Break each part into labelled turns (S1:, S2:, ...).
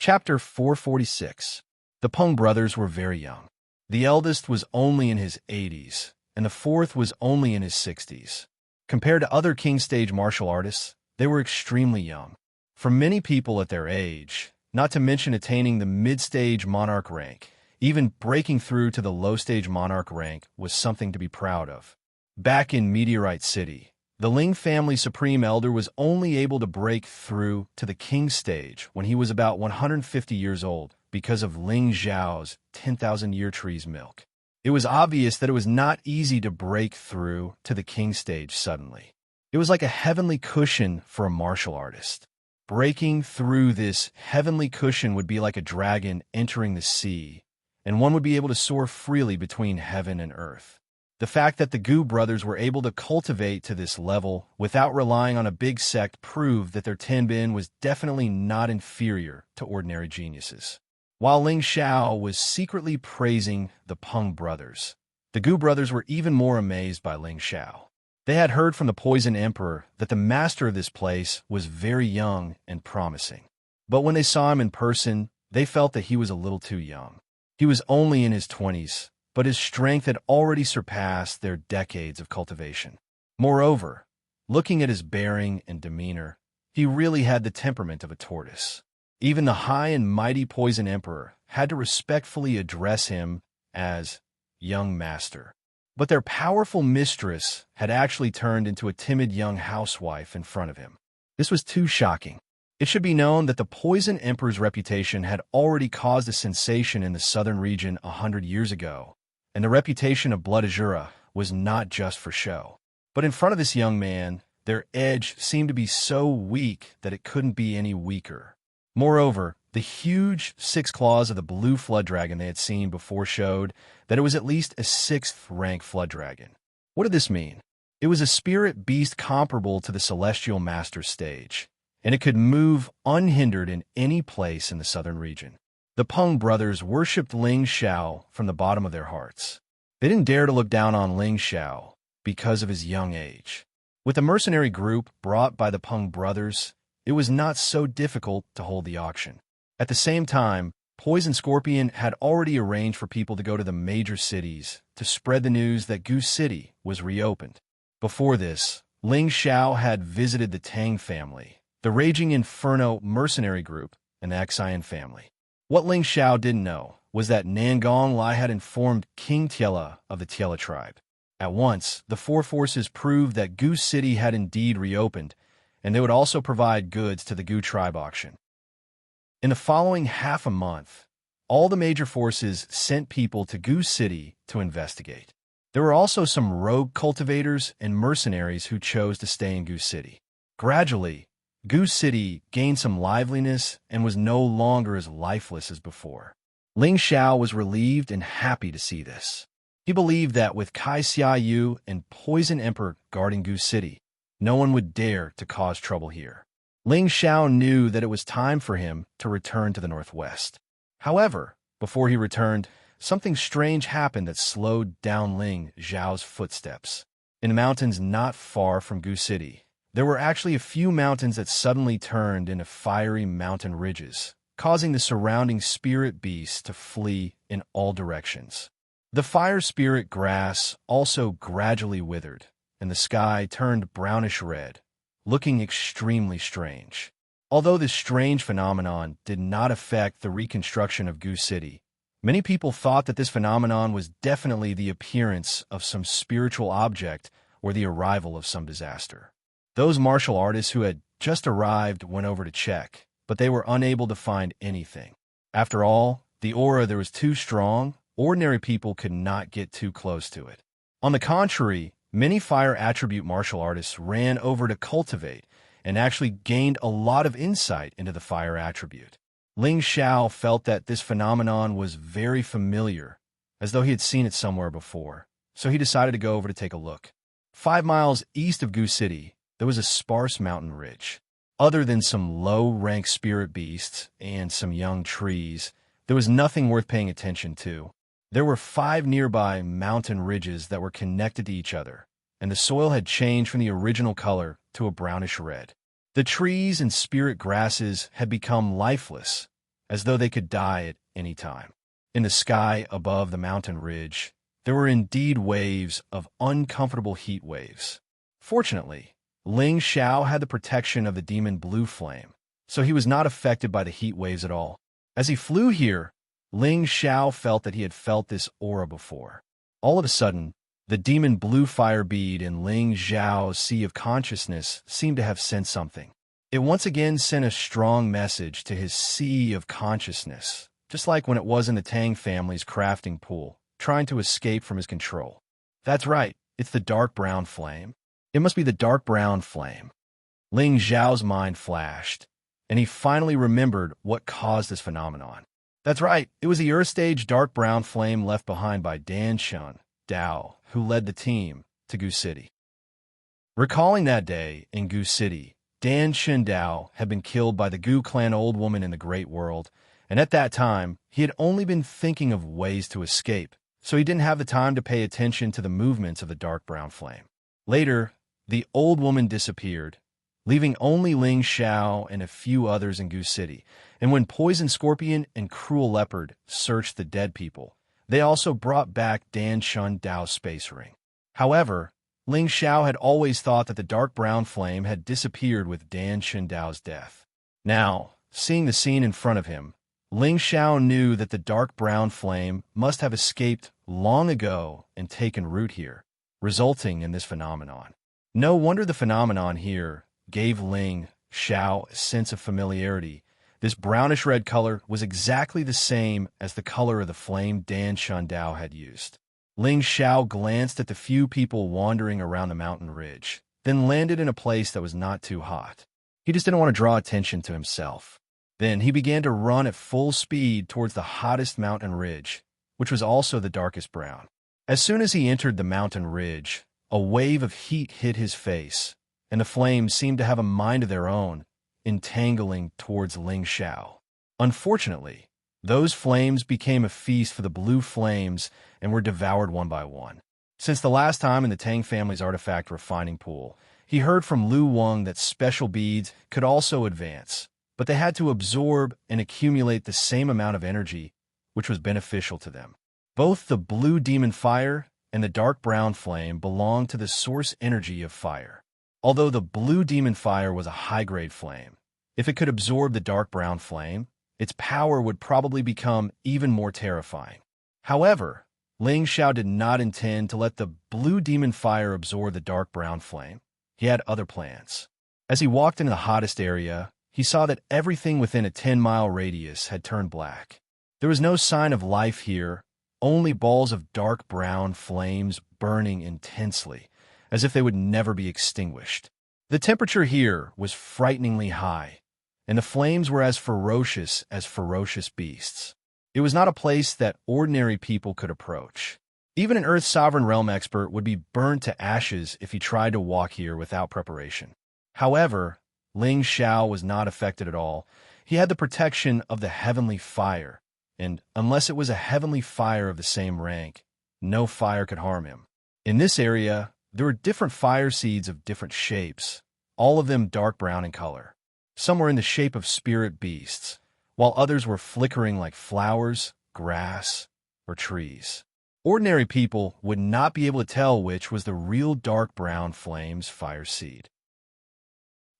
S1: Chapter 446. The Peng brothers were very young. The eldest was only in his 80s, and the fourth was only in his 60s. Compared to other king stage martial artists, they were extremely young. For many people at their age, not to mention attaining the mid-stage monarch rank, even breaking through to the low-stage monarch rank was something to be proud of. Back in Meteorite City, the Ling family supreme elder was only able to break through to the king stage when he was about 150 years old because of Ling Zhao's 10,000-year tree's milk. It was obvious that it was not easy to break through to the king stage suddenly. It was like a heavenly cushion for a martial artist. Breaking through this heavenly cushion would be like a dragon entering the sea, and one would be able to soar freely between heaven and earth. The fact that the Gu brothers were able to cultivate to this level without relying on a big sect proved that their Tenbin was definitely not inferior to ordinary geniuses. While Ling Xiao was secretly praising the Peng brothers, the Gu brothers were even more amazed by Ling Xiao. They had heard from the Poison Emperor that the master of this place was very young and promising. But when they saw him in person, they felt that he was a little too young. He was only in his 20s, but his strength had already surpassed their decades of cultivation. Moreover, looking at his bearing and demeanor, he really had the temperament of a tortoise. Even the high and mighty Poison Emperor had to respectfully address him as young master. But their powerful mistress had actually turned into a timid young housewife in front of him. This was too shocking. It should be known that the Poison Emperor's reputation had already caused a sensation in the southern region 100 years ago, and the reputation of Blood Azura was not just for show. But in front of this young man, their edge seemed to be so weak that it couldn't be any weaker. Moreover, the huge 6 claws of the blue flood dragon they had seen before showed that it was at least a 6th-rank flood dragon. What did this mean? It was a spirit beast comparable to the Celestial Master stage, and it could move unhindered in any place in the southern region. The Peng brothers worshipped Ling Xiao from the bottom of their hearts. They didn't dare to look down on Ling Xiao because of his young age. With the mercenary group brought by the Peng brothers, it was not so difficult to hold the auction. At the same time, Poison Scorpion had already arranged for people to go to the major cities to spread the news that Gu City was reopened. Before this, Ling Xiao had visited the Tang family, the Raging Inferno mercenary group, and the Xian family. What Ling Xiao didn't know was that Nangong Lai had informed King Tiela of the Tiela tribe. At once, the 4 forces proved that Gu City had indeed reopened, and they would also provide goods to the Gu tribe auction. In the following half a month, all the major forces sent people to Gu City to investigate. There were also some rogue cultivators and mercenaries who chose to stay in Gu City. Gradually, Gu City gained some liveliness and was no longer as lifeless as before. Ling Xiao was relieved and happy to see this. He believed that with Kai Xiaoyu and Poison Emperor guarding Gu City, no one would dare to cause trouble here. Ling Xiao knew that it was time for him to return to the northwest. However, before he returned, something strange happened that slowed down Ling Xiao's footsteps. In the mountains not far from Gu City, there were actually a few mountains that suddenly turned into fiery mountain ridges, causing the surrounding spirit beasts to flee in all directions. The fire spirit grass also gradually withered, and the sky turned brownish red, looking extremely strange. Although this strange phenomenon did not affect the reconstruction of Gu City, many people thought that this phenomenon was definitely the appearance of some spiritual object or the arrival of some disaster. Those martial artists who had just arrived went over to check, but they were unable to find anything. After all, the aura there was too strong, ordinary people could not get too close to it. On the contrary, many fire attribute martial artists ran over to cultivate and actually gained a lot of insight into the fire attribute. Ling Xiao felt that this phenomenon was very familiar, as though he had seen it somewhere before, so he decided to go over to take a look. 5 miles east of Gu City, there was a sparse mountain ridge. Other than some low-rank spirit beasts and some young trees, there was nothing worth paying attention to. There were 5 nearby mountain ridges that were connected to each other, and the soil had changed from the original color to a brownish red. The trees and spirit grasses had become lifeless, as though they could die at any time. In the sky above the mountain ridge, there were indeed waves of uncomfortable heat waves. Fortunately, Ling Xiao had the protection of the demon blue flame, so he was not affected by the heat waves at all. As he flew here, Ling Xiao felt that he had felt this aura before. All of a sudden, the demon blue fire bead in Ling Xiao's sea of consciousness seemed to have sent something. It once again sent a strong message to his sea of consciousness, just like when it was in the Tang family's crafting pool, trying to escape from his control. That's right, it's the dark brown flame. It must be the dark brown flame. Ling Xiao's mind flashed, and he finally remembered what caused this phenomenon. That's right, it was the Earth Stage dark brown flame left behind by Dan Shun Dao, who led the team to Gu City. Recalling that day in Gu City, Dan Shun Dao had been killed by the Gu clan old woman in the Great World, and at that time, he had only been thinking of ways to escape, so he didn't have the time to pay attention to the movements of the dark brown flame. Later, the old woman disappeared, leaving only Ling Xiao and a few others in Gu City, and when Poison Scorpion and Cruel Leopard searched the dead people, they also brought back Dan Shun Dao's space ring. However, Ling Xiao had always thought that the dark brown flame had disappeared with Dan Shun Dao's death. Now, seeing the scene in front of him, Ling Xiao knew that the dark brown flame must have escaped long ago and taken root here, resulting in this phenomenon. No wonder the phenomenon here gave Ling Xiao a sense of familiarity. This brownish-red color was exactly the same as the color of the flame Dan Shun Dao had used. Ling Xiao glanced at the few people wandering around the mountain ridge, then landed in a place that was not too hot. He just didn't want to draw attention to himself. Then he began to run at full speed towards the hottest mountain ridge, which was also the darkest brown. As soon as he entered the mountain ridge, a wave of heat hit his face, and the flames seemed to have a mind of their own, entangling towards Ling Xiao. Unfortunately, those flames became a feast for the blue flames and were devoured one by one. Since the last time in the Tang family's artifact refining pool, he heard from Lu Wang that special beads could also advance, but they had to absorb and accumulate the same amount of energy, which was beneficial to them. Both the blue demon fire and the dark brown flame belonged to the source energy of fire. Although the blue demon fire was a high-grade flame, if it could absorb the dark brown flame, its power would probably become even more terrifying. However, Ling Xiao did not intend to let the blue demon fire absorb the dark brown flame. He had other plans. As he walked into the hottest area, he saw that everything within a 10-mile radius had turned black. There was no sign of life here, only balls of dark brown flames burning intensely, as if they would never be extinguished. The temperature here was frighteningly high, and the flames were as ferocious beasts. It was not a place that ordinary people could approach. Even an Earth Sovereign Realm expert would be burned to ashes if he tried to walk here without preparation. However, Ling Xiao was not affected at all. He had the protection of the heavenly fire, and unless it was a heavenly fire of the same rank, no fire could harm him. In this area, there were different fire seeds of different shapes, all of them dark brown in color. Some were in the shape of spirit beasts, while others were flickering like flowers, grass, or trees. Ordinary people would not be able to tell which was the real dark brown flame's fire seed.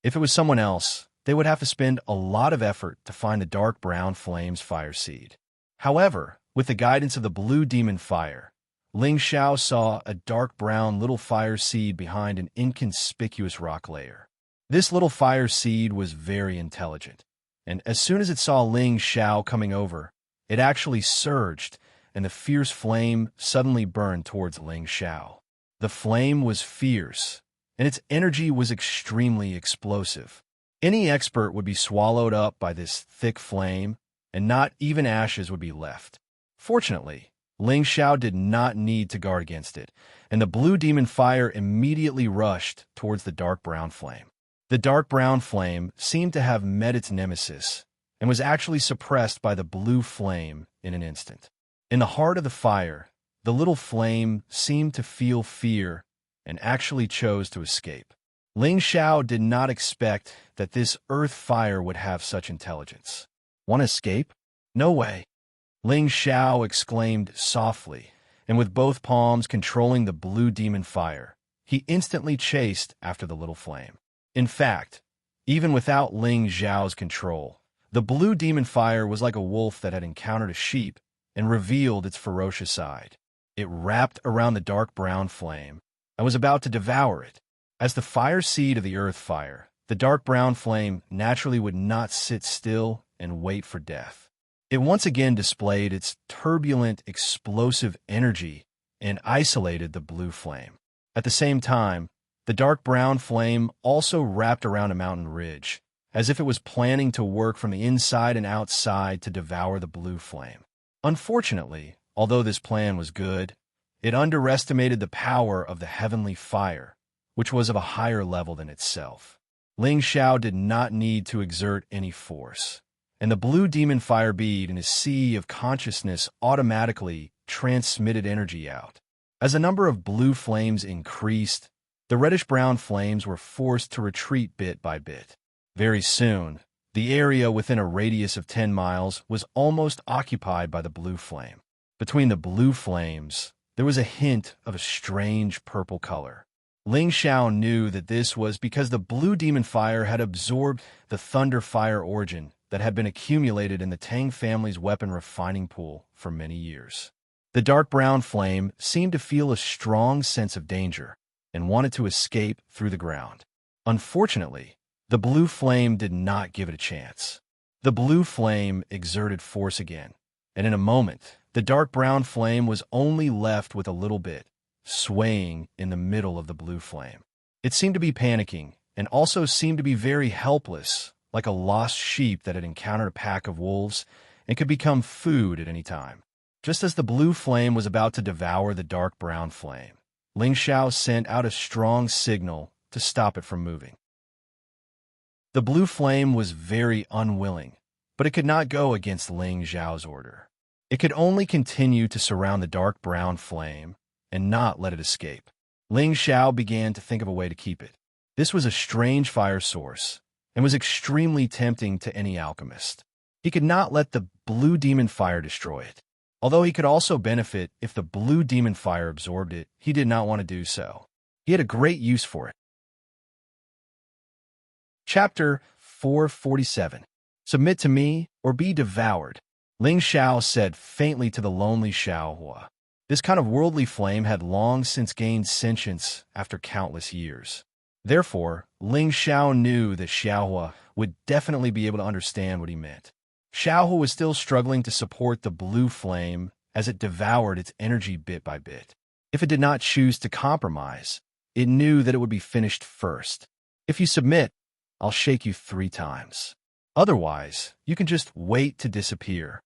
S1: If it was someone else, they would have to spend a lot of effort to find the dark brown flame's fire seed. However, with the guidance of the blue demon fire, Ling Xiao saw a dark brown little fire seed behind an inconspicuous rock layer. This little fire seed was very intelligent, and as soon as it saw Ling Xiao coming over, it actually surged, and the fierce flame suddenly burned towards Ling Xiao. The flame was fierce, and its energy was extremely explosive. Any expert would be swallowed up by this thick flame, and not even ashes would be left. Fortunately, Ling Xiao did not need to guard against it, and the blue demon fire immediately rushed towards the dark brown flame. The dark brown flame seemed to have met its nemesis, and was actually suppressed by the blue flame in an instant. In the heart of the fire, the little flame seemed to feel fear and actually chose to escape. Ling Xiao did not expect that this earth fire would have such intelligence. Want to escape? No way. Ling Xiao exclaimed softly, and with both palms controlling the blue demon fire, he instantly chased after the little flame. In fact, even without Ling Xiao's control, the blue demon fire was like a wolf that had encountered a sheep and revealed its ferocious side. It wrapped around the dark brown flame and was about to devour it. As the fire seed of the earth fire, the dark brown flame naturally would not sit still and wait for death. It once again displayed its turbulent, explosive energy and isolated the blue flame. At the same time, the dark brown flame also wrapped around a mountain ridge, as if it was planning to work from the inside and outside to devour the blue flame. Unfortunately, although this plan was good, it underestimated the power of the heavenly fire, which was of a higher level than itself. Ling Xiao did not need to exert any force, and the blue demon fire bead in his sea of consciousness automatically transmitted energy out. As the number of blue flames increased, the reddish-brown flames were forced to retreat bit by bit. Very soon, the area within a radius of 10 miles was almost occupied by the blue flame. Between the blue flames, there was a hint of a strange purple color. Ling Xiao knew that this was because the blue demon fire had absorbed the thunder fire origin that had been accumulated in the Tang family's weapon refining pool for many years. The dark brown flame seemed to feel a strong sense of danger and wanted to escape through the ground. Unfortunately, the blue flame did not give it a chance. The blue flame exerted force again, and in a moment, the dark brown flame was only left with a little bit, swaying in the middle of the blue flame. It seemed to be panicking, and also seemed to be very helpless, like a lost sheep that had encountered a pack of wolves and could become food at any time. Just as the blue flame was about to devour the dark brown flame, Ling Xiao sent out a strong signal to stop it from moving. The blue flame was very unwilling, but it could not go against Ling Xiao's order. It could only continue to surround the dark brown flame and not let it escape. Ling Xiao began to think of a way to keep it. This was a strange fire source and was extremely tempting to any alchemist. He could not let the blue demon fire destroy it. Although he could also benefit if the blue demon fire absorbed it, he did not want to do so. He had a great use for it. Chapter 447. Submit to me or be devoured. Ling Xiao said faintly to the lonely Xiaohua. This kind of worldly flame had long since gained sentience after countless years. Therefore, Ling Xiao knew that Xiaohua would definitely be able to understand what he meant. Xiaohua was still struggling to support the blue flame as it devoured its energy bit by bit. If it did not choose to compromise, it knew that it would be finished first. If you submit, I'll shake you 3 times. Otherwise, you can just wait to disappear.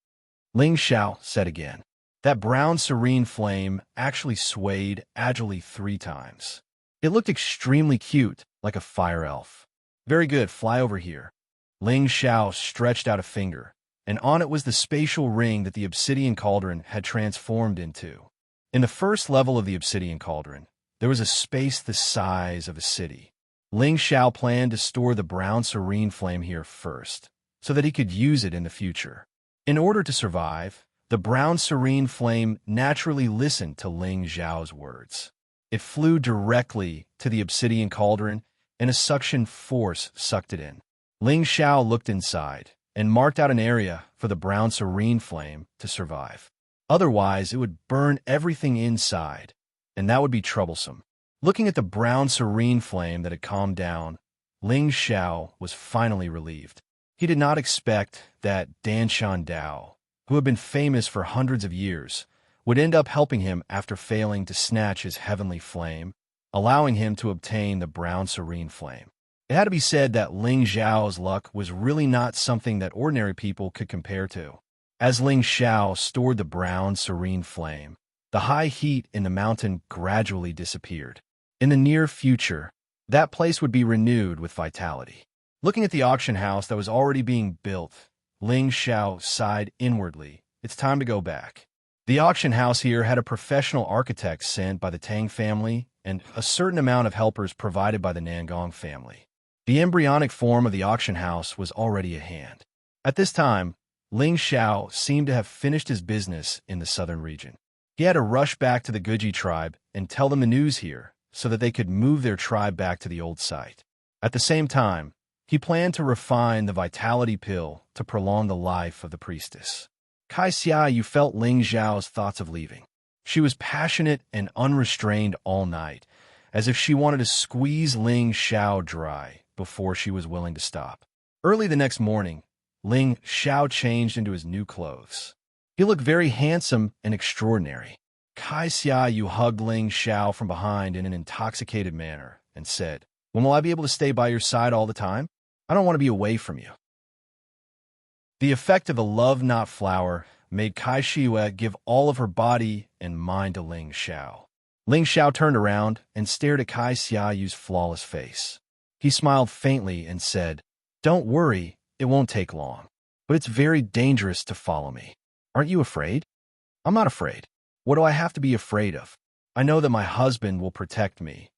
S1: Ling Xiao said again. That brown serene flame actually swayed agilely 3 times. It looked extremely cute, like a fire elf. Very good, fly over here. Ling Xiao stretched out a finger, and on it was the spatial ring that the obsidian cauldron had transformed into. In the first level of the obsidian cauldron, there was a space the size of a city. Ling Xiao planned to store the brown serene flame here first, so that he could use it in the future. In order to survive, the brown serene flame naturally listened to Ling Xiao's words. It flew directly to the obsidian cauldron, and a suction force sucked it in. Ling Xiao looked inside and marked out an area for the brown serene flame to survive. Otherwise, it would burn everything inside, and that would be troublesome. Looking at the brown serene flame that had calmed down, Ling Xiao was finally relieved. He did not expect that Danshan Dao, who had been famous for hundreds of years, would end up helping him after failing to snatch his heavenly flame, allowing him to obtain the brown serene flame. It had to be said that Ling Xiao's luck was really not something that ordinary people could compare to. As Ling Xiao stored the brown serene flame, the high heat in the mountain gradually disappeared. In the near future, that place would be renewed with vitality. Looking at the auction house that was already being built, Ling Xiao sighed inwardly. It's time to go back. The auction house here had a professional architect sent by the Tang family and a certain amount of helpers provided by the Nangong family. The embryonic form of the auction house was already at hand. At this time, Ling Xiao seemed to have finished his business in the southern region. He had to rush back to the Guji tribe and tell them the news here so that they could move their tribe back to the old site. At the same time, he planned to refine the vitality pill to prolong the life of the priestess. Xianxia felt Ling Xiao's thoughts of leaving. She was passionate and unrestrained all night, as if she wanted to squeeze Ling Xiao dry before she was willing to stop. Early the next morning, Ling Xiao changed into his new clothes. He looked very handsome and extraordinary. Xianxia hugged Ling Xiao from behind in an intoxicated manner and said, "When will I be able to stay by your side all the time? I don't want to be away from you." The effect of the love-knot flower made Xianxia give all of her body and mind to Ling Xiao. Ling Xiao turned around and stared at Xiao's flawless face. He smiled faintly and said, "Don't worry, it won't take long. But it's very dangerous to follow me. Aren't you afraid?" "I'm not afraid. What do I have to be afraid of? I know that my husband will protect me,"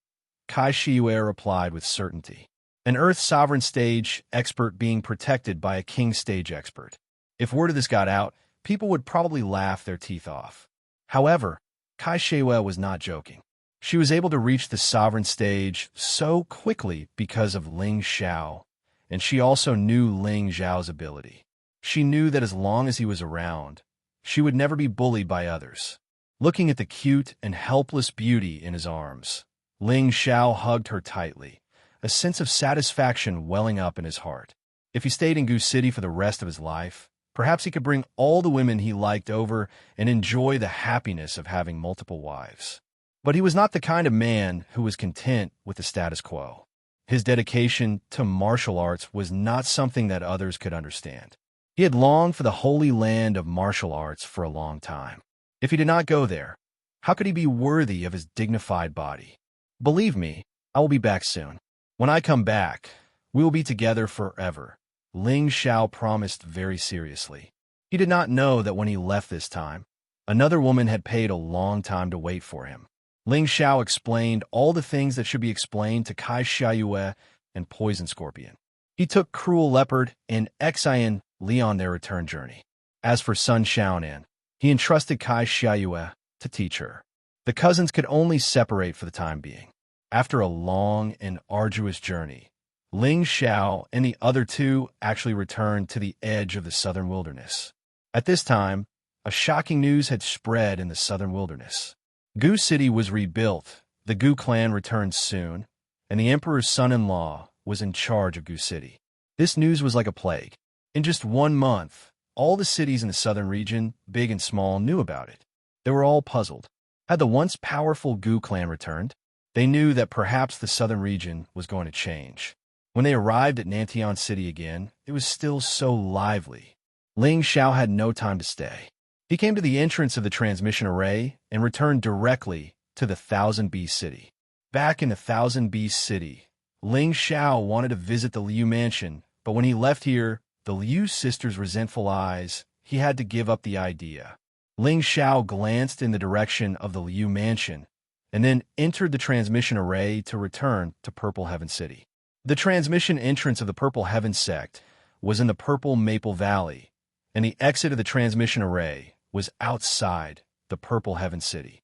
S1: Xianxia replied with certainty. An Earth Sovereign stage expert being protected by a King stage expert. If word of this got out, people would probably laugh their teeth off. However, Xianxia was not joking. She was able to reach the Sovereign stage so quickly because of Ling Xiao, and she also knew Ling Xiao's ability. She knew that as long as he was around, she would never be bullied by others. Looking at the cute and helpless beauty in his arms, Ling Xiao hugged her tightly, a sense of satisfaction welling up in his heart. If he stayed in Gu City for the rest of his life, perhaps he could bring all the women he liked over and enjoy the happiness of having multiple wives. But he was not the kind of man who was content with the status quo. His dedication to martial arts was not something that others could understand. He had longed for the holy land of martial arts for a long time. If he did not go there, how could he be worthy of his dignified body? "Believe me, I will be back soon. When I come back, we will be together forever," Ling Xiao promised very seriously. He did not know that when he left this time, another woman had paid a long time to wait for him. Ling Xiao explained all the things that should be explained to Xianxia and Poison Scorpion. He took Cruel Leopard and Xian Li on their return journey. As for Sun Xiaonan, he entrusted Xianxia to teach her. The cousins could only separate for the time being. After a long and arduous journey, Ling Xiao and the other two actually returned to the edge of the southern wilderness. At this time, a shocking news had spread in the southern wilderness. Gu City was rebuilt, the Gu clan returned soon, and the emperor's son-in-law was in charge of Gu City. This news was like a plague. In just 1 month, all the cities in the southern region, big and small, knew about it. They were all puzzled. Had the once powerful Gu clan returned? They knew that perhaps the southern region was going to change. When they arrived at Nantian City again, it was still so lively. Ling Xiao had no time to stay. He came to the entrance of the transmission array and returned directly to the Thousand Beast City. Back in the Thousand Beast City, Ling Xiao wanted to visit the Liu mansion, but when he left here, the Liu sisters' resentful eyes, he had to give up the idea. Ling Xiao glanced in the direction of the Liu mansion and then entered the transmission array to return to Purple Heaven City. The transmission entrance of the Purple Heaven sect was in the Purple Maple Valley, and the exit of the transmission array was outside the Purple Heaven City.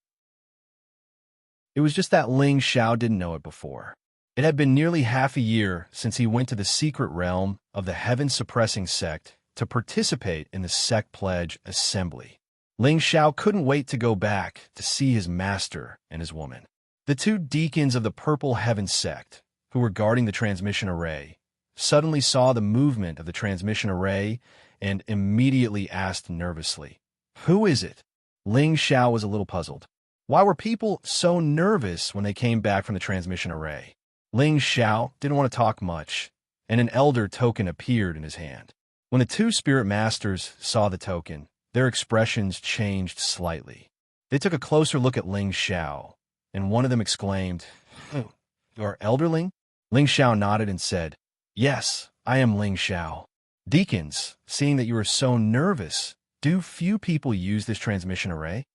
S1: It was just that Ling Xiao didn't know it before. It had been nearly half a year since he went to the secret realm of the Heaven-suppressing sect to participate in the sect pledge assembly. Ling Xiao couldn't wait to go back to see his master and his woman. The two deacons of the Purple Heaven sect, who were guarding the transmission array, suddenly saw the movement of the transmission array and immediately asked nervously, "Who is it?" Ling Xiao was a little puzzled. Why were people so nervous when they came back from the transmission array? Ling Xiao didn't want to talk much, and an elder token appeared in his hand. When the two spirit masters saw the token, their expressions changed slightly. They took a closer look at Ling Xiao, and one of them exclaimed, "Oh, you are Elderling?" Ling Xiao nodded and said, "Yes, I am Ling Xiao." "Deacons, seeing that you are so nervous, do few people use this transmission array?"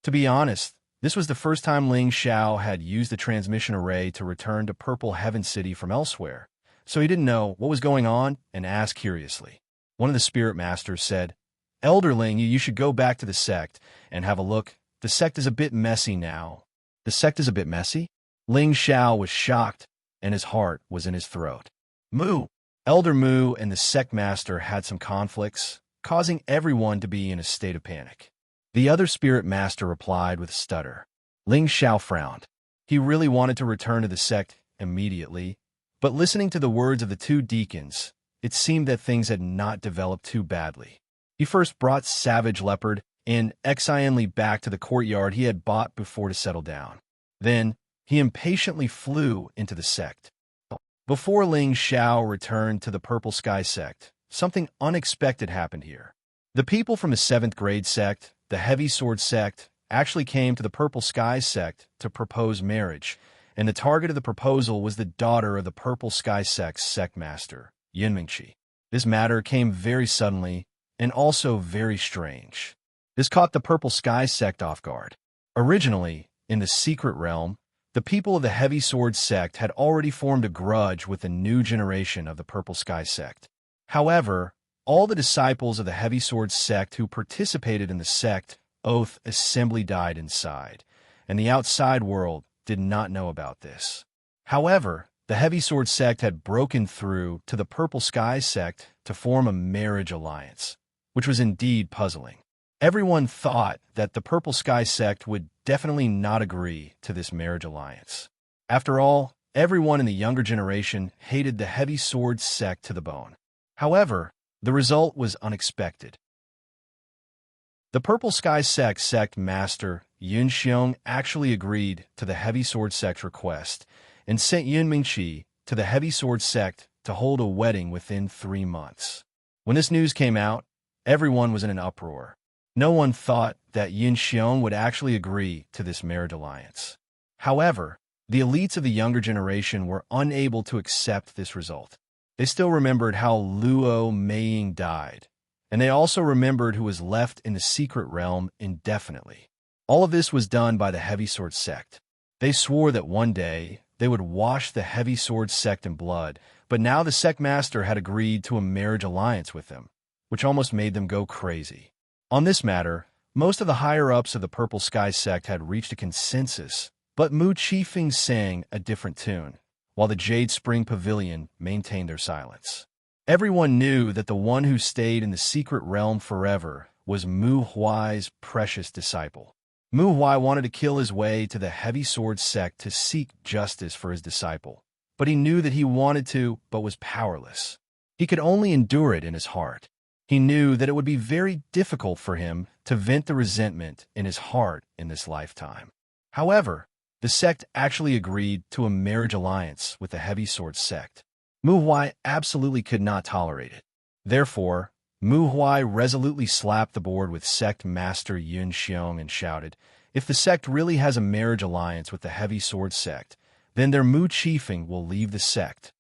S1: To be honest, this was the first time Ling Xiao had used the transmission array to return to Purple Heaven City from elsewhere, so he didn't know what was going on and asked curiously. One of the spirit masters said, Elderling, you should go back to the sect and have a look. The sect is a bit messy now. The sect is a bit messy? Ling Xiao was shocked, and his heart was in his throat. Mu. Elder Mu and the sect master had some conflicts, causing everyone to be in a state of panic. The other spirit master replied with a stutter. Ling Xiao frowned. He really wanted to return to the sect immediately, but listening to the words of the two deacons, it seemed that things had not developed too badly. He first brought Savage Leopard and Xianxia back to the courtyard he had bought before to settle down. Then, he impatiently flew into the sect. Before Ling Xiao returned to the Purple Sky sect, something unexpected happened here. The people from the 7th grade sect, the Heavy Sword sect, actually came to the Purple Sky sect to propose marriage, and the target of the proposal was the daughter of the Purple Sky sect's sect master, Yunmingqi. This matter came very suddenly, and also very strange. This caught the Purple Sky sect off guard. Originally, in the secret realm, the people of the Heavy Sword sect had already formed a grudge with the new generation of the Purple Sky sect. However, all the disciples of the Heavy Sword sect who participated in the sect oath assembly died inside, and the outside world did not know about this. However, the Heavy Sword sect had broken through to the Purple Sky sect to form a marriage alliance, which was indeed puzzling. Everyone thought that the Purple Sky sect would definitely not agree to this marriage alliance. After all, everyone in the younger generation hated the Heavy Sword sect to the bone. However, the result was unexpected. The Purple Sky sect master, Yunxiong, actually agreed to the Heavy Sword sect's request and sent Yunmingqi to the Heavy Sword sect to hold a wedding within 3 months. When this news came out, everyone was in an uproar. No one thought that Yunxiong would actually agree to this marriage alliance. However, the elites of the younger generation were unable to accept this result. They still remembered how Luo Meiying died, and they also remembered who was left in the secret realm indefinitely. All of this was done by the Heavy Sword sect. They swore that one day they would wash the Heavy Sword sect in blood, but now the sect master had agreed to a marriage alliance with them, which almost made them go crazy. On this matter, most of the higher-ups of the Purple Sky sect had reached a consensus, but Mu Qifeng sang a different tune, while the Jade Spring Pavilion maintained their silence. Everyone knew that the one who stayed in the secret realm forever was Mu Huai's precious disciple. Mu Huai wanted to kill his way to the Heavy Sword sect to seek justice for his disciple, but he knew that he wanted to, but was powerless. He could only endure it in his heart. He knew that it would be very difficult for him to vent the resentment in his heart in this lifetime. However, the sect actually agreed to a marriage alliance with the Heavy Sword sect. Mu Huai absolutely could not tolerate it. Therefore, Mu Huai resolutely slapped the board with sect master Yunxiong and shouted, "If the sect really has a marriage alliance with the Heavy Sword sect, then their Mu Qifeng will leave the sect."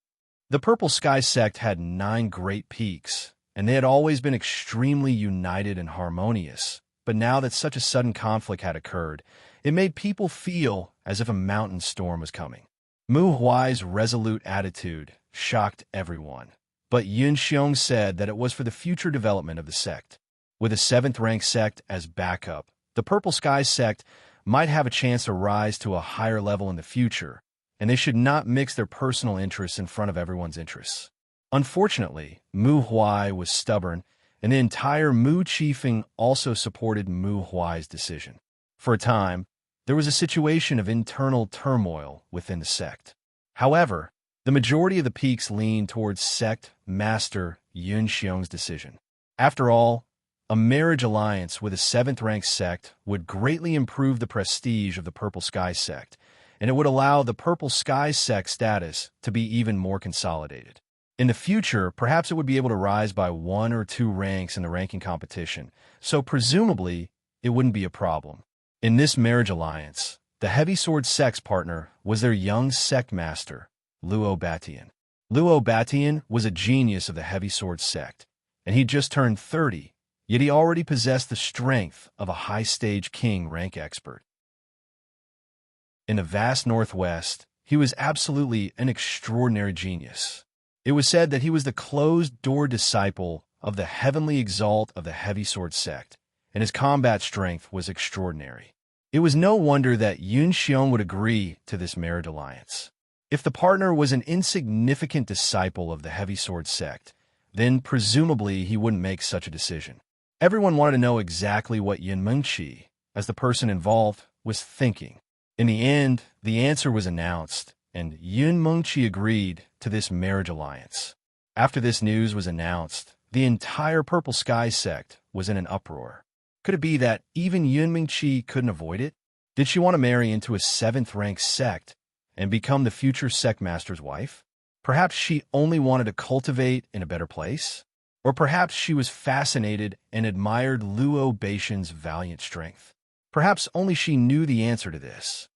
S1: The Purple Sky sect had 9 great peaks, and they had always been extremely united and harmonious. But now that such a sudden conflict had occurred, it made people feel as if a mountain storm was coming. Mu Huai's resolute attitude shocked everyone, but Yunxiong said that it was for the future development of the sect. With a 7th-rank sect as backup, the Purple Sky sect might have a chance to rise to a higher level in the future, and they should not mix their personal interests in front of everyone's interests. Unfortunately, Mu Huai was stubborn, and the entire Mu Qifeng also supported Mu Huai's decision. For a time, there was a situation of internal turmoil within the sect. However, the majority of the peaks leaned towards sect master Yunxiong's decision. After all, a marriage alliance with a 7th-ranked sect would greatly improve the prestige of the Purple Sky sect, and it would allow the Purple Sky sect status to be even more consolidated. In the future, perhaps it would be able to rise by 1 or 2 ranks in the ranking competition, so presumably it wouldn't be a problem. In this marriage alliance, the Heavy Sword sect's partner was their young sect master, Luo Batian. Luo Batian was a genius of the Heavy Sword sect, and he'd just turned 30, yet he already possessed the strength of a high-stage king rank expert. In the vast Northwest, he was absolutely an extraordinary genius. It was said that he was the closed-door disciple of the heavenly exalt of the heavy sword sect, and his combat strength was extraordinary. It was no wonder that Xianxia would agree to this marriage alliance. If the partner was an insignificant disciple of the heavy sword sect, then presumably he wouldn't make such a decision. Everyone wanted to know exactly what Yunmengqi, as the person involved, was thinking. In the end, the answer was announced, and Yunmengqi agreed to this marriage alliance. After this news was announced, the entire Purple Sky sect was in an uproar. Could it be that even Yunmengqi couldn't avoid it? Did she want to marry into a 7th-rank sect and become the future sect master's wife? Perhaps she only wanted to cultivate in a better place? Or perhaps she was fascinated and admired Luo Baishan's valiant strength. Perhaps only she knew the answer to this.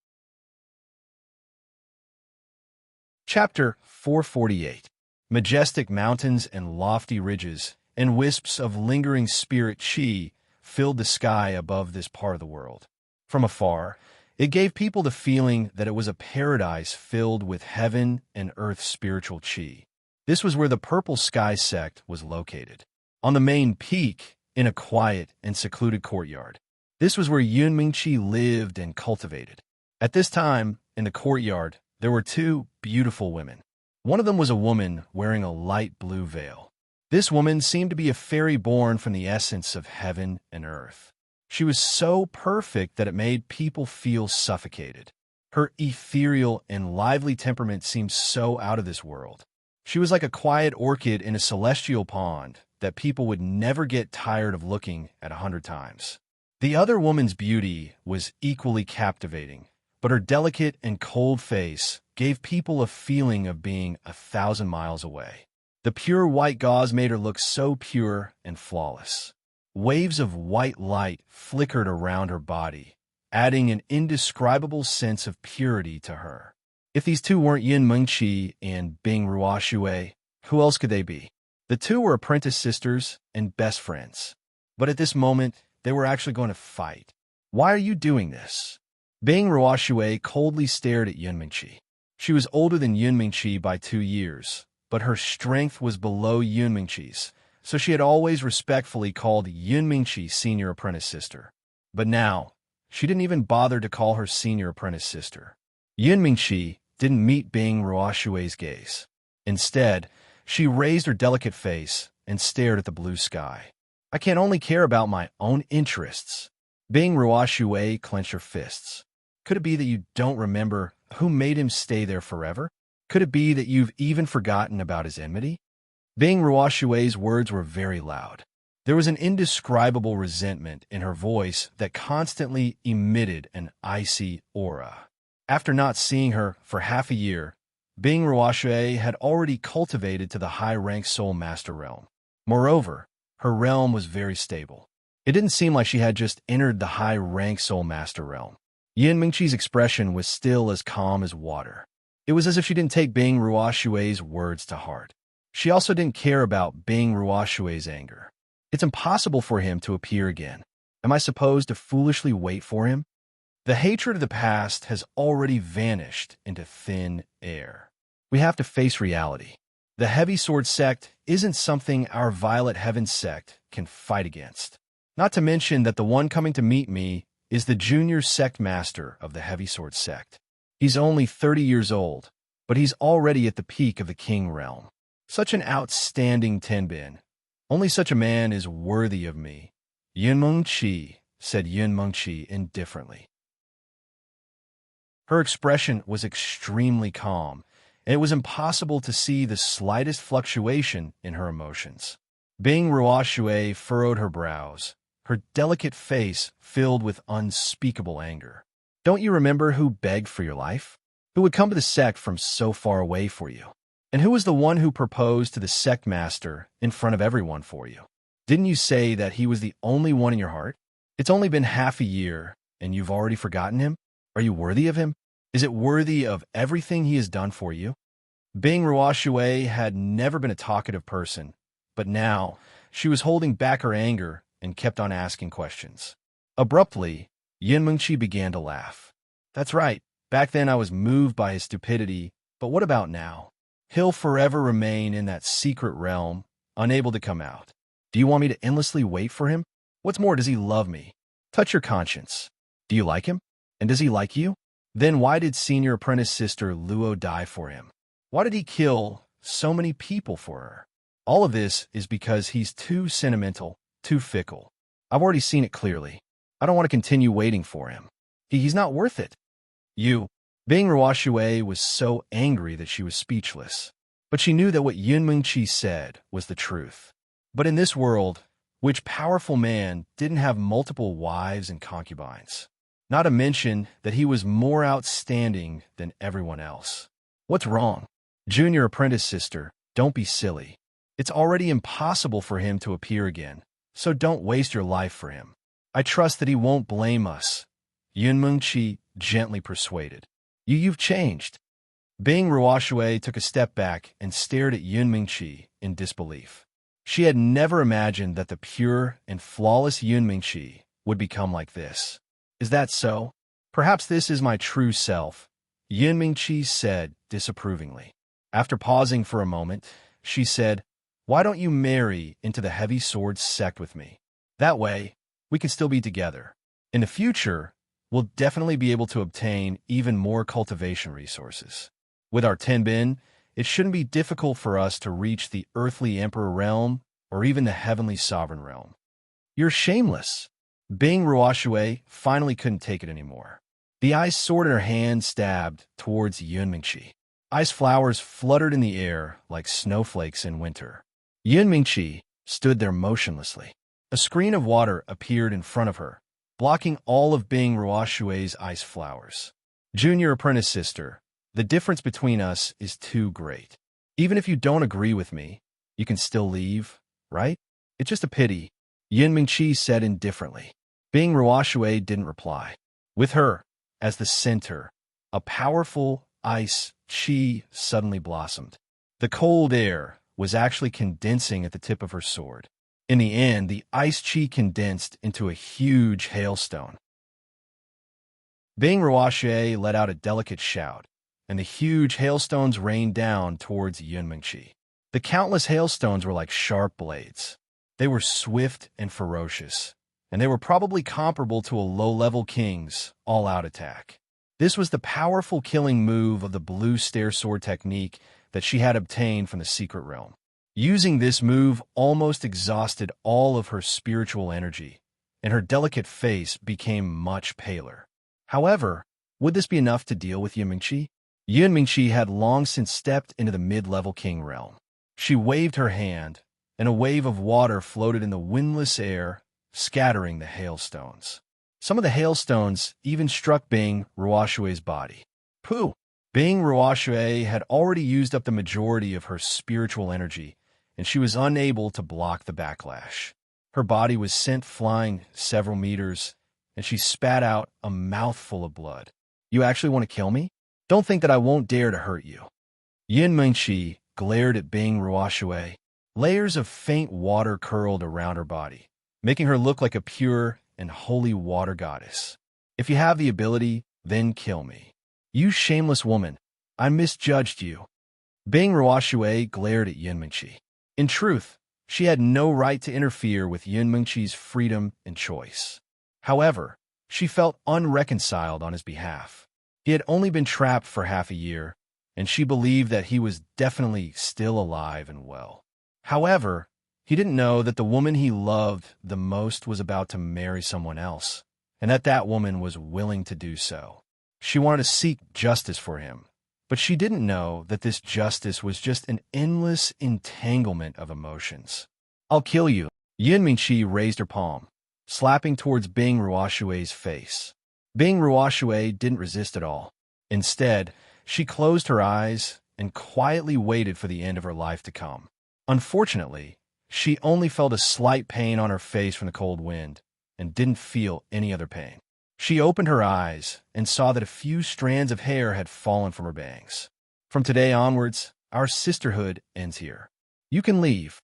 S1: Chapter 448. Majestic mountains and lofty ridges and wisps of lingering spirit chi filled the sky above this part of the world. From afar, it gave people the feeling that it was a paradise filled with heaven and earth spiritual chi. This was where the Purple Sky sect was located, on the main peak in a quiet and secluded courtyard. This was where Yunmengqi lived and cultivated. At this time, in the courtyard, there were 2 beautiful women. One of them was a woman wearing a light blue veil. This woman seemed to be a fairy born from the essence of heaven and earth. She was so perfect that it made people feel suffocated. Her ethereal and lively temperament seemed so out of this world. She was like a quiet orchid in a celestial pond that people would never get tired of looking at 100 times. The other woman's beauty was equally captivating, but her delicate and cold face gave people a feeling of being 1,000 miles away. The pure white gauze made her look so pure and flawless. Waves of white light flickered around her body, adding an indescribable sense of purity to her. If these 2 weren't Yunmengqi and Bing Ruoshui, who else could they be? The 2 were apprentice sisters and best friends. But at this moment, they were actually going to fight. Why are you doing this? Bing Ruoshui coldly stared at Yunmengqi. She was older than Yunmengqi by 2 years, but her strength was below Yunmengqi's, so she had always respectfully called Yunmengqi senior apprentice sister. But now, she didn't even bother to call her senior apprentice sister. Yunmengqi didn't meet Bing Ruoshui's gaze. Instead, she raised her delicate face and stared at the blue sky. I can only care about my own interests. Bing Ruoshui clenched her fists. Could it be that you don't remember who made him stay there forever? Could it be that you've even forgotten about his enmity? Bing Ruoshui's words were very loud. There was an indescribable resentment in her voice that constantly emitted an icy aura. After not seeing her for half a year, Bing Ruoshui had already cultivated to the high-rank Soul Master realm. Moreover, her realm was very stable. It didn't seem like she had just entered the high-rank Soul Master realm. Yunmengqi's expression was still as calm as water. It was as if she didn't take Bing Ruoshui's words to heart. She also didn't care about Bing Ruoshui's anger. It's impossible for him to appear again. Am I supposed to foolishly wait for him? The hatred of the past has already vanished into thin air. We have to face reality. The Heavy Sword sect isn't something our Violet Heaven sect can fight against. Not to mention that the one coming to meet me is the junior sect master of the Heavy Sword sect. He's only 30 years old, but he's already at the peak of the king realm. Such an outstanding Tenbin. Only such a man is worthy of me. Yunmengqi, said Yunmengqi indifferently. Her expression was extremely calm, and it was impossible to see the slightest fluctuation in her emotions. Bing Ruoshui furrowed her brows, her delicate face filled with unspeakable anger. Don't you remember who begged for your life? Who would come to the sect from so far away for you? And who was the one who proposed to the sect master in front of everyone for you? Didn't you say that he was the only one in your heart? It's only been half a year, and you've already forgotten him? Are you worthy of him? Is it worthy of everything he has done for you? Bing Ruoshui had never been a talkative person, but now she was holding back her anger and kept on asking questions. Abruptly, Yunmengqi began to laugh. That's right. Back then I was moved by his stupidity, but what about now? He'll forever remain in that secret realm, unable to come out. Do you want me to endlessly wait for him? What's more, does he love me? Touch your conscience. Do you like him? And does he like you? Then why did senior apprentice sister Luo die for him? Why did he kill so many people for her? All of this is because he's too sentimental, too fickle. I've already seen it clearly. I don't want to continue waiting for him. He's not worth it. Bing Ruoxue was so angry that she was speechless. But she knew that what Yun Mingqi said was the truth. But in this world, which powerful man didn't have multiple wives and concubines? Not to mention that he was more outstanding than everyone else. What's wrong? Junior apprentice sister, don't be silly. It's already impossible for him to appear again, so don't waste your life for him. I trust that he won't blame us. Yun Mingqi gently persuaded. You've changed. Bing Ruoxue took a step back and stared at Yun Mingqi in disbelief. She had never imagined that the pure and flawless Yun Mingqi would become like this. Is that so? Perhaps this is my true self, Yun Mingqi said disapprovingly. After pausing for a moment, she said, why don't you marry into the heavy swords sect with me? That way, we can still be together. In the future, we'll definitely be able to obtain even more cultivation resources. With our Tenbin, it shouldn't be difficult for us to reach the earthly emperor realm or even the heavenly sovereign realm. You're shameless. Bing Ruoxue finally couldn't take it anymore. The ice sword in her hand stabbed towards Yun Mingqi. Ice flowers fluttered in the air like snowflakes in winter. Yun Mingqi stood there motionlessly. A screen of water appeared in front of her, blocking all of Bing Ruoxue's ice flowers. Junior apprentice sister, the difference between us is too great. Even if you don't agree with me, you can still leave, right? It's just a pity, Yun Mingqi said indifferently. Bing Ruoxue didn't reply. With her, as the center, a powerful ice chi suddenly blossomed. The cold air was actually condensing at the tip of her sword. In the end, the ice chi condensed into a huge hailstone. Bing Ruoxue let out a delicate shout, and the huge hailstones rained down towards Yun Mingqi. The countless hailstones were like sharp blades. They were swift and ferocious, and they were probably comparable to a low-level king's all-out attack. This was the powerful killing move of the blue stair sword technique that she had obtained from the secret realm. Using this move almost exhausted all of her spiritual energy, and her delicate face became much paler. However, would this be enough to deal with Yun Mingqi? Yun Mingqi had long since stepped into the mid-level king realm. She waved her hand, and a wave of water floated in the windless air, scattering the hailstones. Some of the hailstones even struck Bing Ruoxue's body. Pooh! Bing Ruoxue had already used up the majority of her spiritual energy, and she was unable to block the backlash. Her body was sent flying several meters, and she spat out a mouthful of blood. You actually want to kill me? Don't think that I won't dare to hurt you. Yun Mingqi glared at Bing Ruoxue. Layers of faint water curled around her body, making her look like a pure and holy water goddess. If you have the ability, then kill me. You shameless woman, I misjudged you. Bing Ruoxue glared at Yun Mingqi. In truth, she had no right to interfere with Yun Mingqi's freedom and choice. However, she felt unreconciled on his behalf. He had only been trapped for half a year, and she believed that he was definitely still alive and well. However, he didn't know that the woman he loved the most was about to marry someone else, and that woman was willing to do so. She wanted to seek justice for him, but she didn't know that this justice was just an endless entanglement of emotions. I'll kill you. Yun Mingqi raised her palm, slapping towards Bing Ruoxue's face. Bing Ruoxue didn't resist at all. Instead, she closed her eyes and quietly waited for the end of her life to come. Unfortunately, she only felt a slight pain on her face from the cold wind and didn't feel any other pain. She opened her eyes and saw that a few strands of hair had fallen from her bangs. From today onwards, our sisterhood ends here. You can leave.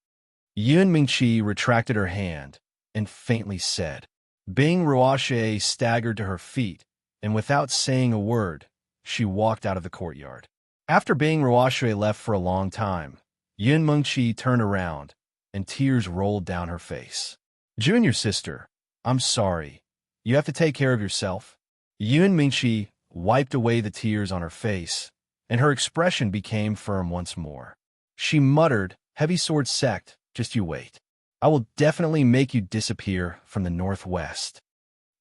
S1: Yun Mingqi retracted her hand and faintly said. Bing Ruoxue staggered to her feet, and without saying a word, she walked out of the courtyard. After Bing Ruoxue left for a long time, Yun Mingqi turned around and tears rolled down her face. Junior sister, I'm sorry. You have to take care of yourself. Yuan Mingxi wiped away the tears on her face, and her expression became firm once more. She muttered, Heavy Sword Sect, just you wait. I will definitely make you disappear from the northwest.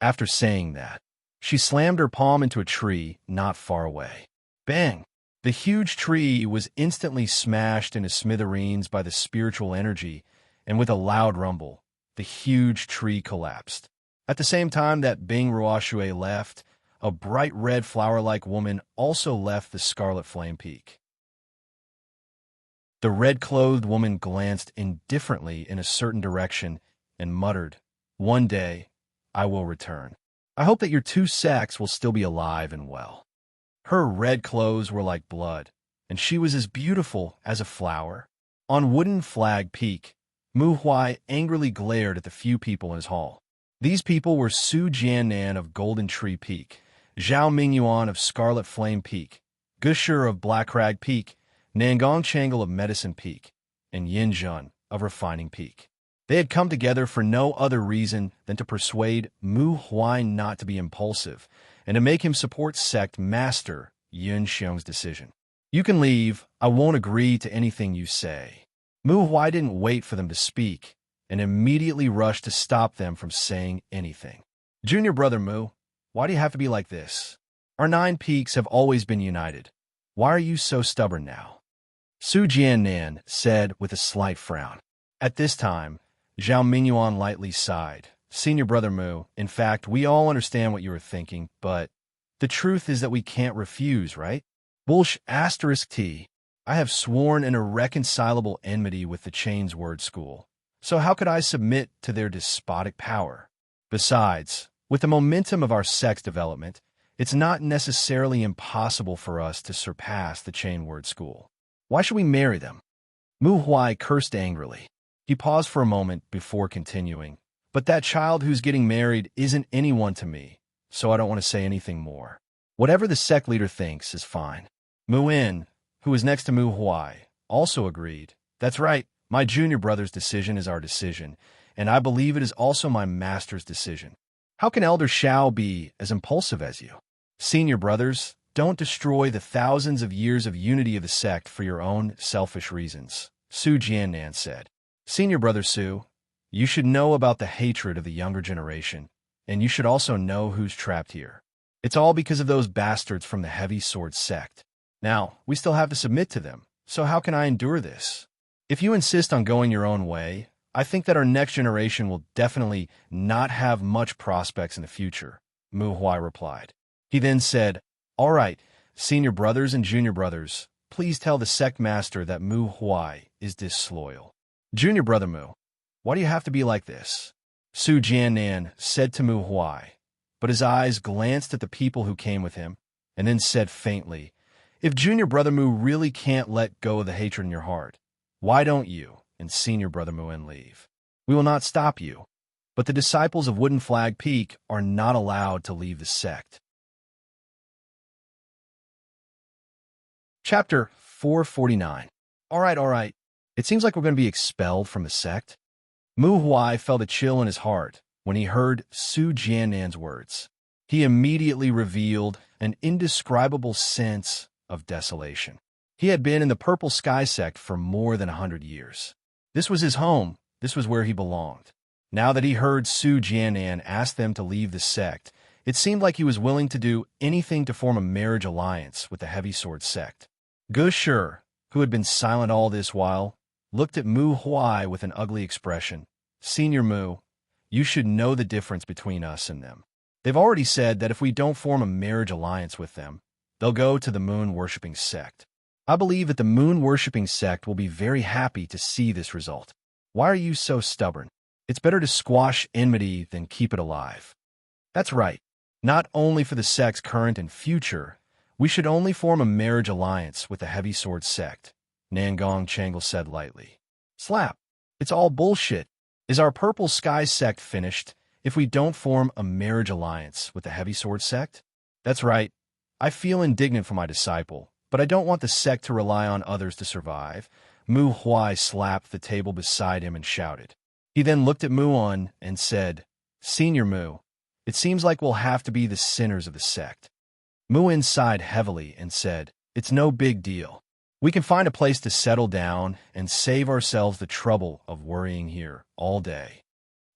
S1: After saying that, she slammed her palm into a tree not far away. Bang! The huge tree was instantly smashed into smithereens by the spiritual energy, and with a loud rumble, the huge tree collapsed. At the same time that Bing Ruoxue left, a bright red flower-like woman also left the Scarlet Flame Peak. The red-clothed woman glanced indifferently in a certain direction and muttered, One day, I will return. I hope that your two sects will still be alive and well. Her red clothes were like blood, and she was as beautiful as a flower. On Wooden Flag Peak, Mu Huai angrily glared at the few people in his hall. These people were Su Jiannan of Golden Tree Peak, Zhao Mingyuan of Scarlet Flame Peak, Gushi of Black Crag Peak, Nangong Changle of Medicine Peak, and Yin Zhun of Refining Peak. They had come together for no other reason than to persuade Mu Huai not to be impulsive and to make him support sect master Yun Xiong's decision. You can leave. I won't agree to anything you say. Mu Huai didn't wait for them to speak and immediately rushed to stop them from saying anything. Junior brother Mu, why do you have to be like this? Our 9 peaks have always been united. Why are you so stubborn now? Su Jiannan said with a slight frown. At this time, Zhao Mingyuan lightly sighed. Senior brother Mu, in fact, we all understand what you were thinking, but the truth is that we can't refuse, right? *T. I have sworn an irreconcilable enmity with the Chain's Word School, so how could I submit to their despotic power? Besides, with the momentum of our sect's development, it's not necessarily impossible for us to surpass the Chain Word School. Why should we marry them? Mu Huai cursed angrily. He paused for a moment before continuing. But that child who's getting married isn't anyone to me, so I don't want to say anything more. Whatever the sect leader thinks is fine. Mu In, who was next to Mu Huai, also agreed. That's right, my junior brother's decision is our decision, and I believe it is also my master's decision. How can Elder Xiao be as impulsive as you? Senior brothers, don't destroy the thousands of years of unity of the sect for your own selfish reasons, Su Jiannan said. Senior brother Su, you should know about the hatred of the younger generation, and you should also know who's trapped here. It's all because of those bastards from the Heavy Sword sect. Now, we still have to submit to them, so how can I endure this? If you insist on going your own way, I think that our next generation will definitely not have much prospects in the future, Mu Huai replied. He then said, All right, senior brothers and junior brothers, please tell the sect master that Mu Huai is disloyal. Junior brother Mu, why do you have to be like this? Su Jiannan said to Mu Huai, but his eyes glanced at the people who came with him, and then said faintly, If junior brother Mu really can't let go of the hatred in your heart, why don't you and senior brother Muin leave? We will not stop you, but the disciples of Wooden Flag Peak are not allowed to leave the sect. Chapter 449. All right. It seems like we're going to be expelled from the sect. Mu Huai felt a chill in his heart when he heard Su Jiannan's words. He immediately revealed an indescribable sense of desolation. He had been in the Purple Sky sect for more than 100 years. This was his home. This was where he belonged. Now that he heard Su Jiannan ask them to leave the sect, it seemed like he was willing to do anything to form a marriage alliance with the Heavy Sword sect. Gushi, who had been silent all this while, looked at Mu Huai with an ugly expression. Senior Mu, you should know the difference between us and them. They've already said that if we don't form a marriage alliance with them, they'll go to the moon-worshipping sect. I believe that the moon-worshipping sect will be very happy to see this result. Why are you so stubborn? It's better to squash enmity than keep it alive. That's right. Not only for the sect's current and future, we should only form a marriage alliance with the Heavy Sword sect, Nangong Changle said lightly. Slap. It's all bullshit. Is our Purple Sky sect finished if we don't form a marriage alliance with the Heavy Sword sect? That's right. I feel indignant for my disciple, but I don't want the sect to rely on others to survive. Mu Huai slapped the table beside him and shouted. He then looked at Muon and said, "Senior Mu, it seems like we'll have to be the sinners of the sect." Muin sighed heavily and said, "It's no big deal. We can find a place to settle down and save ourselves the trouble of worrying here all day.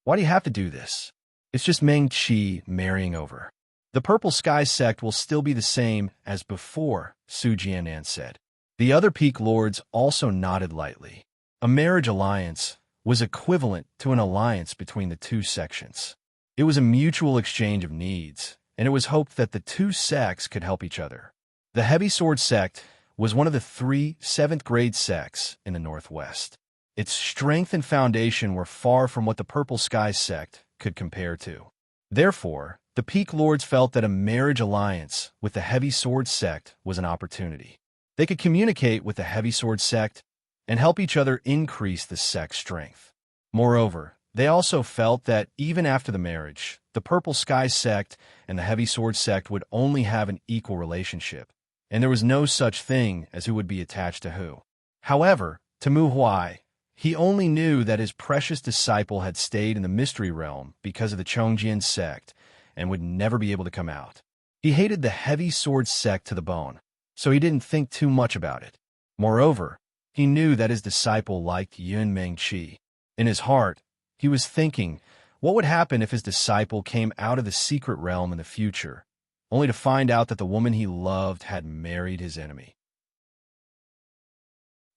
S1: Why do you have to do this? It's just Meng Qi marrying over. The Purple Sky sect will still be the same as before," Su Jianan said. The other peak lords also nodded lightly. A marriage alliance was equivalent to an alliance between the two sections. It was a mutual exchange of needs, and it was hoped that the two sects could help each other. The Heavy Sword sect was one of the 3 7th-grade sects in the Northwest. Its strength and foundation were far from what the Purple Sky sect could compare to. Therefore, the Peak Lords felt that a marriage alliance with the Heavy Sword sect was an opportunity. They could communicate with the Heavy Sword sect and help each other increase the sect's strength. Moreover, they also felt that even after the marriage, the Purple Sky sect and the Heavy Sword sect would only have an equal relationship, and there was no such thing as who would be attached to who. However, to Mu Huai, he only knew that his precious disciple had stayed in the mystery realm because of the Chongjian sect and would never be able to come out. He hated the Heavy Sword sect to the bone, so he didn't think too much about it. Moreover, he knew that his disciple liked Yun Meng Qi. In his heart, he was thinking, what would happen if his disciple came out of the secret realm in the future, only to find out that the woman he loved had married his enemy?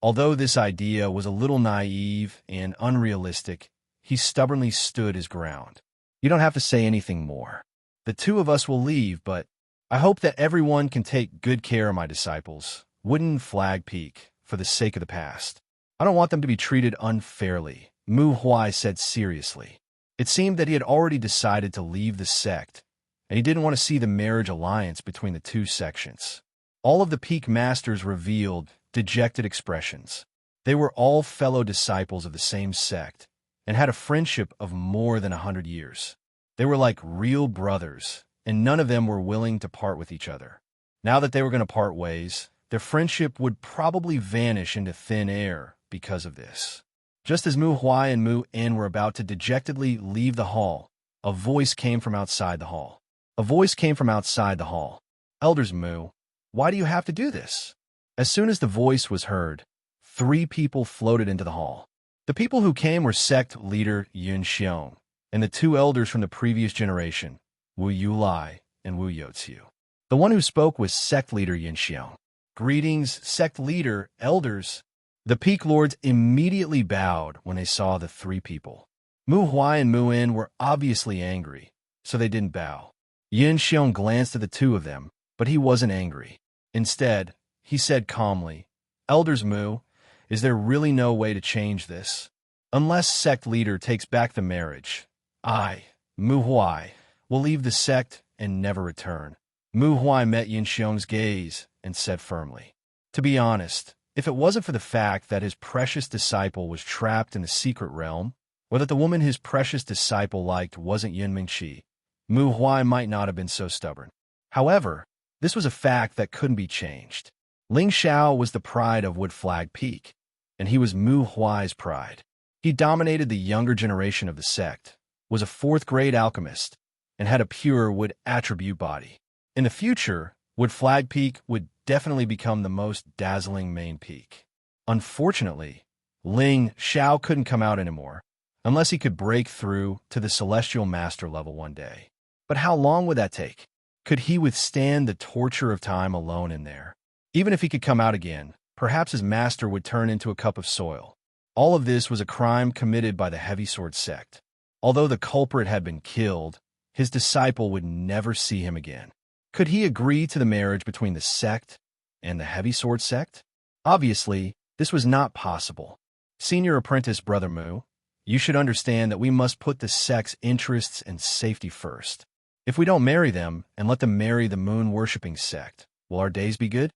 S1: Although this idea was a little naive and unrealistic, he stubbornly stood his ground. "You don't have to say anything more. The two of us will leave, but I hope that everyone can take good care of my disciples, Wooden Flag Peak, for the sake of the past. I don't want them to be treated unfairly," Mu Huai said seriously. It seemed that he had already decided to leave the sect, and he didn't want to see the marriage alliance between the two sections. All of the peak masters revealed dejected expressions. They were all fellow disciples of the same sect and had a friendship of more than 100 years. They were like real brothers, and none of them were willing to part with each other. Now that they were going to part ways, their friendship would probably vanish into thin air because of this. Just as Mu Huai and Mu En were about to dejectedly leave the hall, a voice came from outside the hall. A voice came from outside the hall. "Elders Mu, why do you have to do this?" As soon as the voice was heard, 3 people floated into the hall. The people who came were sect leader Yun Xiong and the 2 elders from the previous generation, Wu Yulai and Wu Youqiu. The one who spoke was sect leader Yun Xiong. "Greetings, sect leader, elders." The peak lords immediately bowed when they saw the 3 people. Mu Huai and Mu En were obviously angry, so they didn't bow. Yun Xiong glanced at the 2 of them, but he wasn't angry. Instead, he said calmly, "Elders Mu, is there really no way to change this? Unless sect leader takes back the marriage, I, Mu Huai, will leave the sect and never return." Mu Huai met Yun Xiong's gaze and said firmly, "To be honest, if it wasn't for the fact that his precious disciple was trapped in the secret realm, or that the woman his precious disciple liked wasn't Yun Meng Qi, Mu Huai might not have been so stubborn. However, this was a fact that couldn't be changed. Ling Xiao was the pride of Wood Flag Peak, and he was Mu Huai's pride. He dominated the younger generation of the sect, was a 4th-grade alchemist, and had a pure wood attribute body. In the future, Wood Flag Peak would definitely become the most dazzling main peak. Unfortunately, Ling Xiao couldn't come out anymore, unless he could break through to the Celestial Master level one day. But how long would that take? Could he withstand the torture of time alone in there? Even if he could come out again, perhaps his master would turn into a cup of soil. All of this was a crime committed by the Heavy Sword sect. Although the culprit had been killed, his disciple would never see him again. Could he agree to the marriage between the sect and the Heavy Sword sect? Obviously, this was not possible. Senior apprentice Brother Mu, you should understand that we must put the sect's interests and safety first. If we don't marry them and let them marry the moon-worshipping sect, will our days be good?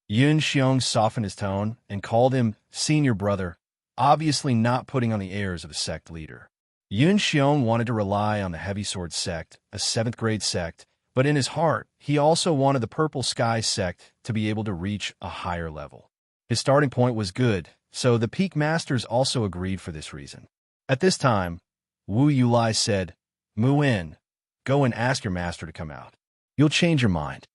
S1: Yun Xiong softened his tone and called him senior brother, obviously not putting on the airs of a sect leader. Yun Xiong wanted to rely on the Heavy Sword sect, a 7th-grade sect, but in his heart, he also wanted the Purple Sky sect to be able to reach a higher level. His starting point was good, so the peak masters also agreed for this reason. At this time, Wu Yulai said, "Mu In, go and ask your master to come out. You'll change your mind."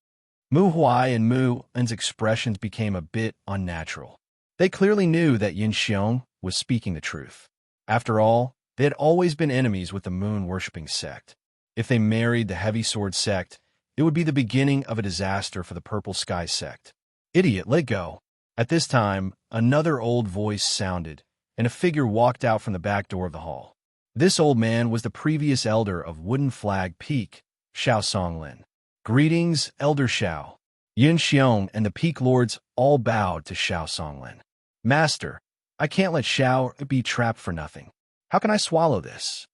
S1: Mu Huai and Mu In's expressions became a bit unnatural. They clearly knew that Yin Xiong was speaking the truth. After all, they had always been enemies with the moon-worshipping sect. If they married the heavy sword sect, it would be the beginning of a disaster for the purple sky sect. "Idiot, let go." At this time, another old voice sounded, and a figure walked out from the back door of the hall. This old man was the previous elder of Wooden Flag Peak, Xiao Songlin. "Greetings, Elder Xiao." Yin Xiong and the Peak Lords all bowed to Xiao Songlin. "Master, I can't let Xiao be trapped for nothing. How can I swallow this?"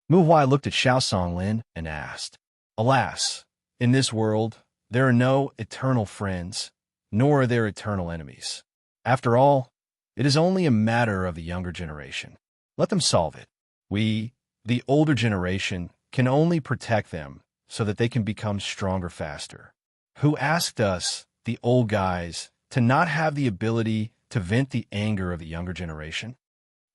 S1: Mu Huai looked at Xiao Songlin and asked, "Alas, in this world, there are no eternal friends, nor are there eternal enemies. After all, it is only a matter of the younger generation. Let them solve it. We, the older generation, can only protect them so that they can become stronger faster. Who asked us, the old guys, to not have the ability to vent the anger of the younger generation?"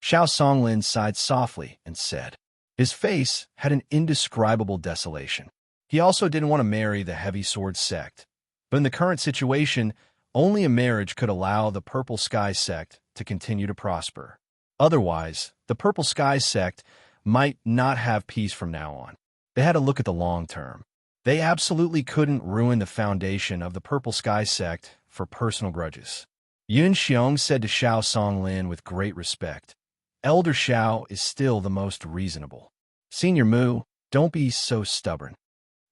S1: Xiao Songlin sighed softly and said. His face had an indescribable desolation. He also didn't want to marry the heavy sword sect, but in the current situation, only a marriage could allow the Purple Sky sect to continue to prosper. Otherwise, the Purple Sky sect might not have peace from now on. They had to look at the long term. They absolutely couldn't ruin the foundation of the Purple Sky sect for personal grudges. Yun Xiong said to Xiao Songlin with great respect, "Elder Xiao is still the most reasonable. Senior Mu, don't be so stubborn."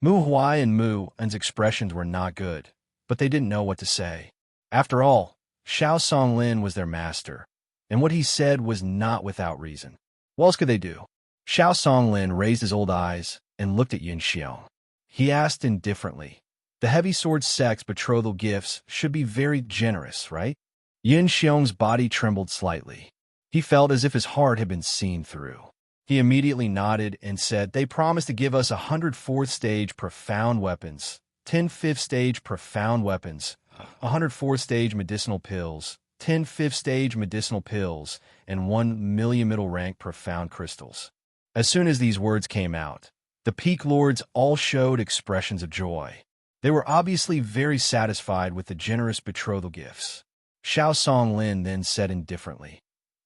S1: Mu Huai and Mu In's expressions were not good, but they didn't know what to say. After all, Xiao Songlin was their master, and what he said was not without reason. What else could they do? Xiao Songlin raised his old eyes and looked at Yin Xiong. He asked indifferently, "The heavy sword sect's betrothal gifts should be very generous, right?" Yin Xiong's body trembled slightly. He felt as if his heart had been seen through. He immediately nodded and said, "They promised to give us 104th stage profound weapons, 10 5th stage profound weapons, 104th stage medicinal pills, 10 5th stage medicinal pills, and 1 million middle rank profound crystals." As soon as these words came out, the Peak Lords all showed expressions of joy. They were obviously very satisfied with the generous betrothal gifts. Xiao Songlin then said indifferently,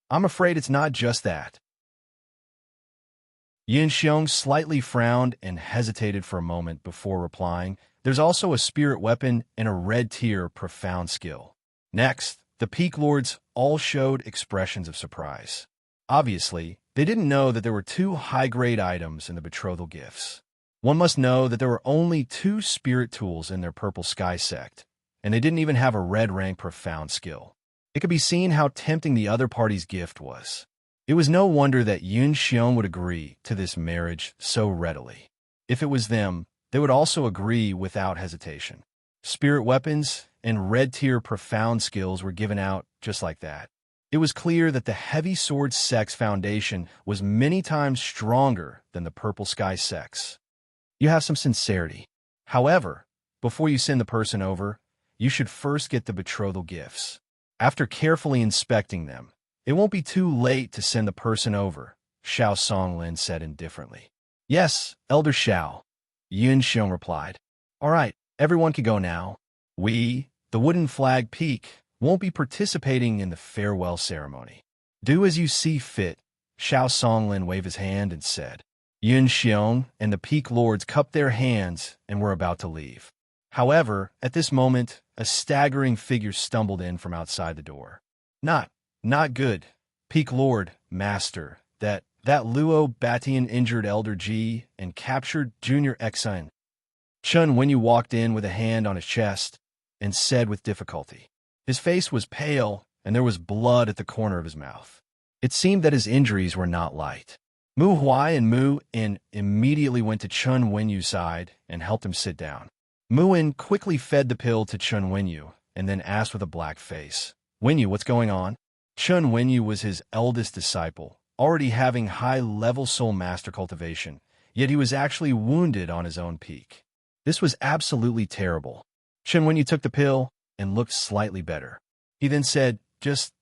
S1: "I'm afraid it's not just that." Yin Xiong slightly frowned and hesitated for a moment before replying, "There's also a spirit weapon and a red tier profound skill." Next, the Peak Lords all showed expressions of surprise. Obviously, they didn't know that there were 2 high-grade items in the betrothal gifts. One must know that there were only 2 spirit tools in their Purple Sky sect, and they didn't even have a red rank profound skill. It could be seen how tempting the other party's gift was. It was no wonder that Yun Xiong would agree to this marriage so readily. If it was them, they would also agree without hesitation. Spirit weapons and red-tier profound skills were given out just like that. It was clear that the heavy sword sect's foundation was many times stronger than the Purple Sky sect's. You have some sincerity. However, before you send the person over, you should first get the betrothal gifts. After carefully inspecting them, it won't be too late to send the person over, Xiao Songlin said indifferently. "Yes, Elder Xiao," Yun Xiong replied. "All right, everyone can go now. We, the Wooden Flag Peak, won't be participating in the farewell ceremony. Do as you see fit," Xiao Songlin waved his hand and said. Yun Xiong and the Peak Lords cupped their hands and were about to leave. However, at this moment, a staggering figure stumbled in from outside the door. Not good. Peak Lord, Master, that Luo Batian injured Elder G and captured Junior Xin. Chun Wenyu walked in with a hand on his chest and said with difficulty. His face was pale, and there was blood at the corner of his mouth. It seemed that his injuries were not light. Mu Huai and Mu In immediately went to Chun Wenyu's side and helped him sit down. Mu In quickly fed the pill to Chun Wenyu and then asked with a black face, "Wenyu, what's going on?" Chun Wenyu was his eldest disciple, already having high-level soul master cultivation, yet he was actually wounded on his own peak. This was absolutely terrible. Chun Wenyu took the pill and looked slightly better. He then said, just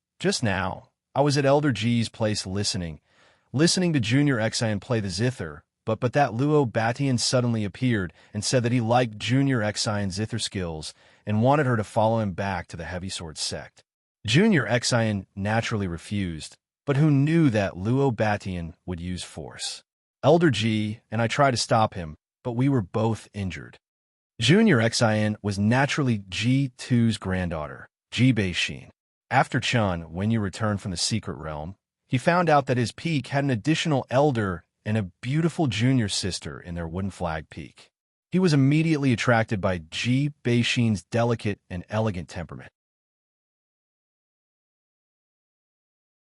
S1: now, I was at Elder G's place listening to Junior Xian play the zither, but that Luo Batian suddenly appeared and said that he liked Junior Xian's zither skills and wanted her to follow him back to the Heavy Sword sect. Junior Xian naturally refused, but who knew that Luo Batian would use force? Elder G and I tried to stop him, but we were both injured. Junior Xian was naturally G2's granddaughter, Ji Bei-shin. After Chun Wenyu returned from the secret realm, he found out that his peak had an additional elder and a beautiful junior sister in their wooden flag peak. He was immediately attracted by Ji Bei-shin's delicate and elegant temperament.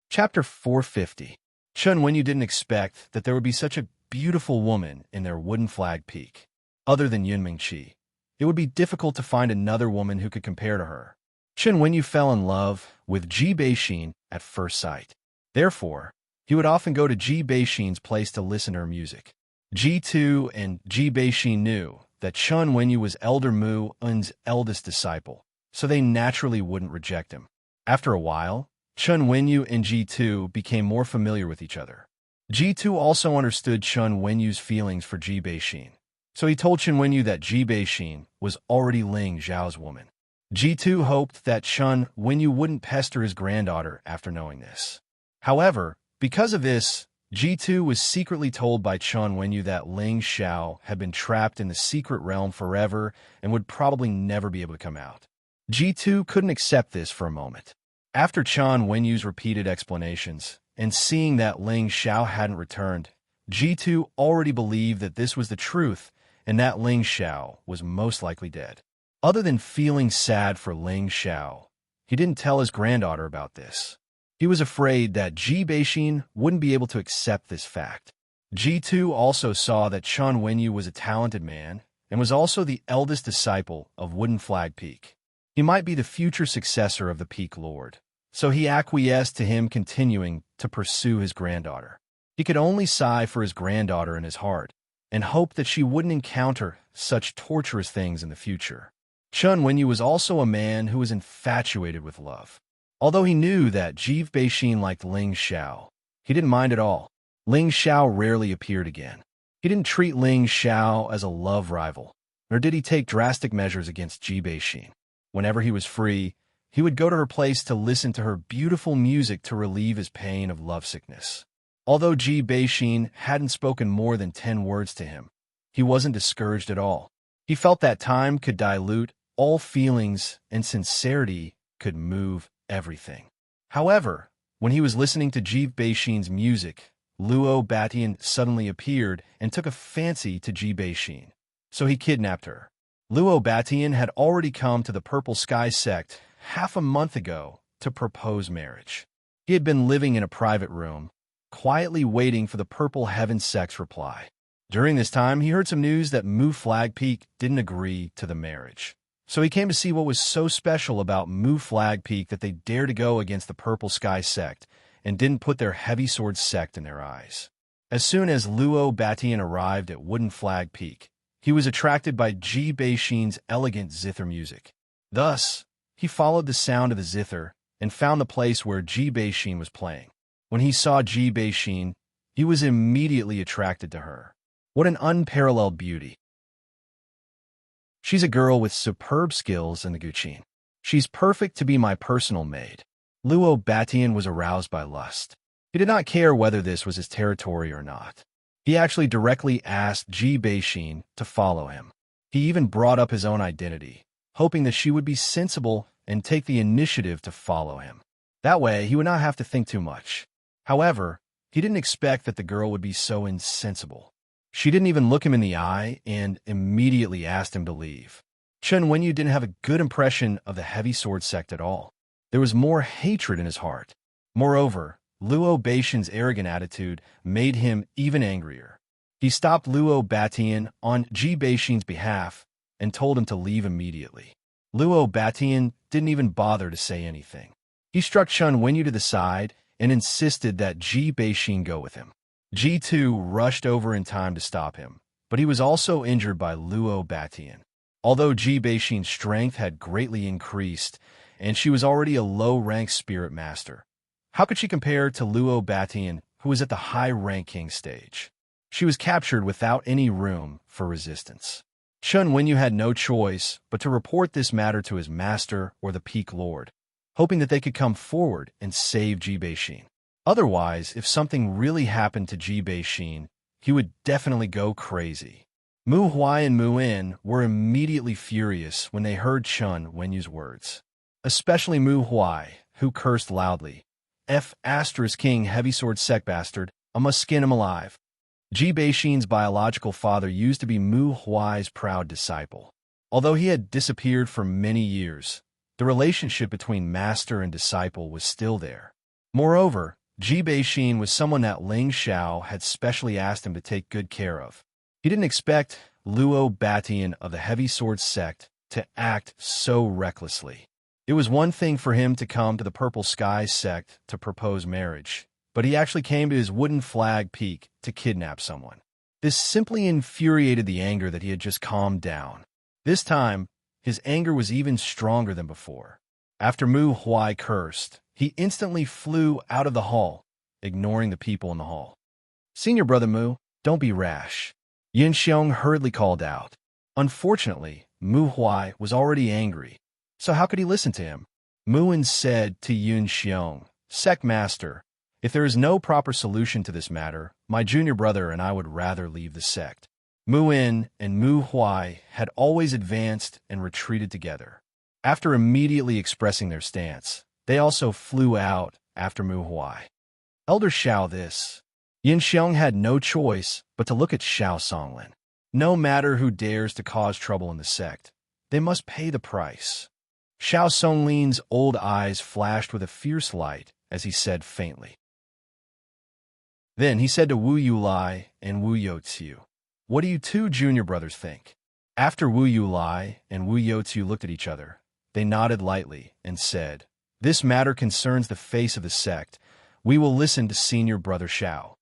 S1: Chapter 450. Chun Wenyu didn't expect that there would be such a beautiful woman in their wooden flag peak. Other than Yunming Qi, it would be difficult to find another woman who could compare to her. Chun Wenyu fell in love with Ji Bei-shin at first sight. Therefore, he would often go to Ji Bei-shin's place to listen to her music. G2 and Ji Bei-shin knew that Chun Wenyu was Elder Mu Un's eldest disciple, so they naturally wouldn't reject him. After a while, Chun Wenyu and G2 became more familiar with each other. G2 also understood Chun Wenyu's feelings for Ji Bei-shin, so he told Chun Wenyu that Ji Bei-shin was already Ling Zhao's woman. G2 hoped that Chun Wenyu wouldn't pester his granddaughter after knowing this. However, because of this, G2 was secretly told by Chun Wenyu that Ling Zhao had been trapped in the secret realm forever and would probably never be able to come out. G2 couldn't accept this for a moment. After Chun Wenyu's repeated explanations, and seeing that Ling Zhao hadn't returned, G2 already believed that this was the truth and that Ling Zhao was most likely dead. Other than feeling sad for Ling Zhao, he didn't tell his granddaughter about this. He was afraid that Ji Bei-shin wouldn't be able to accept this fact. G2 also saw that Chun Wenyu was a talented man and was also the eldest disciple of Wooden Flag Peak. He might be the future successor of the Peak Lord, so he acquiesced to him continuing to pursue his granddaughter. He could only sigh for his granddaughter in his heart and hope that she wouldn't encounter such torturous things in the future. Chun Wenyu was also a man who was infatuated with love. Although he knew that Ji Bei-shin liked Ling Zhao, he didn't mind at all. Ling Zhao rarely appeared again. He didn't treat Ling Zhao as a love rival, nor did he take drastic measures against Ji Bei-shin. Whenever he was free, he would go to her place to listen to her beautiful music to relieve his pain of lovesickness. Although Ji Bei-shin hadn't spoken more than 10 words to him, he wasn't discouraged at all. He felt that time could dilute all feelings and sincerity could move everything. However, when he was listening to Ji Bei-shin's music, Luo Batian suddenly appeared and took a fancy to Ji Bei-shin, so he kidnapped her. Luo Batian had already come to the Purple Sky sect half a month ago to propose marriage. He had been living in a private room, quietly waiting for the Purple Heaven sect's reply. During this time, he heard some news that Mu Flag Peak didn't agree to the marriage. So he came to see what was so special about Mu Flag Peak that they dared to go against the Purple Sky sect and didn't put their Heavy Sword sect in their eyes. As soon as Luo Batian arrived at Wooden Flag Peak, he was attracted by Ji Bei-shin's elegant zither music. Thus, he followed the sound of the zither and found the place where Ji Bei-shin was playing. When he saw Ji Bei-shin, he was immediately attracted to her. What an unparalleled beauty! She's a girl with superb skills in the Guqin. She's perfect to be my personal maid. Luo Batian was aroused by lust. He did not care whether this was his territory or not. He actually directly asked Ji Bei-shin to follow him. He even brought up his own identity, hoping that she would be sensible and take the initiative to follow him. That way, he would not have to think too much. However, he didn't expect that the girl would be so insensible. She didn't even look him in the eye and immediately asked him to leave. Chun Wenyu didn't have a good impression of the Heavy Sword sect at all. There was more hatred in his heart. Moreover, Luo Bei-shin's arrogant attitude made him even angrier. He stopped Luo Batian on Ji Bei-shin's behalf and told him to leave immediately. Luo Batian didn't even bother to say anything. He struck Chun Wenyu to the side and insisted that Ji Bei-shin go with him. G2 rushed over in time to stop him, but he was also injured by Luo Batian. Although Ji Bei-shin's strength had greatly increased and she was already a low-rank spirit master. How could she compare to Luo Batian, who was at the high-rank king stage? She was captured without any room for resistance. Chun Wenyu had no choice but to report this matter to his master or the Peak Lord, hoping that they could come forward and save Ji Bei-shin. Otherwise, if something really happened to Ji Bei-shin, he would definitely go crazy. Mu Huai and Mu In were immediately furious when they heard Chun Wenyu's words. Especially Mu Huai, who cursed loudly. King Heavy Sword Sect Bastard, I must skin him alive. Ji Bei-shin's biological father used to be Mu Huai's proud disciple. Although he had disappeared for many years, the relationship between master and disciple was still there. Moreover, Ji Bei-shin was someone that Ling Xiao had specially asked him to take good care of. He didn't expect Luo Batian of the Heavy Sword Sect to act so recklessly. It was one thing for him to come to the Purple Sky Sect to propose marriage, but he actually came to his wooden flag peak to kidnap someone. This simply infuriated the anger that he had just calmed down. This time, his anger was even stronger than before. After Mu Huai cursed, he instantly flew out of the hall, ignoring the people in the hall. "Senior brother Mu, don't be rash," Xianxia hurriedly called out. Unfortunately, Mu Huai was already angry, so how could he listen to him? Mu In said to Xianxia, "Sect Master, if there is no proper solution to this matter, my junior brother and I would rather leave the sect." Mu In and Mu Huai had always advanced and retreated together. After immediately expressing their stance, they also flew out after Mu Huai. Elder Xiao this. Xianxia had no choice but to look at Xiao Songlin. No matter who dares to cause trouble in the sect, they must pay the price. Xiao Songlin's old eyes flashed with a fierce light as he said faintly. Then he said to Wu Yulai and Wu Youqiu, "What do you two junior brothers think?" After Wu Yulai and Wu Youqiu looked at each other, they nodded lightly and said, "This matter concerns the face of the sect. We will listen to senior brother Xiao."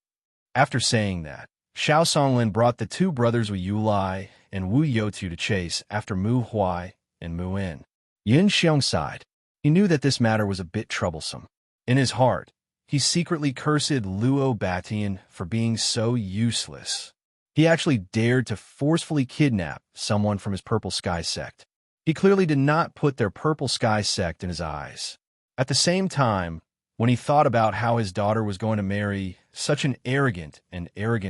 S1: After saying that, Xiao Songlin brought the two brothers Wu Yulai and Wu Youqiu to chase after Mu Huai and Mu In. Xiang sighed. He knew that this matter was a bit troublesome. In his heart, he secretly cursed Luo Batian for being so useless. He actually dared to forcefully kidnap someone from his Purple Sky Sect. He clearly did not put their Purple Sky Sect in his eyes. At the same time, when he thought about how his daughter was going to marry such an arrogant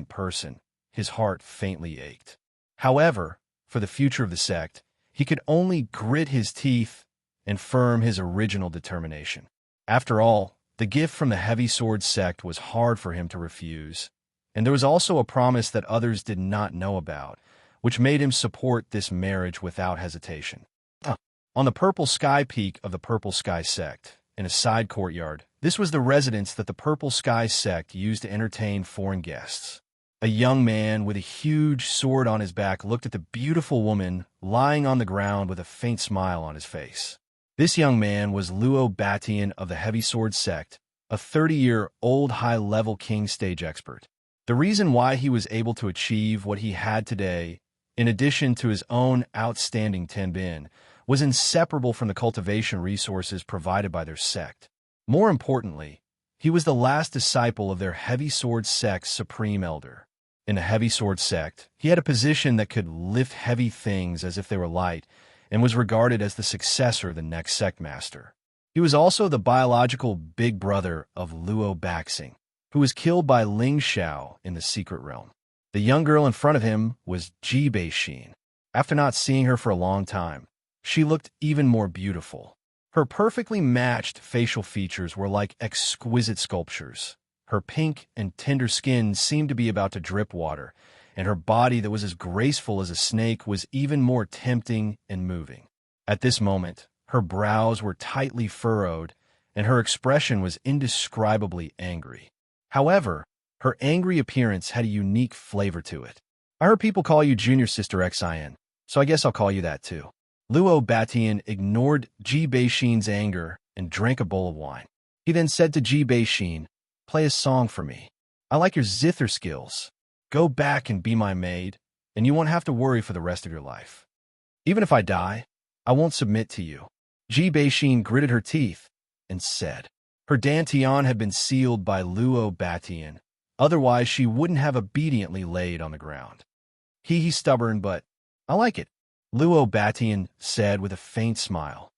S1: person, his heart faintly ached. However, for the future of the sect, he could only grit his teeth and firm his original determination. After all, the gift from the Heavy Sword Sect was hard for him to refuse, and there was also a promise that others did not know about, which made him support this marriage without hesitation. On the Purple Sky Peak of the Purple Sky Sect, in a side courtyard, this was the residence that the Purple Sky Sect used to entertain foreign guests. A young man with a huge sword on his back looked at the beautiful woman lying on the ground with a faint smile on his face. This young man was Luo Batian of the Heavy Sword Sect, a 30-year-old high-level king stage expert. The reason why he was able to achieve what he had today, in addition to his own outstanding tenbin, was inseparable from the cultivation resources provided by their sect. More importantly, he was the last disciple of their Heavy Sword Sect's supreme elder. In the Heavy Sword Sect, he had a position that could lift heavy things as if they were light, and was regarded as the successor of the next sect master. He was also the biological big brother of Luo Baxing, who was killed by Ling Xiao in the secret realm. The young girl in front of him was Ji Bei-shin. After not seeing her for a long time, she looked even more beautiful. Her perfectly matched facial features were like exquisite sculptures. Her pink and tender skin seemed to be about to drip water, and her body that was as graceful as a snake was even more tempting and moving. At this moment, her brows were tightly furrowed, and her expression was indescribably angry. However, her angry appearance had a unique flavor to it. "I heard people call you Junior Sister Xin, so I guess I'll call you that too." Luo Batian ignored Ji Bei-shin's anger and drank a bowl of wine. He then said to Ji Bei-shin, "Play a song for me. I like your zither skills. Go back and be my maid, and you won't have to worry for the rest of your life. Even if I die, I won't submit to you." Ji Beixin gritted her teeth and said her dantian had been sealed by Luo Batian, otherwise she wouldn't have obediently laid on the ground. He's stubborn, but I like it, Luo Batian said with a faint smile.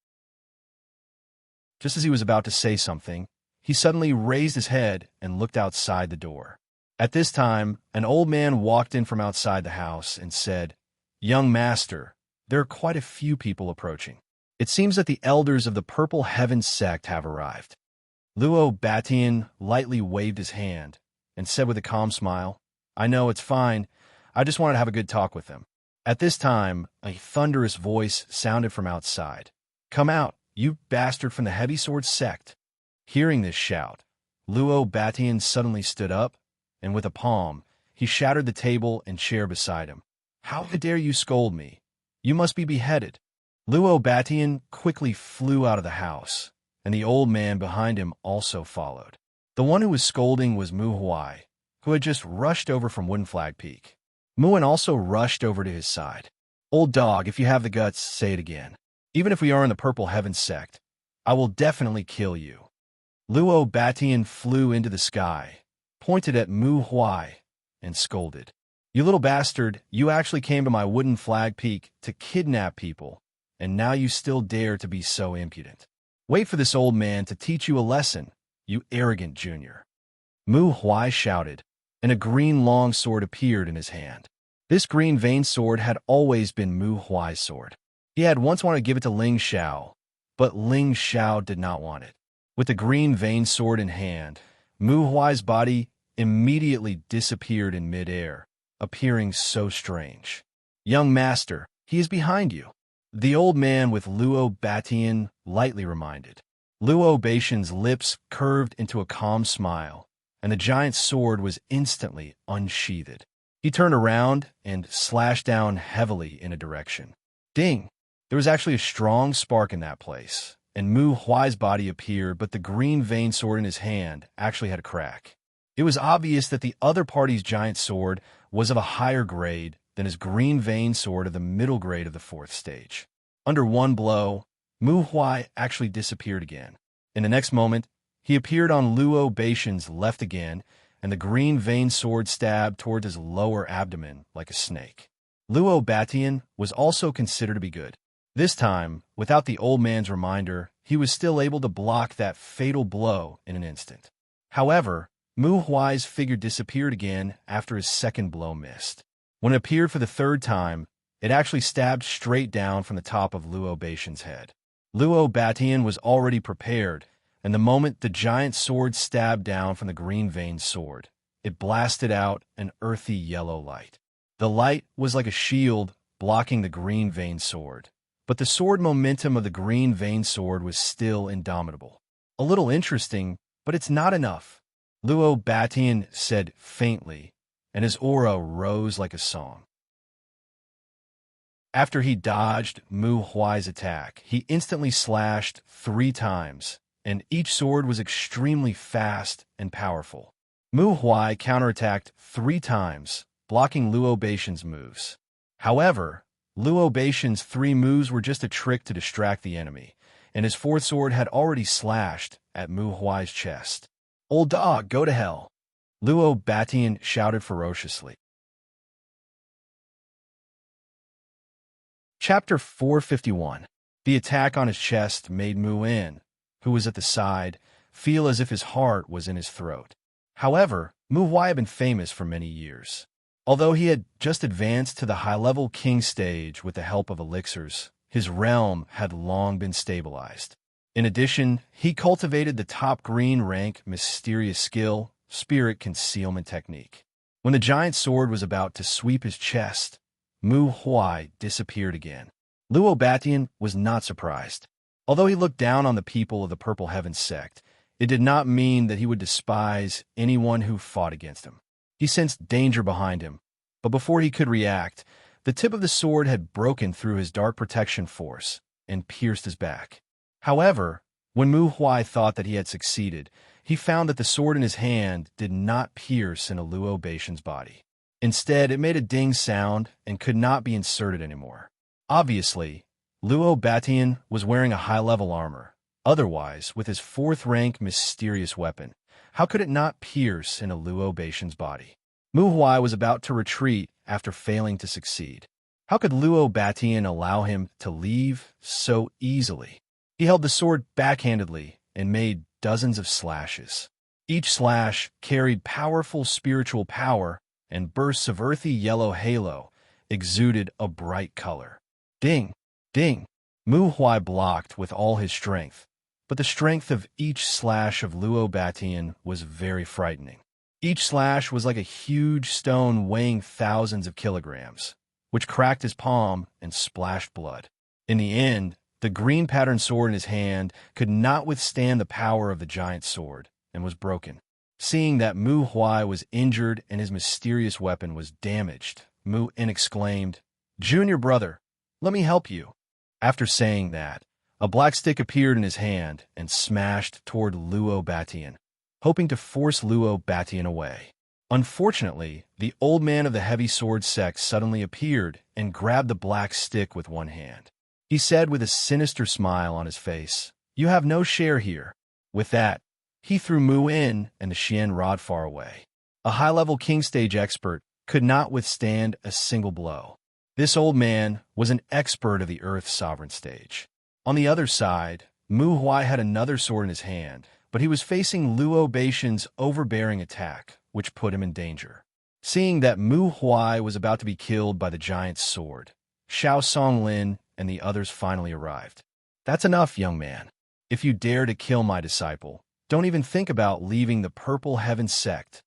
S1: Just as he was about to say something, he suddenly raised his head and looked outside the door. At this time, an old man walked in from outside the house and said, "Young master, there are quite a few people approaching. It seems that the elders of the Purple Heaven sect have arrived." Luo Batian lightly waved his hand and said with a calm smile, "I know, it's fine. I just wanted to have a good talk with them." At this time, a thunderous voice sounded from outside. "Come out, you bastard from the Heavy Sword sect." Hearing this shout, Luo Batian suddenly stood up, and with a palm, he shattered the table and chair beside him. "How dare you scold me? You must be beheaded." Luo Batian quickly flew out of the house, and the old man behind him also followed. The one who was scolding was Mu Huai, who had just rushed over from Wooden Flag Peak. Muan also rushed over to his side. "Old dog, if you have the guts, say it again. Even if we are in the Purple Heaven sect, I will definitely kill you." Luo Batian flew into the sky, pointed at Mu Huai, and scolded. "You little bastard, you actually came to my Wooden Flag Peak to kidnap people, and now you still dare to be so impudent. Wait for this old man to teach you a lesson, you arrogant junior." Mu Huai shouted, and a green long sword appeared in his hand. This green veined sword had always been Mu Huai's sword. He had once wanted to give it to Ling Xiao, but Ling Xiao did not want it. With the green veined sword in hand, Mu Huai's body immediately disappeared in midair, appearing so strange. "Young master, he is behind you," the old man with Luo Batian lightly reminded. Luo Beixin's lips curved into a calm smile, and the giant sword was instantly unsheathed. He turned around and slashed down heavily in a direction. Ding! There was actually a strong spark in that place, and Mu Huai's body appeared, but the green veined sword in his hand actually had a crack. It was obvious that the other party's giant sword was of a higher grade than his green veined sword of the middle grade of the 4th stage. Under one blow, Mu Huai actually disappeared again. In the next moment, he appeared on Luo Beixin's left again, and the green veined sword stabbed toward his lower abdomen like a snake. Luo Batian was also considered to be good. This time, without the old man's reminder, he was still able to block that fatal blow in an instant. However, Mu Huai's figure disappeared again after his second blow missed. When it appeared for the 3rd time, it actually stabbed straight down from the top of Luo Beixin's head. Luo Batian was already prepared, and the moment the giant sword stabbed down from the green veined sword, it blasted out an earthy yellow light. The light was like a shield blocking the green veined sword, but the sword momentum of the green veined sword was still indomitable. "A little interesting, but it's not enough," Luo Batian said faintly, and his aura rose like a song. After he dodged Mu Huai's attack, he instantly slashed 3 times, and each sword was extremely fast and powerful. Mu Huai counterattacked 3 times, blocking Luo Beixin's moves. However, Luo Beixin's 3 moves were just a trick to distract the enemy, and his 4th sword had already slashed at Mu Huai's chest. "Old dog, go to hell!" Luo Batian shouted ferociously. Chapter 451. The attack on his chest made Muin, who was at the side, feel as if his heart was in his throat. However, Mu Huai had been famous for many years. Although he had just advanced to the high-level king stage with the help of elixirs, his realm had long been stabilized. In addition, he cultivated the top green rank mysterious skill, Spirit Concealment Technique. When the giant sword was about to sweep his chest, Mu Huai disappeared again. Luo Batian was not surprised. Although he looked down on the people of the Purple Heaven sect, it did not mean that he would despise anyone who fought against him. He sensed danger behind him, but before he could react, the tip of the sword had broken through his dark protection force and pierced his back. However, when Mu Huai thought that he had succeeded, he found that the sword in his hand did not pierce into Luo Beixin's body. Instead, it made a ding sound and could not be inserted anymore. Obviously, Luo Batian was wearing a high-level armor. Otherwise, with his fourth-rank mysterious weapon, how could it not pierce into Luo Batian's body? Mu Huai was about to retreat after failing to succeed. How could Luo Batian allow him to leave so easily? He held the sword backhandedly and made dozens of slashes. Each slash carried powerful spiritual power, and bursts of earthy yellow halo exuded a bright color. Ding! Ding! Mu Huai blocked with all his strength, but the strength of each slash of Luo Batian was very frightening. Each slash was like a huge stone weighing thousands of kilograms, which cracked his palm and splashed blood. In the end, the green patterned sword in his hand could not withstand the power of the giant sword and was broken. Seeing that Mu Huai was injured and his mysterious weapon was damaged, Mu In exclaimed, "Junior brother, let me help you." After saying that, a black stick appeared in his hand and smashed toward Luo Batian, hoping to force Luo Batian away. Unfortunately, the old man of the heavy sword sect suddenly appeared and grabbed the black stick with one hand. He said with a sinister smile on his face, "You have no share here." With that, he threw Mu In and the Xian rod far away. A high-level king stage expert could not withstand a single blow. This old man was an expert of the Earth's sovereign stage. On the other side, Mu Huai had another sword in his hand, but he was facing Luo Batian's overbearing attack, which put him in danger. Seeing that Mu Huai was about to be killed by the giant's sword, Xiao Songlin and the others finally arrived. "That's enough, young man. If you dare to kill my disciple, don't even think about leaving the Purple Heaven sect."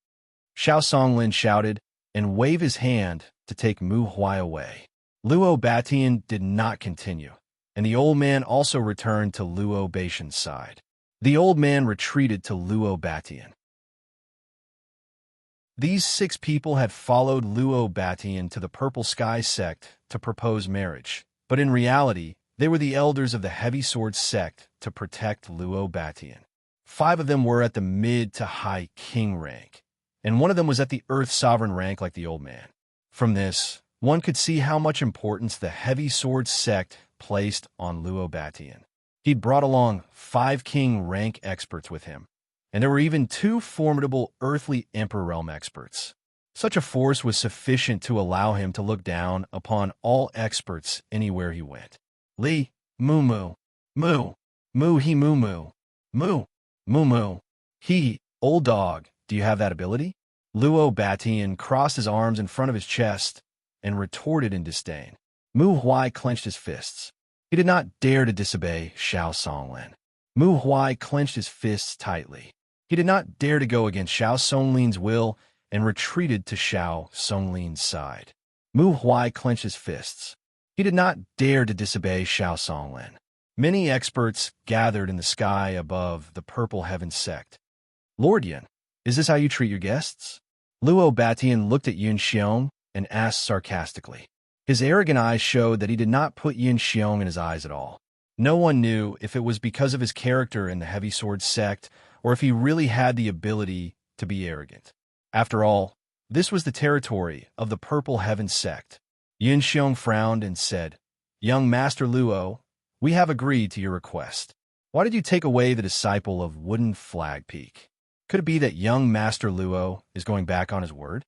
S1: Xiao Songlin shouted and waved his hand to take Mu Huai away. Luo Batian did not continue, and the old man also returned to Luo Batian's side. The old man retreated to Luo Batian. These 6 people had followed Luo Batian to the Purple Sky sect to propose marriage, but in reality, they were the elders of the Heavy Sword sect to protect Luo Batian. 5 of them were at the mid to high king rank, and one of them was at the Earth Sovereign rank like the old man. From this, one could see how much importance the Heavy Sword sect placed on Luo Batian. He'd brought along 5 king rank experts with him, and there were even 2 formidable earthly Emperor Realm experts. Such a force was sufficient to allow him to look down upon all experts anywhere he went. Li, Mu Mu, Mu, Mu He Mu Mu, Mu, Mu Mu, He, old dog, do you have that ability? Luo Batian crossed his arms in front of his chest and retorted in disdain. Mu Huai clenched his fists. He did not dare to disobey Xiao Songlin. Mu Huai clenched his fists tightly. He did not dare to go against Xiao Songlin's will and retreated to Xiao Songlin's side. Mu Huai clenched his fists. He did not dare to disobey Xiao Songlin. Many experts gathered in the sky above the Purple Heaven sect. "Lord Yin, is this how you treat your guests?" Luo Batian looked at Yin Xiong and asked sarcastically. His arrogant eyes showed that he did not put Yin Xiong in his eyes at all. No one knew if it was because of his character in the Heavy Sword sect or if he really had the ability to be arrogant. After all, this was the territory of the Purple Heaven sect. Yin Xiong frowned and said, "Young Master Luo, we have agreed to your request. Why did you take away the disciple of Wooden Flag Peak? Could it be that young Master Luo is going back on his word?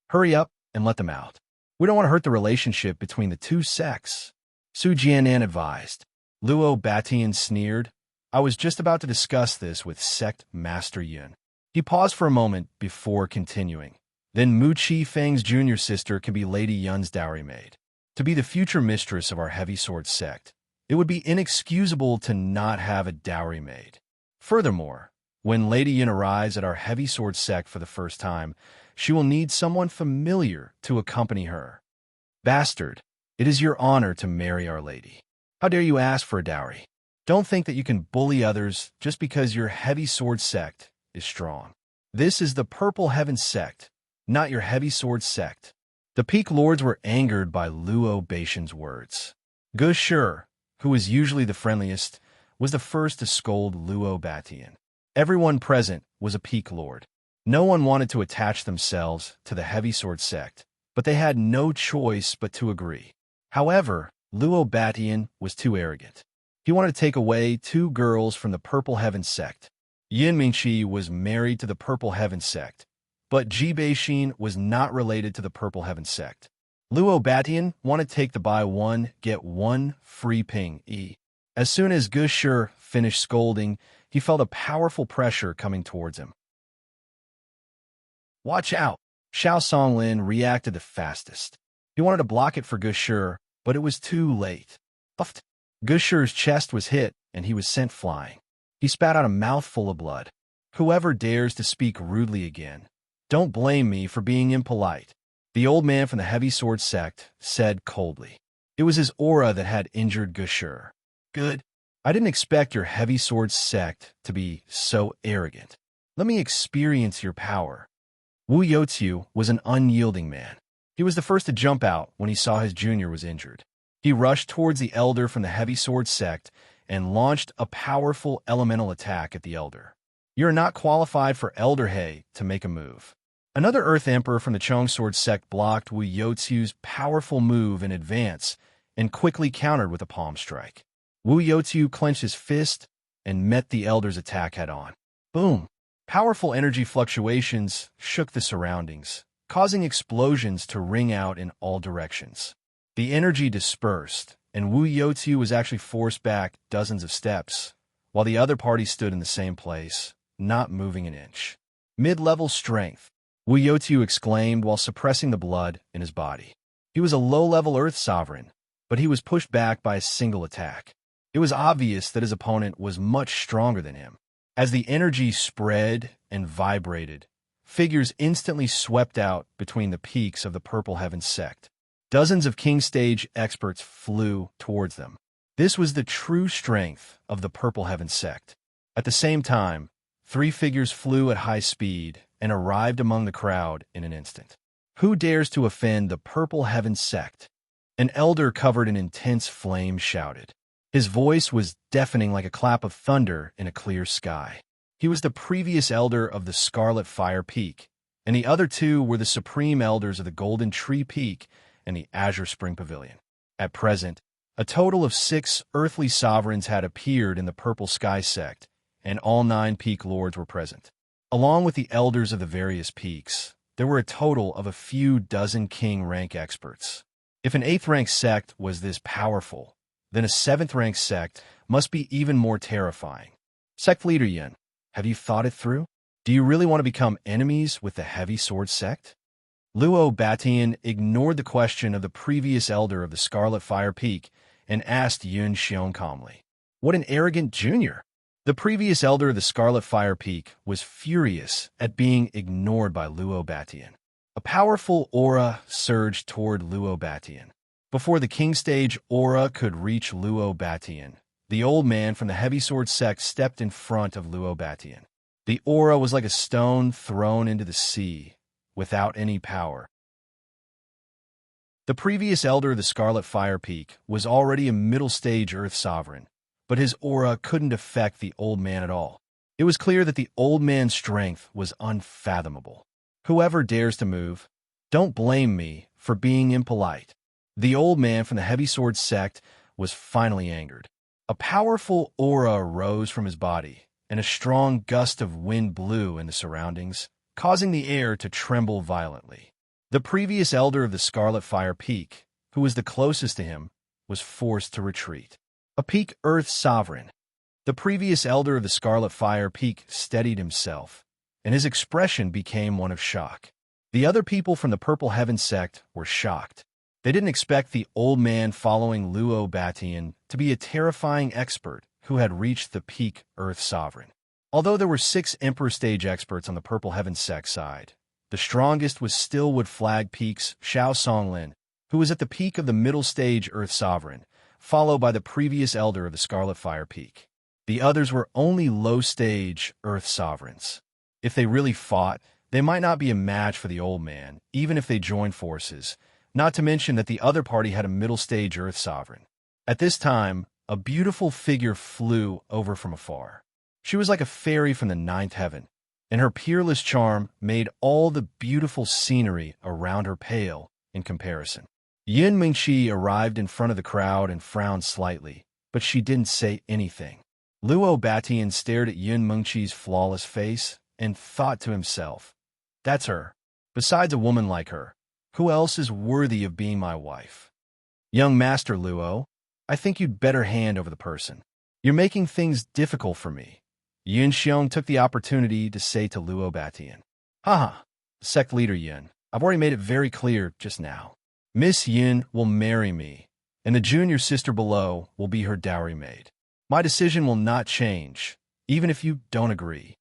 S1: Hurry up and let them out. We don't want to hurt the relationship between the 2 sects." Su Jianan advised. Luo Batian sneered. "I was just about to discuss this with Sect Master Yun." He paused for a moment before continuing. "Then Mu Chi Feng's junior sister can be Lady Yun's dowry maid. To be the future mistress of our Heavy Sword sect, it would be inexcusable to not have a dowry maid. Furthermore, when Lady Yun arrives at our Heavy Sword sect for the first time, she will need someone familiar to accompany her. Bastard, it is your honor to marry Our Lady. How dare you ask for a dowry? Don't think that you can bully others just because your Heavy Sword sect is strong. This is the Purple Heaven sect, not your Heavy Sword sect." The Peak Lords were angered by Luo Batian's words. Gu Shi, who was usually the friendliest, was the first to scold Luo Batian. Everyone present was a Peak Lord. No one wanted to attach themselves to the Heavy Sword sect, but they had no choice but to agree. However, Luo Batian was too arrogant. He wanted to take away 2 girls from the Purple Heaven sect. Yin Mingqi was married to the Purple Heaven sect, but Ji Beixin was not related to the Purple Heaven sect. Luo Batian wanted to take the buy one, get one free ping e. As soon as Gu Shi finished scolding, he felt a powerful pressure coming towards him. Watch out! Xiao Songlin reacted the fastest. He wanted to block it for Gu Shi, but it was too late. Uffed. Gu Shi's chest was hit, and he was sent flying. He spat out a mouthful of blood. Whoever dares to speak rudely again, don't blame me for being impolite, the old man from the heavy sword sect said coldly. It was his aura that had injured Gu Shi. Good. I didn't expect your heavy sword sect to be so arrogant. Let me experience your power. Wu Youqiu was an unyielding man. He was the first to jump out when he saw his junior was injured. He rushed towards the elder from the heavy sword sect and launched a powerful elemental attack at the elder. You're not qualified for Elder He to make a move. Another Earth Emperor from the Chong Sword sect blocked Wu Youqiu's powerful move in advance and quickly countered with a palm strike. Wu Youqiu clenched his fist and met the elder's attack head-on. Boom! Powerful energy fluctuations shook the surroundings, causing explosions to ring out in all directions. The energy dispersed, and Wu Youqiu was actually forced back dozens of steps, while the other party stood in the same place, not moving an inch. Mid-level strength, Wu Youqiu exclaimed while suppressing the blood in his body. He was a low-level Earth Sovereign, but he was pushed back by a single attack. It was obvious that his opponent was much stronger than him. As the energy spread and vibrated, figures instantly swept out between the peaks of the Purple Heaven sect. Dozens of King Stage experts flew towards them. This was the true strength of the Purple Heaven sect. At the same time, 3 figures flew at high speed and arrived among the crowd in an instant. Who dares to offend the Purple Heaven sect? An elder covered in intense flame shouted. His voice was deafening like a clap of thunder in a clear sky. He was the previous elder of the Scarlet Fire Peak, and the other 2 were the supreme elders of the Golden Tree Peak and the Azure Spring Pavilion. At present, a total of 6 earthly sovereigns had appeared in the Purple Sky sect, and all 9 peak lords were present. Along with the elders of the various peaks, there were a total of a few dozen king rank experts. If an 8th rank sect was this powerful, then a 7th rank sect must be even more terrifying. Sect Leader Yin, have you thought it through? Do you really want to become enemies with the Heavy Sword sect? Luo Batian ignored the question of the previous elder of the Scarlet Fire Peak and asked Yun Xiong calmly. What an arrogant junior! The previous elder of the Scarlet Fire Peak was furious at being ignored by Luo Batian. A powerful aura surged toward Luo Batian. Before the King Stage aura could reach Luo Batian, the old man from the Heavy Sword sect stepped in front of Luo Batian. The aura was like a stone thrown into the sea, without any power. The previous elder of the Scarlet Fire Peak was already a middle-stage Earth Sovereign, but his aura couldn't affect the old man at all. It was clear that the old man's strength was unfathomable. Whoever dares to move, don't blame me for being impolite. The old man from the Heavy Sword sect was finally angered. A powerful aura rose from his body, and a strong gust of wind blew in the surroundings, causing the air to tremble violently. The previous elder of the Scarlet Fire Peak, who was the closest to him, was forced to retreat. A peak Earth Sovereign. The previous elder of the Scarlet Fire Peak steadied himself, and his expression became one of shock. The other people from the Purple Heaven sect were shocked. They didn't expect the old man following Luo Batian to be a terrifying expert who had reached the peak Earth Sovereign. Although there were 6 Emperor Stage experts on the Purple Heaven sect side, the strongest was still Wood Flag Peak's Xiao Songlin, who was at the peak of the Middle Stage Earth Sovereign, followed by the previous elder of the Scarlet Fire Peak. The others were only low-stage Earth Sovereigns. If they really fought, they might not be a match for the old man, even if they joined forces, not to mention that the other party had a middle-stage Earth Sovereign. At this time, a beautiful figure flew over from afar. She was like a fairy from the 9th heaven, and her peerless charm made all the beautiful scenery around her pale in comparison. Yun Mingqi arrived in front of the crowd and frowned slightly, but she didn't say anything. Luo Batian stared at Yun Mengqi's flawless face and thought to himself, "That's her. Besides a woman like her, who else is worthy of being my wife? Young Master Luo, I think you'd better hand over the person. You're making things difficult for me." Yun Xiong took the opportunity to say to Luo Batian, "Haha, sect leader Yun, I've already made it very clear just now. Miss Yun will marry me, and the junior sister below will be her dowry maid. My decision will not change, even if you don't agree."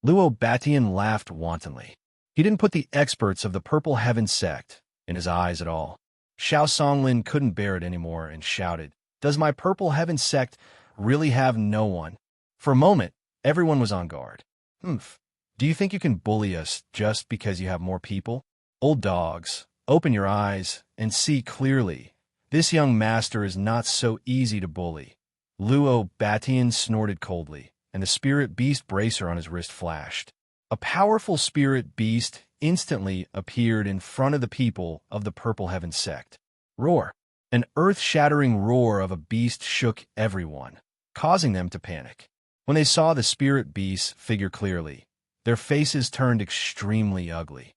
S1: Luo Batian laughed wantonly. He didn't put the experts of the Purple Heaven sect in his eyes at all. Xiao Songlin couldn't bear it anymore and shouted, "Does my Purple Heaven sect really have no one?" For a moment, everyone was on guard. "Humph. Do you think you can bully us just because you have more people? Old dogs, open your eyes and see clearly. This young master is not so easy to bully." Luo Batian snorted coldly, and the spirit beast bracer on his wrist flashed. A powerful spirit beast instantly appeared in front of the people of the Purple Heaven sect. Roar! An earth-shattering roar of a beast shook everyone, causing them to panic. When they saw the spirit beast's figure clearly, their faces turned extremely ugly.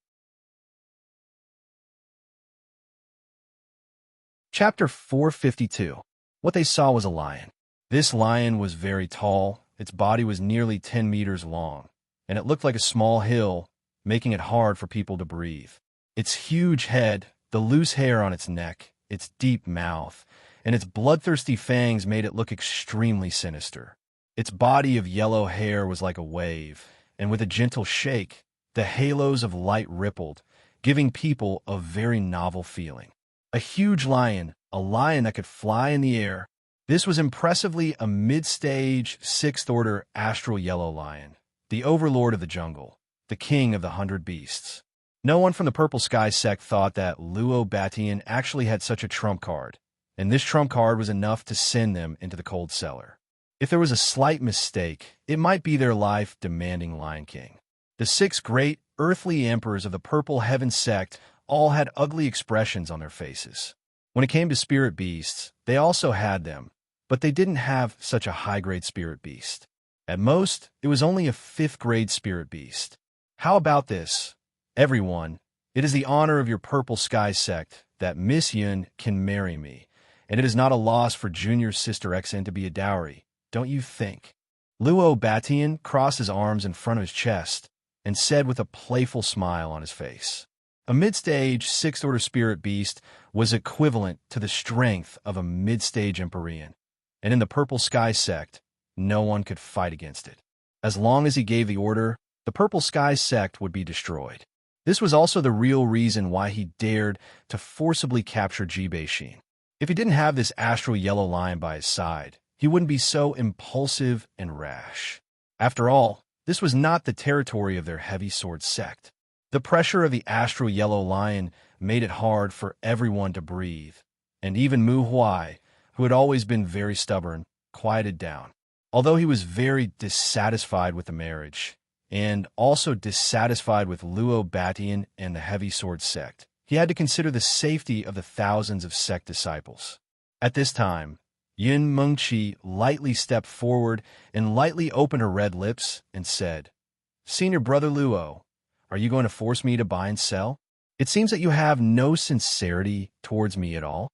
S1: Chapter 452. What they saw was a lion. This lion was very tall, its body was nearly 10 meters long, and it looked like a small hill, making it hard for people to breathe. Its huge head, the loose hair on its neck, its deep mouth, and its bloodthirsty fangs made it look extremely sinister. Its body of yellow hair was like a wave, and with a gentle shake, the halos of light rippled, giving people a very novel feeling. A huge lion, a lion that could fly in the air. This was impressively a mid-stage, sixth-order astral yellow lion, the overlord of the jungle, the king of the 100 beasts. No one from the Purple Sky sect thought that Luo Batian actually had such a trump card, and this trump card was enough to send them into the cold cellar. If there was a slight mistake, it might be their life-demanding Lion King. The 6 great earthly emperors of the Purple Heaven sect all had ugly expressions on their faces. When it came to spirit beasts, they also had them, but they didn't have such a high-grade spirit beast. At most, it was only a 5th-grade spirit beast. How about this? Everyone, it is the honor of your Purple Sky sect that Miss Yun can marry me, and it is not a loss for junior sister XN to be a dowry, don't you think? Luo Batian crossed his arms in front of his chest and said with a playful smile on his face. A mid-stage 6th-order spirit beast was equivalent to the strength of a mid-stage Empyrean, and in the Purple Sky sect, no one could fight against it. As long as he gave the order, the Purple Sky sect would be destroyed. This was also the real reason why he dared to forcibly capture Jibei. If he didn't have this astral yellow lion by his side, he wouldn't be so impulsive and rash. After all, this was not the territory of their heavy sword sect. The pressure of the astral yellow lion made it hard for everyone to breathe, and even Mu Huai, who had always been very stubborn, quieted down. Although he was very dissatisfied with the marriage, and also dissatisfied with Luo Batian and the heavy sword sect, he had to consider the safety of the thousands of sect disciples. At this time, Yun Mengqi lightly stepped forward and lightly opened her red lips and said, "Senior brother Luo, are you going to force me to buy and sell? It seems that you have no sincerity towards me at all."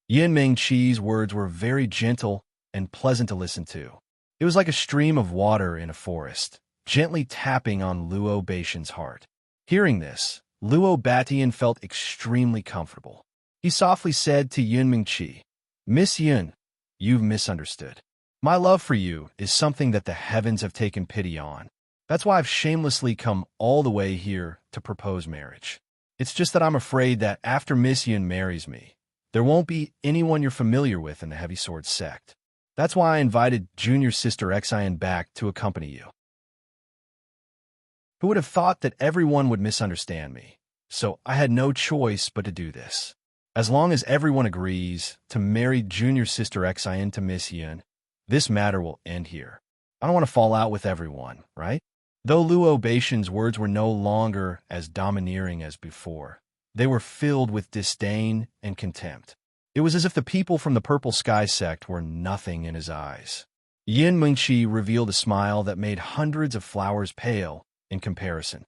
S1: Yin Mengqi's words were very gentle and pleasant to listen to. It was like a stream of water in a forest, gently tapping on Luo Batian's heart. Hearing this, Luo Batian felt extremely comfortable. He softly said to Yun Mengqi, "Miss Yun, you've misunderstood. My love for you is something that the heavens have taken pity on. That's why I've shamelessly come all the way here to propose marriage. It's just that I'm afraid that after Miss Yun marries me, there won't be anyone you're familiar with in the Heavy Sword sect. That's why I invited junior sister Xian back to accompany you." Who would have thought that everyone would misunderstand me? So I had no choice but to do this. As long as everyone agrees to marry junior sister Xian to Miss Yun, this matter will end here. I don't want to fall out with everyone, right? Though Luo Batian's words were no longer as domineering as before, They were filled with disdain and contempt. It was as if the people from the Purple Sky sect were nothing in his eyes. Yin Mingqi revealed a smile that made hundreds of flowers pale in comparison.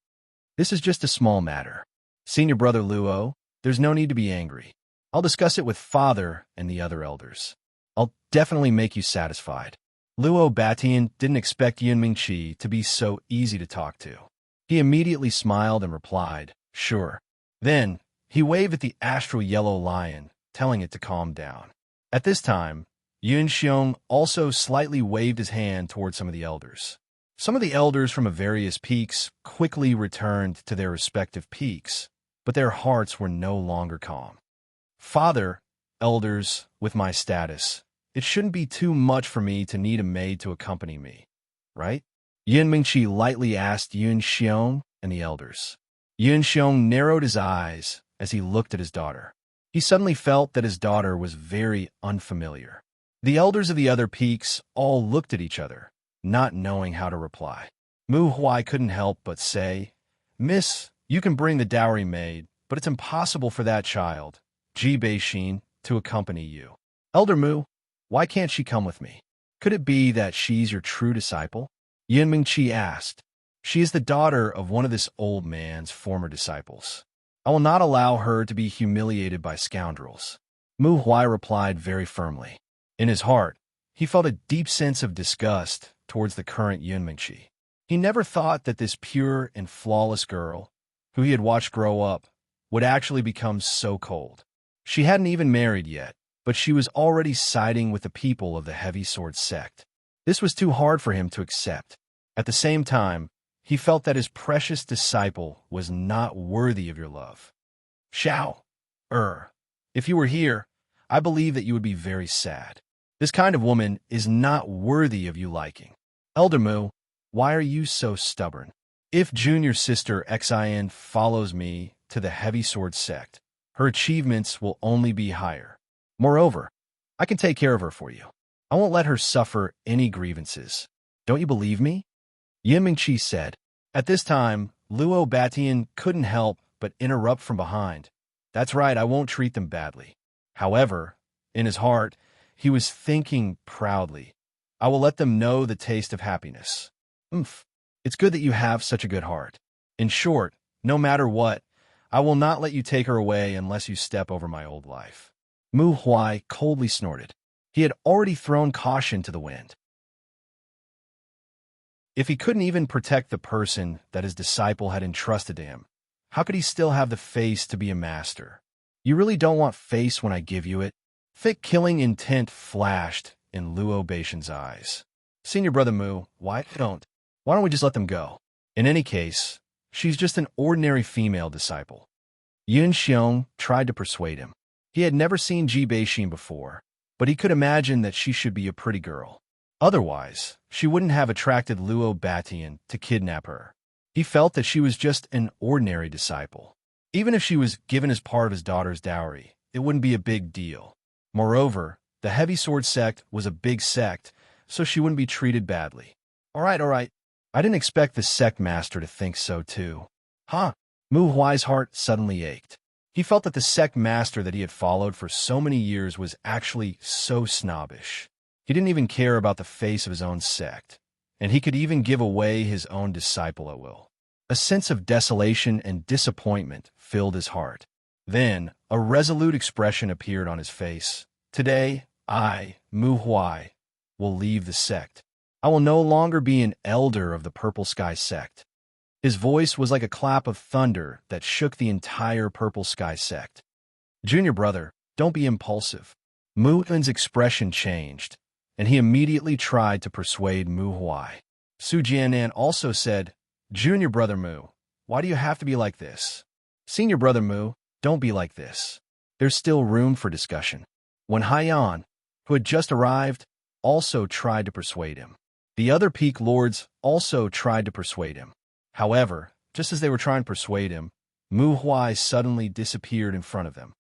S1: This is just a small matter. Senior brother Luo, there's no need to be angry. I'll discuss it with father and the other elders. I'll definitely make you satisfied. Luo Batian didn't expect Yin Mingqi to be so easy to talk to. He immediately smiled and replied, "Sure." Then, he waved at the astral yellow lion, telling it to calm down. At this time, Yun Xiong also slightly waved his hand toward some of the elders. Some of the elders from various peaks quickly returned to their respective peaks, but their hearts were no longer calm. "Father, elders, with my status, it shouldn't be too much for me to need a maid to accompany me, right?" Yin Mingqi lightly asked Yun Xiong and the elders. Yun Xiong narrowed his eyes as he looked at his daughter. He suddenly felt that his daughter was very unfamiliar. The elders of the other peaks all looked at each other, not knowing how to reply. Mu Huai couldn't help but say, "Miss, you can bring the dowry maid, but it's impossible for that child, Ji Bei-shin, to accompany you. Elder Mu, why can't she come with me? Could it be that she's your true disciple?" Yin Mingqi asked. "She is the daughter of one of this old man's former disciples. I will not allow her to be humiliated by scoundrels." Mu Huai replied very firmly. In his heart, he felt a deep sense of disgust towards the current Yin Mingqi. He never thought that this pure and flawless girl, who he had watched grow up, would actually become so cold. She hadn't even married yet, but she was already siding with the people of the Heavy Sword sect. This was too hard for him to accept. At the same time, he felt that his precious disciple was not worthy of your love. "Xiao, if you were here, I believe that you would be very sad. This kind of woman is not worthy of you liking. Elder Mu, why are you so stubborn? If junior sister Xin follows me to the Heavy Sword sect, her achievements will only be higher. Moreover, I can take care of her for you. I won't let her suffer any grievances. Don't you believe me?" Yin Mingqi said. At this time, Luo Batian couldn't help but interrupt from behind. "That's right, I won't treat them badly." However, in his heart, he was thinking proudly, "I will let them know the taste of happiness." It's good that you have such a good heart. In short, no matter what, I will not let you take her away unless you step over my old life." Mu Huai coldly snorted. He had already thrown caution to the wind. If he couldn't even protect the person that his disciple had entrusted to him, how could he still have the face to be a master? "You really don't want face when I give you it?" Thick killing intent flashed in Luo Beishin's eyes. "Senior brother Mu, why don't we just let them go? In any case, she's just an ordinary female disciple." Yun Xiong tried to persuade him. He had never seen Ji Bei-shin before, but he could imagine that she should be a pretty girl. Otherwise, she wouldn't have attracted Luo Batian to kidnap her. He felt that she was just an ordinary disciple. Even if she was given as part of his daughter's dowry, it wouldn't be a big deal. Moreover, the Heavy Sword sect was a big sect, so she wouldn't be treated badly. All right. I didn't expect the sect master to think so too. Mu Huai's heart suddenly ached. He felt that the sect master that he had followed for so many years was actually so snobbish. He didn't even care about the face of his own sect, and he could even give away his own disciple at will. A sense of desolation and disappointment filled his heart. Then, a resolute expression appeared on his face. "Today, I, Mu Huai, will leave the sect. I will no longer be an elder of the Purple Sky sect." His voice was like a clap of thunder that shook the entire Purple Sky sect. "Junior brother, don't be impulsive." Mu Huan's expression changed, and he immediately tried to persuade Mu Huai. Su Jianan also said, "Junior brother Mu, why do you have to be like this? Senior brother Mu, don't be like this." There's still room for discussion. When Haiyan, who had just arrived, also tried to persuade him. The other peak lords also tried to persuade him. However, just as they were trying to persuade him, Mu Huai suddenly disappeared in front of them.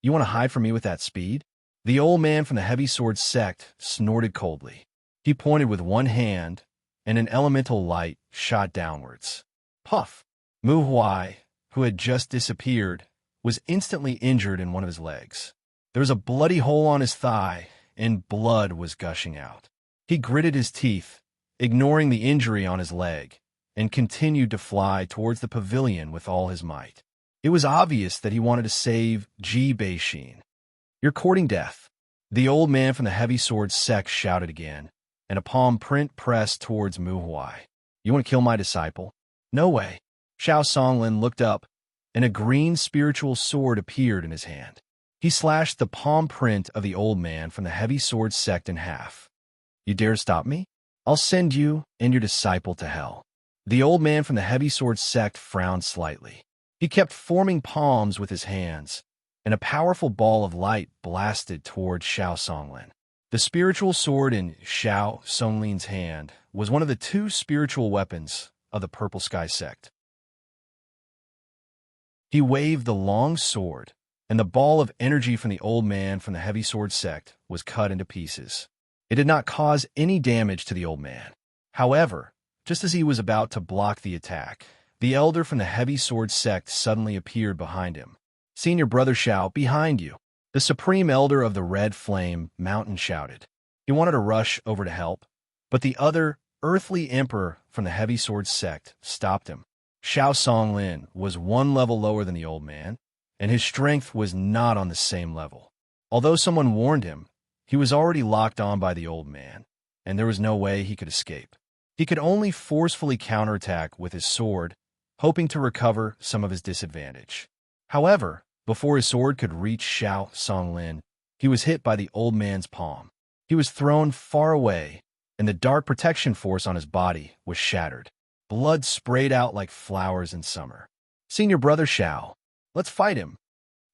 S1: You want to hide from me with that speed?" The old man from the Heavy Sword sect snorted coldly. He pointed with one hand, and an elemental light shot downwards. Puff! Mu Huai, who had just disappeared, was instantly injured in one of his legs. There was a bloody hole on his thigh, and blood was gushing out. He gritted his teeth, ignoring the injury on his leg, and continued to fly towards the pavilion with all his might. It was obvious that he wanted to save Ji Beixin. "You're courting death," the old man from the heavy sword sect shouted again, and a palm print pressed towards Mu Huai. "You want to kill my disciple?" "No way." Xiao Songlin looked up, and a green spiritual sword appeared in his hand. He slashed the palm print of the old man from the heavy sword sect in half. "You dare stop me? I'll send you and your disciple to hell." The old man from the heavy sword sect frowned slightly. He kept forming palms with his hands, and a powerful ball of light blasted toward Xiao Songlin. The spiritual sword in Xiao Songlin's hand was one of the two spiritual weapons of the Purple Sky sect. He waved the long sword, and the ball of energy from the old man from the heavy sword sect was cut into pieces. It did not cause any damage to the old man. However, just as he was about to block the attack, the elder from the heavy sword sect suddenly appeared behind him. "Senior Brother Xiao, behind you!" The supreme elder of the Red Flame Mountain shouted. He wanted to rush over to help, but the other earthly emperor from the heavy sword sect stopped him. Xiao Songlin was one level lower than the old man, and his strength was not on the same level. Although someone warned him, he was already locked on by the old man, and there was no way he could escape. He could only forcefully counterattack with his sword, hoping to recover some of his disadvantage. However, before his sword could reach Xiao Songlin, he was hit by the old man's palm. He was thrown far away, and the dark protection force on his body was shattered. Blood sprayed out like flowers in summer. "Senior Brother Xiao, let's fight him."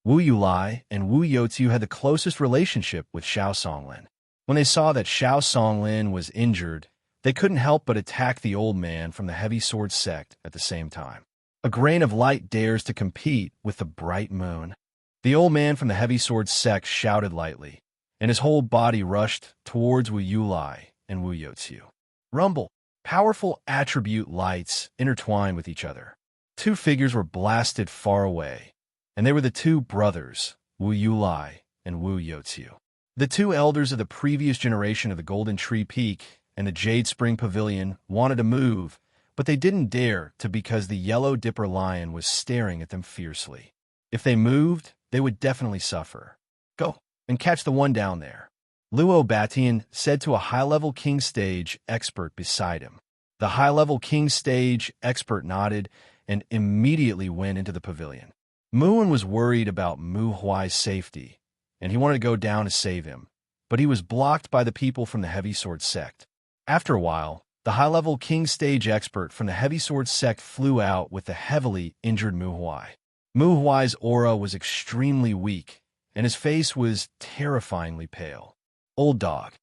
S1: Wu Yulai and Wu Youtiu had the closest relationship with Xiao Songlin. When they saw that Xiao Songlin was injured, they couldn't help but attack the old man from the heavy sword sect at the same time. A grain of light dares to compete with the bright moon. The old man from the heavy sword sect shouted lightly, and his whole body rushed towards Wu Yulai and Wu Youtiu. Rumble! Powerful attribute lights intertwined with each other. Two figures were blasted far away, and they were the two brothers, Wu Yulai and Wu Youtiu. The two elders of the previous generation of the Golden Tree Peak and the Jade Spring Pavilion wanted to move, but they didn't dare to because the Yellow Dipper Lion was staring at them fiercely. If they moved, they would definitely suffer. "Go and catch the one down there," Luo Batian said to a high-level King Stage expert beside him. The high-level King Stage expert nodded and immediately went into the pavilion. Muin was worried about Mu Huai's safety, and he wanted to go down to save him, but he was blocked by the people from the Heavy Sword sect. After a while, the high-level King Stage expert from the Heavy Sword sect flew out with the heavily injured Mu Huai. Mu Huai's aura was extremely weak, and his face was terrifyingly pale. "Old dog,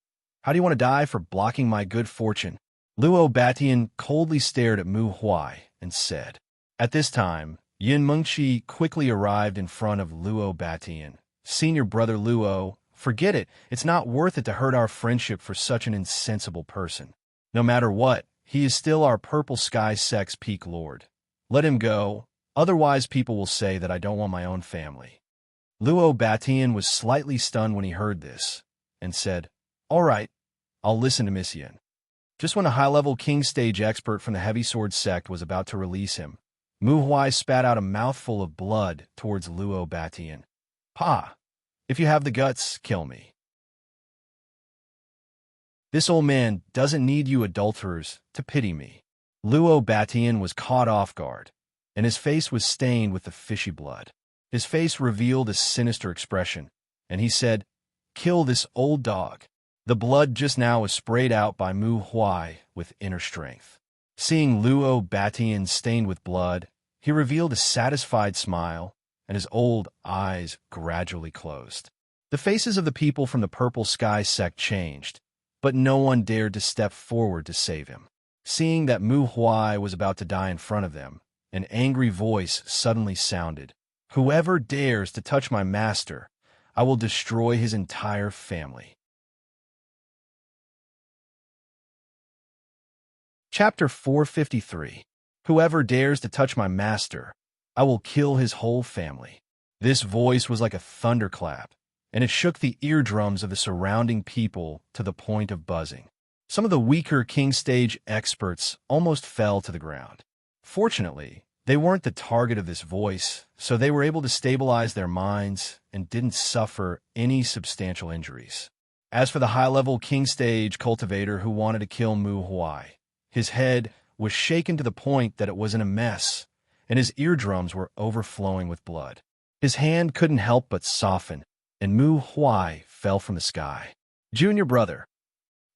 S1: how do you want to die for blocking my good fortune?" Luo Batian coldly stared at Mu Huai and said. At this time, Yin Mengqi quickly arrived in front of Luo Batian. "Senior Brother Luo, forget it. It's not worth it to hurt our friendship for such an insensible person. No matter what, he is still our Purple Sky Sect's peak lord. Let him go, otherwise people will say that I don't want my own family." Luo Batian was slightly stunned when he heard this, and said, "All right, I'll listen to Miss Yin." Just when a high-level King Stage expert from the Heavy Sword sect was about to release him, Mu Huai spat out a mouthful of blood towards Luo Batian. "Pa, if you have the guts, kill me. This old man doesn't need you adulterers to pity me." Luo Batian was caught off guard, and his face was stained with the fishy blood. His face revealed a sinister expression, and he said, "Kill this old dog." The blood just now was sprayed out by Mu Huai with inner strength. Seeing Luo Batian stained with blood, he revealed a satisfied smile, and his old eyes gradually closed. The faces of the people from the Purple Sky sect changed, but no one dared to step forward to save him. Seeing that Mu Huai was about to die in front of them, an angry voice suddenly sounded. "Whoever dares to touch my master, I will destroy his entire family." Chapter 453. Whoever dares to touch my master, I will kill his whole family." This voice was like a thunderclap, and it shook the eardrums of the surrounding people to the point of buzzing. Some of the weaker King Stage experts almost fell to the ground. Fortunately, they weren't the target of this voice, so they were able to stabilize their minds and didn't suffer any substantial injuries. As for the high-level King Stage cultivator who wanted to kill Mu Huai, his head was shaken to the point that it was in a mess, and his eardrums were overflowing with blood. His hand couldn't help but soften, and Mu Huai fell from the sky. "Junior brother."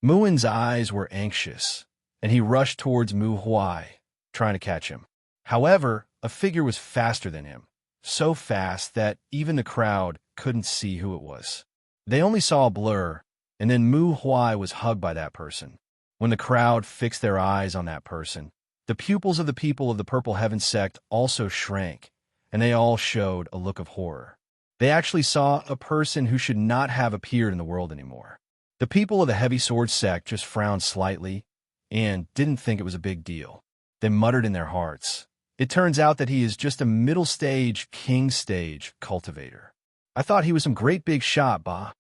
S1: Muin's eyes were anxious, and he rushed towards Mu Huai, trying to catch him. However, a figure was faster than him, so fast that even the crowd couldn't see who it was. They only saw a blur, and then Mu Huai was hugged by that person. When the crowd fixed their eyes on that person, the pupils of the people of the Purple Heaven sect also shrank, and they all showed a look of horror. They actually saw a person who should not have appeared in the world anymore. The people of the Heavy Sword sect just frowned slightly and didn't think it was a big deal. They muttered in their hearts, "It turns out that he is just a middle-stage, king-stage cultivator. I thought he was some great big shot, bah."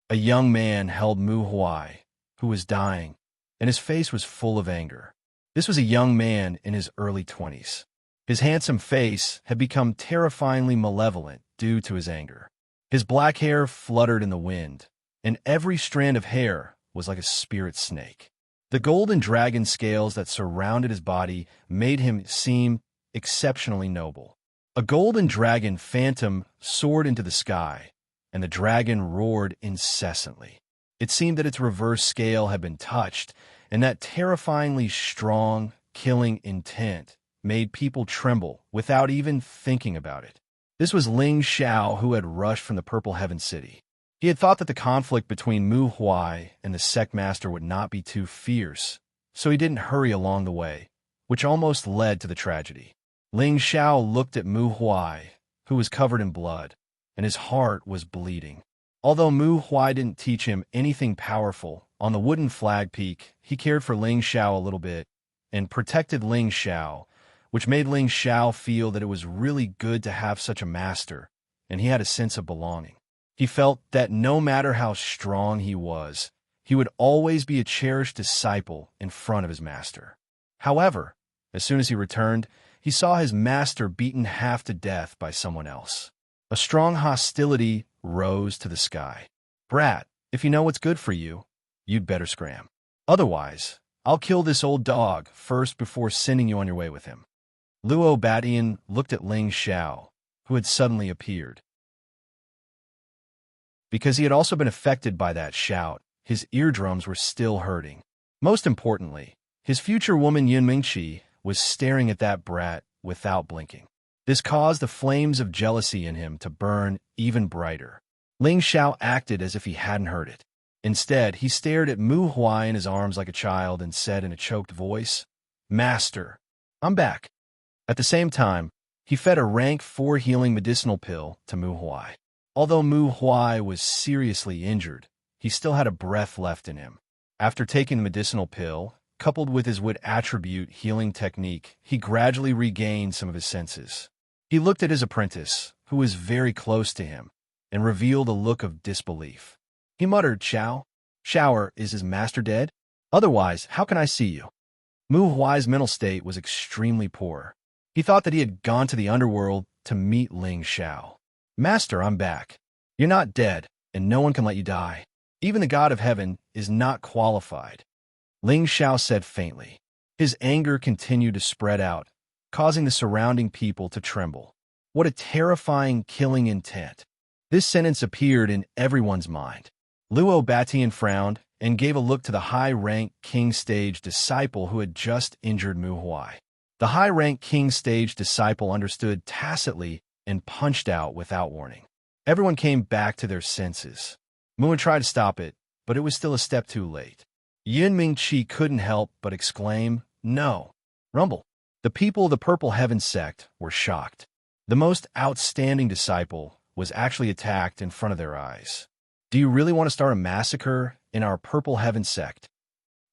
S1: A young man held Mu Huai, who was dying, and his face was full of anger. This was a young man in his early 20s. His handsome face had become terrifyingly malevolent due to his anger. His black hair fluttered in the wind, and every strand of hair was like a spirit snake. The golden dragon scales that surrounded his body made him seem exceptionally noble. A golden dragon phantom soared into the sky, and the dragon roared incessantly. It seemed that its reverse scale had been touched, and that terrifyingly strong, killing intent made people tremble without even thinking about it. This was Ling Xiao, who had rushed from the Purple Heaven City. He had thought that the conflict between Mu Huai and the sect master would not be too fierce, so he didn't hurry along the way, which almost led to the tragedy. Ling Xiao looked at Mu Huai, who was covered in blood, and his heart was bleeding. Although Mu Huai didn't teach him anything powerful, on the wooden flag peak, he cared for Ling Xiao a little bit and protected Ling Xiao, which made Ling Xiao feel that it was really good to have such a master, and he had a sense of belonging. He felt that no matter how strong he was, he would always be a cherished disciple in front of his master. However, as soon as he returned, he saw his master beaten half to death by someone else. A strong hostility rose to the sky. "Brat, if you know what's good for you, you'd better scram. Otherwise, I'll kill this old dog first before sending you on your way with him." Luo Batian looked at Ling Xiao, who had suddenly appeared. Because he had also been affected by that shout, his eardrums were still hurting. Most importantly, his future woman Yun Mingqi was staring at that brat without blinking. This caused the flames of jealousy in him to burn even brighter. Ling Xiao acted as if he hadn't heard it. Instead, he stared at Mu Huai in his arms like a child and said in a choked voice, "Master, I'm back." At the same time, he fed a rank 4 healing medicinal pill to Mu Huai. Although Mu Huai was seriously injured, he still had a breath left in him. After taking the medicinal pill, coupled with his wood attribute healing technique, he gradually regained some of his senses. He looked at his apprentice, who was very close to him, and revealed a look of disbelief. He muttered, "Shower, is his master dead? Otherwise, how can I see you?" Mu Huai's mental state was extremely poor. He thought that he had gone to the underworld to meet Ling Xiao. "Master, I'm back. You're not dead, and no one can let you die. Even the God of Heaven is not qualified," Ling Xiao said faintly. His anger continued to spread out, causing the surrounding people to tremble. What a terrifying, killing intent. This sentence appeared in everyone's mind. Luo Batian frowned and gave a look to the high-rank King Stage disciple who had just injured Mu Huai. The high-rank King Stage disciple understood tacitly and punched out without warning. Everyone came back to their senses. Muin tried to stop it, but it was still a step too late. Yun Mingqi couldn't help but exclaim, "No!" Rumble. The people of the Purple Heaven sect were shocked. The most outstanding disciple was actually attacked in front of their eyes. "Do you really want to start a massacre in our Purple Heaven sect?"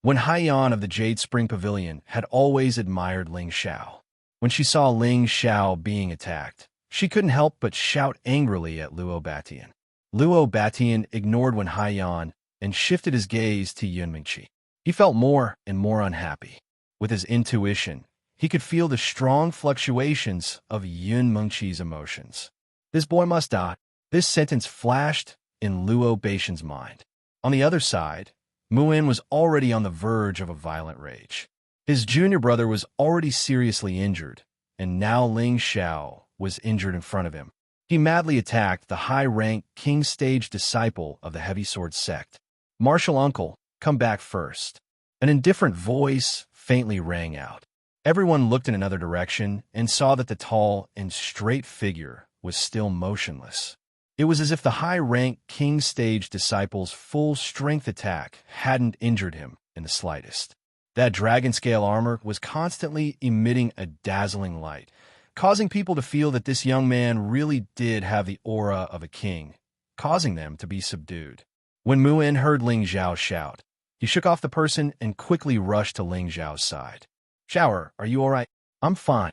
S1: When Haiyan of the Jade Spring Pavilion had always admired Ling Xiao. When she saw Ling Xiao being attacked, she couldn't help but shout angrily at Luo Batian. Luo Batian ignored Wen Haiyan and shifted his gaze to Yun Mingqi. He felt more and more unhappy. With his intuition, he could feel the strong fluctuations of Yun Mingqi's emotions. This boy must die. This sentence flashed in Luo Batian's mind. On the other side, Muin was already on the verge of a violent rage. His junior brother was already seriously injured, and now Ling Xiao was injured in front of him. He madly attacked the high-rank king-stage disciple of the heavy sword sect. "Martial uncle, come back first." An indifferent voice faintly rang out. Everyone looked in another direction and saw that the tall and straight figure was still motionless. It was as if the high-rank king-stage disciple's full-strength attack hadn't injured him in the slightest. That dragon-scale armor was constantly emitting a dazzling light, causing people to feel that this young man really did have the aura of a king, causing them to be subdued. When Muin heard Ling Xiao shout, he shook off the person and quickly rushed to Ling Xiao's side. "Shower, are you all right?" "I'm fine.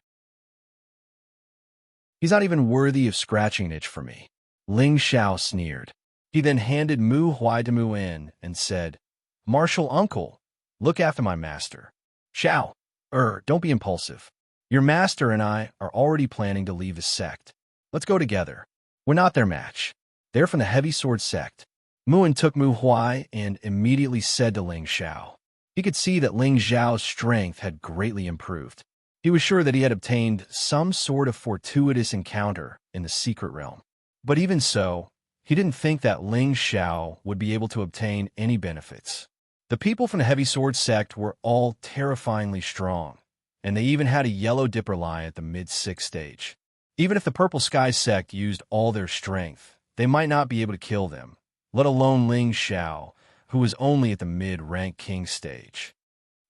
S1: He's not even worthy of scratching an itch for me." Ling Xiao sneered. He then handed Mu Huai to Muin and said, "Martial uncle, look after my master." "Xiao, don't be impulsive. Your master and I are already planning to leave the sect. Let's go together. We're not their match. They're from the heavy sword sect." Muin took Mu Huai and immediately said to Ling Xiao. He could see that Ling Xiao's strength had greatly improved. He was sure that he had obtained some sort of fortuitous encounter in the secret realm. But even so, he didn't think that Ling Xiao would be able to obtain any benefits. The people from the heavy sword sect were all terrifyingly strong, and they even had a yellow dipper lie at the mid-6th stage. Even if the Purple Sky sect used all their strength, they might not be able to kill them, let alone Ling Xiao, who was only at the mid-rank king stage.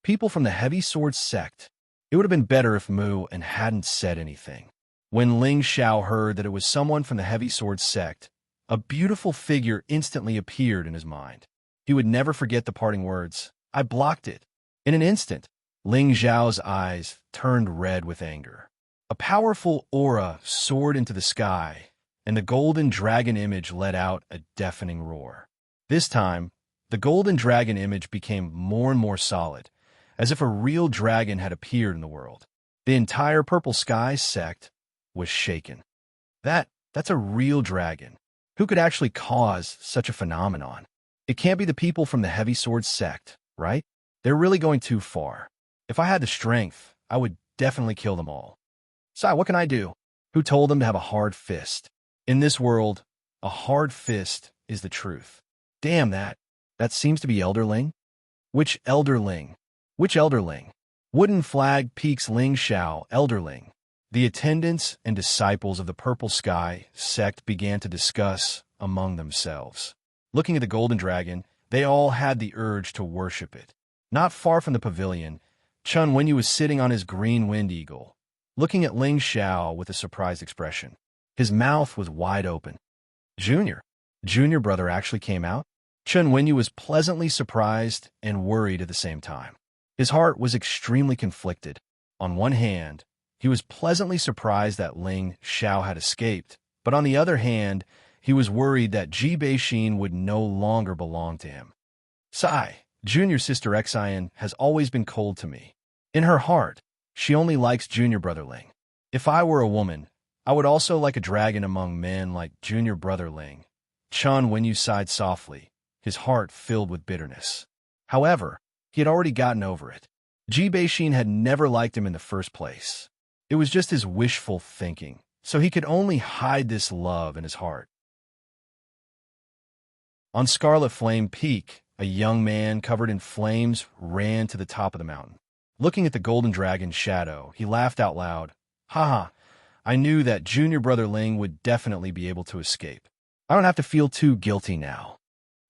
S1: People from the heavy sword sect. It would have been better if Mu and hadn't said anything. When Ling Xiao heard that it was someone from the heavy sword sect, a beautiful figure instantly appeared in his mind. He would never forget the parting words, "I blocked it." In an instant, Ling Xiao's eyes turned red with anger. A powerful aura soared into the sky, and the golden dragon image let out a deafening roar. This time, the golden dragon image became more and more solid, as if a real dragon had appeared in the world. The entire Purple Sky sect was shaken. That's a real dragon. Who could actually cause such a phenomenon? It can't be the people from the heavy sword sect, right? They're really going too far. If I had the strength, I would definitely kill them all. Sai, what can I do? Who told them to have a hard fist? In this world, a hard fist is the truth. Damn that. That seems to be Elderling. Which Elderling? Which Elderling? Wooden Flag Peaks Ling Xiao, Elderling. The attendants and disciples of the Purple Sky sect began to discuss among themselves. Looking at the golden dragon, they all had the urge to worship it. Not far from the pavilion, Chun Wenyu was sitting on his green wind eagle, looking at Ling Xiao with a surprised expression. His mouth was wide open. Junior brother actually came out? Chun Wenyu was pleasantly surprised and worried at the same time. His heart was extremely conflicted. On one hand, he was pleasantly surprised that Ling Xiao had escaped, but on the other hand, he was worried that Ji Beixin would no longer belong to him. Sai, junior sister Xian, has always been cold to me. In her heart, she only likes junior brother Ling. If I were a woman, I would also like a dragon among men like junior brother Ling. Chun Wenyu sighed softly, his heart filled with bitterness. However, he had already gotten over it. Ji Beixin had never liked him in the first place. It was just his wishful thinking, so he could only hide this love in his heart. On Scarlet Flame Peak, a young man covered in flames ran to the top of the mountain. Looking at the golden dragon's shadow, he laughed out loud. "Haha, I knew that junior brother Ling would definitely be able to escape. I don't have to feel too guilty now."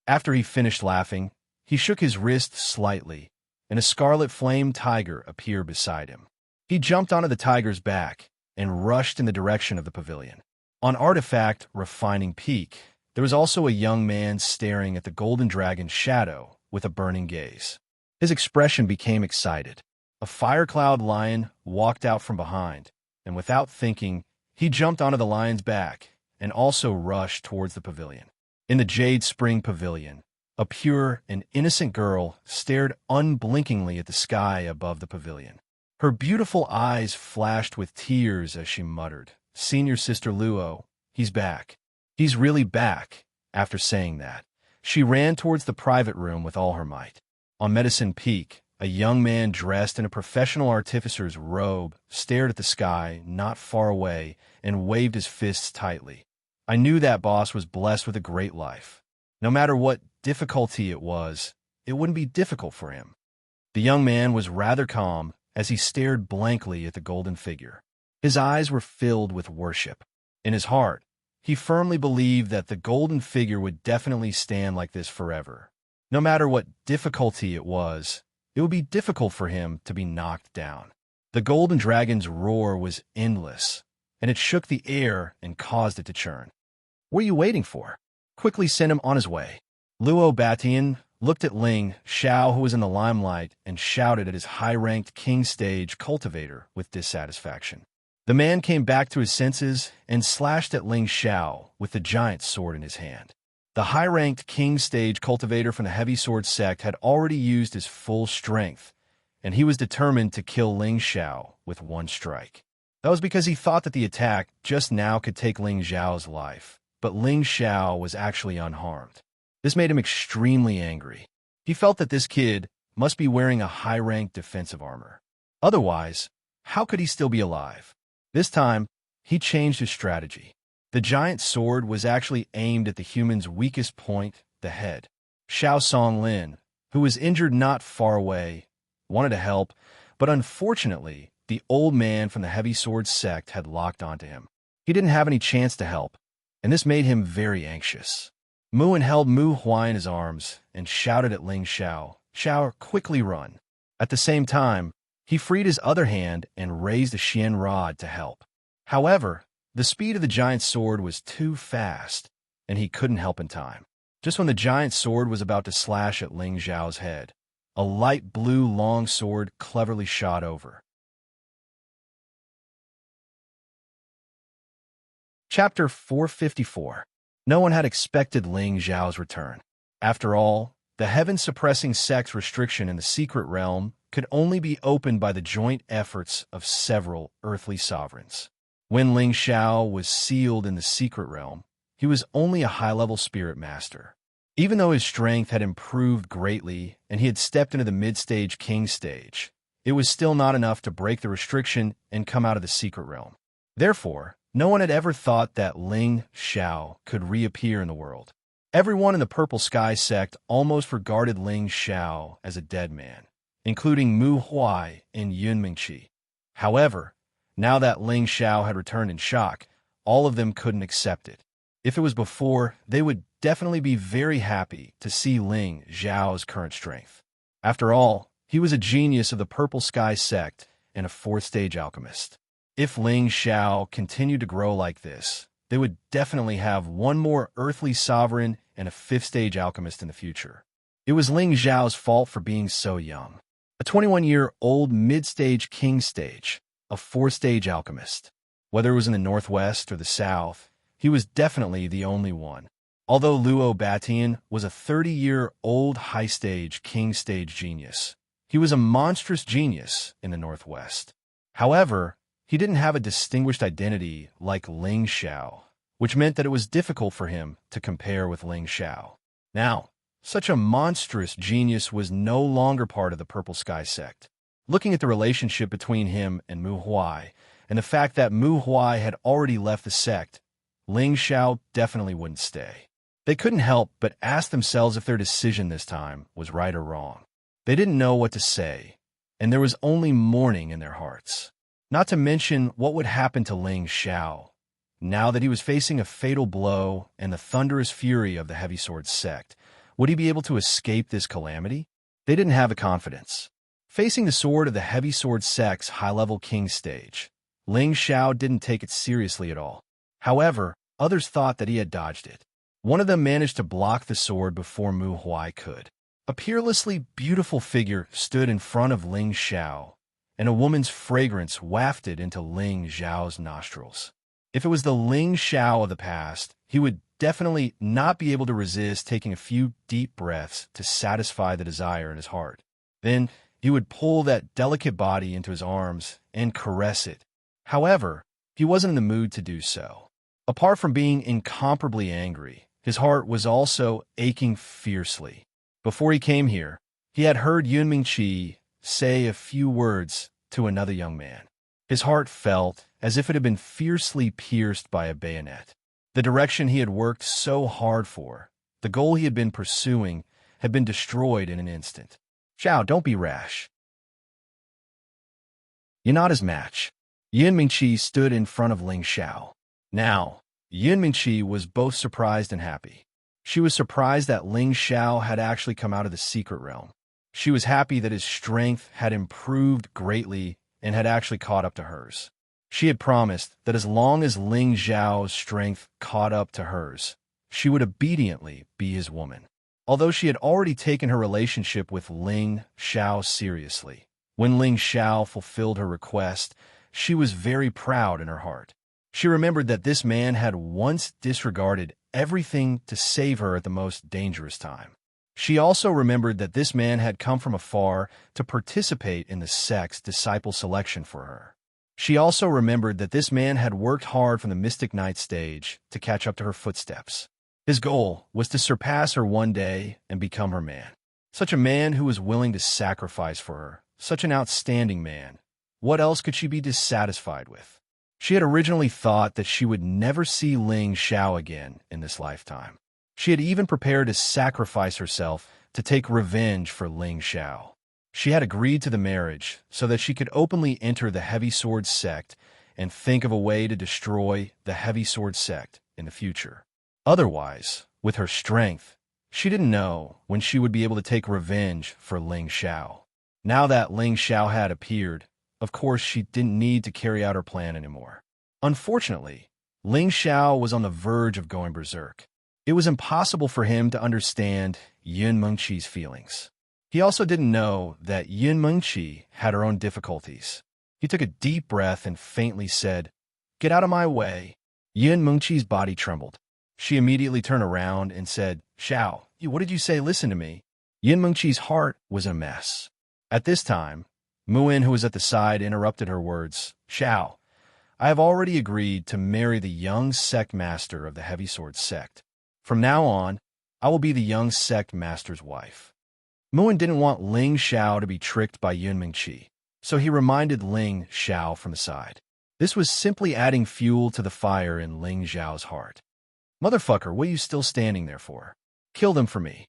S1: After he finished laughing, he shook his wrist slightly, and a scarlet flame tiger appeared beside him. He jumped onto the tiger's back and rushed in the direction of the pavilion. On Artifact Refining Peak, there was also a young man staring at the golden dragon's shadow with a burning gaze. His expression became excited. A fire cloud lion walked out from behind, and without thinking, he jumped onto the lion's back and also rushed towards the pavilion. In the Jade Spring Pavilion, a pure and innocent girl stared unblinkingly at the sky above the pavilion. Her beautiful eyes flashed with tears as she muttered, "Senior Sister Luo, he's back. He's really back." After saying that, she ran towards the private room with all her might. On Medicine Peak, a young man dressed in a professional artificer's robe stared at the sky not far away and waved his fists tightly. I knew that boss was blessed with a great life. No matter what difficulty it was, it wouldn't be difficult for him. The young man was rather calm as he stared blankly at the golden figure. His eyes were filled with worship. In his heart, he firmly believed that the golden figure would definitely stand like this forever. No matter what difficulty it would be difficult for him to be knocked down. The golden dragon's roar was endless, and it shook the air and caused it to churn. "What are you waiting for? Quickly send him on his way." Luo Batian looked at Ling Xiao, who was in the limelight, and shouted at his high-ranked king stage cultivator with dissatisfaction. The man came back to his senses and slashed at Ling Xiao with the giant sword in his hand. The high-ranked king stage cultivator from the heavy sword sect had already used his full strength, and he was determined to kill Ling Xiao with one strike. That was because he thought that the attack just now could take Ling Xiao's life, but Ling Xiao was actually unharmed. This made him extremely angry. He felt that this kid must be wearing a high-ranked defensive armor. Otherwise, how could he still be alive? This time, he changed his strategy. The giant sword was actually aimed at the human's weakest point, the head. Xiao Songlin, who was injured not far away, wanted to help, but unfortunately, the old man from the heavy sword sect had locked onto him. He didn't have any chance to help, and this made him very anxious. Muin held Mu Huai in his arms and shouted at Ling Xiao, "Xiao, quickly run." At the same time, he freed his other hand and raised a Xian rod to help. However, the speed of the giant sword was too fast, and he couldn't help in time. Just when the giant sword was about to slash at Ling Xiao's head, a light blue long sword cleverly shot over. Chapter 454. No one had expected Ling Xiao's return. After all, the heaven-suppressing sex restriction in the secret realm could only be opened by the joint efforts of several earthly sovereigns. When Ling Xiao was sealed in the secret realm, he was only a high-level spirit master. Even though his strength had improved greatly and he had stepped into the mid-stage king stage, it was still not enough to break the restriction and come out of the secret realm. Therefore, no one had ever thought that Ling Xiao could reappear in the world. Everyone in the Purple Sky sect almost regarded Ling Xiao as a dead man, including Mu Huai and Yun Mingqi. However, now that Ling Xiao had returned in shock, all of them couldn't accept it. If it was before, they would definitely be very happy to see Ling Xiao's current strength. After all, he was a genius of the Purple Sky sect and a fourth-stage alchemist. If Ling Xiao continued to grow like this, they would definitely have one more earthly sovereign and a fifth-stage alchemist in the future. It was Ling Xiao's fault for being so young. A 21-year-old mid-stage king stage, a fourth-stage alchemist. Whether it was in the northwest or the south, he was definitely the only one. Although Luo Batian was a 30-year-old high-stage king stage genius, he was a monstrous genius in the northwest. However, he didn't have a distinguished identity like Ling Xiao, which meant that it was difficult for him to compare with Ling Xiao. Now, such a monstrous genius was no longer part of the Purple Sky sect. Looking at the relationship between him and Mu Huai, and the fact that Mu Huai had already left the sect, Ling Xiao definitely wouldn't stay. They couldn't help but ask themselves if their decision this time was right or wrong. They didn't know what to say, and there was only mourning in their hearts. Not to mention what would happen to Ling Xiao, now that he was facing a fatal blow and the thunderous fury of the Heavy Sword sect. Would he be able to escape this calamity? They didn't have the confidence. Facing the sword of the Heavy Sword sect's high-level king stage, Ling Xiao didn't take it seriously at all. However, others thought that he had dodged it. One of them managed to block the sword before Mu Huai could. A peerlessly beautiful figure stood in front of Ling Xiao, and a woman's fragrance wafted into Ling Xiao's nostrils. If it was the Ling Xiao of the past, he would definitely not be able to resist taking a few deep breaths to satisfy the desire in his heart. Then he would pull that delicate body into his arms and caress it. However, he wasn't in the mood to do so. Apart from being incomparably angry, his heart was also aching fiercely. Before he came here, he had heard Yun Mingqi say a few words to another young man. His heart felt as if it had been fiercely pierced by a bayonet. The direction he had worked so hard for, the goal he had been pursuing, had been destroyed in an instant. Xiao, don't be rash. You're not his match. Yun Mingqi stood in front of Ling Xiao. Now, Yun Mingqi was both surprised and happy. She was surprised that Ling Xiao had actually come out of the secret realm. She was happy that his strength had improved greatly and had actually caught up to hers. She had promised that as long as Ling Xiao's strength caught up to hers, she would obediently be his woman. Although she had already taken her relationship with Ling Xiao seriously, when Ling Xiao fulfilled her request, she was very proud in her heart. She remembered that this man had once disregarded everything to save her at the most dangerous time. She also remembered that this man had come from afar to participate in the sect's disciple selection for her. She also remembered that this man had worked hard from the Mystic Knight stage to catch up to her footsteps. His goal was to surpass her one day and become her man. Such a man who was willing to sacrifice for her. Such an outstanding man. What else could she be dissatisfied with? She had originally thought that she would never see Ling Xiao again in this lifetime. She had even prepared to sacrifice herself to take revenge for Ling Xiao. She had agreed to the marriage so that she could openly enter the Heavy Sword sect and think of a way to destroy the Heavy Sword sect in the future. Otherwise, with her strength, she didn't know when she would be able to take revenge for Ling Xiao. Now that Ling Xiao had appeared, of course she didn't need to carry out her plan anymore. Unfortunately, Ling Xiao was on the verge of going berserk. It was impossible for him to understand Yun Mengqi's feelings. He also didn't know that Yun Mengqi had her own difficulties. He took a deep breath and faintly said, "Get out of my way." Yun Mengqi's body trembled. She immediately turned around and said, "Xiao, what did you say? Listen to me." Yun Mengqi's heart was a mess. At this time, Muin, who was at the side, interrupted her words. "Xiao, I have already agreed to marry the young sect master of the Heavy Sword sect. From now on, I will be the young sect master's wife." Muin didn't want Ling Xiao to be tricked by Yun Mengqi, so he reminded Ling Xiao from the side. This was simply adding fuel to the fire in Ling Xiao's heart. "Motherfucker, what are you still standing there for? Kill them for me."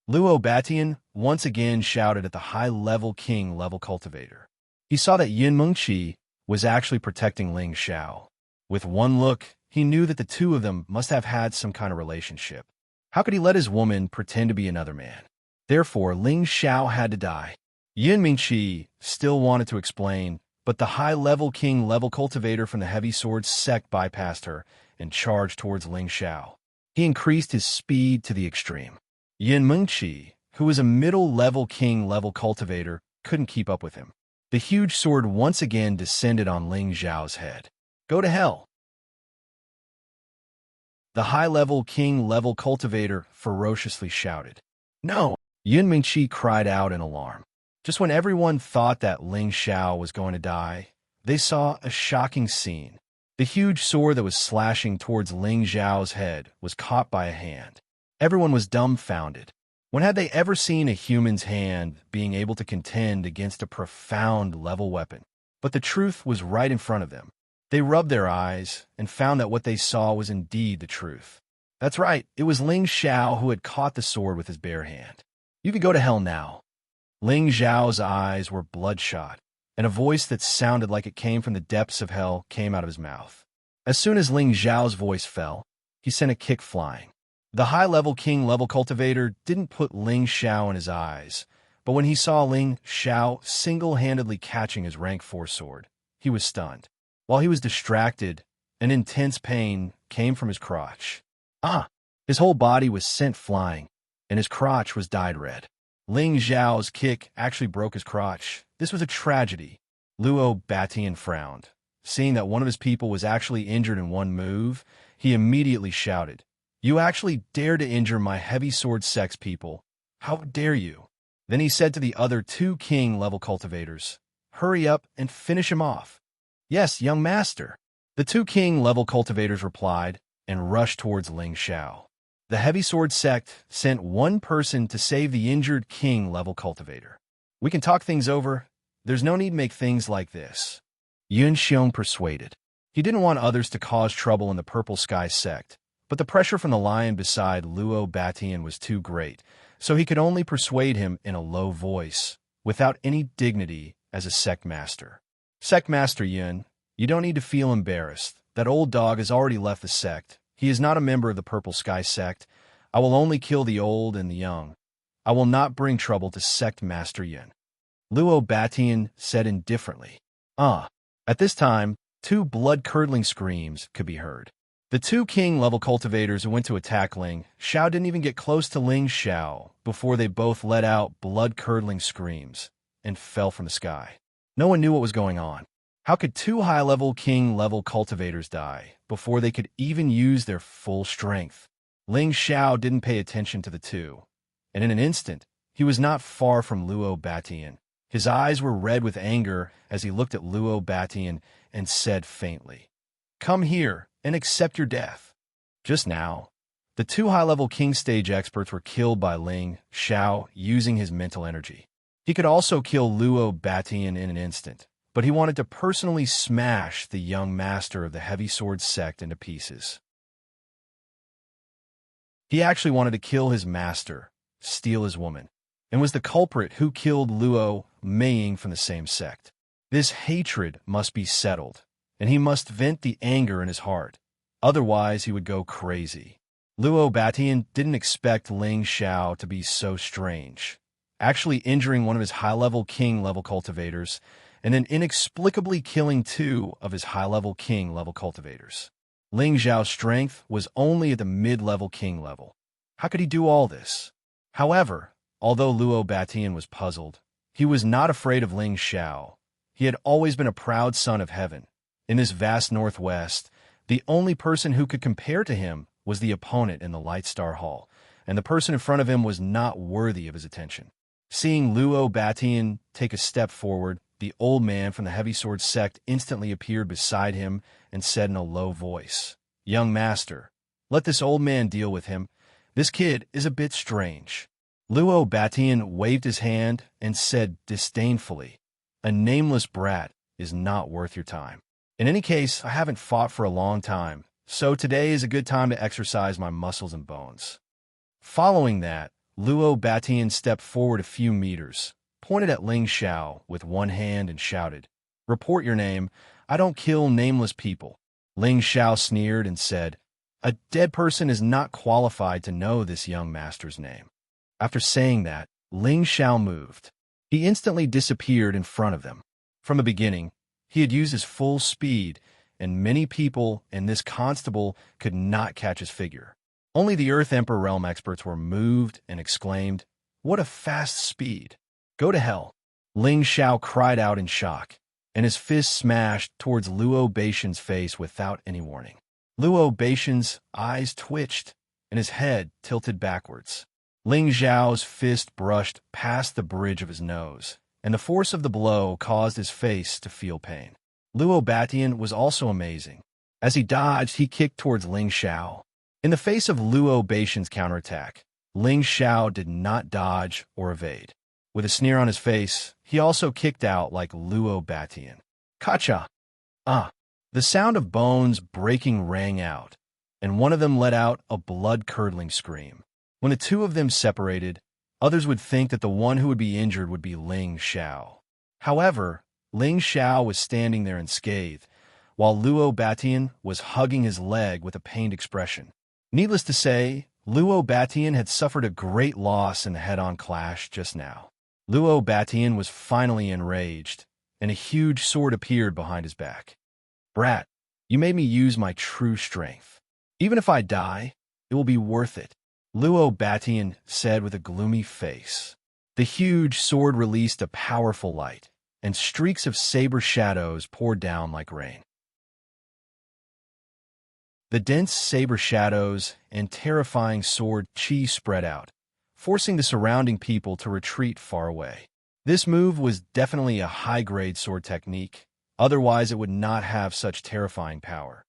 S1: Luo Batian once again shouted at the high-level king-level cultivator. He saw that Yun Mengqi was actually protecting Ling Xiao. With one look, he knew that the two of them must have had some kind of relationship. How could he let his woman pretend to be another man? Therefore, Ling Xiao had to die. Yun Mengqi still wanted to explain, but the high-level king-level cultivator from the Heavy Sword sect bypassed her and charged towards Ling Xiao. He increased his speed to the extreme. Yun Mengqi, who was a middle-level king-level cultivator, couldn't keep up with him. The huge sword once again descended on Ling Xiao's head. "Go to hell!" The high-level king-level cultivator ferociously shouted. "No!" Yun Mengqi cried out in alarm. Just when everyone thought that Ling Xiao was going to die, they saw a shocking scene. The huge sword that was slashing towards Ling Xiao's head was caught by a hand. Everyone was dumbfounded. When had they ever seen a human's hand being able to contend against a profound level weapon? But the truth was right in front of them. They rubbed their eyes and found that what they saw was indeed the truth. That's right, it was Ling Xiao who had caught the sword with his bare hand. "You can go to hell now." Ling Xiao's eyes were bloodshot, and a voice that sounded like it came from the depths of hell came out of his mouth. As soon as Ling Xiao's voice fell, he sent a kick flying. The high-level king-level cultivator didn't put Ling Xiao in his eyes, but when he saw Ling Xiao single-handedly catching his rank 4 sword, he was stunned. While he was distracted, an intense pain came from his crotch. His whole body was sent flying, and his crotch was dyed red. Ling Xiao's kick actually broke his crotch. This was a tragedy. Luo Batian frowned. Seeing that one of his people was actually injured in one move, he immediately shouted, "You actually dare to injure my heavy sword sex people? How dare you?" Then he said to the other two king-level cultivators, "Hurry up and finish him off." "Yes, young master." The two king-level cultivators replied and rushed towards Ling Xiao. The heavy sword sect sent one person to save the injured king-level cultivator. "We can talk things over. There's no need to make things like this." Yun Xiong persuaded. He didn't want others to cause trouble in the Purple Sky sect, but the pressure from the lion beside Luo Batian was too great, so he could only persuade him in a low voice, without any dignity as a sect master. "Sect Master Yun, you don't need to feel embarrassed. That old dog has already left the sect. He is not a member of the Purple Sky sect. I will only kill the old and the young. I will not bring trouble to Sect Master Yun." Luo Batian said indifferently. At this time, two blood-curdling screams could be heard. The two king-level cultivators who went to attack Ling Xiao didn't even get close to Ling Xiao before they both let out blood-curdling screams and fell from the sky. No one knew what was going on. How could two high-level king-level cultivators die before they could even use their full strength? Ling Xiao didn't pay attention to the two, and in an instant, he was not far from Luo Batian. His eyes were red with anger as he looked at Luo Batian and said faintly, "Come here and accept your death." Just now, the two high-level king stage experts were killed by Ling Xiao using his mental energy. He could also kill Luo Batian in an instant, but he wanted to personally smash the young master of the heavy sword sect into pieces. He actually wanted to kill his master, steal his woman, and was the culprit who killed Luo Meiying from the same sect. This hatred must be settled, and he must vent the anger in his heart. Otherwise, he would go crazy. Luo Batian didn't expect Ling Xiao to be so strange, actually injuring one of his high-level king-level cultivators, and then inexplicably killing two of his high-level king-level cultivators. Ling Xiao's strength was only at the mid-level king level. How could he do all this? However, although Luo Batian was puzzled, he was not afraid of Ling Xiao. He had always been a proud son of heaven. In this vast northwest, the only person who could compare to him was the opponent in the Light Star Hall, and the person in front of him was not worthy of his attention. Seeing Luo Batian take a step forward, the old man from the heavy sword sect instantly appeared beside him and said in a low voice, "Young master, let this old man deal with him. This kid is a bit strange." Luo Batian waved his hand and said disdainfully, "A nameless brat is not worth your time. In any case, I haven't fought for a long time, so today is a good time to exercise my muscles and bones." Following that, Luo Batian stepped forward a few meters, pointed at Ling Xiao with one hand and shouted, "Report your name. I don't kill nameless people." Ling Xiao sneered and said, "A dead person is not qualified to know this young master's name." After saying that, Ling Xiao moved. He instantly disappeared in front of them. From the beginning, he had used his full speed, and many people and this constable could not catch his figure. Only the Earth Emperor realm experts were moved and exclaimed, "What a fast speed!" "Go to hell!" Ling Xiao cried out in shock, and his fist smashed towards Luo Batian's face without any warning. Luo Batian's eyes twitched, and his head tilted backwards. Ling Xiao's fist brushed past the bridge of his nose, and the force of the blow caused his face to feel pain. Luo Batian was also amazing. As he dodged, he kicked towards Ling Xiao. In the face of Luo Batian's counterattack, Ling Xiao did not dodge or evade. With a sneer on his face, he also kicked out like Luo Batian. "Kacha!" The sound of bones breaking rang out, and one of them let out a blood-curdling scream. When the two of them separated, others would think that the one who would be injured would be Ling Xiao. However, Ling Xiao was standing there unscathed, while Luo Batian was hugging his leg with a pained expression. Needless to say, Luo Batian had suffered a great loss in the head-on clash just now. Luo Batian was finally enraged, and a huge sword appeared behind his back. "Brat, you made me use my true strength. Even if I die, it will be worth it," Luo Batian said with a gloomy face. The huge sword released a powerful light, and streaks of saber shadows poured down like rain. The dense saber shadows and terrifying sword chi spread out, forcing the surrounding people to retreat far away. This move was definitely a high-grade sword technique, otherwise it would not have such terrifying power.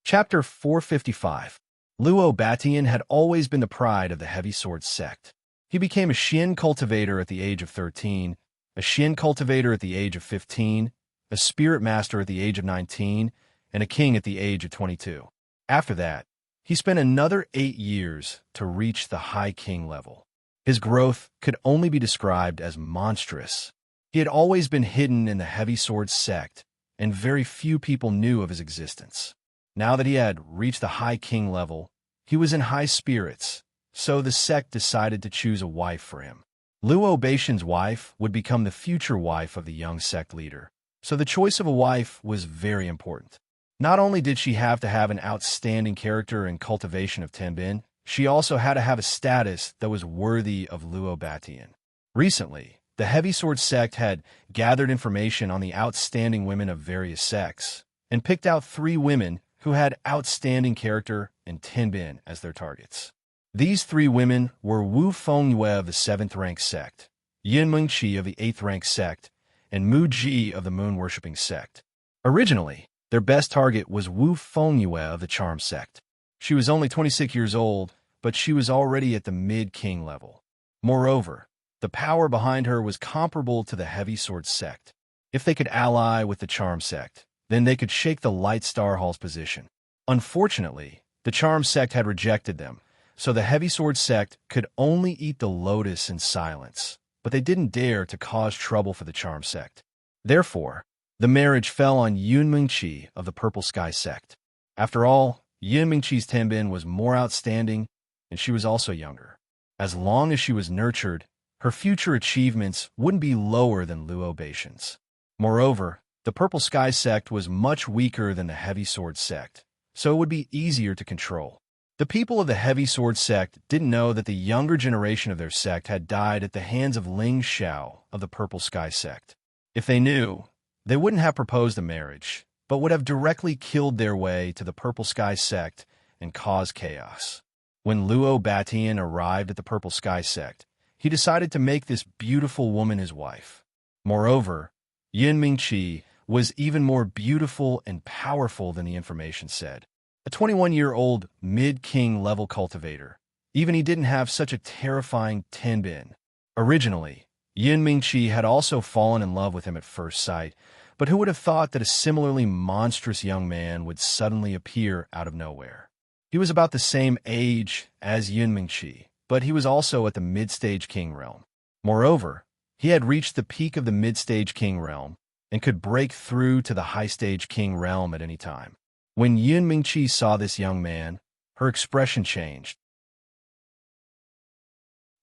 S1: Chapter 455. Luo Batian had always been the pride of the heavy sword sect. He became a Xian cultivator at the age of 13, a Xian cultivator at the age of 15, a spirit master at the age of 19, and a king at the age of 22. After that, he spent another 8 years to reach the high king level. His growth could only be described as monstrous. He had always been hidden in the heavy sword sect, and very few people knew of his existence. Now that he had reached the high king level, he was in high spirits, so the sect decided to choose a wife for him. Luo Batian's wife would become the future wife of the young sect leader, so the choice of a wife was very important. Not only did she have to have an outstanding character and cultivation of Tenbin, she also had to have a status that was worthy of Luo Batian. Recently, the heavy sword sect had gathered information on the outstanding women of various sects, and picked out 3 women who had outstanding character and Tenbin as their targets. These 3 women were Wu Fengyue of the 7th rank sect, Yin Mingqi of the 8th rank sect, and Mu Ji of the moon-worshipping sect. Originally, their best target was Wu Fengyue of the charm sect. She was only 26 years old, but she was already at the mid-king level. Moreover, the power behind her was comparable to the heavy sword sect. If they could ally with the charm sect, then they could shake the Light Star Hall's position. Unfortunately, the charm sect had rejected them, so the heavy sword sect could only eat the lotus in silence, but they didn't dare to cause trouble for the charm sect. Therefore, the marriage fell on Yun Mingqi of the Purple Sky sect. After all, Yun Mingqi's Tenbin was more outstanding, and she was also younger. As long as she was nurtured, her future achievements wouldn't be lower than Luo Batian's. Moreover, the Purple Sky sect was much weaker than the Heavy Sword sect, so it would be easier to control. The people of the Heavy Sword sect didn't know that the younger generation of their sect had died at the hands of Ling Xiao of the Purple Sky sect. If they knew, they wouldn't have proposed a marriage, but would have directly killed their way to the Purple Sky sect and caused chaos. When Luo Batian arrived at the Purple Sky sect, he decided to make this beautiful woman his wife. Moreover, Yin Mingqi was even more beautiful and powerful than the information said. A 21-year-old mid-king level cultivator. Even he didn't have such a terrifying Tenbin. Originally, Yin Mingqi had also fallen in love with him at first sight, but who would have thought that a similarly monstrous young man would suddenly appear out of nowhere? He was about the same age as Yin Mingqi, but he was also at the mid-stage king realm. Moreover, he had reached the peak of the mid-stage king realm, and could break through to the high-stage king realm at any time. When Yin Mingqi saw this young man, her expression changed.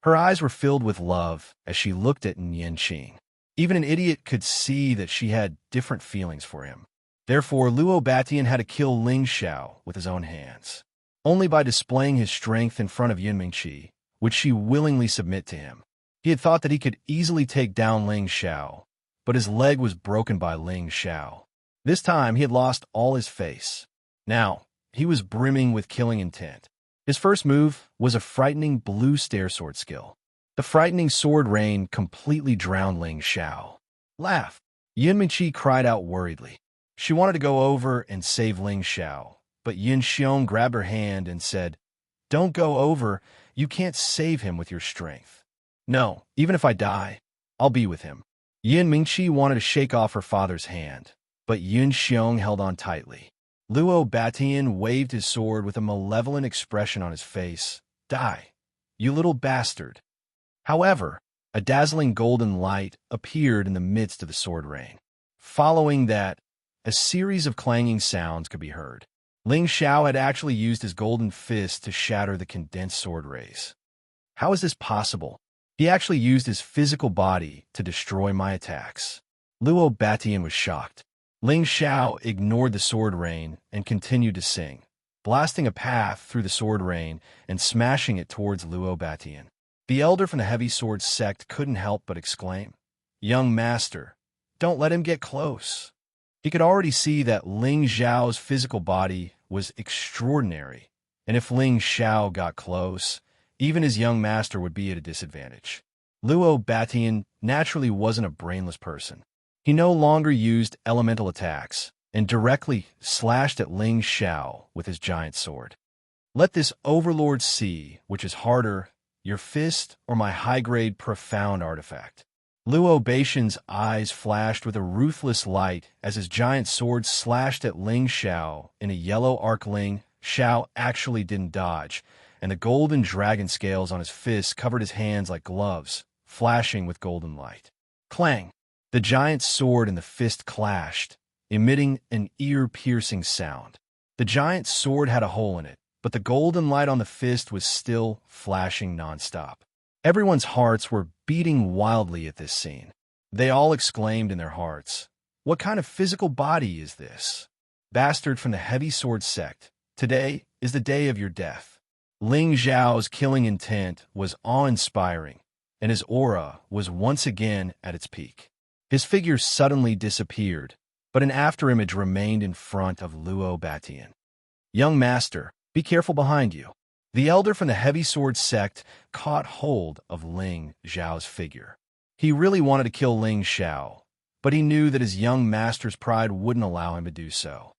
S1: Her eyes were filled with love as she looked at Yin Qing. Even an idiot could see that she had different feelings for him. Therefore, Luo Batian had to kill Ling Xiao with his own hands. Only by displaying his strength in front of Yin Mingqi would she willingly submit to him. He had thought that he could easily take down Ling Xiao, but his leg was broken by Ling Xiao. This time, he had lost all his face. Now, he was brimming with killing intent. His first move was a frightening blue stare sword skill. The frightening sword rain completely drowned Ling Xiao. Laugh! Yin Mingqi cried out worriedly. She wanted to go over and save Ling Xiao, but Yin Xiong grabbed her hand and said, "Don't go over. You can't save him with your strength. No, even if I die, I'll be with him." Yin Mingqi wanted to shake off her father's hand, but Yin Xiong held on tightly. Luo Batian waved his sword with a malevolent expression on his face. "Die, you little bastard." However, a dazzling golden light appeared in the midst of the sword rain. Following that, a series of clanging sounds could be heard. Ling Xiao had actually used his golden fist to shatter the condensed sword rays. How is this possible? He actually used his physical body to destroy my attacks. Luo Batian was shocked. Ling Xiao ignored the sword rain and continued to sing, blasting a path through the sword rain and smashing it towards Luo Batian. The elder from the heavy sword sect couldn't help but exclaim, "Young master, don't let him get close." He could already see that Ling Xiao's physical body was extraordinary, and if Ling Xiao got close, even his young master would be at a disadvantage. Luo Batian naturally wasn't a brainless person. He no longer used elemental attacks and directly slashed at Ling Xiao with his giant sword. "Let this overlord see which is harder, your fist or my high-grade profound artifact." Luo Batian's eyes flashed with a ruthless light as his giant sword slashed at Ling Xiao in a yellow arc. Ling Xiao actually didn't dodge, and the golden dragon scales on his fists covered his hands like gloves, flashing with golden light. Clang! The giant sword and the fist clashed, emitting an ear-piercing sound. The giant sword had a hole in it, but the golden light on the fist was still flashing nonstop. Everyone's hearts were beating wildly at this scene. They all exclaimed in their hearts, "What kind of physical body is this? Bastard from the heavy sword sect, today is the day of your death." Ling Xiao's killing intent was awe-inspiring, and his aura was once again at its peak. His figure suddenly disappeared, but an afterimage remained in front of Luo Batian. "Young master, be careful behind you." The elder from the heavy sword sect caught hold of Ling Xiao's figure. He really wanted to kill Ling Xiao, but he knew that his young master's pride wouldn't allow him to do so.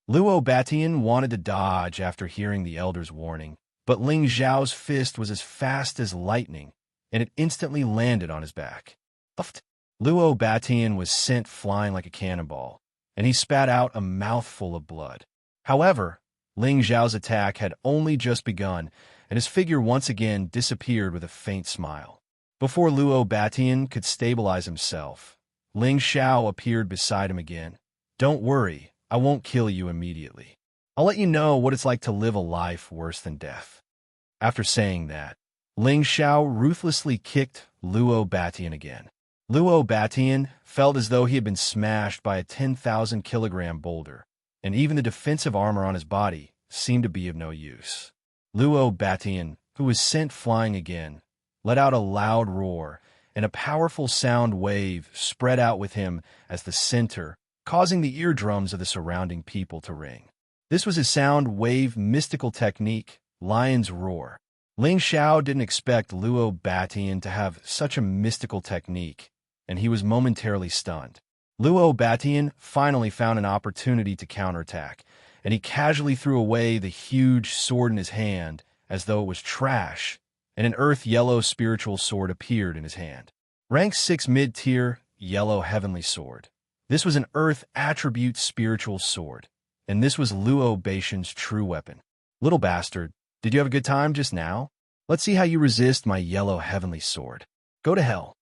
S1: Luo Batian wanted to dodge after hearing the elder's warning, but Ling Xiao's fist was as fast as lightning, and it instantly landed on his back. Luo Batian was sent flying like a cannonball, and he spat out a mouthful of blood. However, Ling Xiao's attack had only just begun, and his figure once again disappeared with a faint smile. Before Luo Batian could stabilize himself, Ling Xiao appeared beside him again. "Don't worry, I won't kill you immediately. I'll let you know what it's like to live a life worse than death." After saying that, Ling Xiao ruthlessly kicked Luo Batian again. Luo Batian felt as though he had been smashed by a 10,000-kilogram boulder, and even the defensive armor on his body seemed to be of no use. Luo Batian, who was sent flying again, let out a loud roar, and a powerful sound wave spread out with him as the center, causing the eardrums of the surrounding people to ring. This was his sound wave mystical technique, Lion's Roar. Ling Xiao didn't expect Luo Batian to have such a mystical technique, and he was momentarily stunned. Luo Batian finally found an opportunity to counterattack, and he casually threw away the huge sword in his hand as though it was trash, and an earth-yellow spiritual sword appeared in his hand. Rank 6 mid-tier, yellow heavenly sword. This was an earth attribute spiritual sword, and this was Luo Batian's true weapon. "Little bastard, did you have a good time just now? Let's see how you resist my yellow heavenly sword. Go to hell."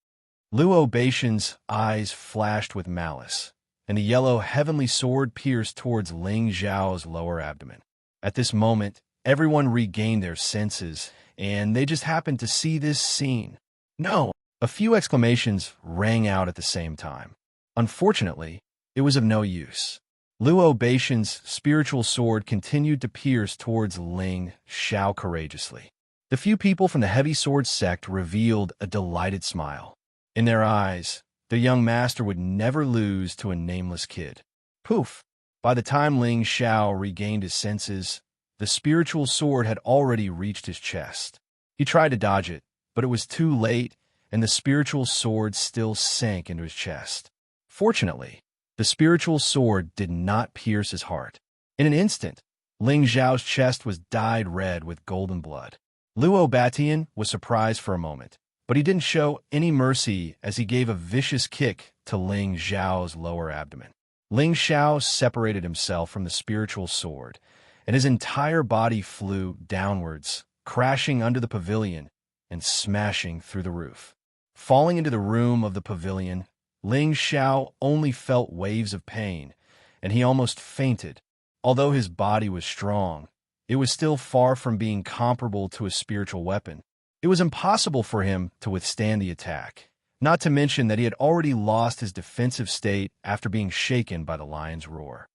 S1: Luo Batian's eyes flashed with malice, and the yellow heavenly sword pierced towards Ling Xiao's lower abdomen. At this moment, everyone regained their senses, and they just happened to see this scene. "No!" A few exclamations rang out at the same time. Unfortunately, it was of no use. Luo Batian's spiritual sword continued to pierce towards Ling Xiao courageously. The few people from the heavy sword sect revealed a delighted smile. In their eyes, the young master would never lose to a nameless kid. Poof! By the time Ling Xiao regained his senses, the spiritual sword had already reached his chest. He tried to dodge it, but it was too late, and the spiritual sword still sank into his chest. Fortunately, the spiritual sword did not pierce his heart. In an instant, Ling Xiao's chest was dyed red with golden blood. Luo Batian was surprised for a moment, but he didn't show any mercy as he gave a vicious kick to Ling Xiao's lower abdomen. Ling Xiao separated himself from the spiritual sword, and his entire body flew downwards, crashing under the pavilion and smashing through the roof. Falling into the room of the pavilion, Ling Xiao only felt waves of pain, and he almost fainted. Although his body was strong, it was still far from being comparable to a spiritual weapon. It was impossible for him to withstand the attack, not to mention that he had already lost his defensive state after being shaken by the lion's roar.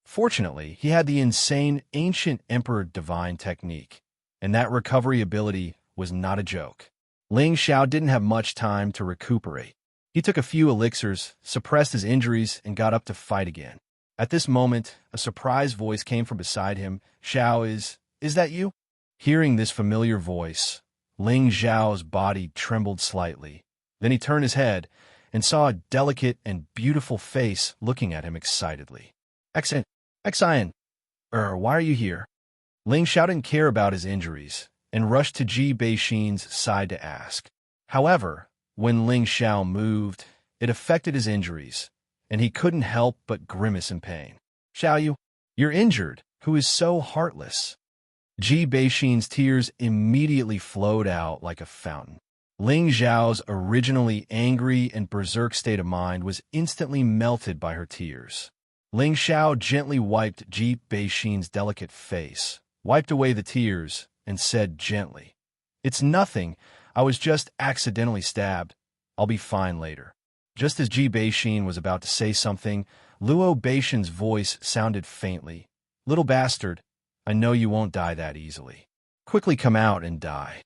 S1: Fortunately, he had the insane ancient emperor divine technique, and that recovery ability was not a joke. Ling Xiao didn't have much time to recuperate. He took a few elixirs, suppressed his injuries, and got up to fight again. At this moment, a surprised voice came from beside him. Xiao, is that you? Hearing this familiar voice, Ling Xiao's body trembled slightly. Then he turned his head and saw a delicate and beautiful face looking at him excitedly. Xian, why are you here? Ling Xiao didn't care about his injuries and rushed to Ji Beixin's side to ask. However, when Ling Xiao moved, it affected his injuries, and he couldn't help but grimace in pain. Xiao, you're injured. Who is so heartless? Ji Beixin's tears immediately flowed out like a fountain. Ling Xiao's originally angry and berserk state of mind was instantly melted by her tears. Ling Xiao gently wiped Ji Beixin's delicate face, wiped away the tears, and said gently, "It's nothing. I was just accidentally stabbed. I'll be fine later." Just as Ji Beixin was about to say something, Luo Beixin's voice sounded faintly. "Little bastard, I know you won't die that easily. Quickly come out and die."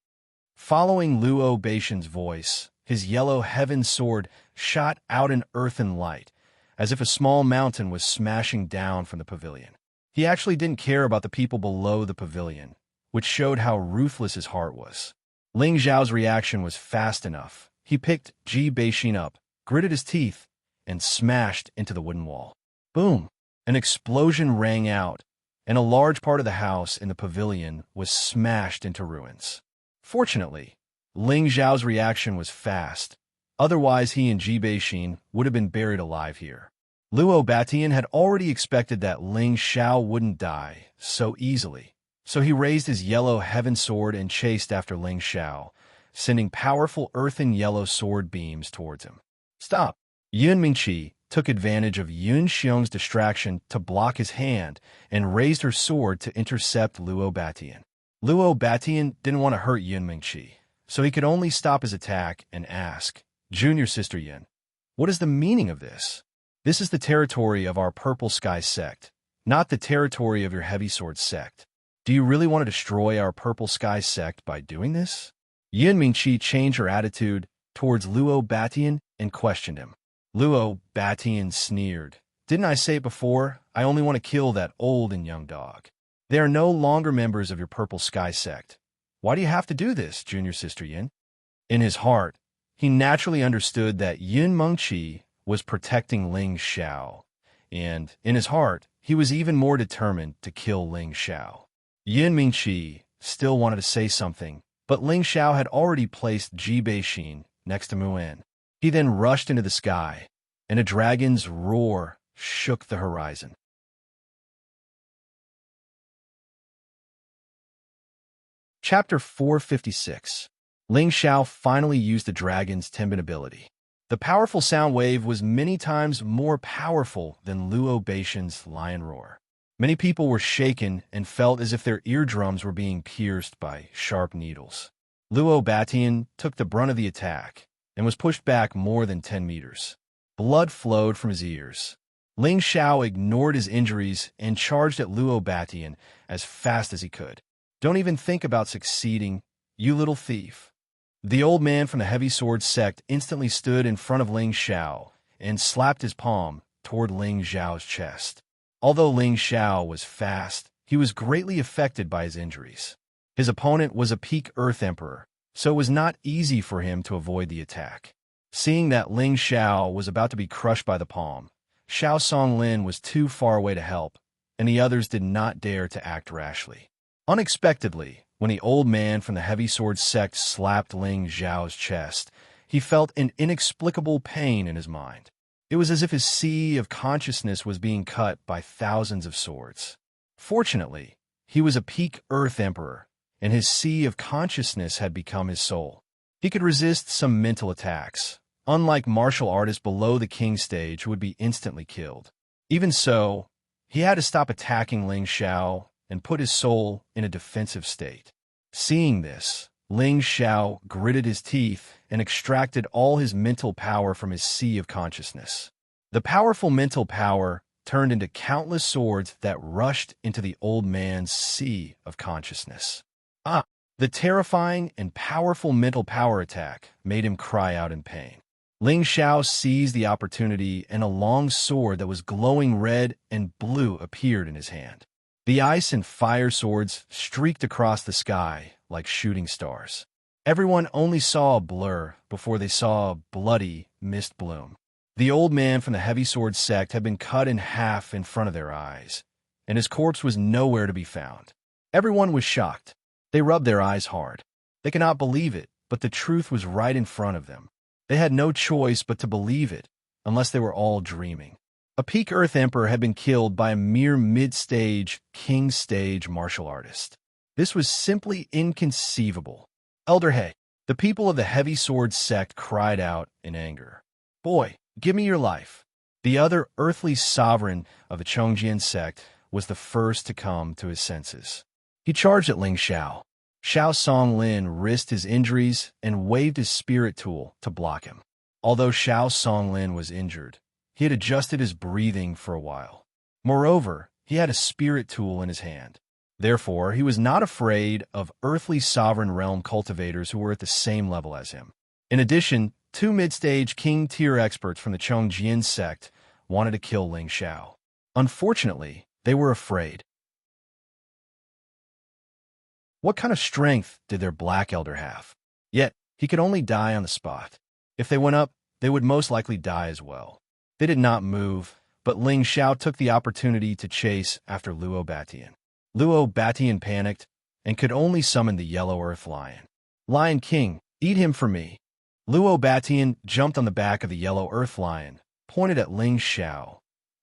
S1: Following Luo Beixin's voice, his yellow heaven sword shot out an earthen light, as if a small mountain was smashing down from the pavilion. He actually didn't care about the people below the pavilion, which showed how ruthless his heart was. Ling Xiao's reaction was fast enough. He picked Ji Beixin up, gritted his teeth, and smashed into the wooden wall. Boom! An explosion rang out, and a large part of the house in the pavilion was smashed into ruins. Fortunately, Ling Xiao's reaction was fast. Otherwise, he and Ji Beixin would have been buried alive here. Luo Batian had already expected that Ling Xiao wouldn't die so easily, so he raised his yellow heaven sword and chased after Ling Xiao, sending powerful earthen yellow sword beams towards him. Stop! Yun Mingqi took advantage of Yun Xiong's distraction to block his hand and raised her sword to intercept Luo Batian. Luo Batian didn't want to hurt Yun Mingqi, so he could only stop his attack and ask, "Junior Sister Yun, what is the meaning of this? This is the territory of our Purple Sky sect, not the territory of your Heavy Sword sect. Do you really want to destroy our Purple Sky sect by doing this?" Yun Mingqi changed her attitude towards Luo Batian and questioned him. Luo Batian sneered. "Didn't I say it before? I only want to kill that old and young dog. They are no longer members of your Purple Sky sect. Why do you have to do this, Junior Sister Yin?" In his heart, he naturally understood that Yun Mengqi was protecting Ling Xiao, and in his heart, he was even more determined to kill Ling Xiao. Yun Mingqi still wanted to say something, but Ling Xiao had already placed Ji Beixin next to Muan. He then rushed into the sky, and a dragon's roar shook the horizon. Chapter 456. Ling Xiao finally used the dragon's Tenbin ability. The powerful sound wave was many times more powerful than Luo Beixin's lion roar. Many people were shaken and felt as if their eardrums were being pierced by sharp needles. Luo Batian took the brunt of the attack and was pushed back more than 10 meters. Blood flowed from his ears. Ling Xiao ignored his injuries and charged at Luo Batian as fast as he could. "Don't even think about succeeding, you little thief." The old man from the Heavy Sword sect instantly stood in front of Ling Xiao and slapped his palm toward Ling Xiao's chest. Although Ling Xiao was fast, he was greatly affected by his injuries. His opponent was a peak Earth Emperor, so it was not easy for him to avoid the attack. Seeing that Ling Xiao was about to be crushed by the palm, Xiao Songlin was too far away to help, and the others did not dare to act rashly. Unexpectedly, when the old man from the Heavy Sword sect slapped Ling Xiao's chest, he felt an inexplicable pain in his mind. It was as if his sea of consciousness was being cut by thousands of swords. Fortunately, he was a peak Earth Emperor, and his sea of consciousness had become his soul. He could resist some mental attacks, unlike martial artists below the king stage who would be instantly killed. Even so, he had to stop attacking Ling Xiao and put his soul in a defensive state. Seeing this, Ling Xiao gritted his teeth and extracted all his mental power from his sea of consciousness. The powerful mental power turned into countless swords that rushed into the old man's sea of consciousness. The terrifying and powerful mental power attack made him cry out in pain. Ling Xiao seized the opportunity, and a long sword that was glowing red and blue appeared in his hand. The ice and fire swords streaked across the sky like shooting stars. Everyone only saw a blur before they saw a bloody mist bloom. The old man from the heavy sword sect had been cut in half in front of their eyes, and his corpse was nowhere to be found. Everyone was shocked. They rubbed their eyes hard. They could not believe it, but the truth was right in front of them. They had no choice but to believe it, unless they were all dreaming. A peak Earth Emperor had been killed by a mere mid-stage, king-stage martial artist. This was simply inconceivable. Elder He, the people of the heavy sword sect cried out in anger. Boy, give me your life. The other earthly sovereign of the Chongjian sect was the first to come to his senses. He charged at Ling Xiao. Xiao Songlin risked his injuries and waved his spirit tool to block him. Although Xiao Songlin was injured, he had adjusted his breathing for a while. Moreover, he had a spirit tool in his hand. Therefore, he was not afraid of earthly sovereign realm cultivators who were at the same level as him. In addition, 2 mid-stage king-tier experts from the Chongjian sect wanted to kill Ling Xiao. Unfortunately, they were afraid. What kind of strength did their black elder have? Yet, he could only die on the spot. If they went up, they would most likely die as well. They did not move, but Ling Xiao took the opportunity to chase after Luo Batian. Luo Batian panicked and could only summon the yellow earth lion. Lion King, eat him for me. Luo Batian jumped on the back of the yellow earth lion, pointed at Ling Xiao,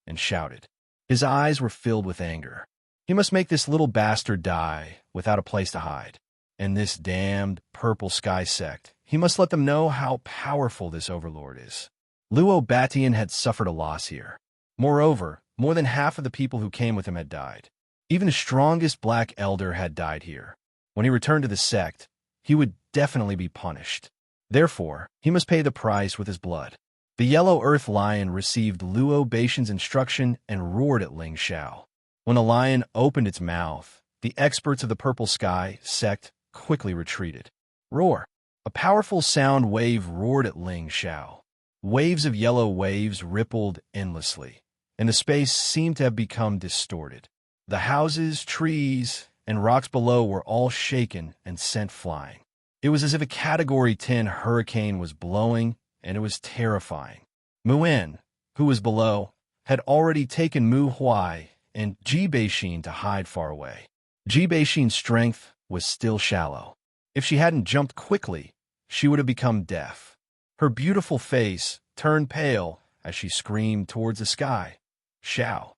S1: and shouted. His eyes were filled with anger. He must make this little bastard die without a place to hide. And this damned purple sky sect, he must let them know how powerful this overlord is. Luo Batian had suffered a loss here. Moreover, more than half of the people who came with him had died. Even the strongest black elder had died here. When he returned to the sect, he would definitely be punished. Therefore, he must pay the price with his blood. The yellow earth lion received Luo Batian's instruction and roared at Ling Xiao. When the lion opened its mouth, the experts of the purple sky sect quickly retreated. Roar! A powerful sound wave roared at Ling Xiao. Waves of yellow waves rippled endlessly, and the space seemed to have become distorted. The houses, trees, and rocks below were all shaken and sent flying. It was as if a Category 10 hurricane was blowing, and it was terrifying. Muan, who was below, had already taken Mu Huai and Ji Beixin to hide far away. Ji Beixin's strength was still shallow. If she hadn't jumped quickly, she would have become deaf. Her beautiful face turned pale as she screamed towards the sky. Xiao.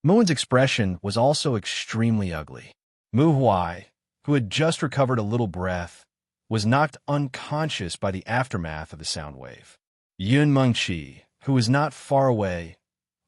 S1: Muan's expression was also extremely ugly. Mu Huai, who had just recovered a little breath, was knocked unconscious by the aftermath of the sound wave. Yun Mengqi, who was not far away,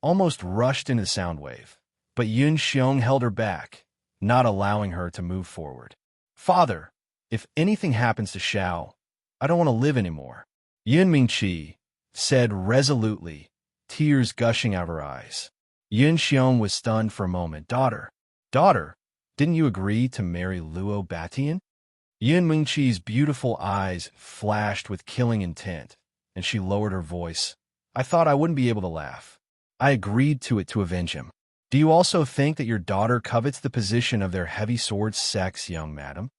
S1: almost rushed into the sound wave. But Yun Xiong held her back, not allowing her to move forward. Father, if anything happens to Xiao, I don't want to live anymore. Yun Mengqi said resolutely, tears gushing out of her eyes. Yun Xiong was stunned for a moment. Daughter, didn't you agree to marry Luo Batian? Yun Mengqi's beautiful eyes flashed with killing intent, and she lowered her voice. I thought I wouldn't be able to laugh. I agreed to it to avenge him. Do you also think that your daughter covets the position of their heavy sword sex, young madam?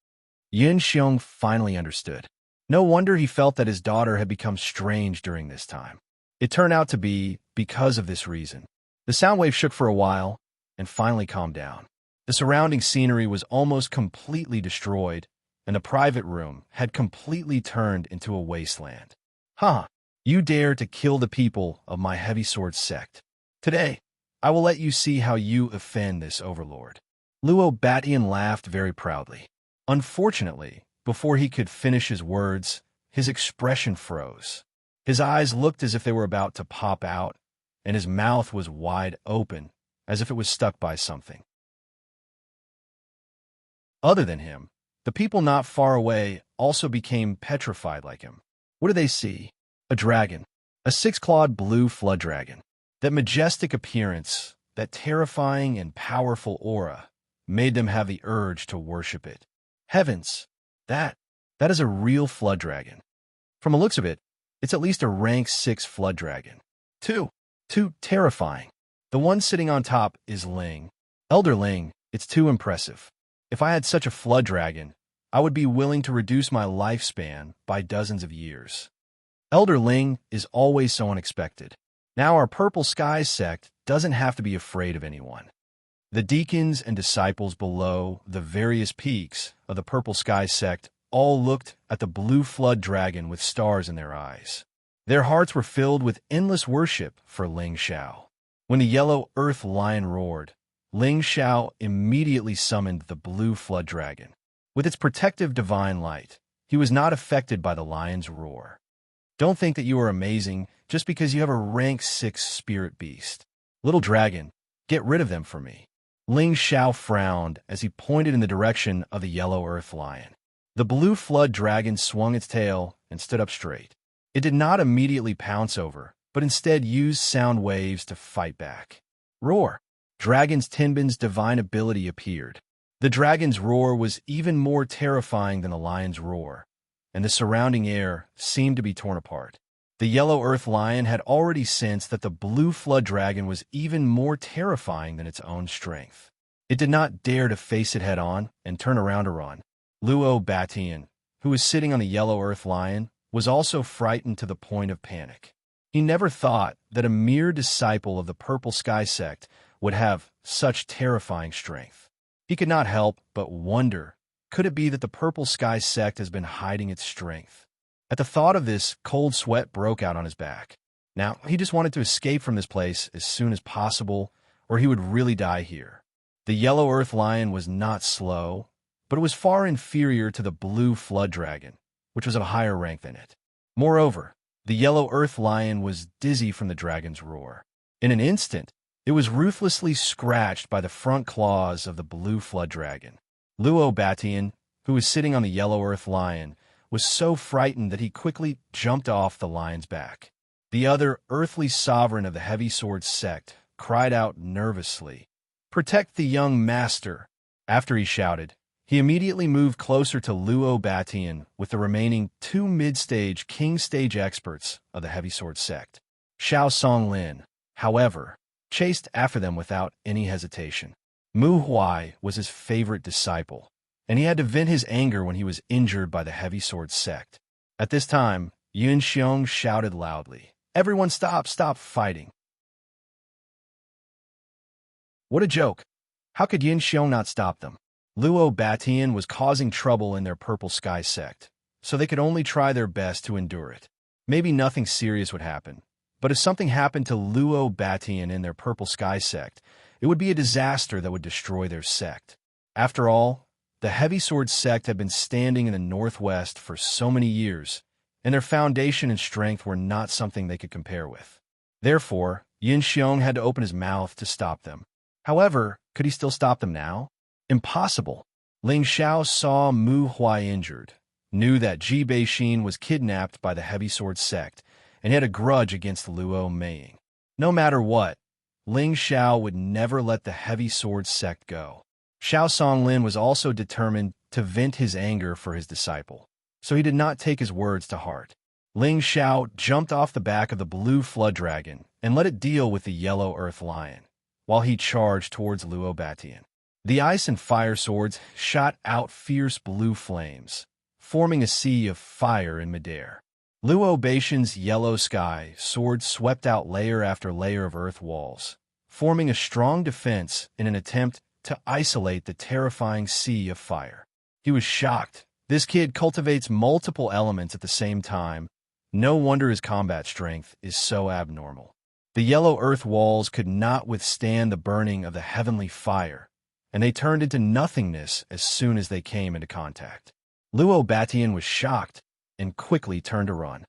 S1: Yun Xiong finally understood. No wonder he felt that his daughter had become strange during this time. It turned out to be because of this reason. The sound wave shook for a while and finally calmed down. The surrounding scenery was almost completely destroyed, and the private room had completely turned into a wasteland. You dare to kill the people of my heavy sword sect. Today, I will let you see how you offend this overlord. Luo Batian laughed very proudly. Unfortunately, before he could finish his words, his expression froze. His eyes looked as if they were about to pop out, and his mouth was wide open, as if it was stuck by something. Other than him, the people not far away also became petrified like him. What did they see? A dragon, a 6-clawed blue flood dragon. That majestic appearance that terrifying and powerful aura, made them have the urge to worship it. Heavens! That is a real flood dragon. From the looks of it, it's at least a rank 6 flood dragon. Too terrifying. The one sitting on top is Ling. Elder Ling, it's too impressive. If I had such a flood dragon, I would be willing to reduce my lifespan by dozens of years. Elder Ling is always so unexpected. Now our Purple Skies sect doesn't have to be afraid of anyone. The deacons and disciples below the various peaks of the Purple Skies sect all looked at the blue flood dragon with stars in their eyes. Their hearts were filled with endless worship for Ling Xiao. When the yellow earth lion roared, Ling Xiao immediately summoned the blue flood dragon. With its protective divine light, he was not affected by the lion's roar. Don't think that you are amazing just because you have a rank 6 spirit beast. Little dragon, get rid of them for me. Ling Xiao frowned as he pointed in the direction of the yellow earth lion. The blue flood dragon swung its tail and stood up straight. It did not immediately pounce over, but instead used sound waves to fight back. Roar! Dragon's Tenbin's divine ability appeared. The dragon's roar was even more terrifying than the lion's roar, and the surrounding air seemed to be torn apart. The yellow earth lion had already sensed that the blue flood dragon was even more terrifying than its own strength. It did not dare to face it head-on and turn around to run. Luo Batian, who was sitting on the yellow earth lion, was also frightened to the point of panic. He never thought that a mere disciple of the Purple Sky sect would have such terrifying strength. He could not help but wonder, could it be that the Purple Sky sect has been hiding its strength? At the thought of this, cold sweat broke out on his back. Now, he just wanted to escape from this place as soon as possible, or he would really die here. The yellow earth lion was not slow, but it was far inferior to the blue flood dragon, which was of a higher rank than it. Moreover, the yellow earth lion was dizzy from the dragon's roar. In an instant, it was ruthlessly scratched by the front claws of the blue flood dragon. Luo Batian, who was sitting on the yellow earth lion, was so frightened that he quickly jumped off the lion's back. The other earthly sovereign of the heavy sword sect cried out nervously, "Protect the young master!" After he shouted, he immediately moved closer to Luo Batian with the remaining 2 mid-stage king stage experts of the heavy sword sect. Xiao Songlin, however, chased after them without any hesitation. Mu Huai was his favorite disciple, and he had to vent his anger when he was injured by the heavy sword sect. At this time, Xiong shouted loudly, "Everyone stop fighting." What a joke! How could Xiong not stop them? Luo Batian was causing trouble in their Purple Sky sect, so they could only try their best to endure it. Maybe nothing serious would happen, but if something happened to Luo Batian in their Purple Sky sect, it would be a disaster that would destroy their sect. After all, the heavy sword sect had been standing in the northwest for so many years, and their foundation and strength were not something they could compare with. Therefore, Xiong had to open his mouth to stop them. However, could he still stop them now? Impossible. Ling Xiao saw Mu Huai injured, knew that Ji Beixin was kidnapped by the heavy sword sect, and had a grudge against Luo Meiying. No matter what, Ling Xiao would never let the heavy sword sect go. Xiao Songlin was also determined to vent his anger for his disciple, so he did not take his words to heart. Ling Xiao jumped off the back of the blue flood dragon and let it deal with the yellow earth lion, while he charged towards Luo Batian. The ice and fire swords shot out fierce blue flames, forming a sea of fire in midair. Luo Beixin's yellow sky sword swept out layer after layer of earth walls, forming a strong defense in an attempt to isolate the terrifying sea of fire. He was shocked. This kid cultivates multiple elements at the same time. No wonder his combat strength is so abnormal. The yellow earth walls could not withstand the burning of the heavenly fire, and they turned into nothingness as soon as they came into contact. Luo Batian was shocked and quickly turned to run.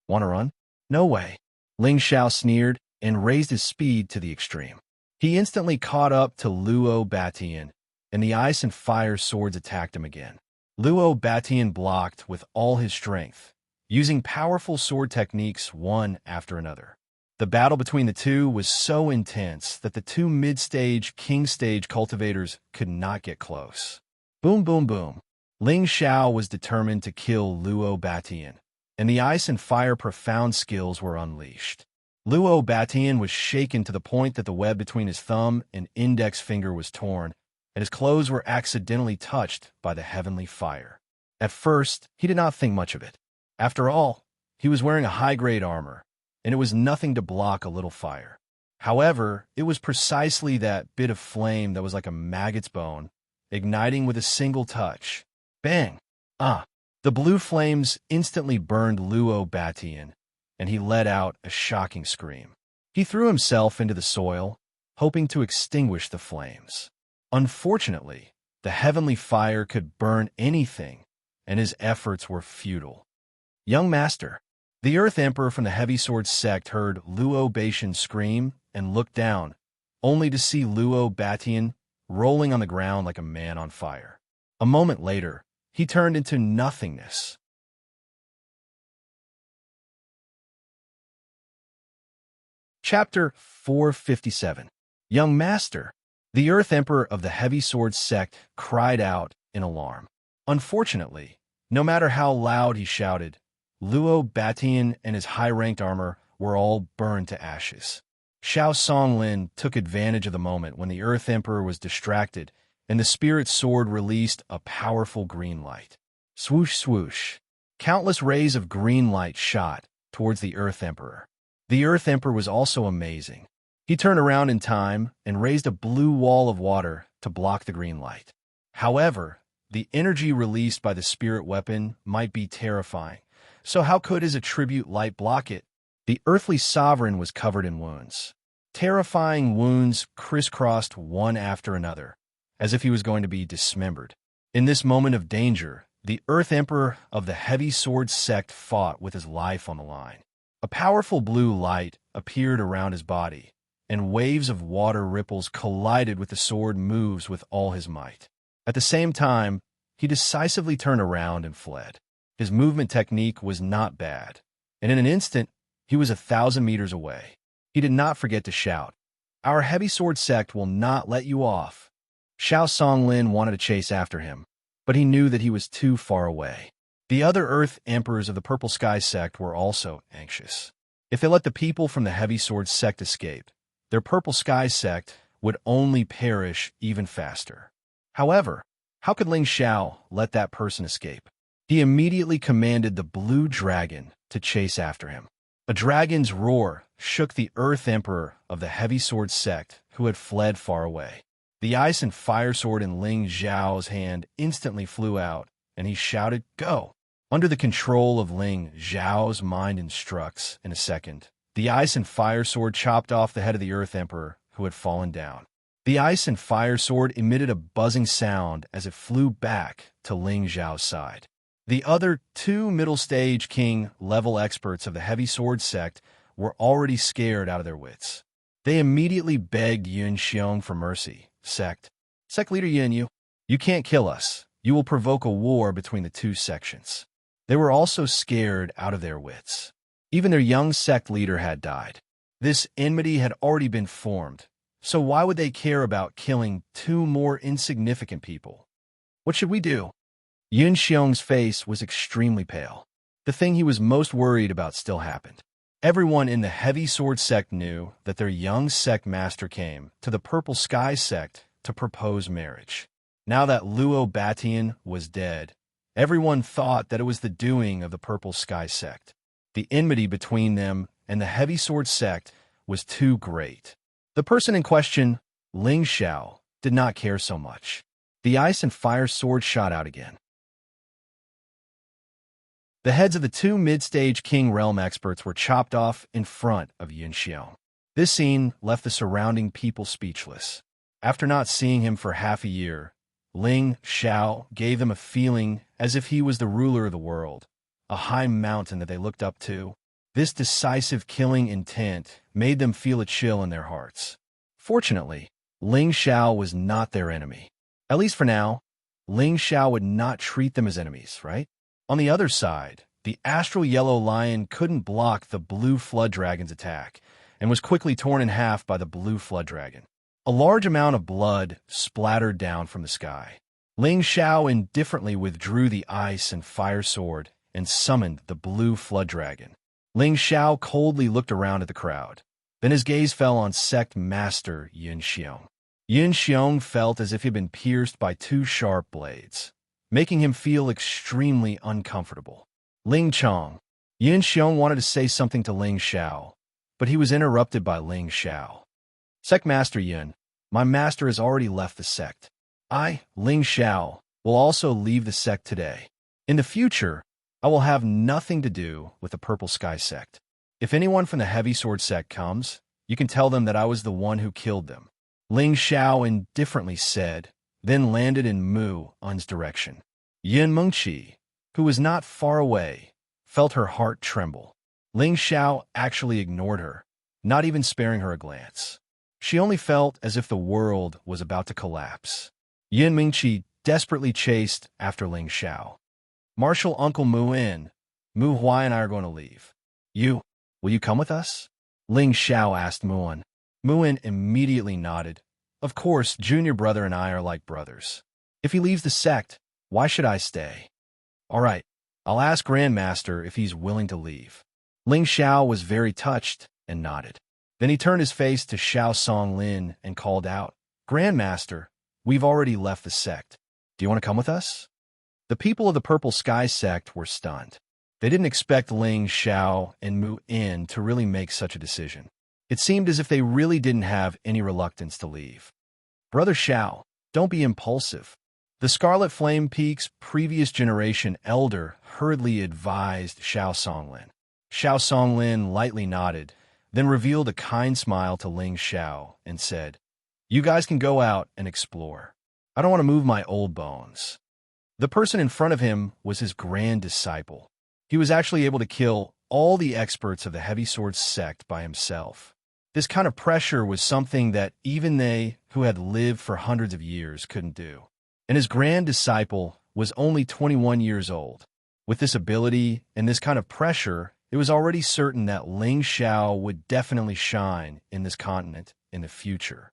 S1: Want to run? No way. Ling Xiao sneered and raised his speed to the extreme. He instantly caught up to Luo Batian, and the ice and fire swords attacked him again. Luo Batian blocked with all his strength, using powerful sword techniques one after another. The battle between the two was so intense that the two mid-stage, king-stage cultivators could not get close. Boom, boom, boom. Ling Xiao was determined to kill Luo Batian, and the ice and fire profound skills were unleashed. Luo Batian was shaken to the point that the web between his thumb and index finger was torn, and his clothes were accidentally touched by the heavenly fire. At first, he did not think much of it. After all, he was wearing a high-grade armor, and it was nothing to block a little fire. However, it was precisely that bit of flame that was like a maggot's bone, igniting with a single touch. Bang! The blue flames instantly burned Luo Batian, and he let out a shocking scream. He threw himself into the soil, hoping to extinguish the flames. Unfortunately, the heavenly fire could burn anything, and his efforts were futile. Young master, the Earth Emperor from the Heavy Sword sect heard Luo Batian scream and looked down, only to see Luo Batian rolling on the ground like a man on fire. A moment later, he turned into nothingness. Chapter 457. Young Master, the Earth Emperor of the Heavy Sword sect cried out in alarm. Unfortunately, no matter how loud he shouted, Luo Batian and his high-ranked armor were all burned to ashes. Xiao Songlin took advantage of the moment when the Earth Emperor was distracted, and the Spirit Sword released a powerful green light. Swoosh, swoosh. Countless rays of green light shot towards the Earth Emperor. The Earth Emperor was also amazing. He turned around in time and raised a blue wall of water to block the green light. However, the energy released by the spirit weapon might be terrifying, so how could his attribute light block it? The earthly sovereign was covered in wounds. Terrifying wounds crisscrossed one after another, as if he was going to be dismembered. In this moment of danger, the Earth Emperor of the Heavy Sword sect fought with his life on the line. A powerful blue light appeared around his body, and waves of water ripples collided with the sword moves with all his might. At the same time, he decisively turned around and fled. His movement technique was not bad, and in an instant, he was 1,000 meters away. He did not forget to shout, "Our Heavy Sword sect will not let you off." Xiao Songlin wanted to chase after him, but he knew that he was too far away. The other Earth Emperors of the Purple Sky sect were also anxious. If they let the people from the Heavy Sword sect escape, their Purple Sky sect would only perish even faster. However, how could Ling Xiao let that person escape? He immediately commanded the Blue Dragon to chase after him. A dragon's roar shook the Earth Emperor of the Heavy Sword sect, who had fled far away. The ice and fire sword in Ling Xiao's hand instantly flew out, and he shouted, "Go!" Under the control of Ling Xiao's mind instructs, in a second, the ice and fire sword chopped off the head of the Earth Emperor, who had fallen down. The ice and fire sword emitted a buzzing sound as it flew back to Ling Xiao's side. The other two middle-stage king-level experts of the Heavy Sword sect were already scared out of their wits. They immediately begged Yun Xiong for mercy. Sect leader Yun, you can't kill us. You will provoke a war between the two sections. They were also scared out of their wits. Even their young sect leader had died. This enmity had already been formed, so why would they care about killing two more insignificant people? What should we do? Yun Xiong's face was extremely pale. The thing he was most worried about still happened. Everyone in the Heavy Sword sect knew that their young sect master came to the Purple Sky sect to propose marriage. Now that Luo Batian was dead, everyone thought that it was the doing of the Purple Sky sect. The enmity between them and the Heavy Sword sect was too great. The person in question, Ling Xiao, did not care so much. The ice and fire sword shot out again. The heads of the two mid-stage King Realm experts were chopped off in front of Yun Xiong. This scene left the surrounding people speechless. After not seeing him for half a year, Ling Xiao gave them a feeling as if he was the ruler of the world, a high mountain that they looked up to. This decisive killing intent made them feel a chill in their hearts. Fortunately, Ling Xiao was not their enemy. At least for now, Ling Xiao would not treat them as enemies, right? On the other side, the astral yellow lion couldn't block the blue flood dragon's attack, and was quickly torn in half by the blue flood dragon. A large amount of blood splattered down from the sky. Ling Xiao indifferently withdrew the ice and fire sword and summoned the blue flood dragon. Ling Xiao coldly looked around at the crowd. Then his gaze fell on sect master Yin Xiong. Yin Xiong felt as if he had been pierced by two sharp blades, making him feel extremely uncomfortable. Ling Chong. Yin Xiong wanted to say something to Ling Xiao, but he was interrupted by Ling Xiao. Sect Master Yin, my master has already left the sect. I, Ling Xiao, will also leave the sect today. In the future, I will have nothing to do with the Purple Sky sect. If anyone from the Heavy Sword sect comes, you can tell them that I was the one who killed them. Ling Xiao indifferently said, then landed in Mu Un's direction. Yin Mengqi, who was not far away, felt her heart tremble. Ling Xiao actually ignored her, not even sparing her a glance. She only felt as if the world was about to collapse. Yin Mengqi desperately chased after Ling Xiao. Martial Uncle Mu In, Mu Huai and I are going to leave. Will you come with us? Ling Xiao asked Muin. Muin immediately nodded. Of course, junior brother and I are like brothers. If he leaves the sect, why should I stay? All right, I'll ask Grandmaster if he's willing to leave. Ling Xiao was very touched and nodded. Then he turned his face to Xiao Songlin and called out, Grandmaster, we've already left the sect. Do you want to come with us? The people of the Purple Sky sect were stunned. They didn't expect Ling Xiao and Mu In to really make such a decision. It seemed as if they really didn't have any reluctance to leave. Brother Xiao, don't be impulsive. The Scarlet Flame Peak's previous generation elder hurriedly advised Xiao Songlin. Xiao Songlin lightly nodded, then revealed a kind smile to Ling Xiao and said, You guys can go out and explore. I don't want to move my old bones. The person in front of him was his grand disciple. He was actually able to kill all the experts of the Heavy Sword sect by himself. This kind of pressure was something that even they, who had lived for hundreds of years, couldn't do. And his grand disciple was only 21 years old. With this ability and this kind of pressure, it was already certain that Ling Xiao would definitely shine in this continent in the future.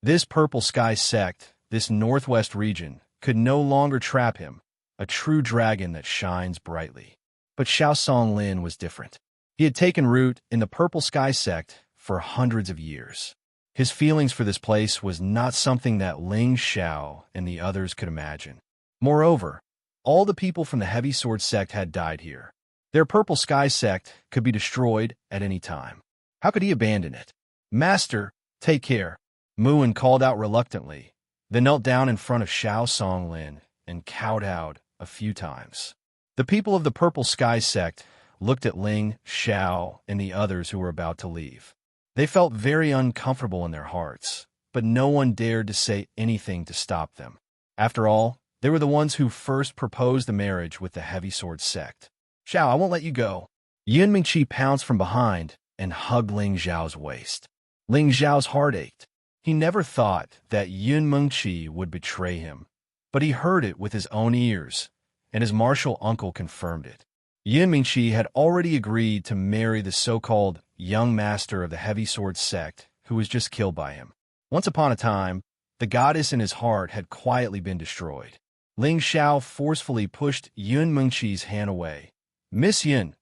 S1: This Purple Sky sect, this northwest region, could no longer trap him, a true dragon that shines brightly. But Xiao Songlin was different. He had taken root in the Purple Sky sect for hundreds of years. His feelings for this place was not something that Ling Xiao and the others could imagine. Moreover, all the people from the Heavy Sword sect had died here. Their Purple Sky sect could be destroyed at any time. How could he abandon it? Master, take care, Muin called out reluctantly, then knelt down in front of Xiao Songlin and kowtowed a few times. The people of the Purple Sky sect looked at Ling Xiao and the others who were about to leave. They felt very uncomfortable in their hearts, but no one dared to say anything to stop them. After all, they were the ones who first proposed the marriage with the Heavy Sword sect. Xiao, I won't let you go. Yin Mingqi pounced from behind and hugged Ling Xiao's waist. Ling Xiao's heart ached. He never thought that Yin Mingqi would betray him, but he heard it with his own ears, and his martial uncle confirmed it. Yin Mingqi had already agreed to marry the so-called young master of the Heavy Sword sect, who was just killed by him. Once upon a time, the goddess in his heart had quietly been destroyed. Ling Xiao forcefully pushed Yin Mengqi's hand away. Miss Yin,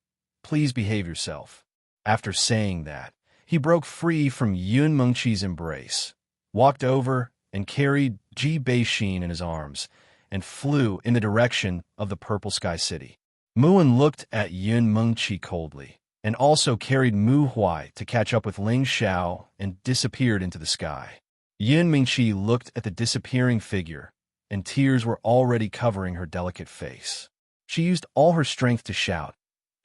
S1: please behave yourself. After saying that, he broke free from Yin Mengqi's embrace, walked over and carried Ji Beixin in his arms, and flew in the direction of the Purple Sky City. Muin looked at Yin Mengqi coldly, and also carried Mu Huai to catch up with Ling Xiao and disappeared into the sky. Yin Mengqi looked at the disappearing figure, and tears were already covering her delicate face. She used all her strength to shout,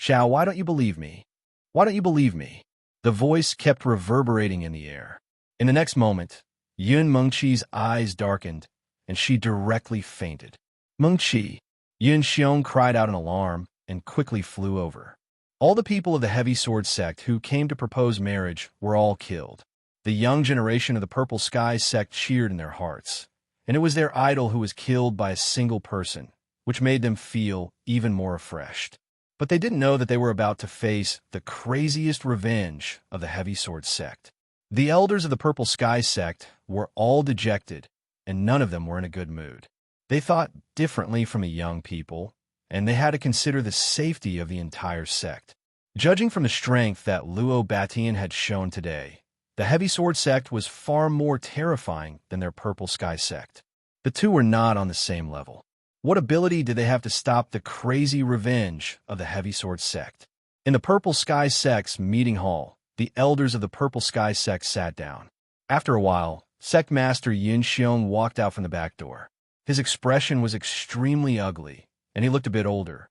S1: Xiao, why don't you believe me? Why don't you believe me? The voice kept reverberating in the air. In the next moment, Yin Mengqi's eyes darkened, and she directly fainted. Mengqi, Yin Xiong cried out in alarm and quickly flew over. All the people of the Heavy Sword sect who came to propose marriage were all killed. The young generation of the Purple Sky sect cheered in their hearts, and it was their idol who was killed by a single person, which made them feel even more refreshed. But they didn't know that they were about to face the craziest revenge of the Heavy Sword sect. The elders of the Purple Sky sect were all dejected, and none of them were in a good mood. They thought differently from the young people, and they had to consider the safety of the entire sect. Judging from the strength that Luo Batian had shown today, the Heavy Sword sect was far more terrifying than their Purple Sky sect. The two were not on the same level. What ability did they have to stop the crazy revenge of the Heavy Sword sect? In the Purple Sky sect's meeting hall, the elders of the Purple Sky sect sat down. After a while, Sect Master Xianxia walked out from the back door. His expression was extremely ugly, and he looked a bit older.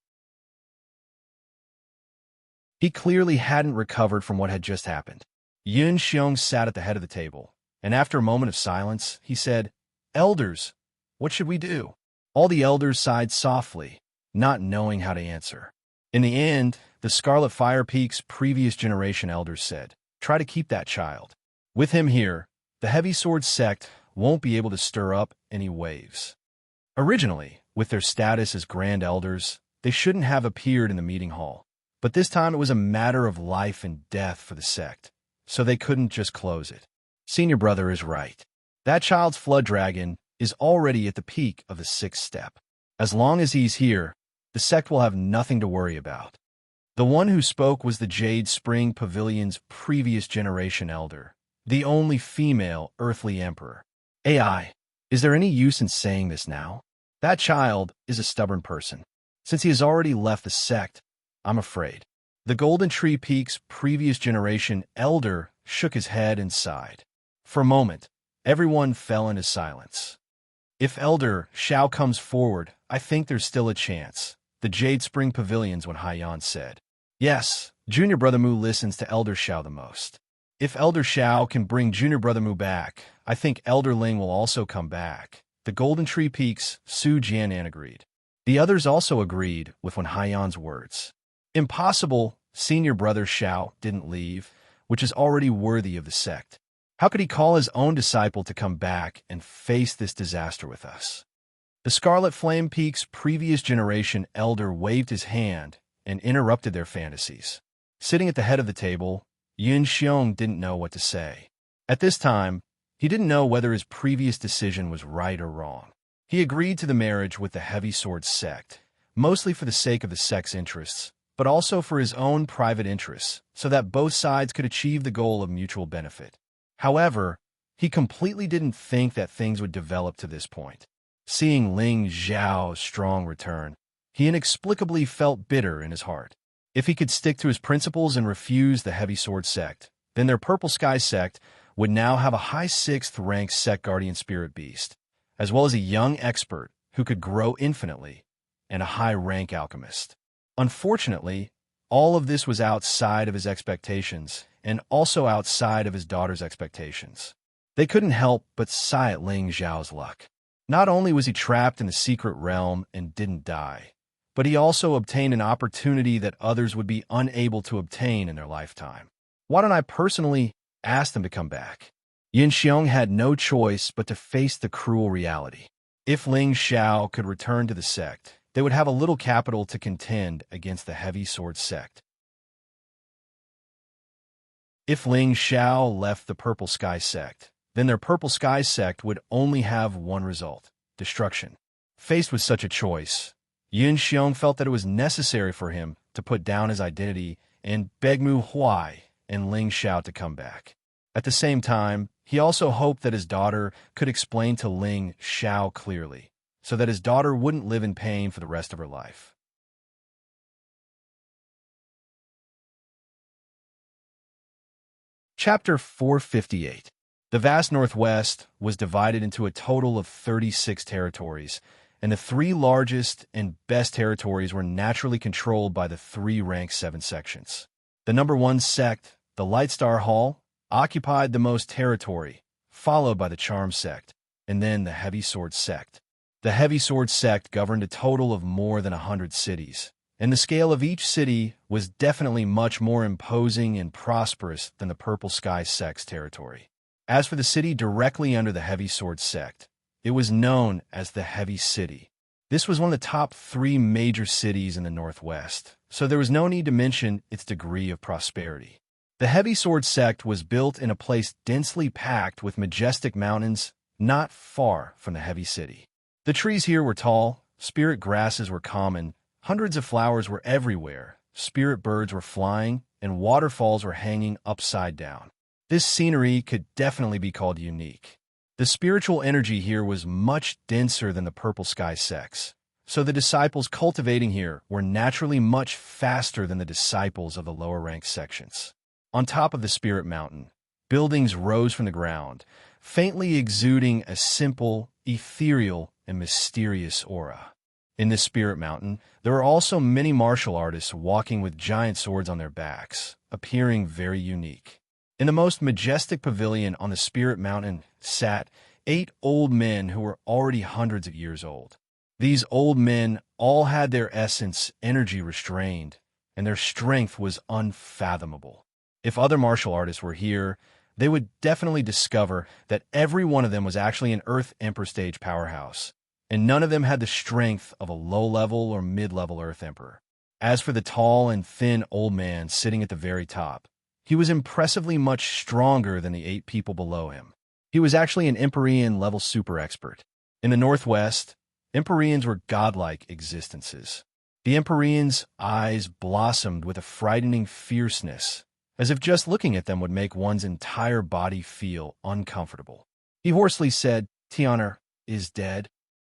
S1: He clearly hadn't recovered from what had just happened. Xianxia sat at the head of the table, and after a moment of silence, he said, "Elders, what should we do?" All the elders sighed softly, not knowing how to answer. In the end, the Scarlet Fire Peak's previous generation elders said, "Try to keep that child. With him here, the Heavy Sword sect won't be able to stir up any waves." Originally, with their status as Grand Elders, they shouldn't have appeared in the meeting hall. But this time it was a matter of life and death for the sect, so they couldn't just close it. Senior brother is right. That child's flood dragon is already at the peak of the 6th step. As long as he's here, the sect will have nothing to worry about. The one who spoke was the Jade Spring Pavilion's previous generation elder, the only female earthly emperor. AI, is there any use in saying this now? That child is a stubborn person. Since he has already left the sect, I'm afraid. The Golden Tree Peak's previous generation elder shook his head and sighed. For a moment, everyone fell into silence. If Elder Xiao comes forward, I think there's still a chance, the Jade Spring Pavilion's Wen Haiyan said. Yes, Junior Brother Mu listens to Elder Xiao the most. If Elder Xiao can bring Junior Brother Mu back, I think Elder Ling will also come back. The Golden Tree Peak's Su Jianan agreed. The others also agreed with Wen Haiyan's words. Impossible, Senior Brother Xiao didn't leave, which is already worthy of the sect. How could he call his own disciple to come back and face this disaster with us? The Scarlet Flame Peak's previous generation elder waved his hand and interrupted their fantasies. Sitting at the head of the table, Xianxia didn't know what to say. At this time, he didn't know whether his previous decision was right or wrong. He agreed to the marriage with the Heavy Sword sect, mostly for the sake of the sect's interests, but also for his own private interests, so that both sides could achieve the goal of mutual benefit. However, he completely didn't think that things would develop to this point. Seeing Ling Zhao's strong return, he inexplicably felt bitter in his heart. If he could stick to his principles and refuse the Heavy Sword sect, then their Purple Sky sect would now have a high 6th rank sect guardian spirit beast, as well as a young expert who could grow infinitely, and a high rank alchemist. Unfortunately, all of this was outside of his expectations, and also outside of his daughter's expectations. They couldn't help but sigh at Ling Zhao's luck. Not only was he trapped in the secret realm and didn't die, but he also obtained an opportunity that others would be unable to obtain in their lifetime. Why don't I personally ask them to come back? Xianxia had no choice but to face the cruel reality. If Ling Xiao could return to the sect, they would have a little capital to contend against the Heavy Sword sect. If Ling Xiao left the Purple Sky sect, then their Purple Sky sect would only have one result: destruction. Faced with such a choice, Xianxia felt that it was necessary for him to put down his identity and beg Mu Huai and Ling Xiao to come back. At the same time, he also hoped that his daughter could explain to Ling Xiao clearly, so that his daughter wouldn't live in pain for the rest of her life. Chapter 458. The vast Northwest was divided into a total of 36 territories, and the 3 largest and best territories were naturally controlled by the 3 rank 7 sections. The number 1 sect, the Lightstar Hall, occupied the most territory, followed by the Charm sect, and then the Heavy Sword sect. The Heavy Sword sect governed a total of more than 100 cities, and the scale of each city was definitely much more imposing and prosperous than the Purple Sky sect's territory. As for the city directly under the Heavy Sword sect, it was known as the Heavy City. This was one of the top 3 major cities in the northwest, so there was no need to mention its degree of prosperity. The Heavy Sword sect was built in a place densely packed with majestic mountains not far from the heavy city. The trees here were tall, spirit grasses were common, hundreds of flowers were everywhere, spirit birds were flying, and waterfalls were hanging upside down. This scenery could definitely be called unique. The spiritual energy here was much denser than the Purple Sky sects, so the disciples cultivating here were naturally much faster than the disciples of the lower-ranked sections. On top of the Spirit Mountain, buildings rose from the ground, faintly exuding a simple, ethereal, and mysterious aura. In this Spirit Mountain, there were also many martial artists walking with giant swords on their backs, appearing very unique. In the most majestic pavilion on the Spirit Mountain sat 8 old men who were already hundreds of years old. These old men all had their essence, energy restrained, and their strength was unfathomable. If other martial artists were here, they would definitely discover that every one of them was actually an Earth Emperor stage powerhouse, and none of them had the strength of a low-level or mid-level Earth Emperor. As for the tall and thin old man sitting at the very top, he was impressively much stronger than the 8 people below him. He was actually an Empyrean-level super expert. In the Northwest, Empyreans were godlike existences. The Empyrean's eyes blossomed with a frightening fierceness, as if just looking at them would make one's entire body feel uncomfortable. He hoarsely said, "Tianer is dead."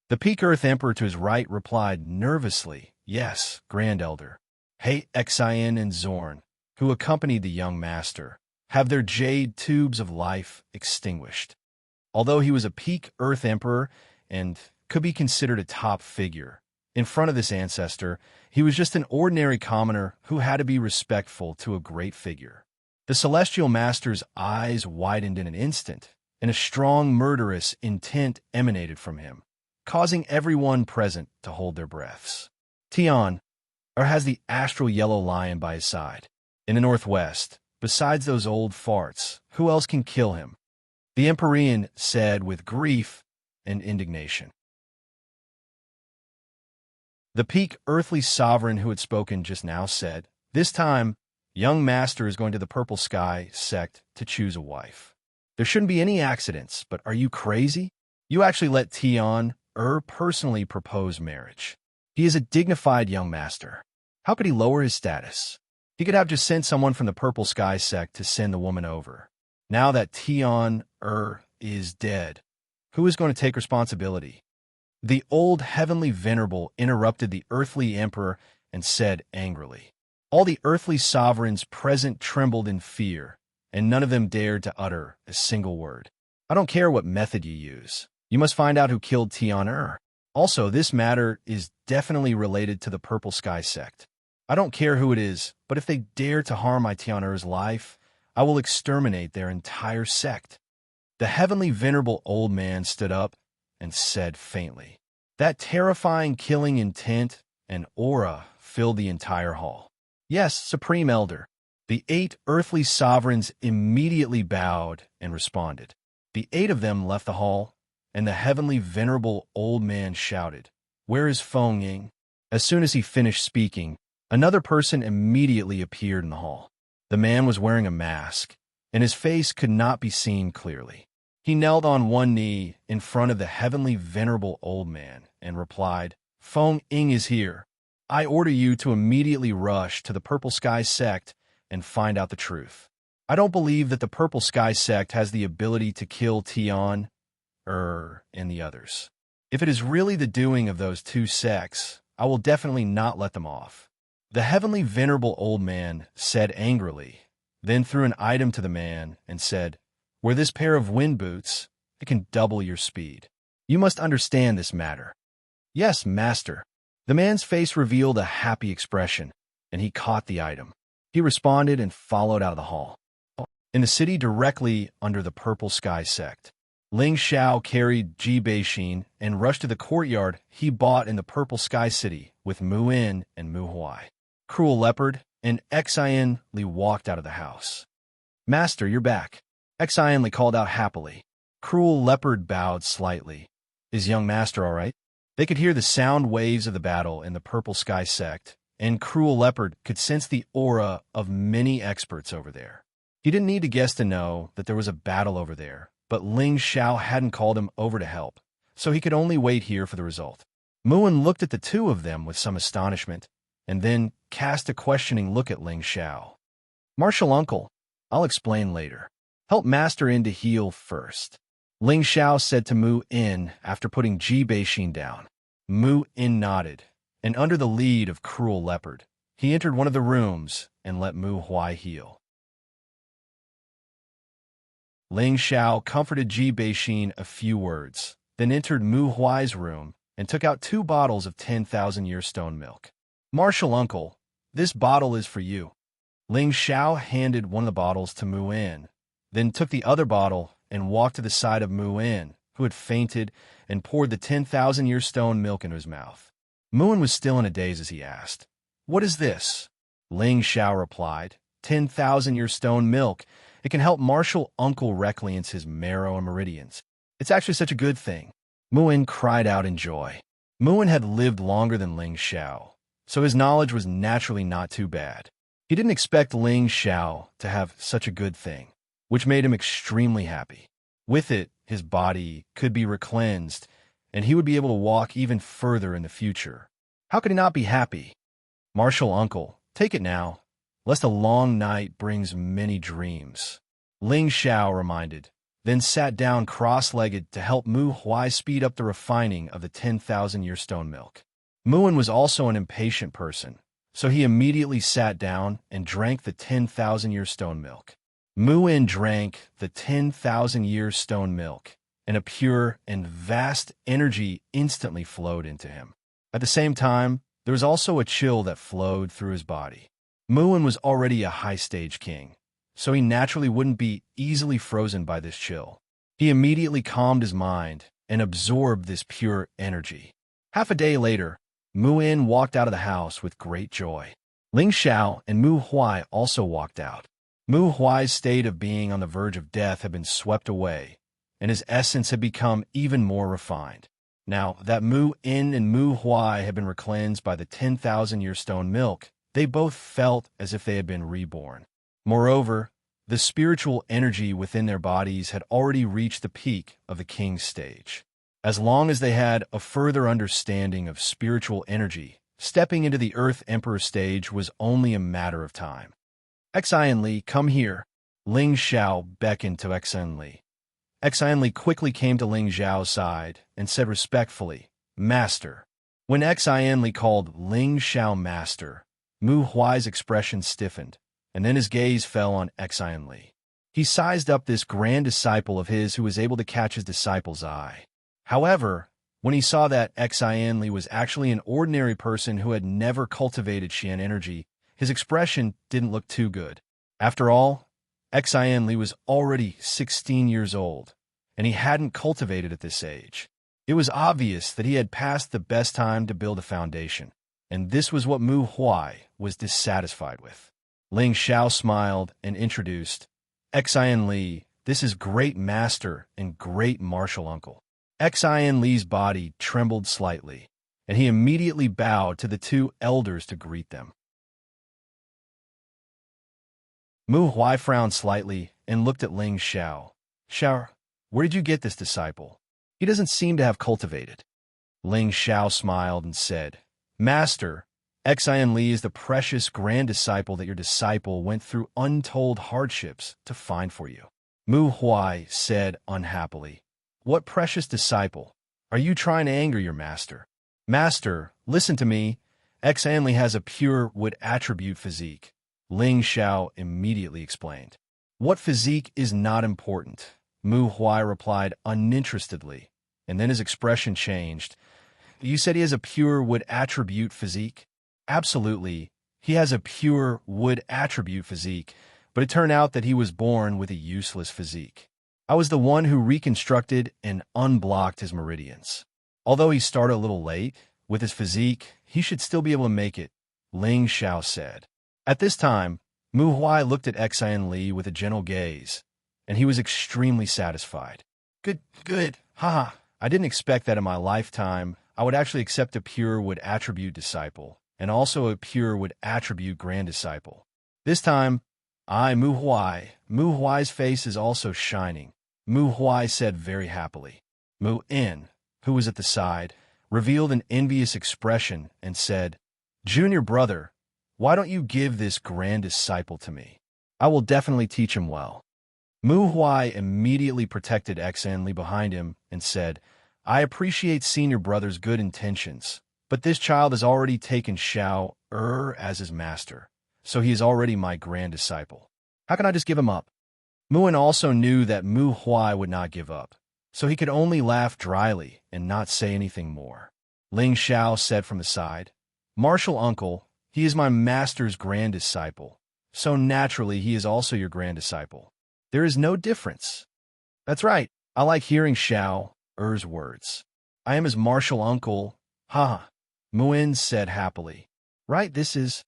S1: The Peak Earth Emperor to his right replied nervously, "Yes, Grand Elder. Hey, Xian and Zorn, who accompanied the young master, have their jade tubes of life extinguished." Although he was a Peak Earth Emperor and could be considered a top figure, in front of this ancestor, he was just an ordinary commoner who had to be respectful to a great figure. The Celestial Master's eyes widened in an instant, and a strong murderous intent emanated from him, causing everyone present to hold their breaths. Tian, or has the astral yellow lion by his side. In the Northwest, besides those old farts, who else can kill him? The Empyrean said with grief and indignation. The Peak Earthly Sovereign who had spoken just now said, "This time, young master is going to the Purple Sky sect to choose a wife. There shouldn't be any accidents, but are you crazy? You actually let Tian personally propose marriage. He is a dignified young master. How could he lower his status? He could have just sent someone from the Purple Sky sect to send the woman over. Now that Tian is dead, who is going to take responsibility?" The old heavenly venerable interrupted the earthly emperor and said angrily. All the earthly sovereigns present trembled in fear, and none of them dared to utter a single word. "I don't care what method you use. You must find out who killed Tian. Also, this matter is definitely related to the Purple Sky sect. I don't care who it is, but if they dare to harm my Tian's life, I will exterminate their entire sect." The heavenly venerable old man stood up and said faintly. That terrifying killing intent and aura filled the entire hall. "Yes, Supreme Elder." The 8 earthly sovereigns immediately bowed and responded. The 8 of them left the hall, and the heavenly venerable old man shouted, "Where is Feng Ying?" As soon as he finished speaking, another person immediately appeared in the hall. The man was wearing a mask, and his face could not be seen clearly. He knelt on one knee in front of the heavenly venerable old man and replied, "Feng Ying is here. I order you to immediately rush to the Purple Sky sect and find out the truth. I don't believe that the Purple Sky sect has the ability to kill Tian, and the others. If it is really the doing of those 2 sects, I will definitely not let them off." The heavenly venerable old man said angrily, then threw an item to the man and said, "Wear this pair of wind boots. It can double your speed. You must understand this matter." "Yes, master." The man's face revealed a happy expression, and he caught the item. He responded and followed out of the hall. In the city directly under the Purple Sky sect, Ling Xiao carried Ji Beixin and rushed to the courtyard he bought in the Purple Sky City with Mu In and Mu Huai. Cruel Leopard and Xian Li walked out of the house. "Master, you're back." Xian Li called out happily. Cruel Leopard bowed slightly. "Is young master all right?" They could hear the sound waves of the battle in the Purple Sky sect, and Cruel Leopard could sense the aura of many experts over there. He didn't need to guess to know that there was a battle over there, but Ling Xiao hadn't called him over to help, so he could only wait here for the result. Muin looked at the two of them with some astonishment, and then cast a questioning look at Ling Xiao. "Martial uncle, I'll explain later. Help Master In to heal first," Ling Xiao said to Mu In after putting Ji Beixin down. Mu In nodded, and under the lead of Cruel Leopard, he entered one of the rooms and let Mu Huai heal. Ling Xiao comforted Ji Beixin a few words, then entered Mu Huai's room and took out 2 bottles of 10,000-year stone milk. "Martial uncle, this bottle is for you." Ling Xiao handed one of the bottles to Mu In, then took the other bottle and walked to the side of Mu In, who had fainted, and poured the 10,000-year stone milk into his mouth. Mu In was still in a daze as he asked, "What is this?" Ling Xiao replied, 10,000-year stone milk. It can help martial uncle recleanse his marrow and meridians. It's actually such a good thing." Mu In cried out in joy. Mu In had lived longer than Ling Xiao, so his knowledge was naturally not too bad. He didn't expect Ling Xiao to have such a good thing, which made him extremely happy. With it, his body could be recleansed, and he would be able to walk even further in the future. How could he not be happy? "Martial uncle, take it now, lest a long night brings many dreams," Ling Xiao reminded, then sat down cross-legged to help Mu Huai speed up the refining of the 10,000-year stone milk. Muin was also an impatient person, so he immediately sat down and drank the 10,000-year stone milk. Muin drank the 10,000-year stone milk, and a pure and vast energy instantly flowed into him. At the same time, there was also a chill that flowed through his body. Muin was already a high-stage king, so he naturally wouldn't be easily frozen by this chill. He immediately calmed his mind and absorbed this pure energy. Half a day later, Muin walked out of the house with great joy. Ling Xiao and Mu Huai also walked out. Mu Huai's state of being on the verge of death had been swept away, and his essence had become even more refined. Now that Mu In and Mu Huai had been recleansed by the 10,000-year stone milk, they both felt as if they had been reborn. Moreover, the spiritual energy within their bodies had already reached the peak of the king's stage. As long as they had a further understanding of spiritual energy, stepping into the Earth Emperor stage was only a matter of time. "Xian Li, come here." Ling Xiao beckoned to Xian Li. Xian Li quickly came to Ling Xiao's side and said respectfully, "Master." When Xian Li called Ling Xiao Master, Mu Huai's expression stiffened, and then his gaze fell on Xian Li. He sized up this grand disciple of his who was able to catch his disciple's eye. However, when he saw that Xian Li was actually an ordinary person who had never cultivated Xian energy, his expression didn't look too good. After all, Xian Li was already 16 years old, and he hadn't cultivated at this age. It was obvious that he had passed the best time to build a foundation, and this was what Mu Huai was dissatisfied with. Ling Xiao smiled and introduced, "Xian Li, this is great master and great martial uncle." Xian Li's body trembled slightly, and he immediately bowed to the two elders to greet them. Mu Huai frowned slightly and looked at Ling Xiao. "Xiao, where did you get this disciple? He doesn't seem to have cultivated." Ling Xiao smiled and said, "Master, Xian Li is the precious grand disciple that your disciple went through untold hardships to find for you." Mu Huai said unhappily, "What precious disciple? Are you trying to anger your master?" "Master, listen to me. Xian Li has a pure wood attribute physique," Ling Xiao immediately explained. "What physique is not important," Mu Huai replied uninterestedly, and then his expression changed. "You said he has a pure wood attribute physique?" "Absolutely, he has a pure wood attribute physique, but it turned out that he was born with a useless physique. I was the one who reconstructed and unblocked his meridians. Although he started a little late, with his physique, he should still be able to make it," Ling Xiao said. At this time, Mu Huai looked at Xian Li with a gentle gaze, and he was extremely satisfied. Good, haha, I didn't expect that in my lifetime. I would actually accept a pure would attribute disciple, and also a pure would attribute grand disciple. This time, Mu Huai's face is also shining. Mu Huai said very happily. Mu In, who was at the side, revealed an envious expression and said, Junior brother, why don't you give this grand disciple to me? I will definitely teach him well. Mu Huai immediately protected Xen behind him and said, I appreciate senior brother's good intentions, but this child has already taken Xiao as his master, so he is already my grand disciple. How can I just give him up? Muin also knew that Mu Huai would not give up, so he could only laugh dryly and not say anything more. Ling Xiao said from the side, Martial uncle, he is my master's grand disciple, so naturally he is also your grand disciple. There is no difference. That's right, I like hearing Xiao Er's words. I am his martial uncle, haha, Muin said happily. Right, this is...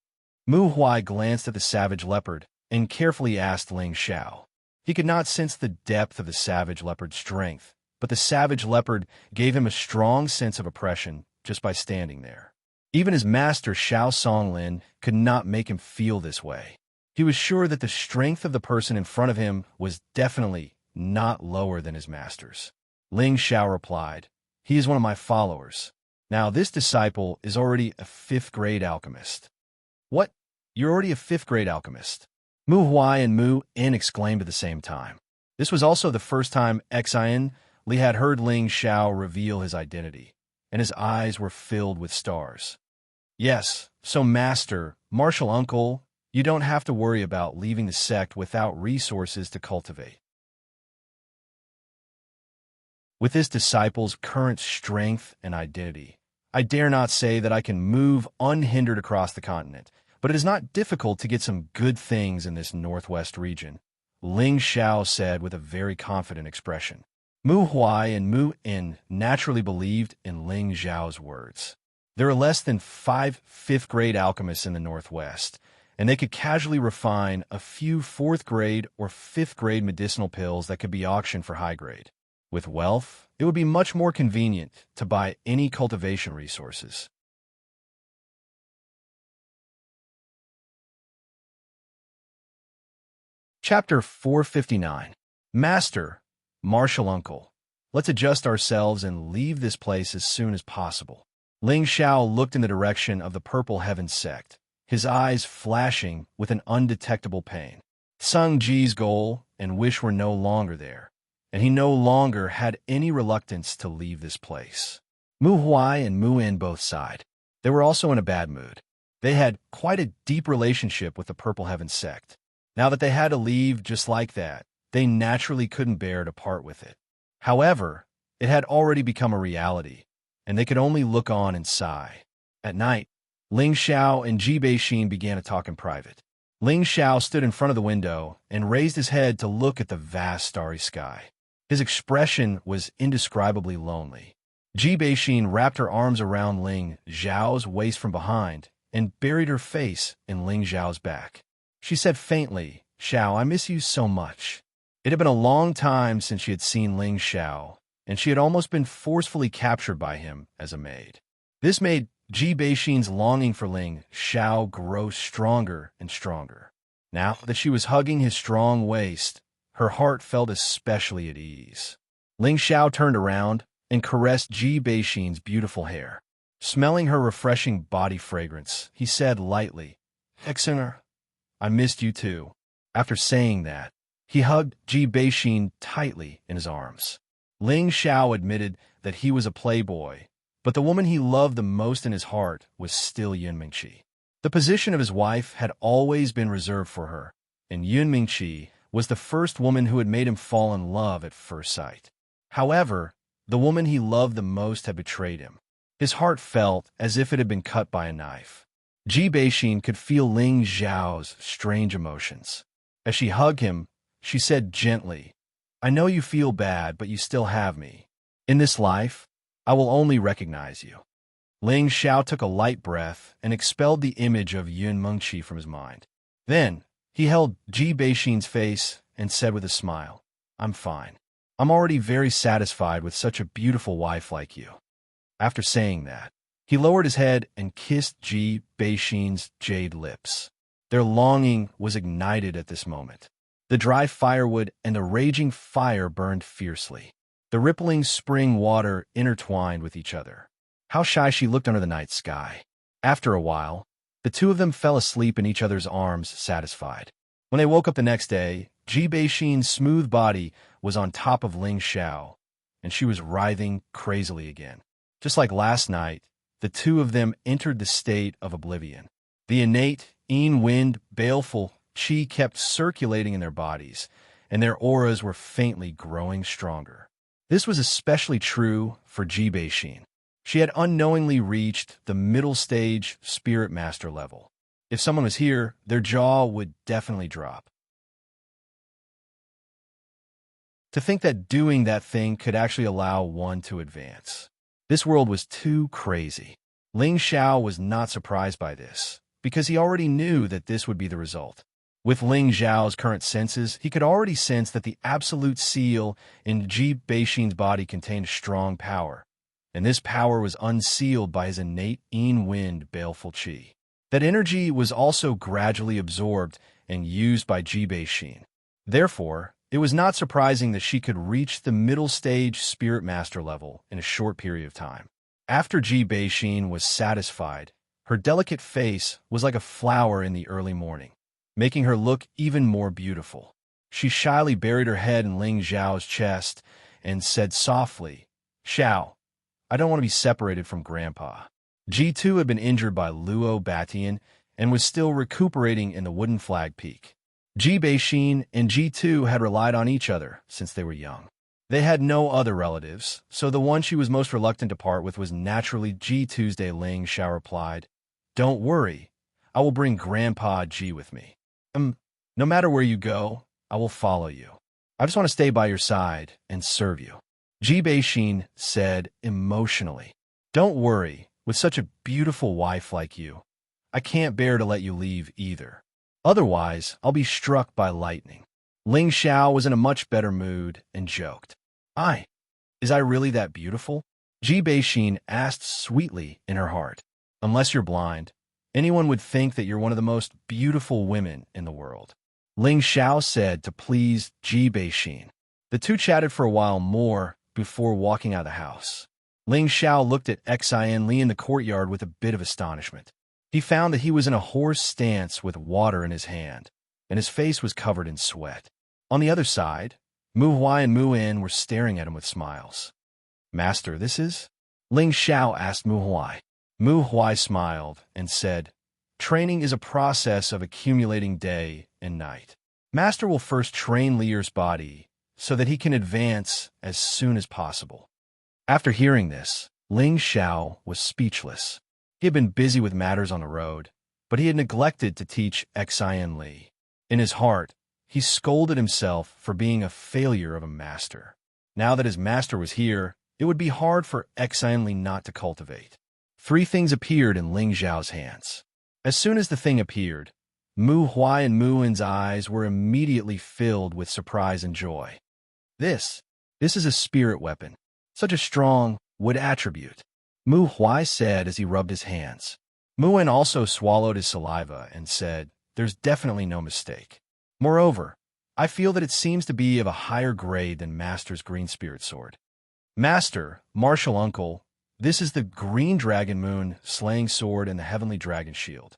S1: Mu Huai glanced at the savage leopard and carefully asked Ling Xiao. He could not sense the depth of the savage leopard's strength, but the savage leopard gave him a strong sense of oppression just by standing there. Even his master Xiao Songlin could not make him feel this way. He was sure that the strength of the person in front of him was definitely not lower than his master's. Ling Xiao replied, He is one of my followers. Now this disciple is already a 5th grade alchemist. What? You're already a 5th grade alchemist? Mu Huai and Mu In exclaimed at the same time. This was also the first time Xian Li had heard Ling Xiao reveal his identity, and his eyes were filled with stars. Yes, so master, martial uncle, you don't have to worry about leaving the sect without resources to cultivate. With this disciple's current strength and identity, I dare not say that I can move unhindered across the continent, but it is not difficult to get some good things in this northwest region, Ling Xiao said with a very confident expression. Mu Huai and Mu In naturally believed in Ling Xiao's words. There are less than 5 5th grade alchemists in the northwest, and they could casually refine a few 4th grade or 5th grade medicinal pills that could be auctioned for high grade. With wealth, it would be much more convenient to buy any cultivation resources. Chapter 459. Master, Martial Uncle. Let's adjust ourselves and leave this place as soon as possible. Ling Xiao looked in the direction of the Purple Heaven sect, his eyes flashing with an undetectable pain. Sung Ji's goal and wish were no longer there, and he no longer had any reluctance to leave this place. Mu Huai and Mu In both sighed. They were also in a bad mood. They had quite a deep relationship with the Purple Heaven sect. Now that they had to leave just like that, they naturally couldn't bear to part with it. However, it had already become a reality, and they could only look on and sigh. At night, Ling Xiao and Ji Beixin began to talk in private. Ling Xiao stood in front of the window and raised his head to look at the vast starry sky. His expression was indescribably lonely. Ji Beixin wrapped her arms around Ling Xiao's waist from behind and buried her face in Ling Xiao's back. She said faintly, Xiao, I miss you so much. It had been a long time since she had seen Ling Xiao, and she had almost been forcefully captured by him as a maid. This made Ji Beixin's longing for Ling Xiao grow stronger and stronger. Now that she was hugging his strong waist, her heart felt especially at ease. Ling Xiao turned around and caressed Ji Beixin's beautiful hair. Smelling her refreshing body fragrance, he said lightly, Exener, I missed you too. After saying that, he hugged Ji Beixin tightly in his arms. Ling Xiao admitted that he was a playboy, but the woman he loved the most in his heart was still Yun Mingqi. The position of his wife had always been reserved for her, and Yun Mingqi was the first woman who had made him fall in love at first sight. However, the woman he loved the most had betrayed him. His heart felt as if it had been cut by a knife. Ji Beixin could feel Ling Xiao's strange emotions. As she hugged him, she said gently, I know you feel bad, but you still have me. In this life, I will only recognize you. Ling Xiao took a light breath and expelled the image of Yun Mengqi from his mind. Then, he held Ji Beixin's face and said with a smile, I'm fine. I'm already very satisfied with such a beautiful wife like you. After saying that, he lowered his head and kissed Ji Beixin's jade lips. Their longing was ignited at this moment. The dry firewood and the raging fire burned fiercely. The rippling spring water intertwined with each other. How shy she looked under the night sky. After a while, the two of them fell asleep in each other's arms, satisfied. When they woke up the next day, Ji Beixin's smooth body was on top of Ling Xiao, and she was writhing crazily again. Just like last night, the two of them entered the state of oblivion. The innate, wind, baleful qi kept circulating in their bodies, and their auras were faintly growing stronger. This was especially true for Ji Beixin. She had unknowingly reached the middle stage spirit master level. If someone was here, their jaw would definitely drop. To think that doing that thing could actually allow one to advance. This world was too crazy. Ling Xiao was not surprised by this, because he already knew that this would be the result. With Ling Xiao's current senses, he could already sense that the absolute seal in Ji Beixin's body contained strong power, and this power was unsealed by his innate wind baleful qi. That energy was also gradually absorbed and used by Ji Beixin. Therefore, it was not surprising that she could reach the middle stage spirit master level in a short period of time. After Ji Beixin was satisfied, her delicate face was like a flower in the early morning, making her look even more beautiful. She shyly buried her head in Ling Xiao's chest and said softly, "Xiao, I don't want to be separated from Grandpa." G2 had been injured by Luo Batian and was still recuperating in the Wooden Flag Peak. Ji Beixin and G2 had relied on each other since they were young. They had no other relatives, so the one she was most reluctant to part with was naturally G2's day. Ling Xiao replied, "Don't worry, I will bring Grandpa Ji with me. No matter where you go, I will follow you. I just want to stay by your side and serve you." Ji Beixin said emotionally, "Don't worry, with such a beautiful wife like you, I can't bear to let you leave either. Otherwise, I'll be struck by lightning." Ling Xiao was in a much better mood and joked, Is I really that beautiful?" Ji Beixin asked sweetly in her heart. "Unless you're blind, anyone would think that you're one of the most beautiful women in the world." Ling Xiao said to please Ji Beixin. The two chatted for a while more before walking out of the house. Ling Xiao looked at Xianxia in the courtyard with a bit of astonishment. He found that he was in a horse stance with water in his hand, and his face was covered in sweat. On the other side, Mu Huai and Mu In were staring at him with smiles. "Master, this is?" Ling Xiao asked Mu Huai. Mu Huai smiled and said, "Training is a process of accumulating day and night. Master will first train Lier's body so that he can advance as soon as possible." After hearing this, Ling Xiao was speechless. He had been busy with matters on the road, but he had neglected to teach Xianxia. In his heart, he scolded himself for being a failure of a master. Now that his master was here, it would be hard for Xianxia not to cultivate. 3 things appeared in Ling Xiao's hands. As soon as the thing appeared, Mu Huai and Mu In's eyes were immediately filled with surprise and joy. This is a spirit weapon, such a strong wood attribute," Mu Huai said as he rubbed his hands. Mu In also swallowed his saliva and said, "There's definitely no mistake. Moreover, I feel that it seems to be of a higher grade than Master's green spirit sword. Master, martial uncle, this is the green dragon moon slaying sword and the heavenly dragon shield."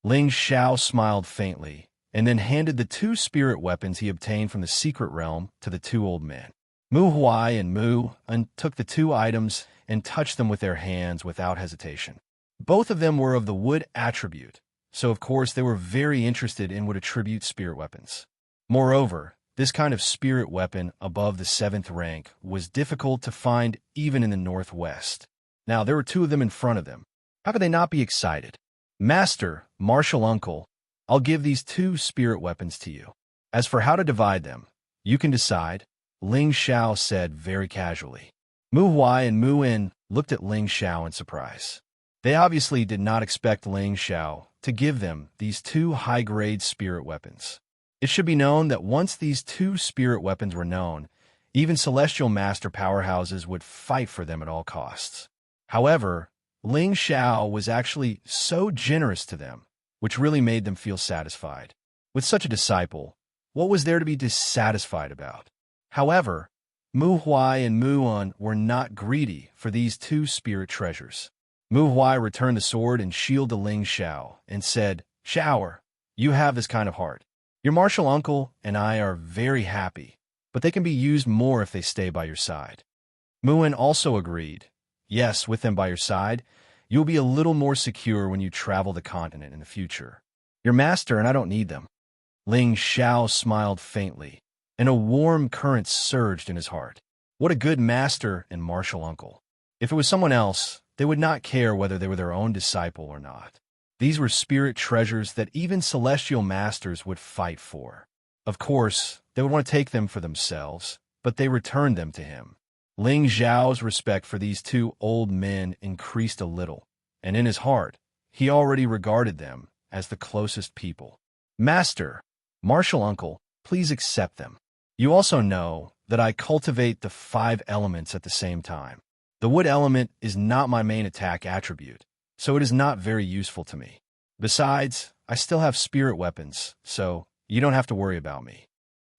S1: Ling Xiao smiled faintly and then handed the 2 spirit weapons he obtained from the secret realm to the 2 old men. Mu Huai and Mu In took the 2 items and touched them with their hands without hesitation. Both of them were of the wood attribute, so of course they were very interested in wood attribute spirit weapons. Moreover, this kind of spirit weapon above the 7th rank was difficult to find even in the Northwest. Now there were 2 of them in front of them. How could they not be excited? "Master, martial uncle, I'll give these 2 spirit weapons to you. As for how to divide them, you can decide," Ling Xiao said very casually. Mu Huai and Mu In looked at Ling Xiao in surprise. They obviously did not expect Ling Xiao to give them these 2 high-grade spirit weapons. It should be known that once these 2 spirit weapons were known, Even celestial master powerhouses would fight for them at all costs. However, Ling Xiao was actually so generous to them, which really made them feel satisfied. With such a disciple, what was there to be dissatisfied about? However, Mu Huai and Mu Un were not greedy for these two spirit treasures. Mu Huai returned the sword and shield to Ling Xiao and said, "Xiao, you have this kind of heart. Your martial uncle and I are very happy, but they can be used more if they stay by your side." Mu Un also agreed. Yes, with them by your side, you'll be a little more secure when you travel the continent in the future. Your master and I don't need them. Ling Xiao smiled faintly, and a warm current surged in his heart. What a good master and martial uncle. If it was someone else, they would not care whether they were their own disciple or not. These were spirit treasures that even celestial masters would fight for. Of course, they would want to take them for themselves, but they returned them to him. Ling Xiao's respect for these two old men increased a little, and in his heart, he already regarded them as the closest people. Master, martial uncle, please accept them. You also know that I cultivate the 5 elements at the same time. The wood element is not my main attack attribute, so it is not very useful to me. Besides, I still have spirit weapons, so you don't have to worry about me.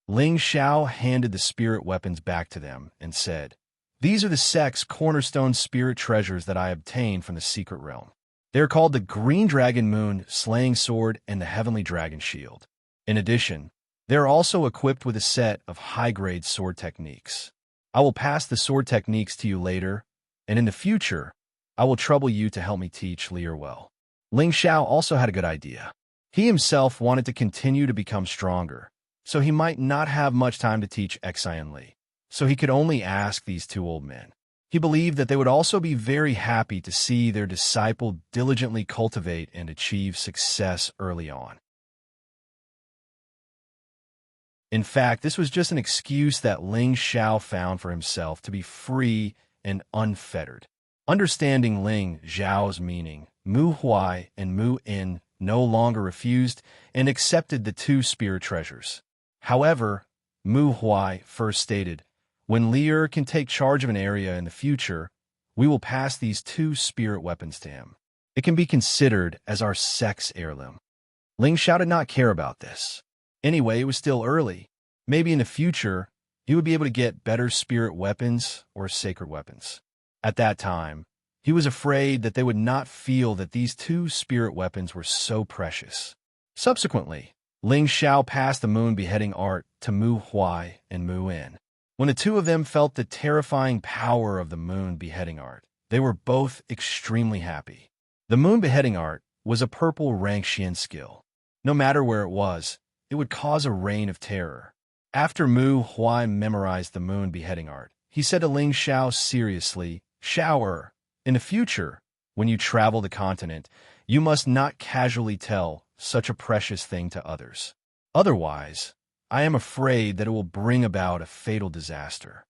S1: Ling Xiao handed the spirit weapons back to them and said, "These are the sect's cornerstone spirit treasures that I obtained from the secret realm. They are called the Green Dragon Moon Slaying Sword and the Heavenly Dragon Shield. In addition, they are also equipped with a set of high-grade sword techniques. I will pass the sword techniques to you later, and in the future, I will trouble you to help me teach Lier well." Ling Xiao also had a good idea. He himself wanted to continue to become stronger, so he might not have much time to teach Xian Li, so he could only ask these two old men. He believed that they would also be very happy to see their disciple diligently cultivate and achieve success early on. In fact, this was just an excuse that Ling Xiao found for himself to be free and unfettered. Understanding Ling Xiao's meaning, Mu Huai and Mu In no longer refused and accepted the 2 spirit treasures. However, Mu Huai first stated, "When Lier can take charge of an area in the future, we will pass these 2 spirit weapons to him. It can be considered as our sect's heirloom." Ling Xiao did not care about this. Anyway, it was still early. Maybe in the future, he would be able to get better spirit weapons or sacred weapons. At that time, he was afraid that they would not feel that these 2 spirit weapons were so precious. Subsequently, Ling Xiao passed the moon beheading art to Mu Huai and Mu In. When the 2 of them felt the terrifying power of the moon beheading art, they were both extremely happy. The moon beheading art was a purple rank Xian skill. No matter where it was, it would cause a reign of terror. After Mu Huai memorized the moon beheading art, he said to Ling Xiao seriously, "Xiao, in the future, when you travel the continent, you must not casually tell such a precious thing to others. Otherwise, I am afraid that it will bring about a fatal disaster."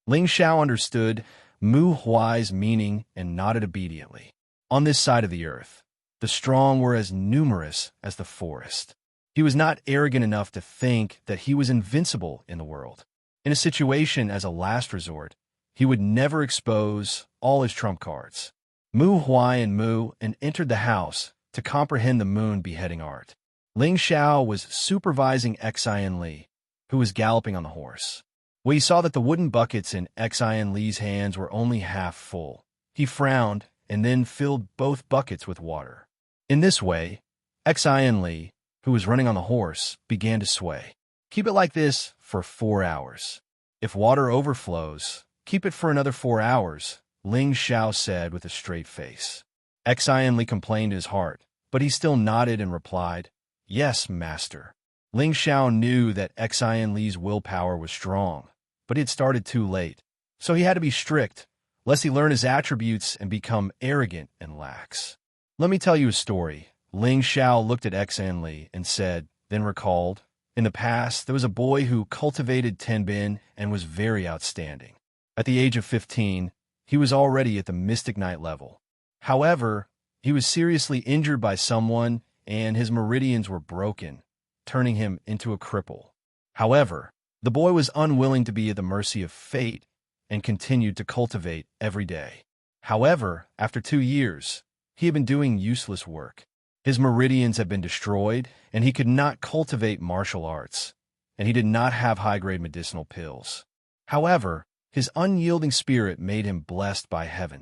S1: Ling Xiao understood Mu Huai's meaning and nodded obediently. On this side of the earth, the strong were as numerous as the forest. He was not arrogant enough to think that he was invincible in the world. In a situation as a last resort, he would never expose all his trump cards. Mu Huai and Mu and entered the house to comprehend the moon beheading art. Ling Xiao was supervising Xian Li, who was galloping on the horse. When he saw that the wooden buckets in Xian Li's hands were only half full, he frowned and then filled both buckets with water. In this way, Xian Li, who was running on the horse, began to sway. "Keep it like this for 4 hours. If water overflows, keep it for another 4 hours," Ling Xiao said with a straight face. Xian Li complained in his heart, but he still nodded and replied, "Yes, master." Ling Xiao knew that Xian Li's willpower was strong, but he had started too late, so he had to be strict, lest he learn his attributes and become arrogant and lax. "Let me tell you a story." Ling Xiao looked at Xian Li and said, then recalled, "In the past, there was a boy who cultivated Tenbin and was very outstanding. At the age of 15, he was already at the Mystic Knight level. However, he was seriously injured by someone and his meridians were broken, turning him into a cripple. However, The boy was unwilling to be at the mercy of fate and continued to cultivate every day. However, after 2 years, he had been doing useless work. His meridians had been destroyed, and he could not cultivate martial arts, and he did not have high-grade medicinal pills. However, his unyielding spirit made him blessed by heaven.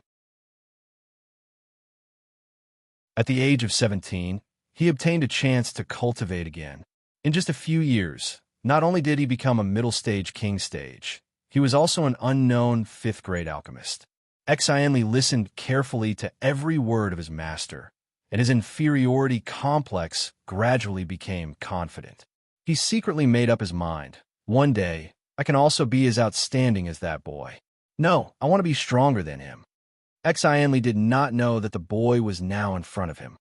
S1: At the age of 17, he obtained a chance to cultivate again. In just a few years, not only did he become a middle-stage king stage, he was also an unknown 5th-grade alchemist. Xianxia listened carefully to every word of his master, and his inferiority complex gradually became confident. He secretly made up his mind. One day, I can also be as outstanding as that boy. No, I want to be stronger than him. Xianxia did not know that the boy was now in front of him.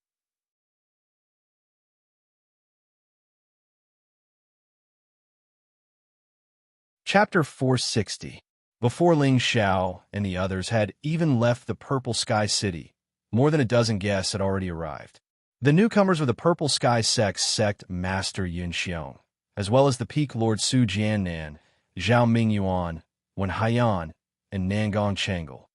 S1: Chapter 460. Before Ling Xiao and the others had even left the Purple Sky City, more than a dozen guests had already arrived. The newcomers were the Purple Sky sect Master Xianxia, as well as the Peak Lord Su Jiannan, Zhao Mingyuan, Wen Haiyan, and Nangang Changel.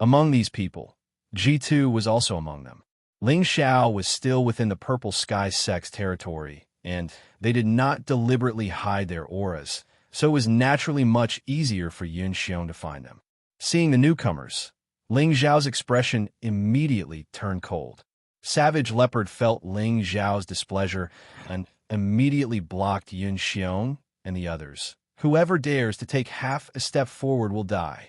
S1: Among these people, G2 was also among them. Ling Xiao was still within the Purple Sky sect's territory, and they did not deliberately hide their auras, so it was naturally much easier for Xianxia to find them. Seeing the newcomers, Ling Xiao's expression immediately turned cold. Savage Leopard felt Ling Xiao's displeasure and immediately blocked Xianxia and the others. Whoever dares to take half a step forward will die.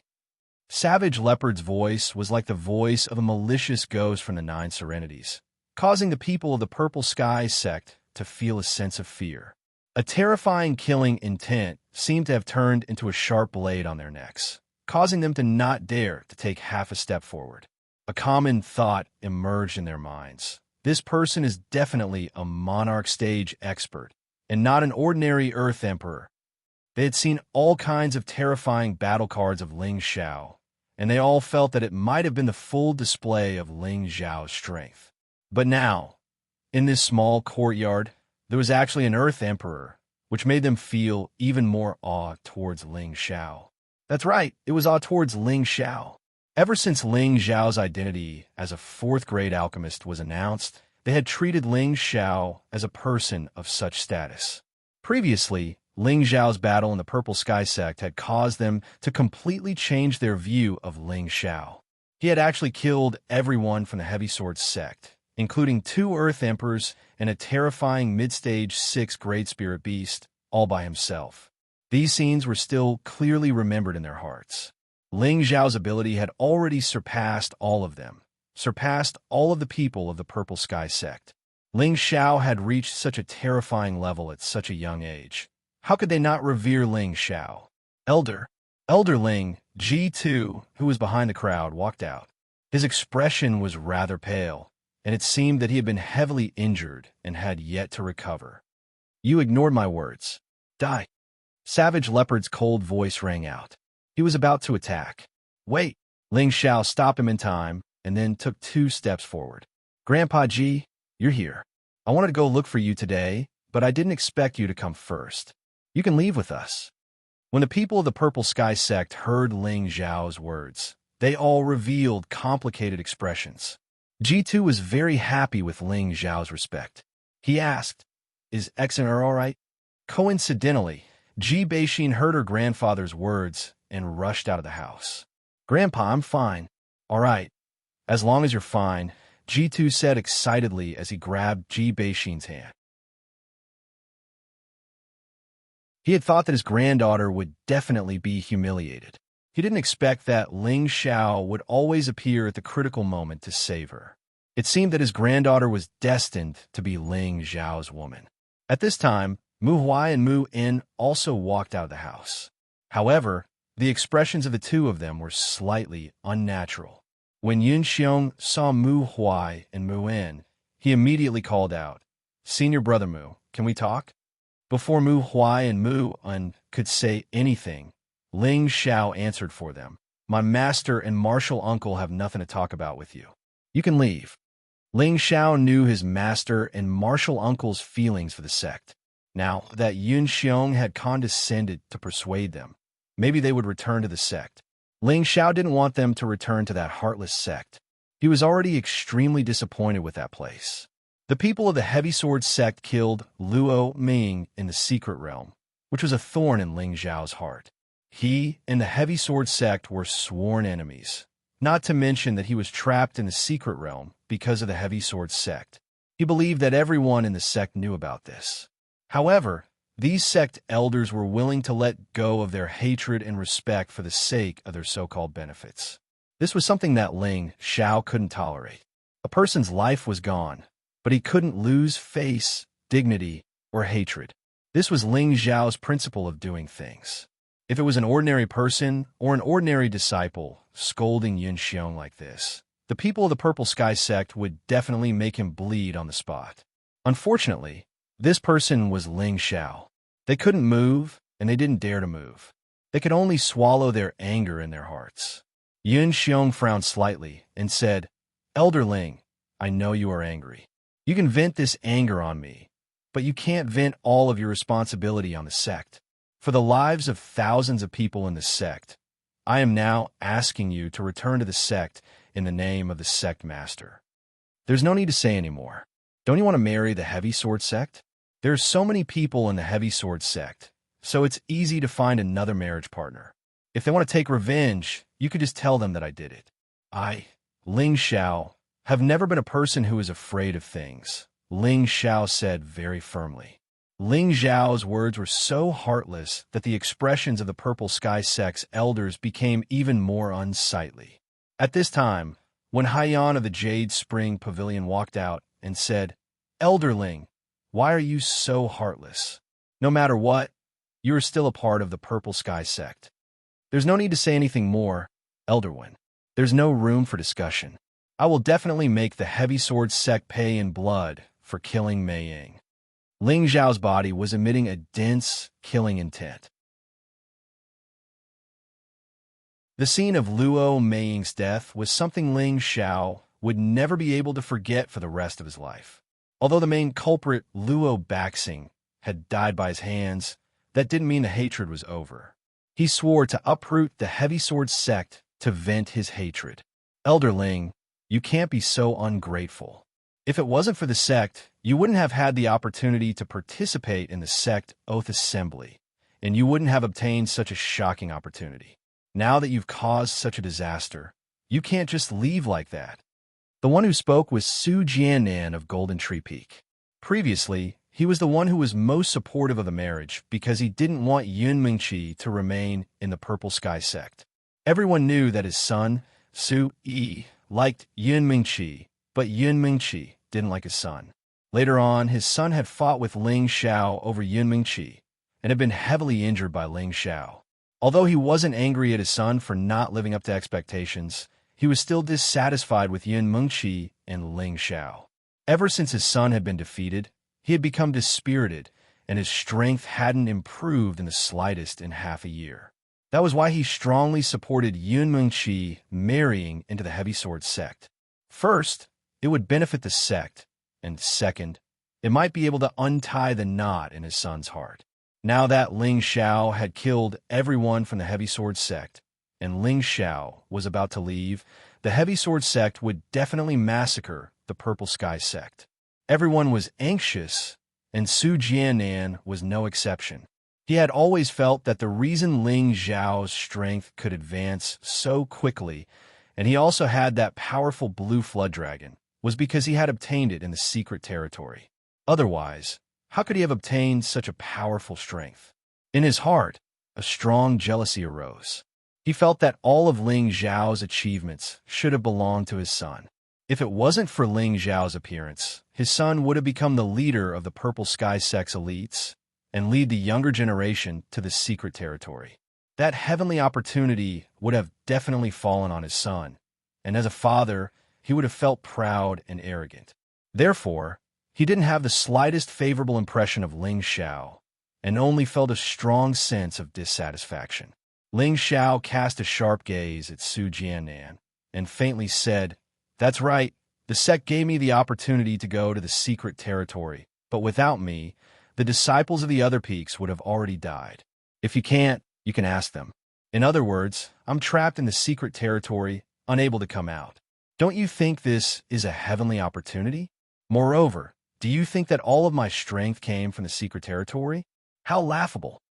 S1: Savage Leopard's voice was like the voice of a malicious ghost from the 9 Serenities, causing the people of the Purple Sky sect to feel a sense of fear. A terrifying killing intent seemed to have turned into a sharp blade on their necks, causing them to not dare to take half a step forward. A common thought emerged in their minds. This person is definitely a monarch stage expert, and not an ordinary Earth Emperor. They had seen all kinds of terrifying battle cards of Ling Xiao, and they all felt that it might have been the full display of Ling Xiao's strength. But now, in this small courtyard, there was actually an Earth Emperor, which made them feel even more awe towards Ling Xiao. That's right, it was awe towards Ling Xiao. Ever since Ling Xiao's identity as a 4th-grade alchemist was announced, they had treated Ling Xiao as a person of such status. Previously, Ling Xiao's battle in the Purple Sky sect had caused them to completely change their view of Ling Xiao. He had actually killed everyone from the Heavy Sword sect, including 2 Earth Emperors and a terrifying mid-stage 6 Great Spirit Beast, all by himself. These scenes were still clearly remembered in their hearts. Ling Xiao's ability had already surpassed all of them, surpassed all of the people of the Purple Sky sect. Ling Xiao had reached such a terrifying level at such a young age. How could they not revere Ling Xiao? Elder Ling, G2, who was behind the crowd, walked out. His expression was rather pale, and it seemed that he had been heavily injured and had yet to recover. You ignored my words. Die. Savage Leopard's cold voice rang out. He was about to attack. Wait. Ling Xiao stopped him in time and then took 2 steps forward. Grandpa G, you're here. I wanted to go look for you today, but I didn't expect you to come first. You can leave with us. When the people of the Purple Sky sect heard Ling Xiao's words, they all revealed complicated expressions. G2 was very happy with Ling Xiao's respect. He asked, "Is Xner all right?" Coincidentally, Ji Beixin heard her grandfather's words and rushed out of the house. "Grandpa, I'm fine." "All right. As long as you're fine," G2 said excitedly as he grabbed Ji Beixin's hand. He had thought that his granddaughter would definitely be humiliated. He didn't expect that Ling Xiao would always appear at the critical moment to save her. It seemed that his granddaughter was destined to be Ling Xiao's woman. At this time, Mu Huai and Mu En also walked out of the house. However, the expressions of the 2 of them were slightly unnatural. When Xiong saw Mu Huai and Mu En, he immediately called out, "Senior Brother Mu, can we talk?" Before Mu Huai and Mu En could say anything, Ling Xiao answered for them. "My master and martial uncle have nothing to talk about with you. You can leave." Ling Xiao knew his master and martial uncle's feelings for the sect. Now that Xiong had condescended to persuade them, maybe they would return to the sect. Ling Xiao didn't want them to return to that heartless sect. He was already extremely disappointed with that place. The people of the Heavy Sword sect killed Luo Ming in the secret realm, which was a thorn in Ling Xiao's heart. He and the Heavy Sword sect were sworn enemies, not to mention that he was trapped in the secret realm because of the Heavy Sword sect. He believed that everyone in the sect knew about this. However, these sect elders were willing to let go of their hatred and respect for the sake of their so-called benefits. This was something that Ling Xiao couldn't tolerate. A person's life was gone, but he couldn't lose face, dignity, or hatred. This was Ling Xiao's principle of doing things. If it was an ordinary person or an ordinary disciple scolding Xiong like this, the people of the Purple Sky sect would definitely make him bleed on the spot. Unfortunately, this person was Ling Xiao. They couldn't move, and they didn't dare to move. They could only swallow their anger in their hearts. Xiong frowned slightly and said, "Elder Ling, I know you are angry. You can vent this anger on me, but you can't vent all of your responsibility on the sect. For the lives of thousands of people in the sect, I am now asking you to return to the sect in the name of the sect master. There's no need to say any more. Don't you want to marry the Heavy Sword sect? There are so many people in the Heavy Sword sect, so it's easy to find another marriage partner. If they want to take revenge, you could just tell them that I did it. I, Ling Xiao, have never been a person who is afraid of things," Ling Xiao said very firmly. Ling Xiao's words were so heartless that the expressions of the Purple Sky sect's elders became even more unsightly. At this time, when Haiyan of the Jade Spring Pavilion walked out and said, "Elder Ling, why are you so heartless? No matter what, you are still a part of the Purple Sky sect. There's no need to say anything more, Elder Wen. There's no room for discussion. I will definitely make the Heavy Sword sect pay in blood for killing Mei Ying." Ling Xiao's body was emitting a dense, killing intent. The scene of Luo Meiying's death was something Ling Xiao would never be able to forget for the rest of his life. Although the main culprit, Luo Baxing, had died by his hands, that didn't mean the hatred was over. He swore to uproot the Heavy Sword sect to vent his hatred. "Elder Ling, you can't be so ungrateful. If it wasn't for the sect, you wouldn't have had the opportunity to participate in the sect oath assembly, and you wouldn't have obtained such a shocking opportunity. Now that you've caused such a disaster, you can't just leave like that." The one who spoke was Su Jianan of Golden Tree Peak. Previously, he was the one who was most supportive of the marriage because he didn't want Yun Mingqi to remain in the Purple Sky sect. Everyone knew that his son, Su Yi, liked Yun Mingqi, but Yun Mingqi didn't like his son. Later on, his son had fought with Ling Xiao over Yun Mingqi and had been heavily injured by Ling Xiao. Although he wasn't angry at his son for not living up to expectations, he was still dissatisfied with Yun Mingqi and Ling Xiao. Ever since his son had been defeated, he had become dispirited, and his strength hadn't improved in the slightest in half a year. That was why he strongly supported Yun Mingqi marrying into the Heavy Sword sect. First, it would benefit the sect, and second, it might be able to untie the knot in his son's heart. Now that Ling Xiao had killed everyone from the Heavy Sword sect, and Ling Xiao was about to leave, the Heavy Sword sect would definitely massacre the Purple Sky sect. Everyone was anxious, and Su Jianan was no exception. He had always felt that the reason Ling Xiao's strength could advance so quickly, and he also had that powerful blue flood dragon, was because he had obtained it in the secret territory. Otherwise, how could he have obtained such a powerful strength? In his heart, a strong jealousy arose. He felt that all of Ling Xiao's achievements should have belonged to his son. If it wasn't for Ling Xiao's appearance, his son would have become the leader of the Purple Sky sect's elites and lead the younger generation to the secret territory. That heavenly opportunity would have definitely fallen on his son, and as a father, he would have felt proud and arrogant. Therefore, he didn't have the slightest favorable impression of Ling Xiao, and only felt a strong sense of dissatisfaction. Ling Xiao cast a sharp gaze at Su Jianan and faintly said, "That's right, the sect gave me the opportunity to go to the secret territory, but without me, the disciples of the other peaks would have already died. If you can't, you can ask them. In other words, I'm trapped in the secret territory, unable to come out. Don't you think this is a heavenly opportunity? Moreover, do you think that all of my strength came from the secret territory? How laughable.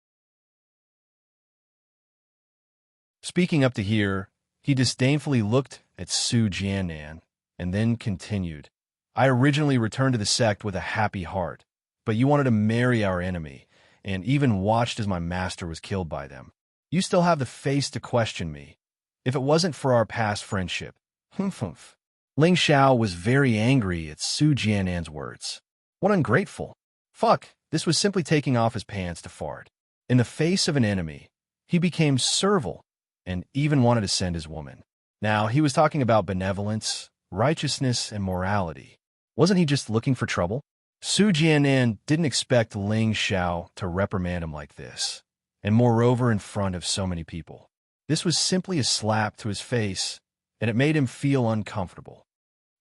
S1: Speaking up to here, he disdainfully looked at Su Jianan and then continued. I originally returned to the sect with a happy heart, but you wanted to marry our enemy, and even watched as my master was killed by them. You still have the face to question me. If it wasn't for our past friendship, humph. Ling Xiao was very angry at Su Jianan's words. What ungrateful. Fuck, this was simply taking off his pants to fart. In the face of an enemy, he became servile and even wanted to send his woman. Now, he was talking about benevolence, righteousness, and morality. Wasn't he just looking for trouble? Su Jianan didn't expect Ling Xiao to reprimand him like this, and moreover in front of so many people. This was simply a slap to his face, and it made him feel uncomfortable.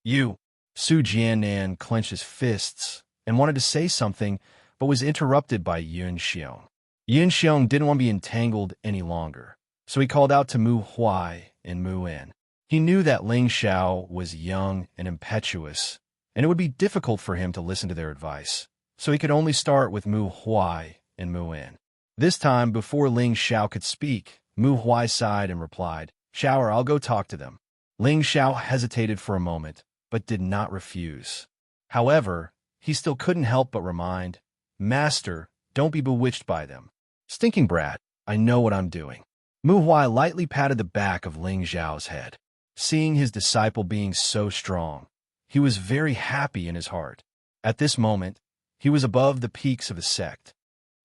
S1: You! Su Jianan clenched his fists and wanted to say something, but was interrupted by Yun Xiong. Yun Xiong didn't want to be entangled any longer, so he called out to Mu Huai and Mu En. He knew that Ling Xiao was young and impetuous, and it would be difficult for him to listen to their advice, so he could only start with Mu Huai and Mu En. This time, before Ling Xiao could speak, Mu Huai sighed and replied, Xiao, I'll go talk to them. Ling Xiao hesitated for a moment, but did not refuse. However, he still couldn't help but remind, Master, don't be bewitched by them. Stinking brat, I know what I'm doing. Mu Huai lightly patted the back of Ling Xiao's head. Seeing his disciple being so strong, he was very happy in his heart. At this moment, he was above the peaks of the sect.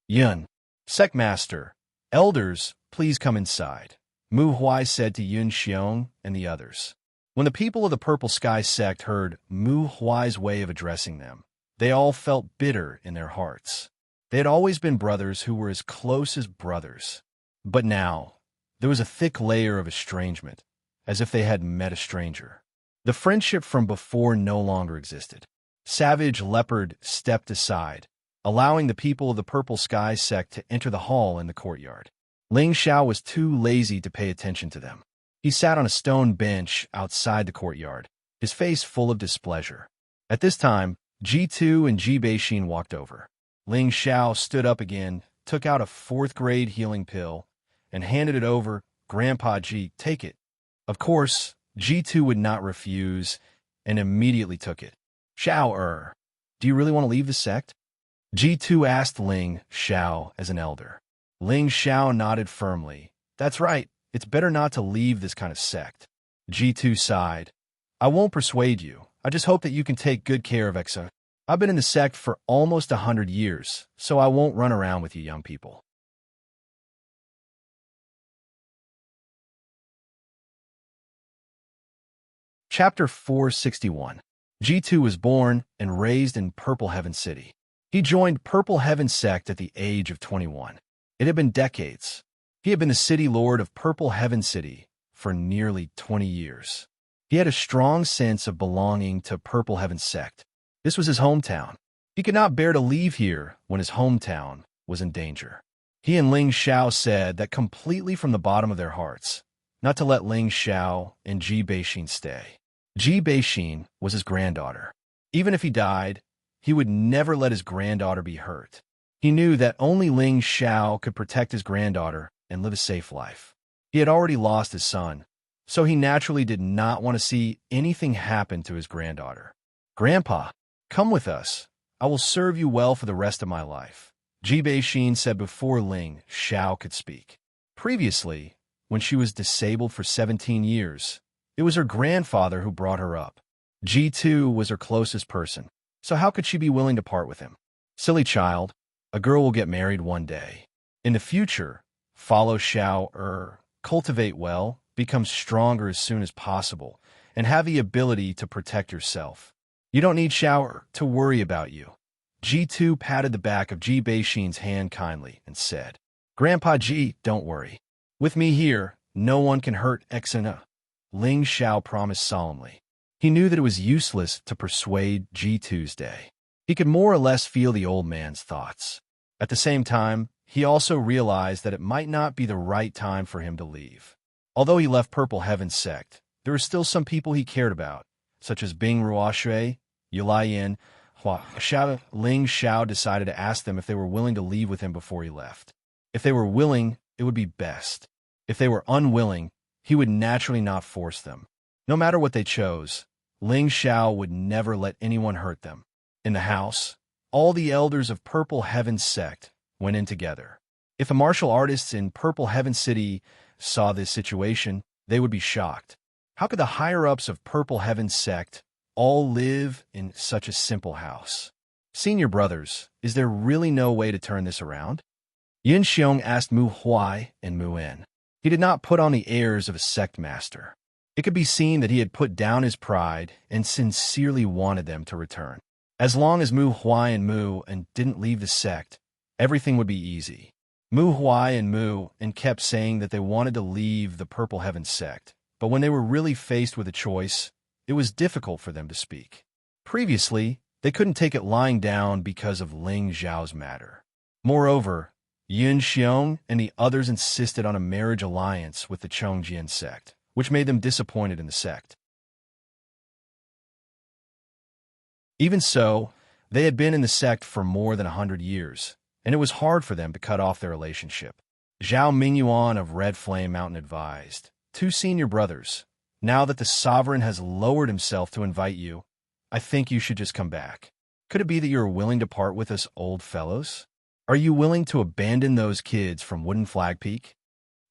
S1: Yun, sect master, elders, please come inside, Mu Huai said to Yun Xiong and the others. When the people of the Purple Sky sect heard Mu Huai's way of addressing them, they all felt bitter in their hearts. They had always been brothers who were as close as brothers. But now, there was a thick layer of estrangement, as if they had met a stranger. The friendship from before no longer existed. Savage Leopard stepped aside, allowing the people of the Purple Sky sect to enter the hall in the courtyard. Ling Xiao was too lazy to pay attention to them. He sat on a stone bench outside the courtyard, his face full of displeasure. At this time, G2 and Ji Beixin walked over. Ling Xiao stood up again, took out a 4th-grade healing pill, and handed it over. Grandpa Ji, take it. Of course, G2 would not refuse, and immediately took it. Xiao, do you really want to leave the sect? G2 asked Ling Xiao as an elder. Ling Xiao nodded firmly. That's right, it's better not to leave this kind of sect. G2 sighed. I won't persuade you. I just hope that you can take good care of Xianxia. I've been in the sect for almost 100 years, so I won't run around with you young people. Chapter 461. G2 was born and raised in Purple Heaven City. He joined Purple Heaven sect at the age of 21. It had been decades. He had been the city lord of Purple Heaven City for nearly 20 years. He had a strong sense of belonging to Purple Heaven sect. This was his hometown. He could not bear to leave here when his hometown was in danger. He and Ling Xiao said that completely from the bottom of their hearts, not to let Ling Xiao and Ji Beixin stay. Ji Beixin was his granddaughter. Even if he died, he would never let his granddaughter be hurt. He knew that only Ling Xiao could protect his granddaughter and live a safe life. He had already lost his son, so he naturally did not want to see anything happen to his granddaughter. Grandpa, come with us. I will serve you well for the rest of my life, Ji Beixin said before Ling Xiao could speak. Previously, when she was disabled for 17 years, it was her grandfather who brought her up. G2 was her closest person, so how could she be willing to part with him? Silly child, a girl will get married one day. In the future, follow Xiao, cultivate well, become stronger as soon as possible, and have the ability to protect yourself. You don't need Xiao to worry about you. G2 patted the back of Ji Beixin's hand kindly and said, Grandpa Ji, don't worry. With me here, no one can hurt Xianxia. Ling Xiao promised solemnly. He knew that it was useless to persuade G2's day. He could more or less feel the old man's thoughts. At the same time, he also realized that it might not be the right time for him to leave. Although he left Purple Heaven's sect, there were still some people he cared about, such as Bing Ruoshui, Yulayin, Hua. Ling Xiao decided to ask them if they were willing to leave with him before he left. If they were willing, it would be best. If they were unwilling, he would naturally not force them. No matter what they chose, Ling Xiao would never let anyone hurt them. In the house, all the elders of Purple Heaven's sect went in together. If the martial artists in Purple Heaven City saw this situation, they would be shocked. How could the higher-ups of Purple Heaven's sect all live in such a simple house? Senior brothers, is there really no way to turn this around? Yin Xiong asked Mu Huai and Mu En. He did not put on the airs of a sect master. It could be seen that he had put down his pride and sincerely wanted them to return. As long as Mu Huai and Mu En didn't leave the sect, everything would be easy. Mu Huai and Mu En kept saying that they wanted to leave the Purple Heaven sect, but when they were really faced with a choice, it was difficult for them to speak. Previously, they couldn't take it lying down because of Ling Zhao's matter. Moreover, Yin Xiong and the others insisted on a marriage alliance with the Chongjian sect, which made them disappointed in the sect. Even so, they had been in the sect for more than 100 years, and it was hard for them to cut off their relationship. Zhao Mingyuan of Red Flame Mountain advised, "Two senior brothers, now that the sovereign has lowered himself to invite you, I think you should just come back. Could it be that you are willing to part with us old fellows? Are you willing to abandon those kids from Wooden Flag Peak?"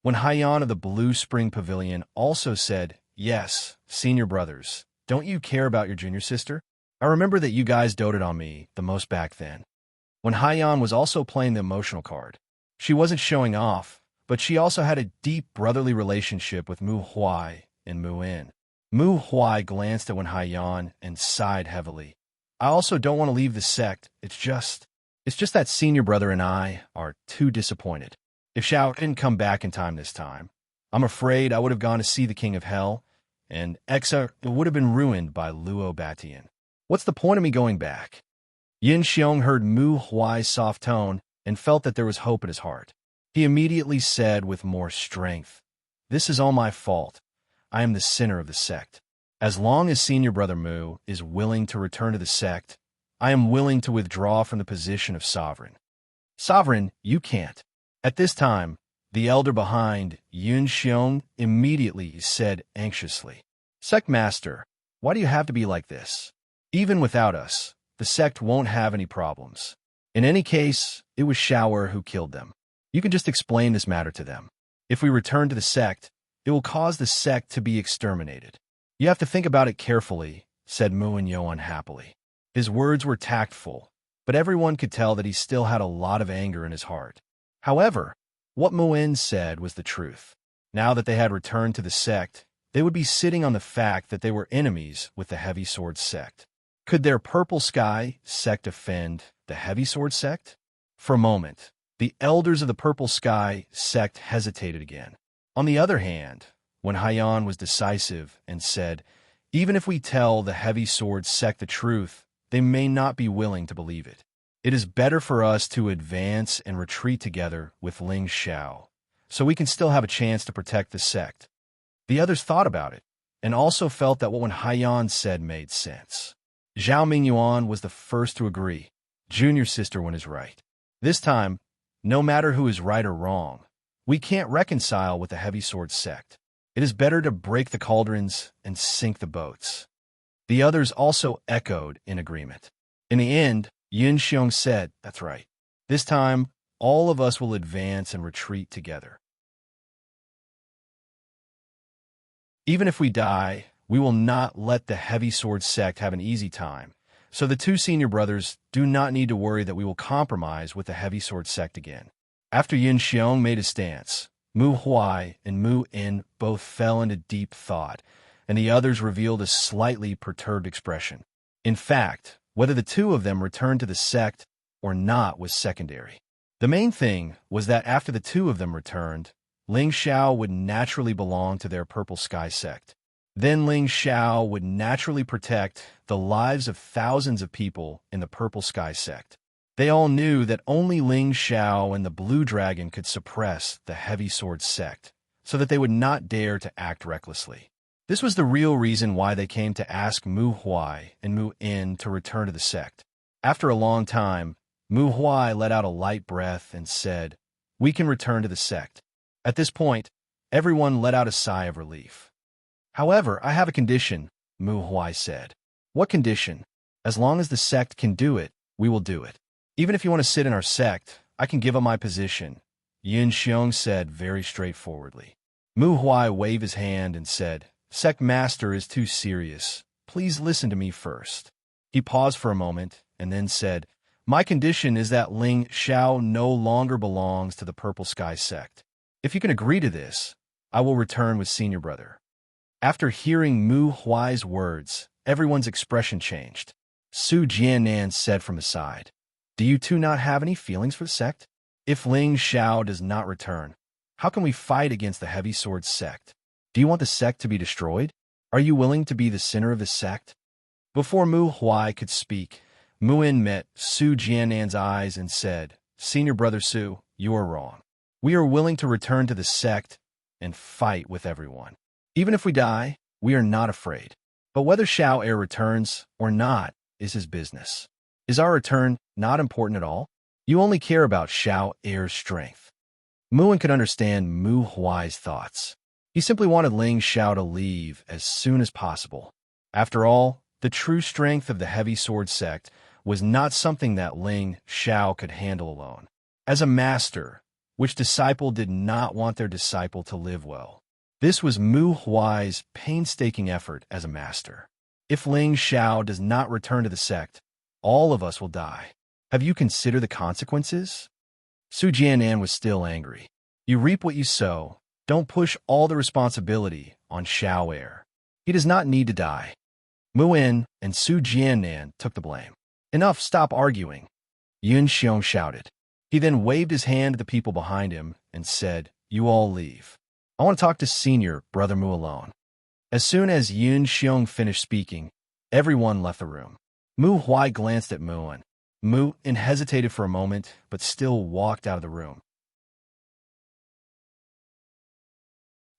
S1: When Haiyan of the Blue Spring Pavilion also said, "Yes, senior brothers, don't you care about your junior sister? I remember that you guys doted on me the most back then." When Haiyan was also playing the emotional card, she wasn't showing off, but she also had a deep brotherly relationship with Mu Huai and Mu En. Mu Huai glanced at Wen Haiyan and sighed heavily. "I also don't want to leave the sect. It's just that senior brother and I are too disappointed. If Xiao didn't come back in time this time, I'm afraid I would have gone to see the King of Hell, and Exa would have been ruined by Luo Batian. What's the point of me going back?" Yin Xiong heard Mu Huai's soft tone and felt that there was hope in his heart. He immediately said with more strength, "This is all my fault. I am the sinner of the sect. As long as senior brother Mu is willing to return to the sect, I am willing to withdraw from the position of sovereign." "Sovereign, you can't." At this time, the elder behind Yin Xiong immediately said anxiously, "Sect master, why do you have to be like this? Even without us, the sect won't have any problems. In any case, it was Shower who killed them. You can just explain this matter to them. If we return to the sect, it will cause the sect to be exterminated. You have to think about it carefully," said Mu En Yo unhappily. His words were tactful, but everyone could tell that he still had a lot of anger in his heart. However, what Mu En said was the truth. Now that they had returned to the sect, they would be sitting on the fact that they were enemies with the Heavy Sword sect. Could their Purple Sky sect offend the Heavy Sword sect? For a moment, the elders of the Purple Sky sect hesitated again. On the other hand, when Haiyan was decisive and said, "Even if we tell the Heavy Sword sect the truth, they may not be willing to believe it. It is better for us to advance and retreat together with Ling Xiao, so we can still have a chance to protect the sect." The others thought about it, and also felt that what Haiyan said made sense. Zhao Mingyuan was the first to agree. Junior sister one is right. This time, no matter who is right or wrong, we can't reconcile with the Heavy Sword sect. It is better to break the cauldrons and sink the boats. The others also echoed in agreement. In the end, Yin Xiong said, "That's right. This time, all of us will advance and retreat together. Even if we die, we will not let the Heavy Sword sect have an easy time, so the two senior brothers do not need to worry that we will compromise with the Heavy Sword sect again." After Yin Xiong made his stance, Mu Huai and Mu En both fell into deep thought, and the others revealed a slightly perturbed expression. In fact, whether the two of them returned to the sect or not was secondary. The main thing was that after the two of them returned, Ling Xiao would naturally belong to their Purple Sky sect. then Ling Xiao would naturally protect the lives of thousands of people in the Purple Sky sect. They all knew that only Ling Xiao and the Blue Dragon could suppress the Heavy Sword sect, so that they would not dare to act recklessly. This was the real reason why they came to ask Mu Huai and Mu In to return to the sect. After a long time, Mu Huai let out a light breath and said, "We can return to the sect." At this point, everyone let out a sigh of relief. "However, I have a condition," Mu Huai said. "What condition?" "As long as the sect can do it, we will do it. Even if you want to sit in our sect, I can give up my position," Xianxia said very straightforwardly. Mu Huai waved his hand and said, "Sect Master is too serious. Please listen to me first." He paused for a moment and then said, "My condition is that Ling Xiao no longer belongs to the Purple Sky sect. If you can agree to this, I will return with Senior Brother." After hearing Mu Huai's words, everyone's expression changed. Su Jianan said from his side, "Do you two not have any feelings for the sect? If Ling Xiao does not return, how can we fight against the Heavy Sword sect? Do you want the sect to be destroyed? Are you willing to be the center of the sect?" Before Mu Huai could speak, Mu In met Su Jianan's eyes and said, "Senior Brother Su, you are wrong. We are willing to return to the sect and fight with everyone. Even if we die, we are not afraid. But whether Xiao Heir returns or not is his business. Is our return not important at all? You only care about Xiao Heir's strength." Muin could understand Mu Huai's thoughts. He simply wanted Ling Xiao to leave as soon as possible. After all, the true strength of the Heavy Sword sect was not something that Ling Xiao could handle alone. As a master, which disciple did not want their disciple to live well? This was Mu Huai's painstaking effort as a master. If Ling Xiao does not return to the sect, all of us will die. Have you considered the consequences? Su Jianan was still angry. You reap what you sow. Don't push all the responsibility on Xiao Heir. He does not need to die. Mu In and Su Jianan took the blame. Enough, stop arguing, Yun Xiong shouted. He then waved his hand at the people behind him and said, "You all leave. I want to talk to Senior Brother Mu alone." As soon as Yun Xiong finished speaking, everyone left the room. Mu Huai glanced at Mu In hesitated for a moment, but still walked out of the room.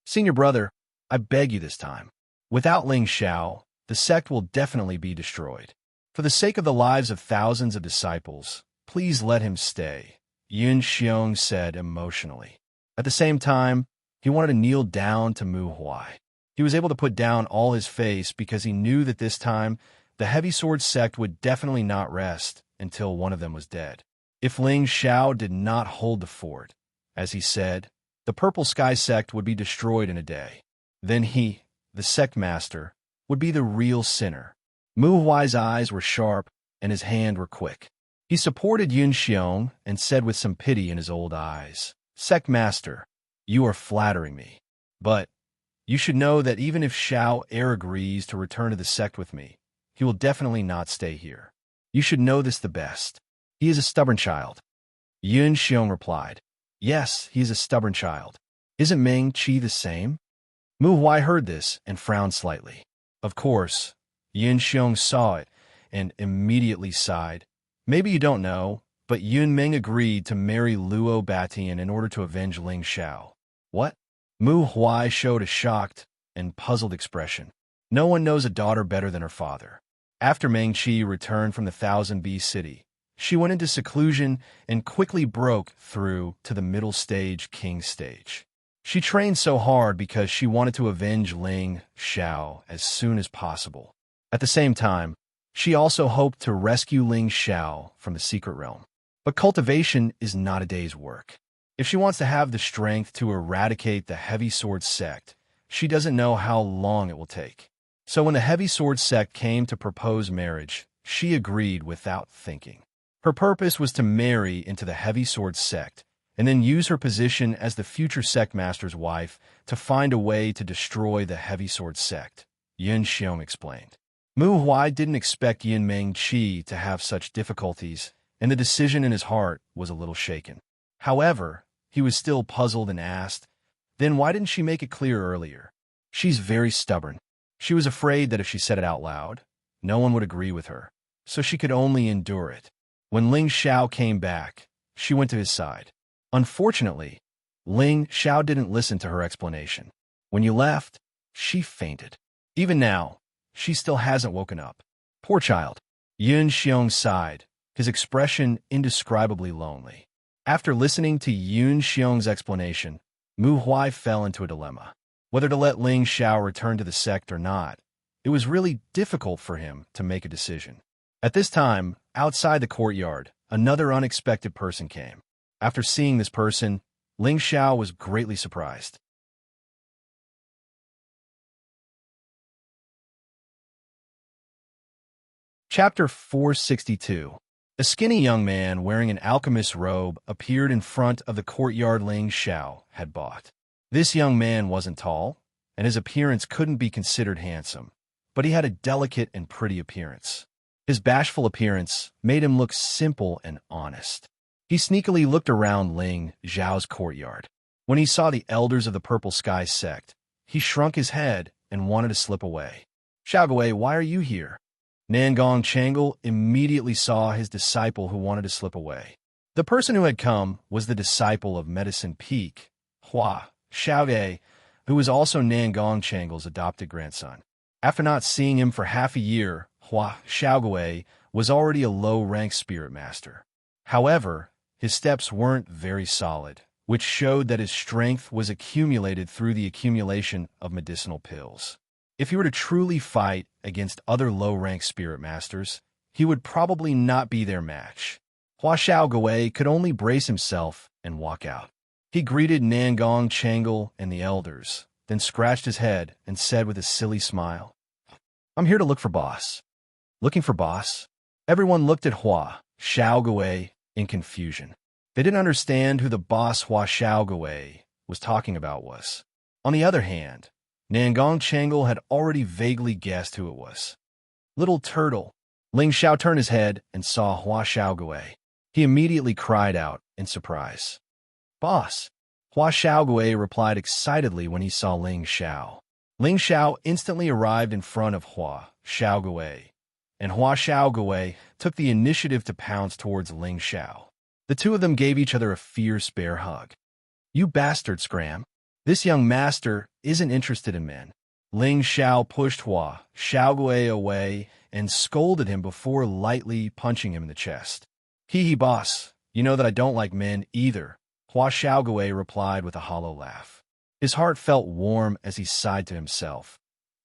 S1: "Senior Brother, I beg you this time. Without Ling Xiao, the sect will definitely be destroyed. For the sake of the lives of thousands of disciples, please let him stay," Yun Xiong said emotionally. At the same time, he wanted to kneel down to Mu Huai. He was able to put down all his face because he knew that this time, the Heavy Sword sect would definitely not rest until one of them was dead. If Ling Xiao did not hold the fort, as he said, the Purple Sky sect would be destroyed in a day. Then he, the sect master, would be the real sinner. Mu Huai's eyes were sharp and his hands were quick. He supported Yun Xiong and said with some pity in his old eyes, "Sect master, you are flattering me. But you should know that even if Xiao Heir agrees to return to the sect with me, he will definitely not stay here. You should know this the best. He is a stubborn child." Yun Xiong replied, "Yes, he is a stubborn child. Isn't Meng Qi the same?" Mu Huai heard this and frowned slightly. Of course, Yun Xiong saw it and immediately sighed. "Maybe you don't know, but Yun Meng agreed to marry Luo Batian in order to avenge Ling Xiao." "What?" Mu Huai showed a shocked and puzzled expression. No one knows a daughter better than her father. After Meng Qi returned from the Thousand Bee City, she went into seclusion and quickly broke through to the middle stage king stage. She trained so hard because she wanted to avenge Ling Xiao as soon as possible. At the same time, she also hoped to rescue Ling Xiao from the secret realm. But cultivation is not a day's work. If she wants to have the strength to eradicate the Heavy Sword sect, she doesn't know how long it will take. So when the Heavy Sword sect came to propose marriage, she agreed without thinking. Her purpose was to marry into the Heavy Sword sect, and then use her position as the future sect master's wife to find a way to destroy the Heavy Sword sect, Yun Xiong explained. Mu Huai didn't expect Yin Meng Qi to have such difficulties, and the decision in his heart was a little shaken. However, he was still puzzled and asked, "Then why didn't she make it clear earlier?" "She's very stubborn. She was afraid that if she said it out loud, no one would agree with her, so she could only endure it. When Ling Xiao came back, she went to his side. Unfortunately, Ling Xiao didn't listen to her explanation. When you left, she fainted. Even now, she still hasn't woken up. Poor child. Yun Xiong sighed, his expression indescribably lonely. After listening to Yun Xiong's explanation, Mu Huai fell into a dilemma. Whether to let Ling Xiao return to the sect or not, it was really difficult for him to make a decision. At this time, outside the courtyard, another unexpected person came. After seeing this person, Ling Xiao was greatly surprised. Chapter 462. A skinny young man wearing an alchemist's robe appeared in front of the courtyard Ling Xiao had bought. This young man wasn't tall, and his appearance couldn't be considered handsome, but he had a delicate and pretty appearance. His bashful appearance made him look simple and honest. He sneakily looked around Ling Xiao's courtyard. When he saw the elders of the Purple Sky sect, he shrunk his head and wanted to slip away. "Xiaogui, why are you here?" Nangong Changle immediately saw his disciple who wanted to slip away. The person who had come was the disciple of Medicine Peak, Hua Xiaogui, who was also Nangong Changle's adopted grandson. After not seeing him for half a year, Hua Xiaogui was already a low-ranked spirit master. However, his steps weren't very solid, which showed that his strength was accumulated through the accumulation of medicinal pills. If he were to truly fight against other low-ranked spirit masters, he would probably not be their match. Hua Xiaogui could only brace himself and walk out. He greeted Nangong Changle and the elders, then scratched his head and said with a silly smile, "I'm here to look for boss." Looking for boss? Everyone looked at Hua Xiaogui in confusion. They didn't understand who the boss Hua Xiaogui was talking about was. On the other hand, Nangong Changle had already vaguely guessed who it was. "Little turtle." Ling Xiao turned his head and saw Hua Xiaogui. He immediately cried out in surprise. "Boss!" Hua Xiaogui replied excitedly when he saw Ling Xiao. Ling Xiao instantly arrived in front of Hua Xiaogui, and Hua Xiaogui took the initiative to pounce towards Ling Xiao. The two of them gave each other a fierce bear hug. "You bastard, Scram. This young master isn't interested in men." Ling Xiao pushed Hua Xiaogui away and scolded him before lightly punching him in the chest. "Hee hee, boss. You know that I don't like men either," Hua Xiaogui replied with a hollow laugh. His heart felt warm as he sighed to himself.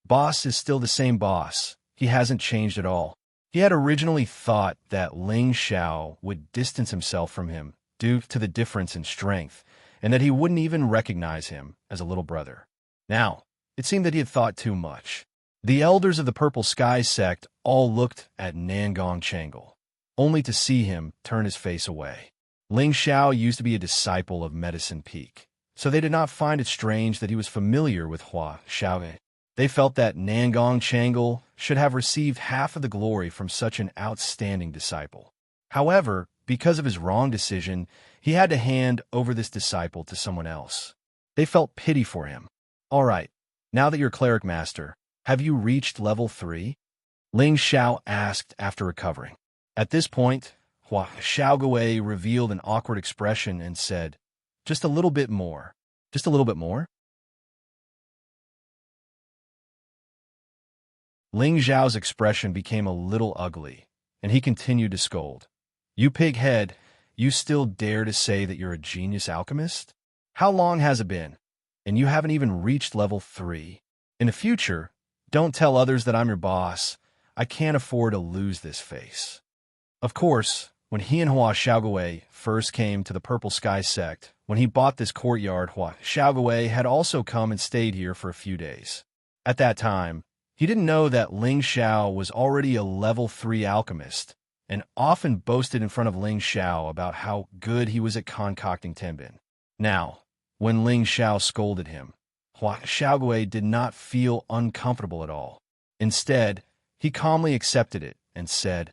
S1: Boss is still the same boss. He hasn't changed at all. He had originally thought that Ling Xiao would distance himself from him due to the difference in strength, and that he wouldn't even recognize him as a little brother. Now, it seemed that he had thought too much. The elders of the Purple Sky sect all looked at Nangong Changle, only to see him turn his face away. Ling Xiao used to be a disciple of Medicine Peak, so they did not find it strange that he was familiar with Hua Xiaogui. They felt that Nangong Changle should have received half of the glory from such an outstanding disciple. However, because of his wrong decision, he had to hand over this disciple to someone else. They felt pity for him. "All right, now that you're cleric master, have you reached level 3? Ling Xiao asked after recovering. At this point, Hua Xiaogui revealed an awkward expression and said, "Just a little bit more. Just a little bit more?" Ling Xiao's expression became a little ugly, and he continued to scold. "You pighead, you still dare to say that you're a genius alchemist? How long has it been? And you haven't even reached level 3. In the future, don't tell others that I'm your boss. I can't afford to lose this face." Of course, when he and Hua Xiaogui first came to the Purple Sky sect, when he bought this courtyard, Hua Xiaogui had also come and stayed here for a few days. At that time, he didn't know that Ling Xiao was already a level 3 alchemist, and often boasted in front of Ling Xiao about how good he was at concocting tenbin. Now, when Ling Xiao scolded him, Hua Xiaogui did not feel uncomfortable at all. Instead, he calmly accepted it and said,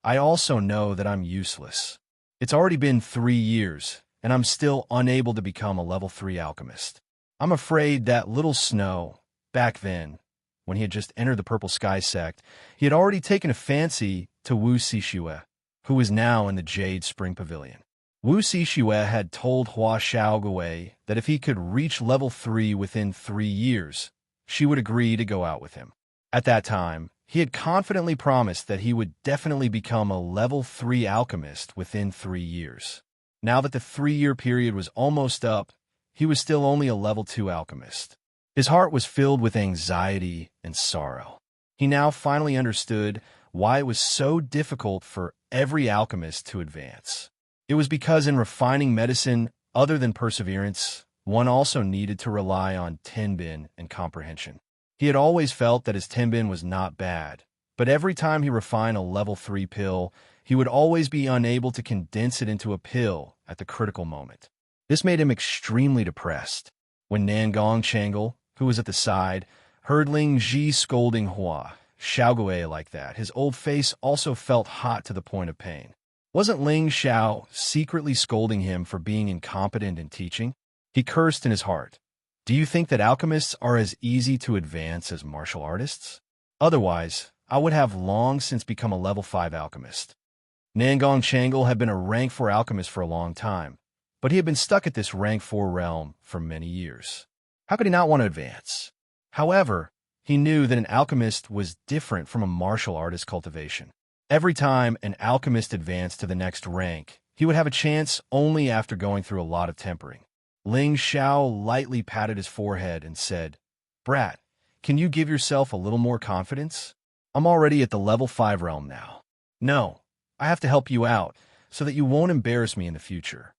S1: "I also know that I'm useless. It's already been 3 years, and I'm still unable to become a level 3 alchemist. I'm afraid that little Snow, back then, when he had just entered the Purple Sky sect, he had already taken a fancy to Wuxia, who was now in the Jade Spring Pavilion. Wuxia had told Hua Xiaogui that if he could reach level 3 within 3 years, she would agree to go out with him. At that time, he had confidently promised that he would definitely become a level 3 alchemist within 3 years. Now that the 3-year period was almost up, he was still only a level 2 alchemist. His heart was filled with anxiety and sorrow. He now finally understood why it was so difficult for every alchemist to advance. It was because in refining medicine, other than perseverance, one also needed to rely on tenbin and comprehension. He had always felt that his tenbin was not bad, but every time he refined a level 3 pill, he would always be unable to condense it into a pill at the critical moment. This made him extremely depressed. When Nangong Changle, who was at the side, heard Ling Ji scolding Hua Xiaogui like that, his old face also felt hot to the point of pain. Wasn't Ling Xiao secretly scolding him for being incompetent in teaching? He cursed in his heart. Do you think that alchemists are as easy to advance as martial artists? Otherwise, I would have long since become a level 5 alchemist. Nangong Changle had been a rank 4 alchemist for a long time, but he had been stuck at this rank 4 realm for many years. How could he not want to advance? However, he knew that an alchemist was different from a martial artist cultivation. Every time an alchemist advanced to the next rank, he would have a chance only after going through a lot of tempering. Ling Xiao lightly patted his forehead and said, "Brat, can you give yourself a little more confidence? I'm already at the level 5 realm now. No, I have to help you out so that you won't embarrass me in the future."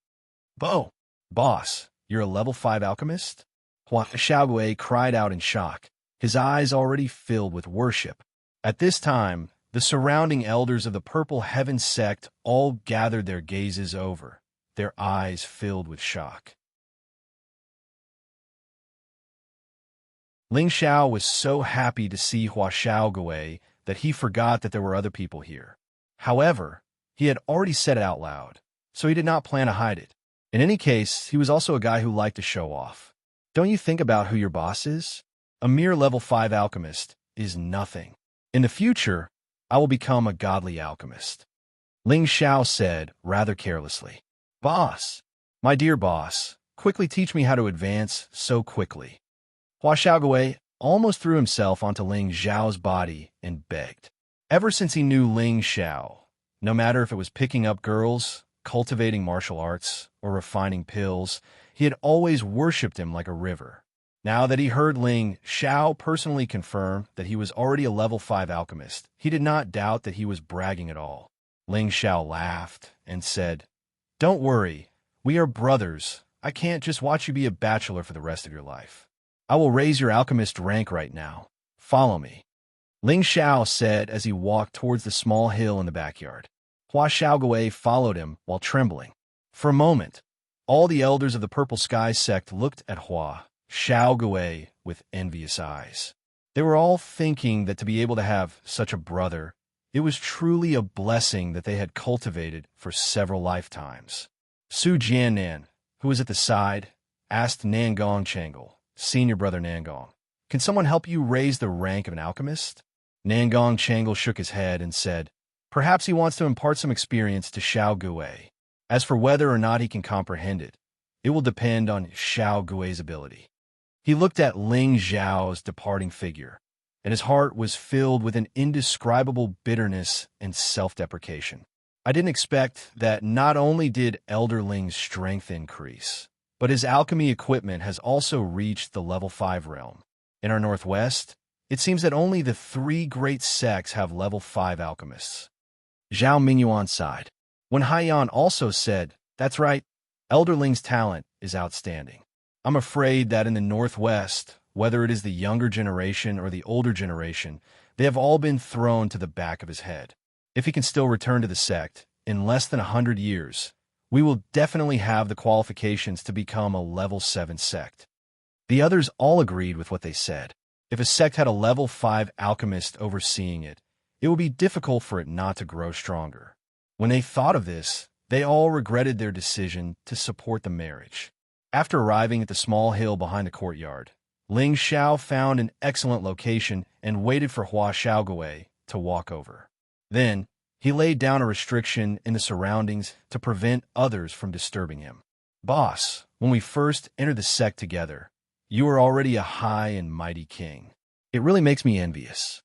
S1: Boss, you're a level 5 alchemist?" Hua Xiaogui cried out in shock, his eyes already filled with worship. At this time, the surrounding elders of the Purple Heaven sect all gathered their gazes over, their eyes filled with shock. Ling Xiao was so happy to see Hua Xiaogui that he forgot that there were other people here. However, he had already said it out loud, so he did not plan to hide it. In any case, he was also a guy who liked to show off. Don't you think about who your boss is? A mere level 5 alchemist is nothing. In the future, I will become a godly alchemist. Ling Xiao said, rather carelessly. Boss, my dear boss, quickly teach me how to advance so quickly. Hua Xiaogui almost threw himself onto Ling Xiao's body and begged. Ever since he knew Ling Xiao, no matter if it was picking up girls, cultivating martial arts, or refining pills, he had always worshipped him like a river. Now that he heard Ling Xiao personally confirm that he was already a level 5 alchemist, he did not doubt that he was bragging at all. Ling Xiao laughed and said, "Don't worry, we are brothers. I can't just watch you be a bachelor for the rest of your life. I will raise your alchemist rank right now. Follow me." Ling Xiao said as he walked towards the small hill in the backyard. Hua Xiaogui followed him while trembling. For a moment, all the elders of the Purple Sky sect looked at Hua Xiaogui with envious eyes. They were all thinking that to be able to have such a brother, it was truly a blessing that they had cultivated for several lifetimes. Su Jiannan, who was at the side, asked Nangong Changle, "Senior brother Nangong, can someone help you raise the rank of an alchemist?" Nangong Changle shook his head and said, "Perhaps he wants to impart some experience to Xiaogui. As for whether or not he can comprehend it, it will depend on Xiaogui's ability." He looked at Ling Xiao's departing figure, and his heart was filled with an indescribable bitterness and self-deprecation. I didn't expect that not only did Elder Ling's strength increase, but his alchemy equipment has also reached the level 5 realm. In our northwest, it seems that only the 3 great sects have level 5 alchemists. Zhao Mingyuan sighed. When Haiyan also said, "That's right, Elder Ling's talent is outstanding. I'm afraid that in the northwest, whether it is the younger generation or the older generation, they have all been thrown to the back of his head. If he can still return to the sect, in less than 100 years, we will definitely have the qualifications to become a level 7 sect." The others all agreed with what they said. If a sect had a level 5 alchemist overseeing it, it would be difficult for it not to grow stronger. When they thought of this, they all regretted their decision to support the marriage. After arriving at the small hill behind the courtyard, Ling Xiao found an excellent location and waited for Hua Xiaogui to walk over. Then, he laid down a restriction in the surroundings to prevent others from disturbing him. Boss, when we first entered the sect together, you were already a high and mighty king. It really makes me envious.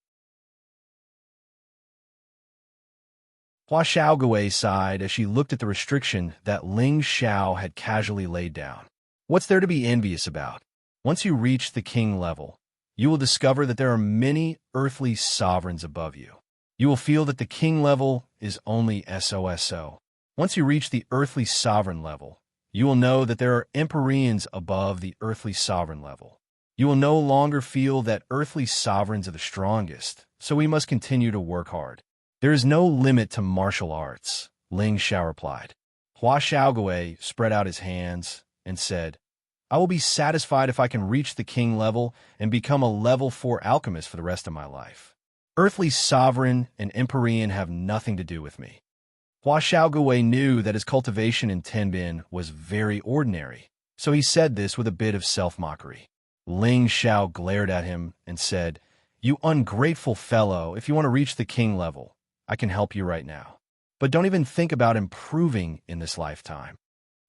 S1: Hua Xiaogui sighed as she looked at the restriction that Ling Xiao had casually laid down. What's there to be envious about? Once you reach the king level, you will discover that there are many earthly sovereigns above you. You will feel that the king level is only SOSO. Once you reach the earthly sovereign level, you will know that there are empyreans above the earthly sovereign level. You will no longer feel that earthly sovereigns are the strongest, so we must continue to work hard. There is no limit to martial arts, Ling Xiao replied. Hua Xiaogui spread out his hands and said, I will be satisfied if I can reach the king level and become a level 4 alchemist for the rest of my life. Earthly sovereign and empyrean have nothing to do with me. Hua Xiaogui knew that his cultivation in Tenbin was very ordinary, so he said this with a bit of self-mockery. Ling Xiao glared at him and said, You ungrateful fellow, if you want to reach the king level, I can help you right now. But don't even think about improving in this lifetime.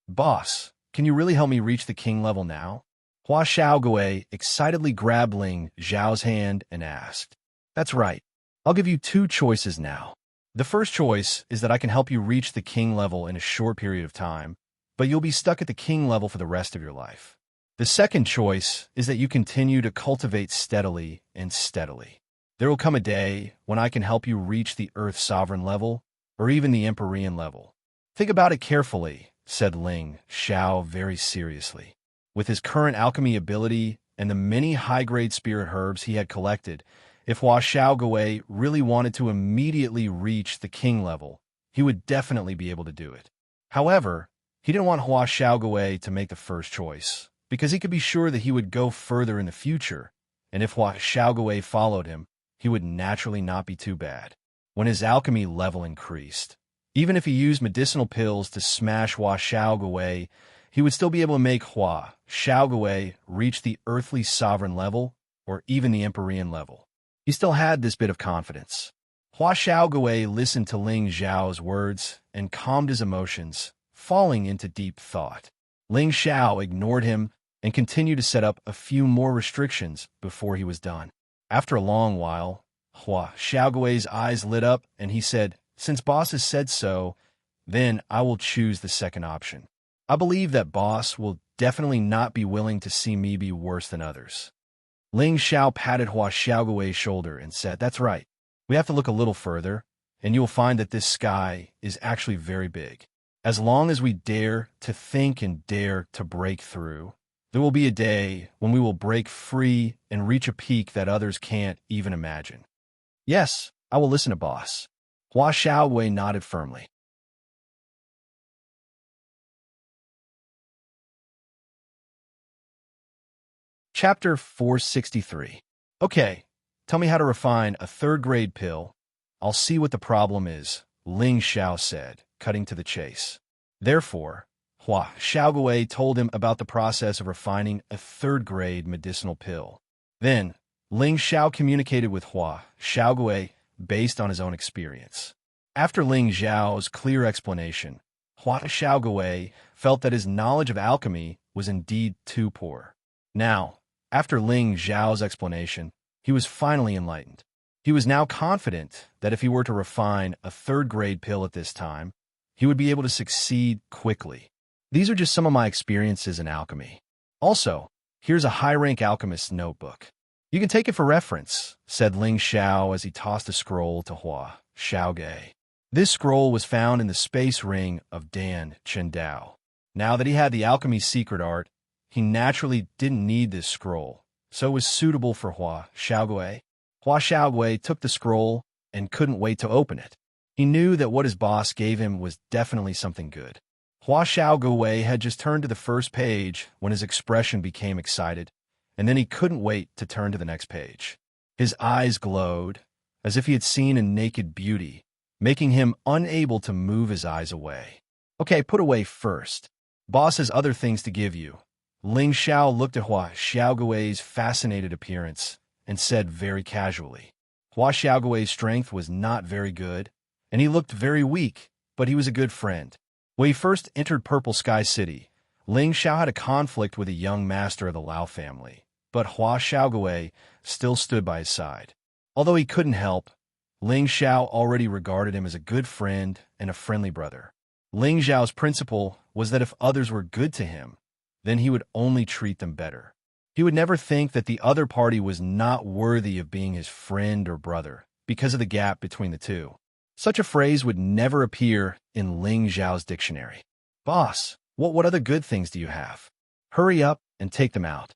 S1: Boss, can you really help me reach the king level now? Hua Xiaogui excitedly grabbed Ling Xiao's hand and asked. That's right. I'll give you 2 choices now. The first choice is that I can help you reach the king level in a short period of time, but you'll be stuck at the king level for the rest of your life. The second choice is that you continue to cultivate steadily and steadily. There will come a day when I can help you reach the Earth Sovereign level, or even the Empyrean level. Think about it carefully, said Ling Xiao very seriously. With his current alchemy ability and the many high-grade spirit herbs he had collected, if Hua Xiaogui really wanted to immediately reach the king level, he would definitely be able to do it. However, he didn't want Hua Xiaogui to make the first choice, because he could be sure that he would go further in the future, and if Hua Xiaogui followed him, he would naturally not be too bad. When his alchemy level increased, even if he used medicinal pills to smash Hua Xiaogui, he would still be able to make Hua Xiaogui reach the earthly sovereign level or even the Empyrean level. He still had this bit of confidence. Hua Xiaogui listened to Ling Xiao's words and calmed his emotions, falling into deep thought. Ling Xiao ignored him and continued to set up a few more restrictions before he was done. After a long while, Hua Xiaogui's eyes lit up and he said, Since boss has said so, then I will choose the second option. I believe that boss will definitely not be willing to see me be worse than others. Ling Xiao patted Hua Xiaogui's shoulder and said, That's right. We have to look a little further, and you will find that this sky is actually very big. As long as we dare to think and dare to break through, there will be a day when we will break free and reach a peak that others can't even imagine. Yes, I will listen to boss. Hua Xiaogui nodded firmly. Chapter 463. Okay, tell me how to refine a third-grade pill. I'll see what the problem is, Ling Xiao said, cutting to the chase. Therefore, Hua Xiaogui told him about the process of refining a third-grade medicinal pill. Then, Ling Xiao communicated with Hua Xiaogui based on his own experience. After Ling Xiao's clear explanation, Hua Xiaogui felt that his knowledge of alchemy was indeed too poor. Now, after Ling Xiao's explanation, he was finally enlightened. He was now confident that if he were to refine a third-grade pill at this time, he would be able to succeed quickly. These are just some of my experiences in alchemy. Also, here's a high-rank alchemist's notebook. You can take it for reference, said Ling Xiao as he tossed a scroll to Hua Xiaogui. This scroll was found in the space ring of Dan Chendao. Now that he had the alchemy's secret art, he naturally didn't need this scroll, so it was suitable for Hua Xiaogui. Hua Xiaogui took the scroll and couldn't wait to open it. He knew that what his boss gave him was definitely something good. Hua Xiaogui had just turned to the first page when his expression became excited, and then he couldn't wait to turn to the next page. His eyes glowed, as if he had seen a naked beauty, making him unable to move his eyes away. Okay, put away first. Boss has other things to give you. Ling Xiao looked at Hua Xiaogui's fascinated appearance and said very casually. Hua Xiaogui's strength was not very good, and he looked very weak, but he was a good friend. When he first entered Purple Sky City, Ling Xiao had a conflict with a young master of the Lao family, but Hua Xiaogui still stood by his side. Although he couldn't help, Ling Xiao already regarded him as a good friend and a friendly brother. Ling Xiao's principle was that if others were good to him, then he would only treat them better. He would never think that the other party was not worthy of being his friend or brother because of the gap between the two. Such a phrase would never appear in Ling Xiao's dictionary. Boss, what other good things do you have? Hurry up and take them out.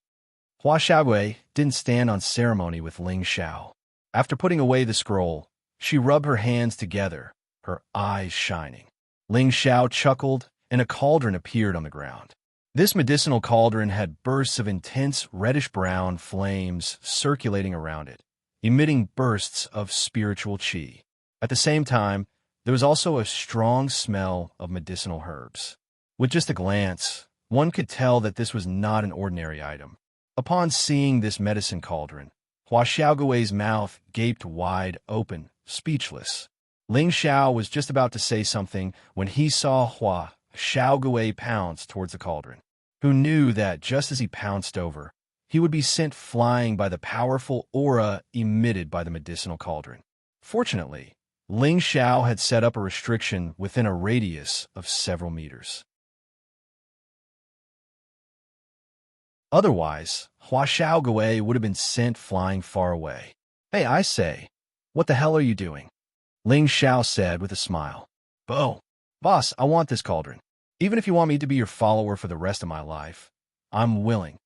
S1: Hua Xiaogui didn't stand on ceremony with Ling Xiao. After putting away the scroll, she rubbed her hands together, her eyes shining. Ling Xiao chuckled, and a cauldron appeared on the ground. This medicinal cauldron had bursts of intense reddish-brown flames circulating around it, emitting bursts of spiritual qi. At the same time, there was also a strong smell of medicinal herbs. With just a glance, one could tell that this was not an ordinary item. Upon seeing this medicine cauldron, Hua Xiaogui's mouth gaped wide open, speechless. Ling Xiao was just about to say something when he saw Hua Xiaogui pounce towards the cauldron. Who knew that just as he pounced over, he would be sent flying by the powerful aura emitted by the medicinal cauldron. Fortunately, Ling Xiao had set up a restriction within a radius of several meters. Otherwise, Hua Xiaogui would have been sent flying far away. Hey, I say, what the hell are you doing? Ling Xiao said with a smile. Boss, I want this cauldron. Even if you want me to be your follower for the rest of my life, I'm willing.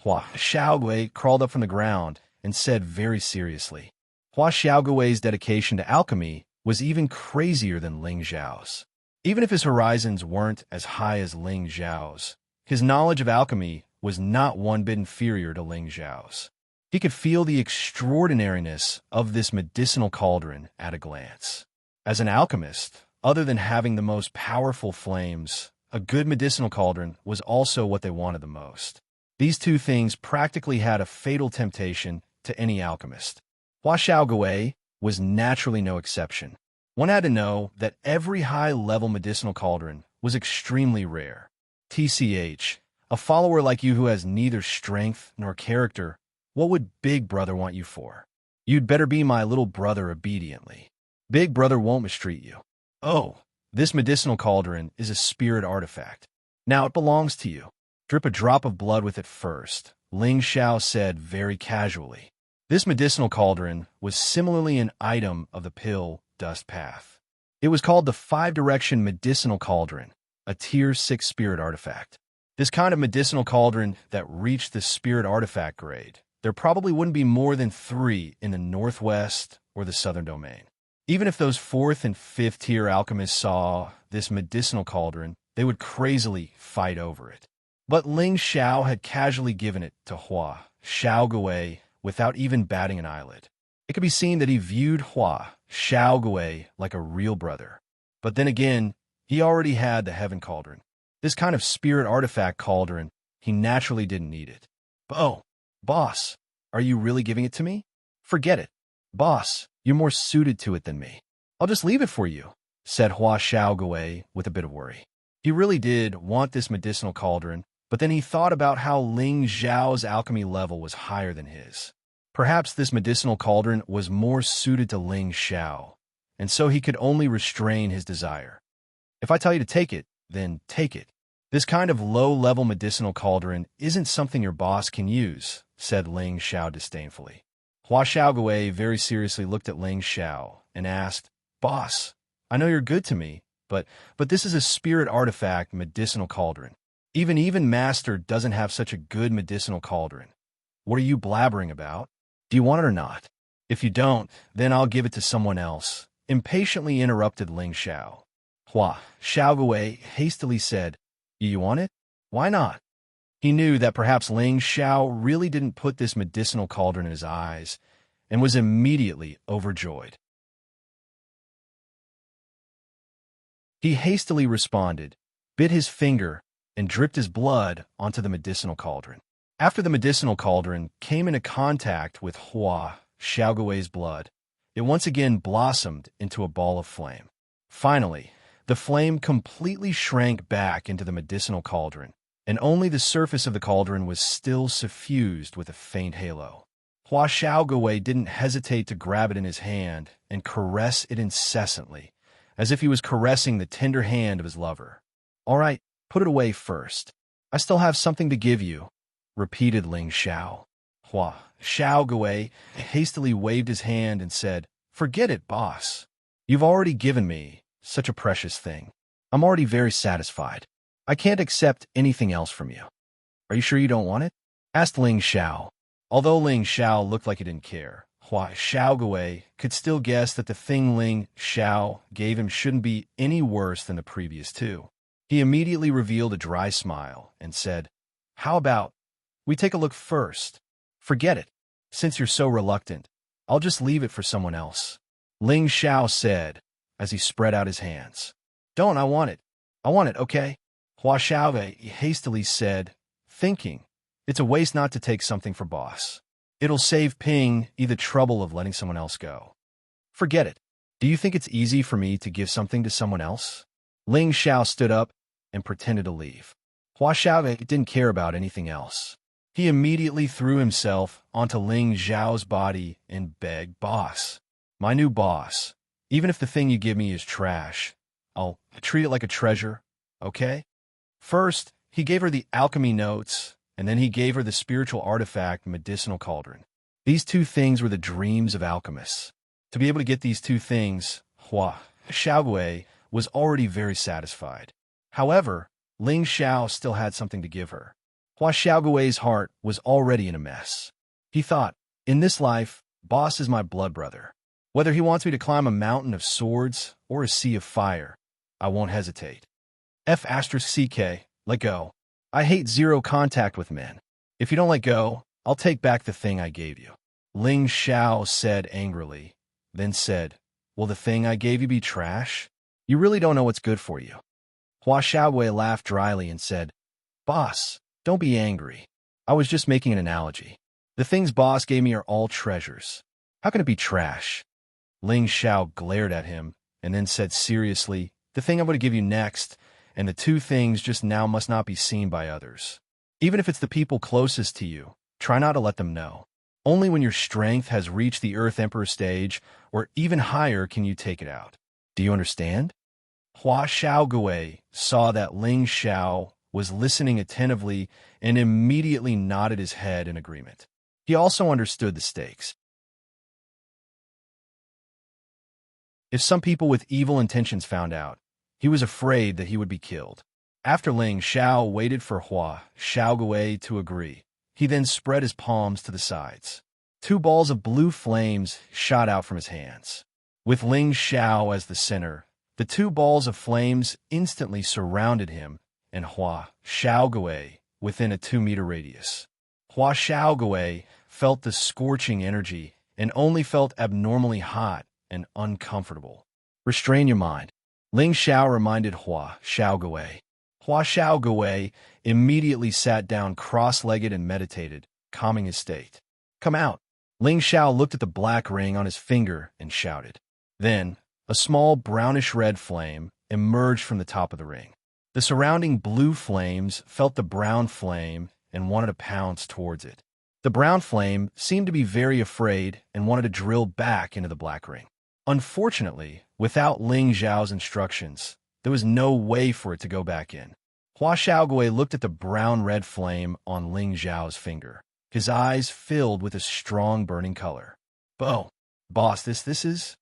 S1: Hua Xiaogui crawled up from the ground and said very seriously. Hua Xiaogui's dedication to alchemy was even crazier than Ling Xiao's. Even if his horizons weren't as high as Ling Xiao's, his knowledge of alchemy was not one bit inferior to Ling Xiao's. He could feel the extraordinariness of this medicinal cauldron at a glance. As an alchemist, other than having the most powerful flames, a good medicinal cauldron was also what they wanted the most. These two things practically had a fatal temptation to any alchemist. Hua Xiaogui was naturally no exception. One had to know that every high-level medicinal cauldron was extremely rare. TCH, a follower like you who has neither strength nor character, what would Big Brother want you for? You'd better be my little brother obediently. Big Brother won't mistreat you. Oh, this medicinal cauldron is a spirit artifact. Now it belongs to you. Drip a drop of blood with it first, Ling Xiao said very casually. This medicinal cauldron was similarly an item of the pill dust path. It was called the Five-Direction Medicinal Cauldron, a Tier 6 spirit artifact. This kind of medicinal cauldron that reached the spirit artifact grade, there probably wouldn't be more than 3 in the northwest or the southern domain. Even if those 4th and 5th tier alchemists saw this medicinal cauldron, they would crazily fight over it. But Ling Xiao had casually given it to Hua Xiaogui without even batting an eyelid. It could be seen that he viewed Hua Xiaogui like a real brother. But then again, he already had the Heaven Cauldron. This kind of spirit artifact cauldron, he naturally didn't need it. Boss, are you really giving it to me? Forget it. Boss, you're more suited to it than me. I'll just leave it for you, said Hua Xiaogui with a bit of worry. He really did want this medicinal cauldron, but then he thought about how Ling Xiao's alchemy level was higher than his. Perhaps this medicinal cauldron was more suited to Ling Xiao, and so he could only restrain his desire. If I tell you to take it, then take it. This kind of low-level medicinal cauldron isn't something your boss can use, said Ling Xiao disdainfully. Hua Xiaogui very seriously looked at Ling Xiao and asked, Boss, I know you're good to me, but this is a spirit artifact medicinal cauldron. Even Master doesn't have such a good medicinal cauldron. What are you blabbering about? Do you want it or not? If you don't, then I'll give it to someone else, impatiently interrupted Ling Xiao. Hua Xiaogui hastily said, You want it? Why not? He knew that perhaps Ling Xiao really didn't put this medicinal cauldron in his eyes, and was immediately overjoyed. He hastily responded, bit his finger, and dripped his blood onto the medicinal cauldron. After the medicinal cauldron came into contact with Xiaogui's blood, it once again blossomed into a ball of flame. Finally, the flame completely shrank back into the medicinal cauldron, and only the surface of the cauldron was still suffused with a faint halo. Xiaogui didn't hesitate to grab it in his hand and caress it incessantly, as if he was caressing the tender hand of his lover. "All right, put it away first. I still have something to give you," repeated Ling Xiao. Xiaogui hastily waved his hand and said, "Forget it, boss. You've already given me such a precious thing. I'm already very satisfied. I can't accept anything else from you." "Are you sure you don't want it?" asked Ling Xiao. Although Ling Xiao looked like he didn't care, Xiaogui could still guess that the thing Ling Xiao gave him shouldn't be any worse than the previous two. He immediately revealed a dry smile and said, "How about we take a look first? Forget it. Since you're so reluctant, I'll just leave it for someone else," Ling Xiao said as he spread out his hands. "Don't, I want it. I want it, okay?" Xiaogui hastily said, thinking, "It's a waste not to take something for boss. It'll save Ping the trouble of letting someone else go." "Forget it. Do you think it's easy for me to give something to someone else?" Ling Xiao stood up and pretended to leave. Xiaogui didn't care about anything else. He immediately threw himself onto Ling Xiao's body and begged, "Boss, my new boss, even if the thing you give me is trash, I'll treat it like a treasure, okay?" First, he gave her the alchemy notes, and then he gave her the spiritual artifact medicinal cauldron. These two things were the dreams of alchemists. To be able to get these two things, Xiaogui was already very satisfied. However, Ling Xiao still had something to give her. Xiaogui's heart was already in a mess. He thought, "In this life, boss is my blood brother. Whether he wants me to climb a mountain of swords or a sea of fire, I won't hesitate. F***, let go. I hate zero contact with men. If you don't let go, I'll take back the thing I gave you," Ling Xiao said angrily, then said, "Will the thing I gave you be trash? You really don't know what's good for you." Xiaogui laughed dryly and said, "Boss, don't be angry. I was just making an analogy. The things boss gave me are all treasures. How can it be trash?" Ling Xiao glared at him and then said seriously, "The thing I'm going to give you next, and the two things just now must not be seen by others. Even if it's the people closest to you, try not to let them know. Only when your strength has reached the Earth Emperor stage or even higher can you take it out. Do you understand?" Xiaogui saw that Ling Xiao was listening attentively and immediately nodded his head in agreement. He also understood the stakes. If some people with evil intentions found out, he was afraid that he would be killed. After Ling Xiao waited for Xiaogui to agree, he then spread his palms to the sides. Two balls of blue flames shot out from his hands. With Ling Xiao as the center, the two balls of flames instantly surrounded him and Xiaogui within a 2-meter radius. Xiaogui felt the scorching energy and only felt abnormally hot and uncomfortable. "Restrain your mind," Ling Xiao reminded Xiaogui. Xiaogui immediately sat down cross-legged and meditated, calming his state. "Come out." Ling Xiao looked at the black ring on his finger and shouted. Then, a small brownish-red flame emerged from the top of the ring. The surrounding blue flames felt the brown flame and wanted to pounce towards it. The brown flame seemed to be very afraid and wanted to drill back into the black ring. Unfortunately, without Ling Xiao's instructions, there was no way for it to go back in. Xiaogui looked at the brown-red flame on Ling Xiao's finger. His eyes filled with a strong burning color. Boss, this is..."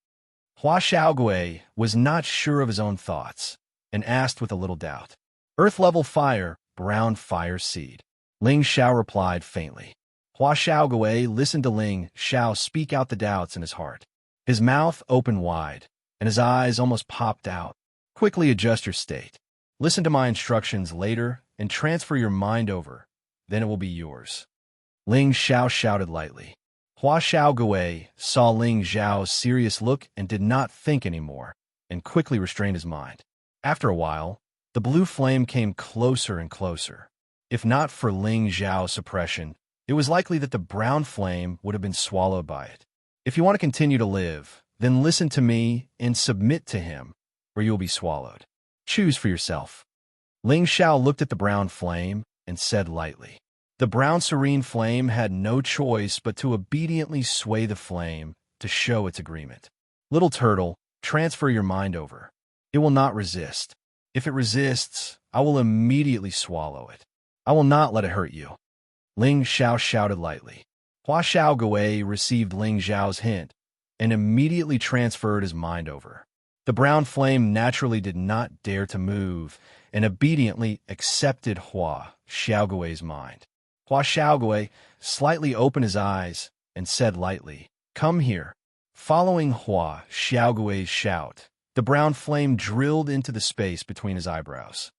S1: Xiaogui was not sure of his own thoughts and asked with a little doubt. "Earth-level fire, brown fire seed," Ling Xiao replied faintly. Xiaogui listened to Ling Xiao speak out the doubts in his heart. His mouth opened wide, and his eyes almost popped out. "Quickly adjust your state. Listen to my instructions later and transfer your mind over. Then it will be yours," Ling Xiao shouted lightly. Xiaogui saw Ling Xiao's serious look and did not think anymore, and quickly restrained his mind. After a while, the blue flame came closer and closer. If not for Ling Zhao's suppression, it was likely that the brown flame would have been swallowed by it. If you want to continue to live, then listen to me and submit to him, or you will be swallowed. Choose for yourself. Ling Zhao looked at the brown flame and said lightly. The brown serene flame had no choice but to obediently sway the flame to show its agreement. Little turtle, transfer your mind over. It will not resist. If it resists, I will immediately swallow it. I will not let it hurt you. Ling Zhao shouted lightly. Hua Xiaogui received Ling Zhao's hint and immediately transferred his mind over. The brown flame naturally did not dare to move and obediently accepted Hua Xiaogui's mind. Hua Xiaogui slightly opened his eyes and said lightly, "Come here." Following Hua Xiaogui's shout, the brown flame drilled into the space between his eyebrows.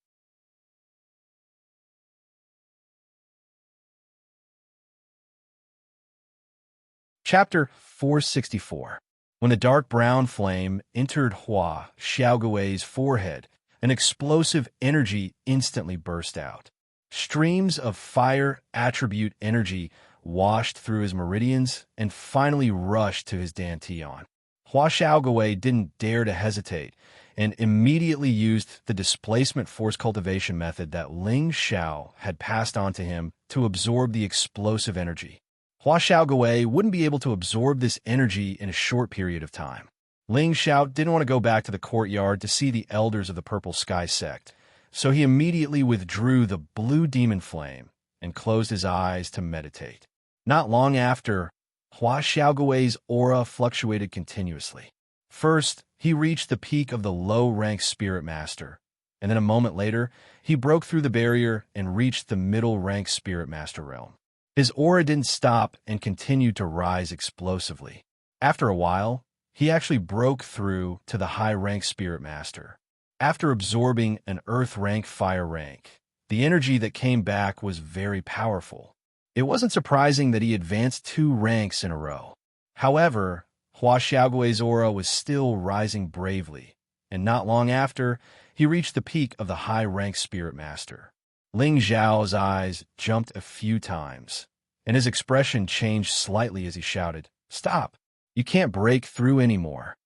S1: Chapter 464. When the dark brown flame entered Hua Xiaogui's forehead, an explosive energy instantly burst out. Streams of fire attribute energy washed through his meridians and finally rushed to his dantian. Hua Xiaogui didn't dare to hesitate and immediately used the displacement force cultivation method that Ling Zhao had passed on to him to absorb the explosive energy. Hua Xiaogui wouldn't be able to absorb this energy in a short period of time. Ling Zhao didn't want to go back to the courtyard to see the elders of the Purple Sky sect, so he immediately withdrew the blue demon flame and closed his eyes to meditate. Not long after, Hua Xiaogui's aura fluctuated continuously. First, he reached the peak of the low-rank Spirit Master, and then a moment later, he broke through the barrier and reached the middle-rank Spirit Master realm. His aura didn't stop and continued to rise explosively. After a while, he actually broke through to the high-rank Spirit Master. After absorbing an Earth-rank Fire rank, the energy that came back was very powerful. It wasn't surprising that he advanced 2 ranks in a row. However, Hua Xiaogui's aura was still rising bravely, and not long after, he reached the peak of the high-rank Spirit Master. Ling Zhao's eyes jumped a few times, and his expression changed slightly as he shouted, "Stop! You can't break through anymore."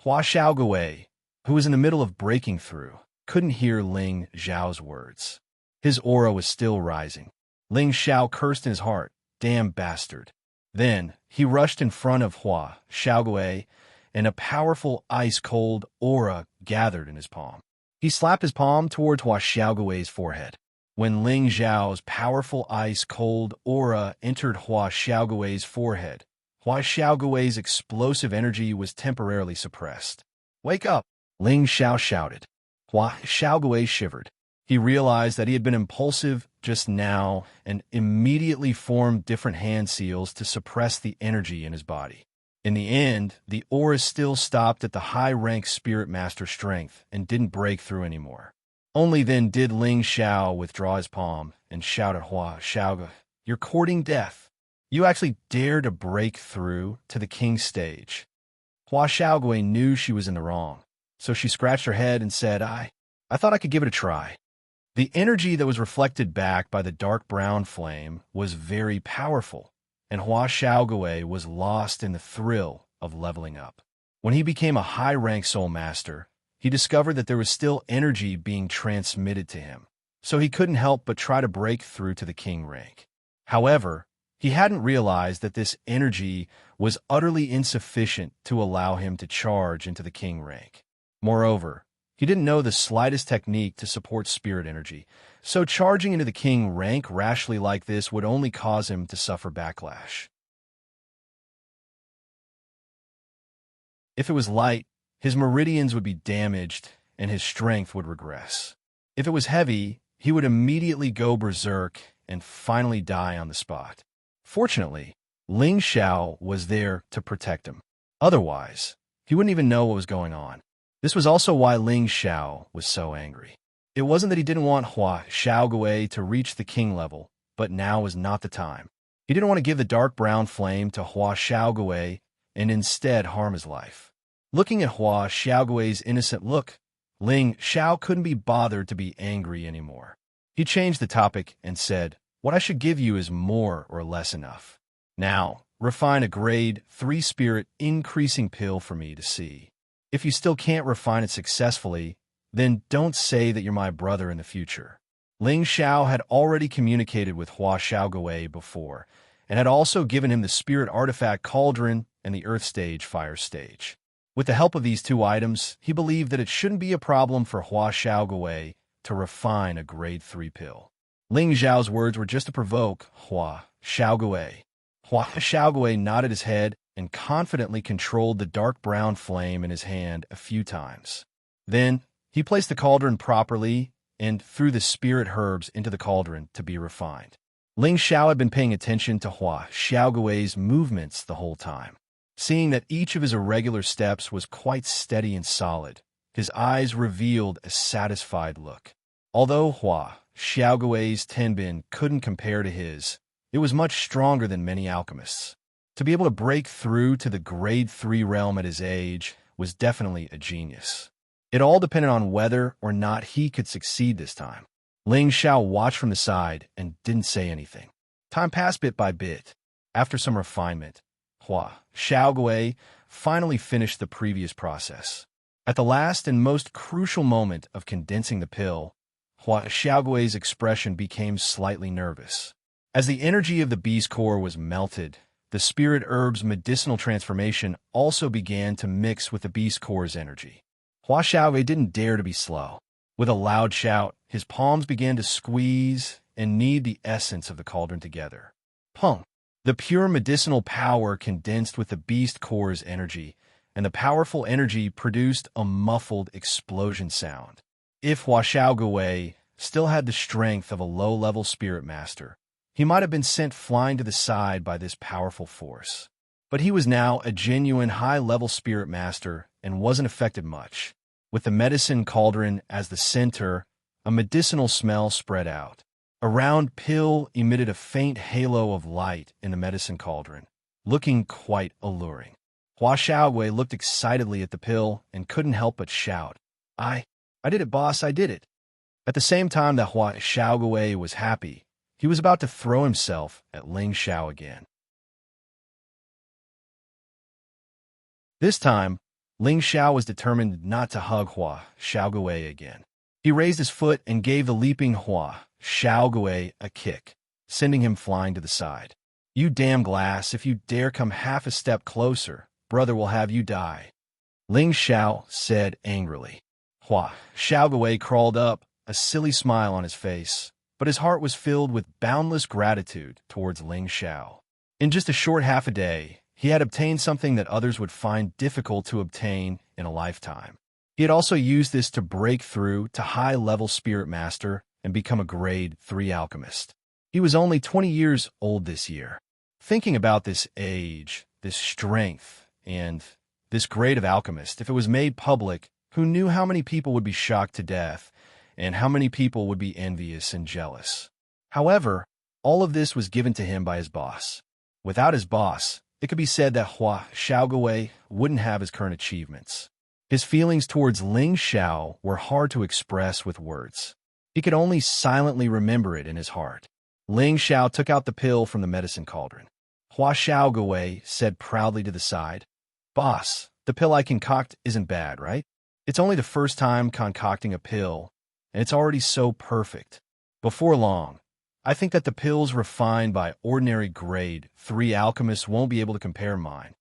S1: Hua Xiaogui, who was in the middle of breaking through, couldn't hear Ling Zhao's words. His aura was still rising. Ling Zhao cursed in his heart, "Damn bastard." Then he rushed in front of Hua Xiaogui, and a powerful ice-cold aura gathered in his palm. He slapped his palm towards Hua Xiaogui's forehead. When Ling Zhao's powerful ice-cold aura entered Hua Xiaogui's forehead, Hua Xiaogui's explosive energy was temporarily suppressed. "Wake up!" Ling Zhao shouted. Hua Xiaogui shivered. He realized that he had been impulsive just now and immediately formed different hand seals to suppress the energy in his body. In the end, the aura still stopped at the high-rank Spirit Master strength and didn't break through anymore. Only then did Ling Zhao withdraw his palm and shout at Hua Xiaogui, "You're courting death. You actually dare to break through to the king's stage." Hua Xiaogui knew she was in the wrong, so she scratched her head and said, I thought I could give it a try." The energy that was reflected back by the dark brown flame was very powerful, and Hua Xiaogui was lost in the thrill of leveling up. When he became a high-rank Soul Master, he discovered that there was still energy being transmitted to him, so he couldn't help but try to break through to the king rank. However, he hadn't realized that this energy was utterly insufficient to allow him to charge into the king rank. Moreover, he didn't know the slightest technique to support spirit energy, so charging into the king rank rashly like this would only cause him to suffer backlash. If it was light, his meridians would be damaged and his strength would regress. If it was heavy, he would immediately go berserk and finally die on the spot. Fortunately, Ling Zhao was there to protect him. Otherwise, he wouldn't even know what was going on. This was also why Ling Zhao was so angry. It wasn't that he didn't want Hua Xiaogui to reach the king level, but now was not the time. He didn't want to give the dark brown flame to Hua Xiaogui and instead harm his life. Looking at Hua Xiaogui's innocent look, Ling Zhao couldn't be bothered to be angry anymore. He changed the topic and said, "What I should give you is more or less enough. Now, refine a grade 3 spirit increasing pill for me to see. If you still can't refine it successfully, then don't say that you're my brother in the future." Ling Xiao had already communicated with Hua Xiaogui before, and had also given him the spirit artifact cauldron and the earth stage fire stage. With the help of these two items, he believed that it shouldn't be a problem for Hua Xiaogui to refine a grade 3 pill. Ling Xiao's words were just to provoke Hua Xiaogui. Hua Xiaogui nodded his head and confidently controlled the dark brown flame in his hand a few times. Then, he placed the cauldron properly and threw the spirit herbs into the cauldron to be refined. Ling Xiao had been paying attention to Hua Xiaogui's movements the whole time. Seeing that each of his irregular steps was quite steady and solid, his eyes revealed a satisfied look. Although Hua Xiaogui's tenbin couldn't compare to his, it was much stronger than many alchemists. To be able to break through to the grade 3 realm at his age was definitely a genius. It all depended on whether or not he could succeed this time. Ling Xiao watched from the side and didn't say anything. Time passed bit by bit. After some refinement, Hua Xiaogui finally finished the previous process. At the last and most crucial moment of condensing the pill, Hua Xiaogui's expression became slightly nervous. As the energy of the beast core was melted, the spirit herb's medicinal transformation also began to mix with the beast core's energy. Hua Xiaogui didn't dare to be slow. With a loud shout, his palms began to squeeze and knead the essence of the cauldron together. Pung! The pure medicinal power condensed with the beast core's energy, and the powerful energy produced a muffled explosion sound. If Hua Xiaogui still had the strength of a low-level spirit master, he might have been sent flying to the side by this powerful force. But he was now a genuine high-level spirit master and wasn't affected much. With the medicine cauldron as the center, a medicinal smell spread out. A round pill emitted a faint halo of light in the medicine cauldron, looking quite alluring. Hua Xiaogui looked excitedly at the pill and couldn't help but shout, I did it, boss, I did it." At the same time that Hua Xiaogui was happy, he was about to throw himself at Ling Xiao again. This time, Ling Xiao was determined not to hug Hua Xiaogui again. He raised his foot and gave the leaping Hua Xiaogui a kick, sending him flying to the side. "You damn glass, if you dare come half a step closer, brother will have you die," Ling Xiao said angrily. Hua Xiaogui crawled up, a silly smile on his face, but his heart was filled with boundless gratitude towards Ling Xiao. In just a short half a day, he had obtained something that others would find difficult to obtain in a lifetime. He had also used this to break through to high-level spirit master and become a grade 3 alchemist. He was only 20 years old this year. Thinking about this age, this strength, and this grade of alchemist, if it was made public, who knew how many people would be shocked to death and how many people would be envious and jealous. However, all of this was given to him by his boss. Without his boss, it could be said that Hua Xiaogui wouldn't have his current achievements. His feelings towards Ling Xiao were hard to express with words. He could only silently remember it in his heart. Ling Xiao took out the pill from the medicine cauldron. Hua Xiaogui said proudly to the side, "Boss, the pill I concoct isn't bad, right? It's only the first time concocting a pill, and it's already so perfect. Before long, I think that the pills refined by ordinary grade 3 alchemists won't be able to compare mine."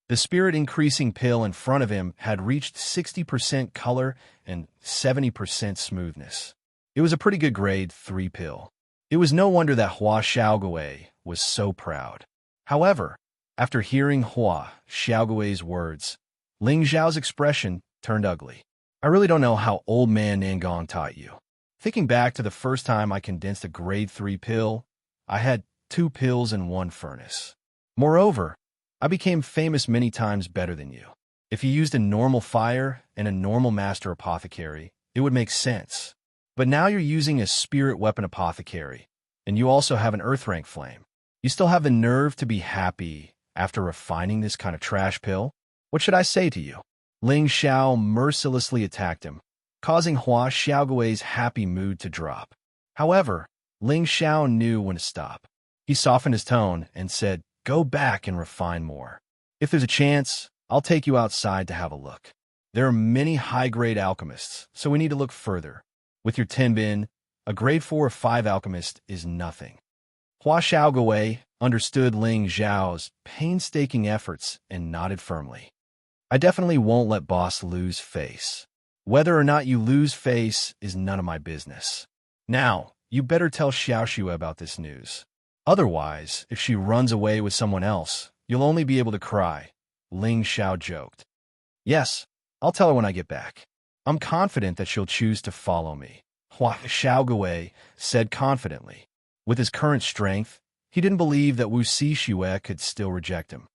S1: The spirit-increasing pill in front of him had reached 60% color and 70% smoothness. It was a pretty good grade 3 pill. It was no wonder that Hua Xiaogui was so proud. However, after hearing Hua Xiaogui's words, Ling Xiao's expression turned ugly. "I really don't know how old man Nangong taught you. Thinking back to the first time I condensed a grade 3 pill, I had 2 pills in 1 furnace. Moreover, I became famous many times better than you. If you used a normal fire and a normal master apothecary, it would make sense. But now you're using a spirit weapon apothecary, and you also have an earth rank flame. You still have the nerve to be happy after refining this kind of trash pill? What should I say to you?" Ling Xiao mercilessly attacked him, causing Hua Xiaogui's happy mood to drop. However, Ling Xiao knew when to stop. He softened his tone and said, "Go back and refine more. If there's a chance, I'll take you outside to have a look. There are many high-grade alchemists, so we need to look further. With your Tenbin, a grade 4 or 5 alchemist is nothing." Hua Xiaogui understood Ling Xiao's painstaking efforts and nodded firmly. "I definitely won't let boss lose face. Whether or not you lose face is none of my business. Now, you better tell Xiaoxia about this news. Otherwise, if she runs away with someone else, you'll only be able to cry," Ling Xiao joked. "Yes, I'll tell her when I get back. I'm confident that she'll choose to follow me," Hua Xiaogui said confidently. With his current strength, he didn't believe that Wuxia could still reject him.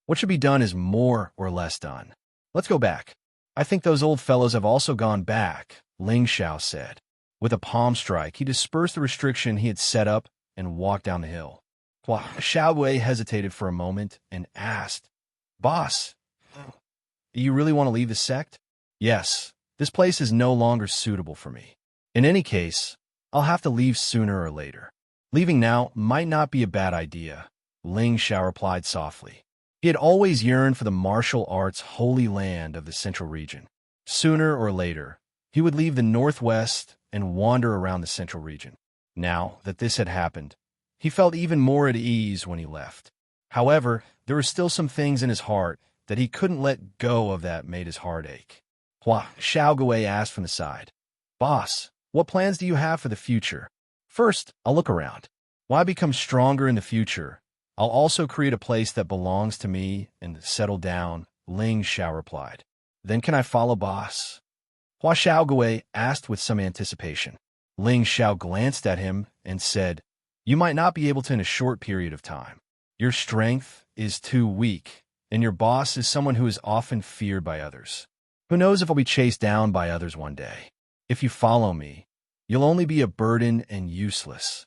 S1: What should be done is more or less done. Let's go back. "I think those old fellows have also gone back," Ling Xiao said. With a palm strike, he dispersed the restriction he had set up and walked down the hill. Hua Xiaowei hesitated for a moment and asked, "Boss, you really want to leave the sect?" "Yes, this place is no longer suitable for me. In any case, I'll have to leave sooner or later. Leaving now might not be a bad idea," Ling Xiao replied softly. He had always yearned for the martial arts holy land of the central region. Sooner or later, he would leave the northwest and wander around the central region. Now that this had happened, he felt even more at ease when he left. However, there were still some things in his heart that he couldn't let go of that made his heart ache. Hua Xiaogui asked from the side, "Boss, what plans do you have for the future?" "First, I'll look around. When I become stronger in the future, I'll also create a place that belongs to me and settle down," Ling Xiao replied. "Then can I follow boss?" Hua Xiaogui asked with some anticipation. Ling Xiao glanced at him and said, "You might not be able to in a short period of time. Your strength is too weak, and your boss is someone who is often feared by others. Who knows if I'll be chased down by others one day? If you follow me, you'll only be a burden and useless."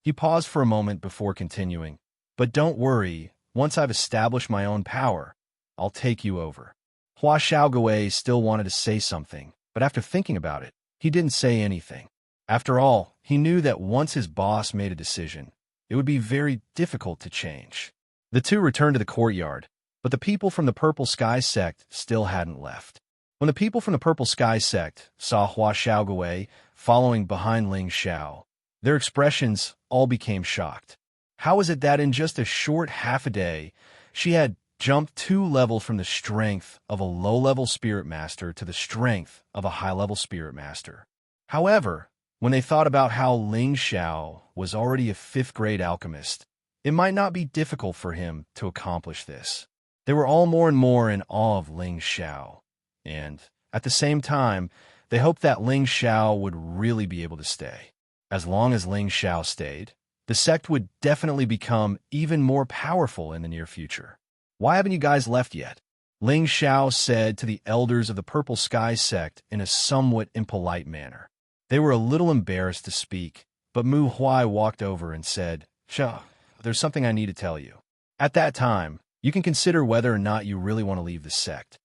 S1: He paused for a moment before continuing, "But don't worry, once I've established my own power, I'll take you over." Hua Xiaogui still wanted to say something, but after thinking about it, he didn't say anything. After all, he knew that once his boss made a decision, it would be very difficult to change. The two returned to the courtyard, but the people from the Purple Sky sect still hadn't left. When the people from the Purple Sky sect saw Hua Xiaogui following behind Ling Xiao, their expressions all became shocked. How was it that in just a short half a day, she had jumped 2 levels from the strength of a low-level spirit master to the strength of a high-level spirit master? However, when they thought about how Ling Xiao was already a 5th-grade alchemist, it might not be difficult for him to accomplish this. They were all more and more in awe of Ling Xiao, and, at the same time, they hoped that Ling Xiao would really be able to stay. As long as Ling Xiao stayed, the sect would definitely become even more powerful in the near future. "Why haven't you guys left yet?" Ling Xiao said to the elders of the Purple Sky sect in a somewhat impolite manner. They were a little embarrassed to speak, but Mu Huai walked over and said, "Xiao, there's something I need to tell you. At that time, you can consider whether or not you really want to leave the sect."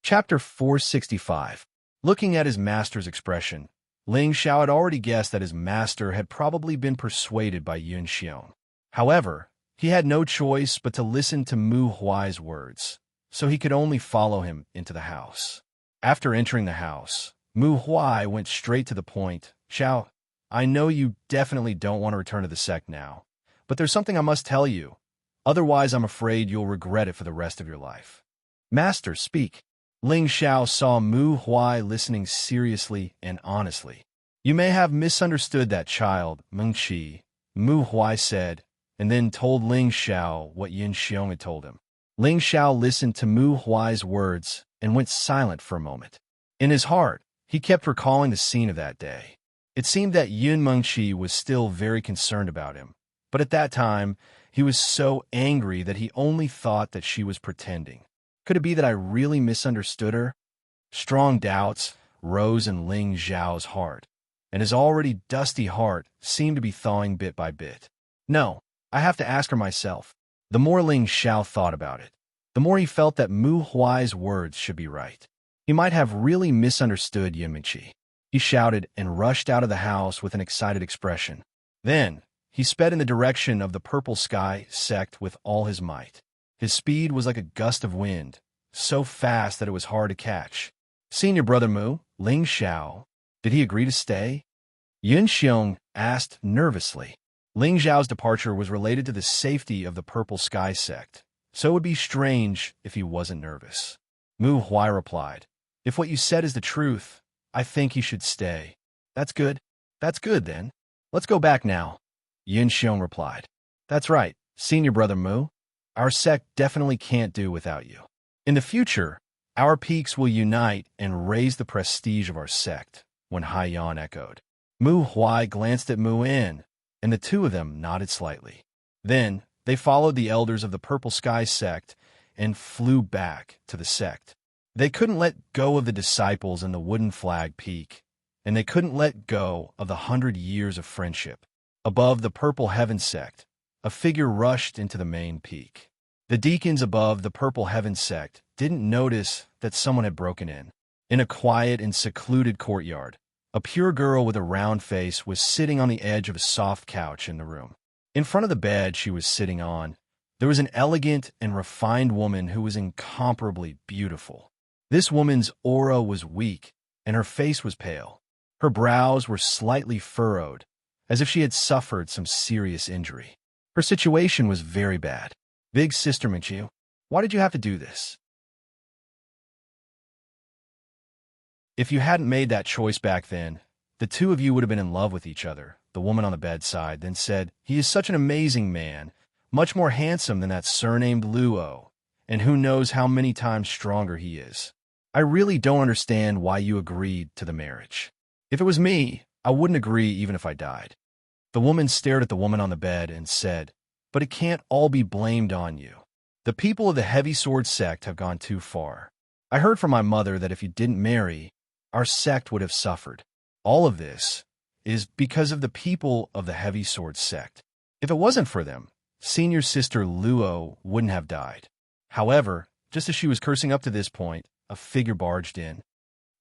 S1: Chapter 465. Looking at his master's expression, Ling Xiao had already guessed that his master had probably been persuaded by Yun Xiong. However, he had no choice but to listen to Mu Huai's words, so he could only follow him into the house. After entering the house, Mu Huai went straight to the point. "Xiao, I know you definitely don't want to return to the sect now, but there's something I must tell you. Otherwise, I'm afraid you'll regret it for the rest of your life." "Master, speak." Ling Xiao saw Mu Huai listening seriously and honestly. "You may have misunderstood that child, Mengqi," Mu Huai said, and then told Ling Xiao what Yin Xiong had told him. Ling Xiao listened to Mu Huai's words and went silent for a moment. In his heart, he kept recalling the scene of that day. It seemed that Yun Mengqi was still very concerned about him, but at that time, he was so angry that he only thought that she was pretending. Could it be that I really misunderstood her? Strong doubts rose in Ling Xiao's heart, and his already dusty heart seemed to be thawing bit by bit. "No, I have to ask her myself." The more Ling Xiao thought about it, the more he felt that Mu Huai's words should be right. He might have really misunderstood Yun Mingqi. He shouted and rushed out of the house with an excited expression. Then, he sped in the direction of the Purple Sky sect with all his might. His speed was like a gust of wind, so fast that it was hard to catch. Senior brother Mu, Ling Xiao, did he agree to stay? Yun Xiong asked nervously. Ling Xiao's departure was related to the safety of the Purple Sky sect, so it would be strange if he wasn't nervous. Mu Huai replied, "If what you said is the truth, I think he should stay." "That's good. That's good, then. Let's go back now," Yun Xiong replied. "That's right, senior brother Mu. Our sect definitely can't do without you. In the future, our peaks will unite and raise the prestige of our sect," when Haiyan echoed. Mu Huai glanced at Mu In, and the two of them nodded slightly. Then, they followed the elders of the Purple Sky sect and flew back to the sect. They couldn't let go of the disciples and the wooden flag peak, and they couldn't let go of the 100 years of friendship. Above the Purple Heaven sect, a figure rushed into the main peak. The deacons above the Purple Heaven sect didn't notice that someone had broken in. In a quiet and secluded courtyard, a pure girl with a round face was sitting on the edge of a soft couch in the room. In front of the bed she was sitting on, there was an elegant and refined woman who was incomparably beautiful. This woman's aura was weak, and her face was pale. Her brows were slightly furrowed, as if she had suffered some serious injury. Her situation was very bad. "Big Sister Mingqiu, why did you have to do this?" "If you hadn't made that choice back then, the two of you would have been in love with each other," the woman on the bedside then said. "He is such an amazing man, much more handsome than that surnamed Luo, and who knows how many times stronger he is. I really don't understand why you agreed to the marriage. If it was me, I wouldn't agree even if I died." The woman stared at the woman on the bed and said, "But it can't all be blamed on you. The people of the Heavy Sword sect have gone too far. I heard from my mother that if you didn't marry, our sect would have suffered. All of this is because of the people of the Heavy Sword sect. If it wasn't for them, senior sister Luo wouldn't have died." However, just as she was cursing up to this point, a figure barged in.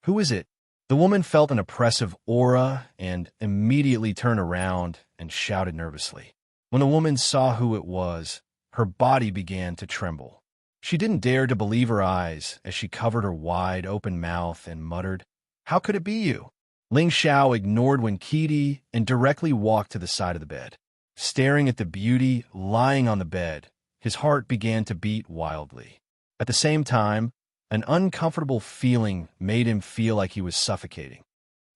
S1: "Who is it?" The woman felt an oppressive aura and immediately turned around and shouted nervously. When the woman saw who it was, her body began to tremble. She didn't dare to believe her eyes as she covered her wide-open mouth and muttered, "How could it be you?" Ling Xiao ignored Winkidi and directly walked to the side of the bed. Staring at the beauty lying on the bed, his heart began to beat wildly. At the same time, an uncomfortable feeling made him feel like he was suffocating.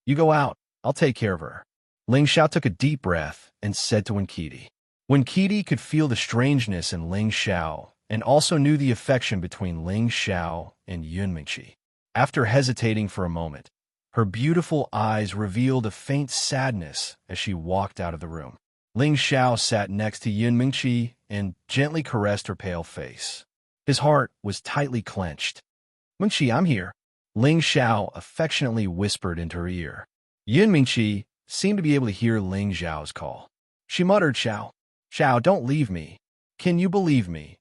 S1: "You go out. I'll take care of her." Ling Xiao took a deep breath and said to Winkidi. Winkidi could feel the strangeness in Ling Xiao and also knew the affection between Ling Xiao and Yun Mingqi. After hesitating for a moment, her beautiful eyes revealed a faint sadness as she walked out of the room. Ling Xiao sat next to Yun Mingqi and gently caressed her pale face. His heart was tightly clenched. "Mingqi, I'm here," Ling Xiao affectionately whispered into her ear. Yun Mingqi seemed to be able to hear Ling Xiao's call. She muttered, "Xiao, Xiao, don't leave me. Can you believe me?"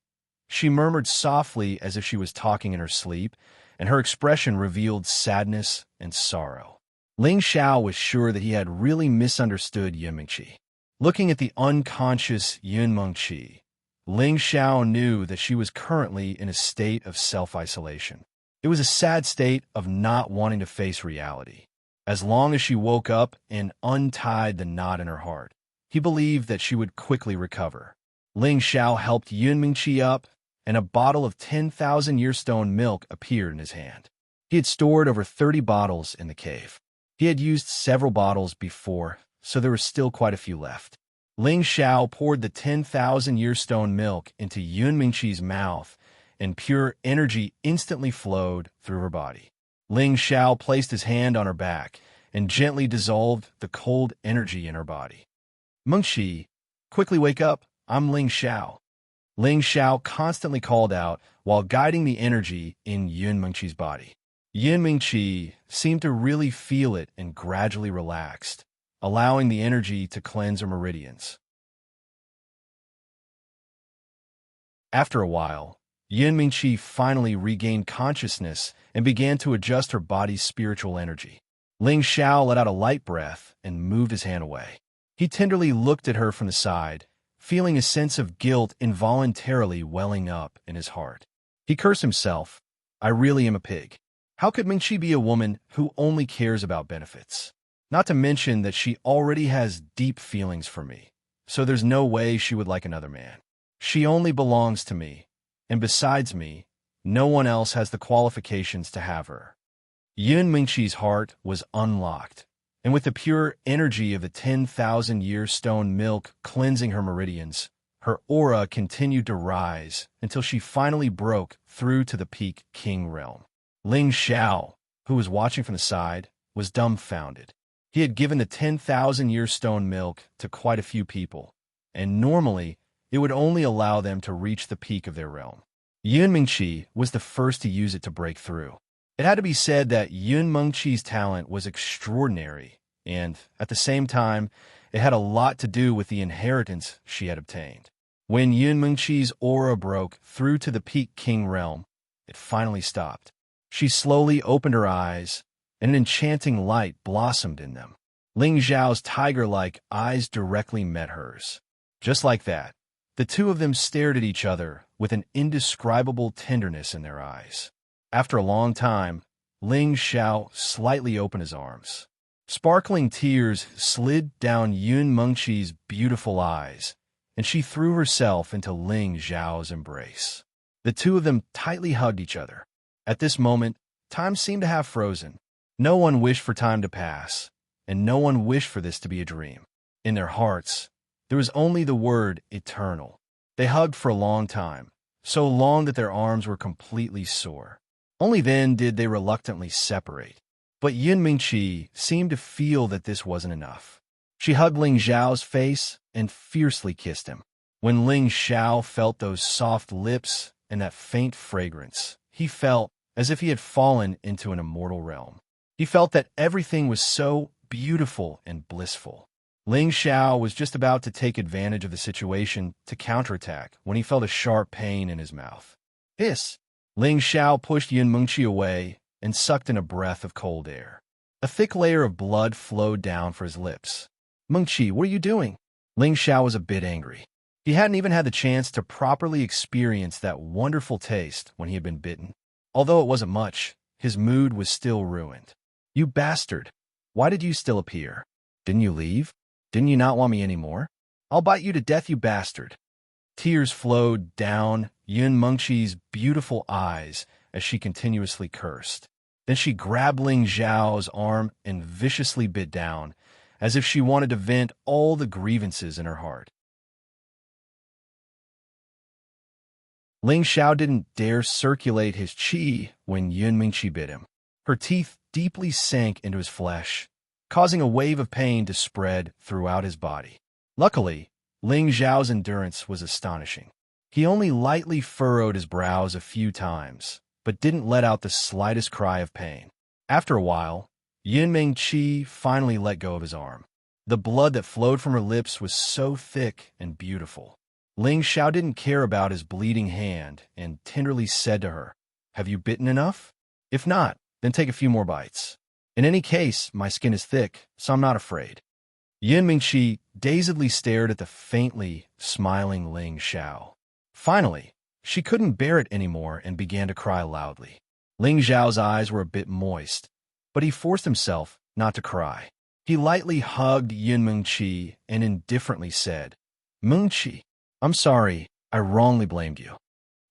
S1: She murmured softly as if she was talking in her sleep, and her expression revealed sadness and sorrow. Ling Xiao was sure that he had really misunderstood Yun Mingqi. Looking at the unconscious Yun Mingqi, Ling Xiao knew that she was currently in a state of self-isolation. It was a sad state of not wanting to face reality. As long as she woke up and untied the knot in her heart, he believed that she would quickly recover. Ling Xiao helped Yun Mingqi up, and a bottle of 10,000-year stone milk appeared in his hand. He had stored over 30 bottles in the cave. He had used several bottles before, so there was still quite a few left. Ling Xiao poured the 10,000-year stone milk into Yun Mingqi's mouth, and pure energy instantly flowed through her body. Ling Xiao placed his hand on her back and gently dissolved the cold energy in her body. "Mingqi, quickly wake up, I'm Ling Xiao." Ling Xiao constantly called out while guiding the energy in Yun Mingqi's body. Yun Mingqi seemed to really feel it and gradually relaxed, allowing the energy to cleanse her meridians. After a while, Yun Mingqi finally regained consciousness and began to adjust her body's spiritual energy. Ling Xiao let out a light breath and moved his hand away. He tenderly looked at her from the side, feeling a sense of guilt involuntarily welling up in his heart. He cursed himself. I really am a pig. How could Mingqi be a woman who only cares about benefits? Not to mention that she already has deep feelings for me, so there's no way she would like another man. She only belongs to me, and besides me, no one else has the qualifications to have her. Yun Mingqi's heart was unlocked, and with the pure energy of the 10,000-year stone milk cleansing her meridians, her aura continued to rise until she finally broke through to the peak king realm. Ling Xiao, who was watching from the side, was dumbfounded. He had given the 10,000-year stone milk to quite a few people, and normally it would only allow them to reach the peak of their realm. Yun Mingqi was the first to use it to break through. It had to be said that Yun Mengqi's talent was extraordinary, and, at the same time, it had a lot to do with the inheritance she had obtained. When Yun Mengqi's aura broke through to the peak king realm, it finally stopped. She slowly opened her eyes, and an enchanting light blossomed in them. Ling Zhao's tiger-like eyes directly met hers. Just like that, the two of them stared at each other with an indescribable tenderness in their eyes. After a long time, Ling Xiao slightly opened his arms. Sparkling tears slid down Yun Mengqi's beautiful eyes, and she threw herself into Ling Zhao's embrace. The two of them tightly hugged each other. At this moment, time seemed to have frozen. No one wished for time to pass, and no one wished for this to be a dream. In their hearts, there was only the word eternal. They hugged for a long time, so long that their arms were completely sore. Only then did they reluctantly separate. But Yun Mingqi seemed to feel that this wasn't enough. She hugged Ling Zhao's face and fiercely kissed him. When Ling Xiao felt those soft lips and that faint fragrance, he felt as if he had fallen into an immortal realm. He felt that everything was so beautiful and blissful. Ling Xiao was just about to take advantage of the situation to counterattack when he felt a sharp pain in his mouth. Hiss! Ling Xiao pushed Yun Mengqi away and sucked in a breath of cold air. A thick layer of blood flowed down for his lips. Mengqi, what are you doing? Ling Xiao was a bit angry. He hadn't even had the chance to properly experience that wonderful taste when he had been bitten. Although it wasn't much, his mood was still ruined. You bastard! Why did you still appear? Didn't you leave? Didn't you not want me anymore? I'll bite you to death, you bastard! Tears flowed down Yun Mengqi's beautiful eyes as she continuously cursed. Then she grabbed Ling Zhao's arm and viciously bit down, as if she wanted to vent all the grievances in her heart. Ling Xiao didn't dare circulate his qi when Yun Mengqi bit him. Her teeth deeply sank into his flesh, causing a wave of pain to spread throughout his body. Luckily, Ling Zhao's endurance was astonishing. He only lightly furrowed his brows a few times, but didn't let out the slightest cry of pain. After a while, Yun Mengqi finally let go of his arm. The blood that flowed from her lips was so thick and beautiful. Ling Xiao didn't care about his bleeding hand and tenderly said to her, "Have you bitten enough? If not, then take a few more bites. In any case, my skin is thick, so I'm not afraid." Yun Mengqi dazedly stared at the faintly smiling Ling Xiao. Finally, she couldn't bear it anymore and began to cry loudly. Ling Zhao's eyes were a bit moist, but he forced himself not to cry. He lightly hugged Yun Mengqi and indifferently said, "Mengqi, I'm sorry, I wrongly blamed you."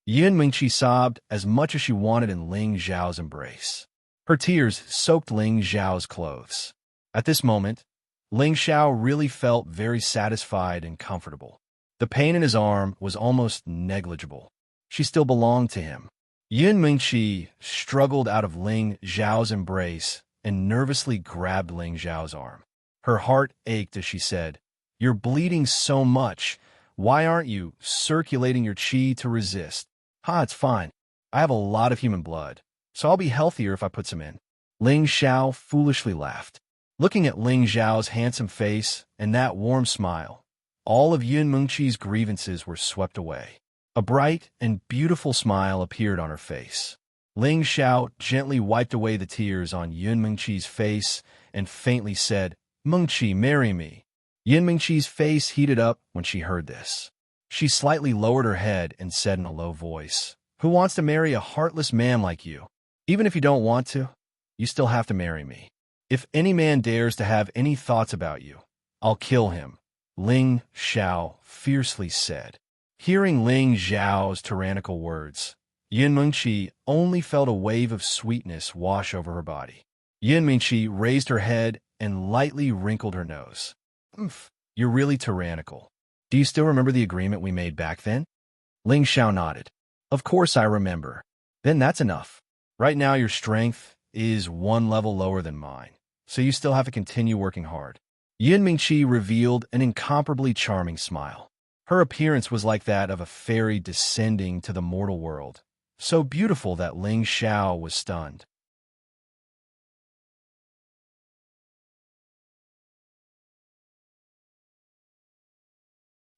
S1: Yun Mengqi sobbed as much as she wanted in Ling Zhao's embrace. Her tears soaked Ling Zhao's clothes. At this moment, Ling Xiao really felt very satisfied and comfortable. The pain in his arm was almost negligible. She still belonged to him. Yun Mengqi struggled out of Ling Zhao's embrace and nervously grabbed Ling Zhao's arm. Her heart ached as she said, "You're bleeding so much. Why aren't you circulating your qi to resist?" It's fine. I have a lot of human blood, so I'll be healthier if I put some in." Ling Xiao foolishly laughed. Looking at Ling Zhao's handsome face and that warm smile, all of Yun Mengqi's grievances were swept away. A bright and beautiful smile appeared on her face. Ling Xiao gently wiped away the tears on Yun Mengqi's face and faintly said, "Mengqi, marry me." Yun Mengqi's face heated up when she heard this. She slightly lowered her head and said in a low voice, "Who wants to marry a heartless man like you? Even if you don't want to, you still have to marry me. If any man dares to have any thoughts about you, I'll kill him," Ling Xiao fiercely said. Hearing Ling Xiao's tyrannical words, Yun Mengqi only felt a wave of sweetness wash over her body. Yun Mengqi raised her head and lightly wrinkled her nose. "Oof, you're really tyrannical. Do you still remember the agreement we made back then?" Ling Xiao nodded. "Of course I remember." "Then that's enough. Right now your strength is one level lower than mine, so you still have to continue working hard." Yun Mengqi revealed an incomparably charming smile. Her appearance was like that of a fairy descending to the mortal world, so beautiful that Ling Xiao was stunned.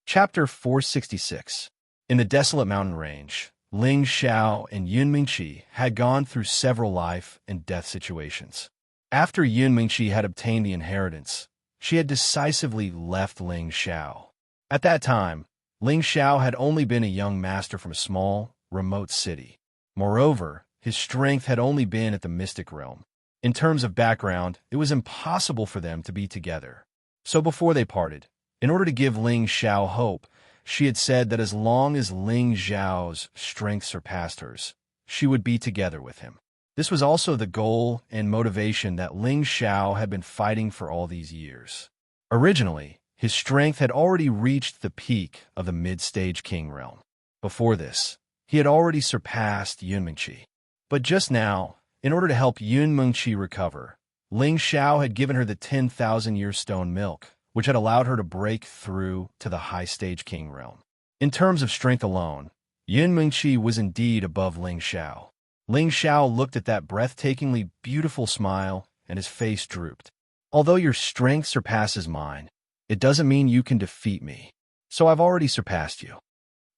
S1: Chapter 466. In the desolate mountain range, Ling Xiao and Yun Mengqi had gone through several life and death situations. After Yun Mengqi had obtained the inheritance, she had decisively left Ling Xiao. At that time, Ling Xiao had only been a young master from a small, remote city. Moreover, his strength had only been at the mystic realm. In terms of background, it was impossible for them to be together. So before they parted, in order to give Ling Xiao hope, she had said that as long as Ling Xiao's strength surpassed hers, she would be together with him. This was also the goal and motivation that Ling Xiao had been fighting for all these years. Originally, his strength had already reached the peak of the mid-stage king realm. Before this, he had already surpassed Yun Mengqi. But just now, in order to help Yun Mengqi recover, Ling Xiao had given her the 10,000-year stone milk, which had allowed her to break through to the high-stage king realm. In terms of strength alone, Yun Mengqi was indeed above Ling Xiao. Ling Xiao looked at that breathtakingly beautiful smile, and his face drooped. "Although your strength surpasses mine, it doesn't mean you can defeat me. So I've already surpassed you."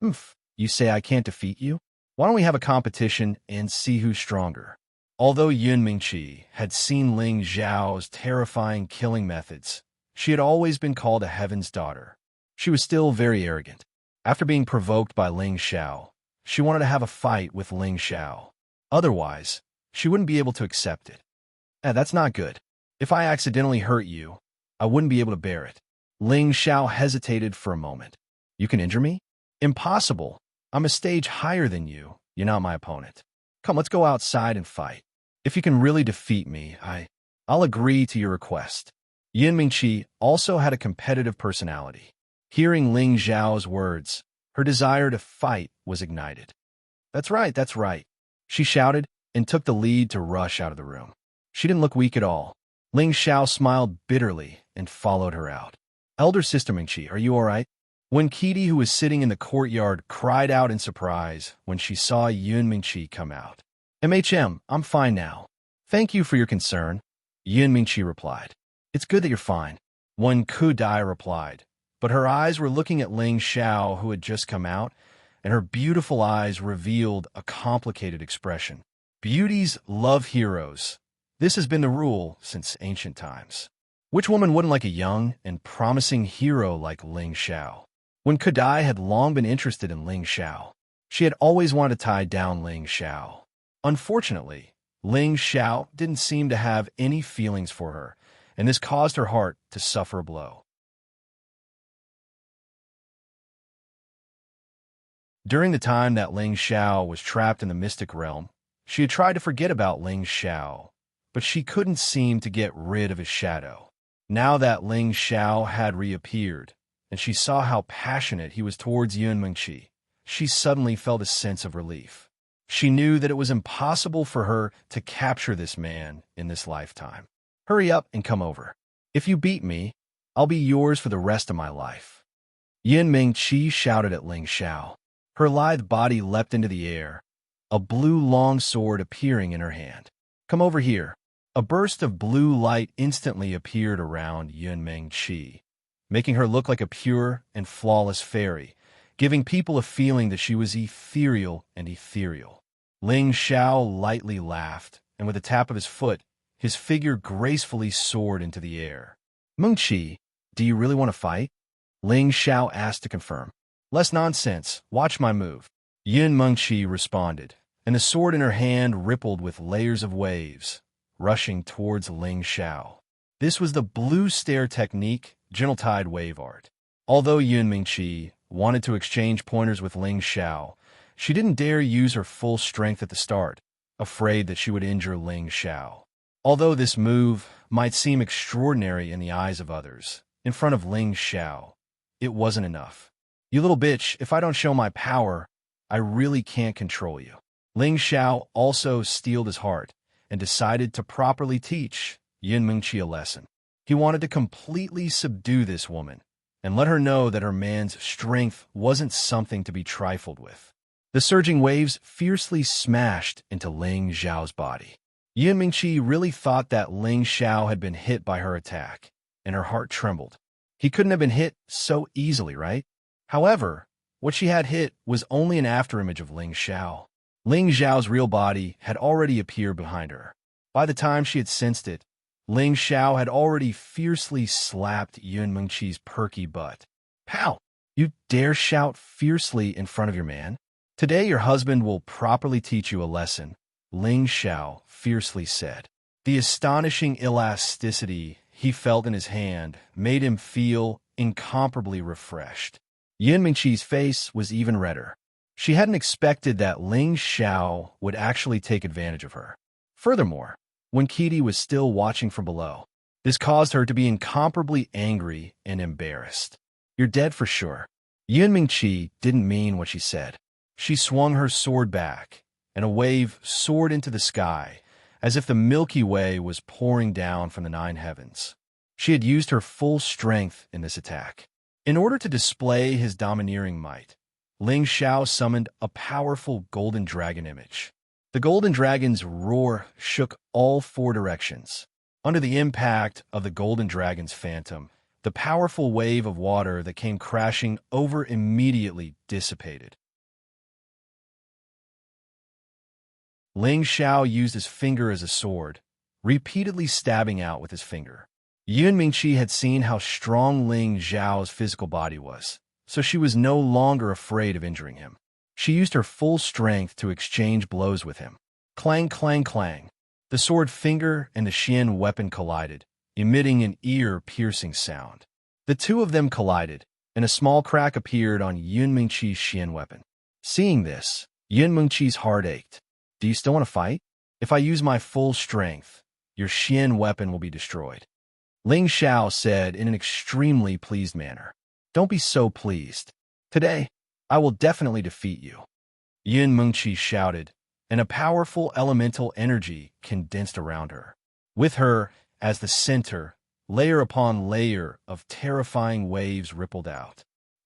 S1: "Oof, you say I can't defeat you? Why don't we have a competition and see who's stronger?" Although Yun Mengqi had seen Ling Xiao's terrifying killing methods, she had always been called a heaven's daughter. She was still very arrogant. After being provoked by Ling Xiao, she wanted to have a fight with Ling Xiao. Otherwise, she wouldn't be able to accept it. That's not good. If I accidentally hurt you, I wouldn't be able to bear it." Ling Xiao hesitated for a moment. "You can injure me?" "Impossible. I'm a stage higher than you. You're not my opponent. Come, let's go outside and fight. If you can really defeat me, I'll agree to your request." Yun Mengqi also had a competitive personality. Hearing Ling Xiao's words, her desire to fight was ignited. That's right," she shouted and took the lead to rush out of the room. She didn't look weak at all. Ling Xiao smiled bitterly and followed her out. "Elder Sister Mengqi, are you all right?" When Kitty, who was sitting in the courtyard, cried out in surprise when she saw Yun Mengqi come out. I'm fine now. Thank you for your concern," Yun Mengqi replied. "It's good that you're fine," Wen Kudai replied, but her eyes were looking at Ling Xiao, who had just come out, and her beautiful eyes revealed a complicated expression. Beauties love heroes. This has been the rule since ancient times. Which woman wouldn't like a young and promising hero like Ling Xiao? When Kudai had long been interested in Ling Xiao, she had always wanted to tie down Ling Xiao. Unfortunately, Ling Xiao didn't seem to have any feelings for her, and this caused her heart to suffer a blow. During the time that Ling Xiao was trapped in the mystic realm, she had tried to forget about Ling Xiao, but she couldn't seem to get rid of his shadow. Now that Ling Xiao had reappeared, and she saw how passionate he was towards Yun Mengqi, she suddenly felt a sense of relief. She knew that it was impossible for her to capture this man in this lifetime. "Hurry up and come over. If you beat me, I'll be yours for the rest of my life." Yun Mengqi shouted at Ling Xiao. Her lithe body leapt into the air, a blue long sword appearing in her hand. "Come over here." A burst of blue light instantly appeared around Yun Mengqi, making her look like a pure and flawless fairy, giving people a feeling that she was ethereal and ethereal. Ling Xiao lightly laughed, and with a tap of his foot, his figure gracefully soared into the air. Mengqi, do you really want to fight? Ling Xiao asked to confirm. Less nonsense, watch my move. Yun Mengqi responded, and the sword in her hand rippled with layers of waves, rushing towards Ling Xiao. This was the blue stare technique, gentle tide wave art. Although Yun Mengqi wanted to exchange pointers with Ling Xiao, she didn't dare use her full strength at the start, afraid that she would injure Ling Xiao. Although this move might seem extraordinary in the eyes of others, in front of Ling Xiao, it wasn't enough. You little bitch, if I don't show my power, I really can't control you. Ling Xiao also steeled his heart and decided to properly teach Yun Mengqi a lesson. He wanted to completely subdue this woman and let her know that her man's strength wasn't something to be trifled with. The surging waves fiercely smashed into Ling Xiao's body. Yun Mengqi really thought that Ling Xiao had been hit by her attack, and her heart trembled. He couldn't have been hit so easily, right? However, what she had hit was only an afterimage of Ling Xiao. Ling Xiao's real body had already appeared behind her. By the time she had sensed it, Ling Xiao had already fiercely slapped Yun Mengqi's perky butt. Pow! You dare shout fiercely in front of your man? Today your husband will properly teach you a lesson, Ling Xiao fiercely said. The astonishing elasticity he felt in his hand made him feel incomparably refreshed. Yun Mengqi's face was even redder. She hadn't expected that Ling Xiao would actually take advantage of her. Furthermore, when Kitty was still watching from below, this caused her to be incomparably angry and embarrassed. You're dead for sure. Yun Mengqi didn't mean what she said. She swung her sword back, and a wave soared into the sky, as if the Milky Way was pouring down from the 9 heavens. She had used her full strength in this attack. In order to display his domineering might, Ling Xiao summoned a powerful golden dragon image. The golden dragon's roar shook all 4 directions. Under the impact of the golden dragon's phantom, the powerful wave of water that came crashing over immediately dissipated. Ling Xiao used his finger as a sword, repeatedly stabbing out with his finger. Yun Mengqi had seen how strong Ling Xiao's physical body was, so she was no longer afraid of injuring him. She used her full strength to exchange blows with him. Clang, clang, clang. The sword finger and the Xian weapon collided, emitting an ear-piercing sound. The two of them collided, and a small crack appeared on Yun Mengqi's Xian weapon. Seeing this, Yun Mengqi's heart ached. Do you still want to fight? If I use my full strength, your Xian weapon will be destroyed. Ling Xiao said in an extremely pleased manner. Don't be so pleased. Today, I will definitely defeat you. Yun Mengqi shouted, and a powerful elemental energy condensed around her. With her, as the center, layer upon layer of terrifying waves rippled out.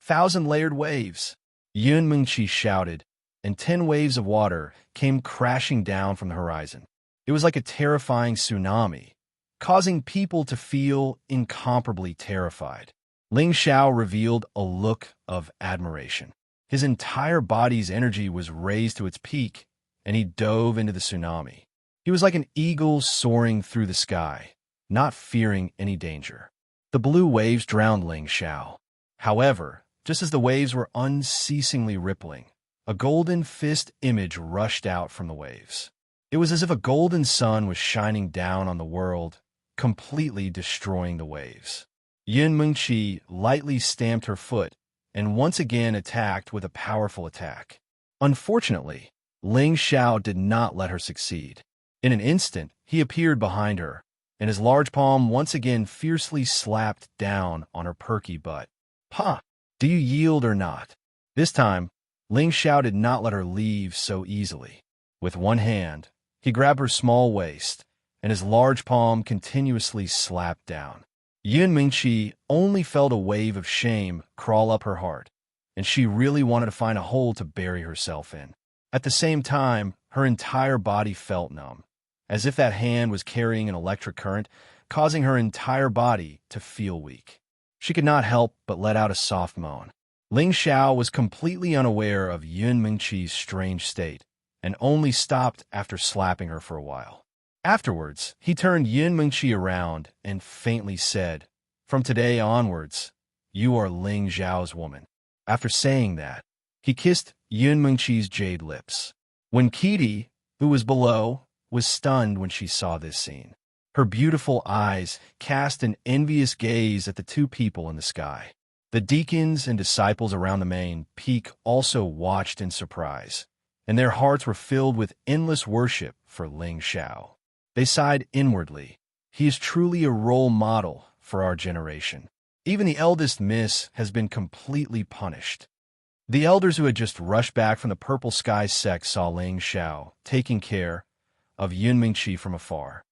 S1: 1,000-layered waves, Yun Mengqi shouted, and 10 waves of water came crashing down from the horizon. It was like a terrifying tsunami, causing people to feel incomparably terrified. Ling Xiao revealed a look of admiration. His entire body's energy was raised to its peak, and he dove into the tsunami. He was like an eagle soaring through the sky, not fearing any danger. The blue waves drowned Ling Xiao. However, just as the waves were unceasingly rippling, a golden fist image rushed out from the waves. It was as if a golden sun was shining down on the world, completely destroying the waves. Yun Mengqi lightly stamped her foot and once again attacked with a powerful attack. Unfortunately, Ling Xiao did not let her succeed. In an instant, he appeared behind her, and his large palm once again fiercely slapped down on her perky butt. "Ha! Do you yield or not?" This time, Ling Xiao did not let her leave so easily. With one hand, he grabbed her small waist, and his large palm continuously slapped down. Yun Mengqi only felt a wave of shame crawl up her heart, and she really wanted to find a hole to bury herself in. At the same time, her entire body felt numb, as if that hand was carrying an electric current, causing her entire body to feel weak. She could not help but let out a soft moan. Ling Xiao was completely unaware of Yun Mingqi's strange state, and only stopped after slapping her for a while. Afterwards, he turned Yun Mingqi around and faintly said, "From today onwards, you are Ling Xiao's woman." After saying that, he kissed Yun Mingqi's jade lips. When Qidi, who was below, was stunned when she saw this scene. Her beautiful eyes cast an envious gaze at the two people in the sky. The deacons and disciples around the main peak also watched in surprise, and their hearts were filled with endless worship for Ling Xiao. They sighed inwardly. He is truly a role model for our generation. Even the eldest miss has been completely punished. The elders who had just rushed back from the Purple Sky sect saw Ling Xiao taking care of Yun Mingqi from afar.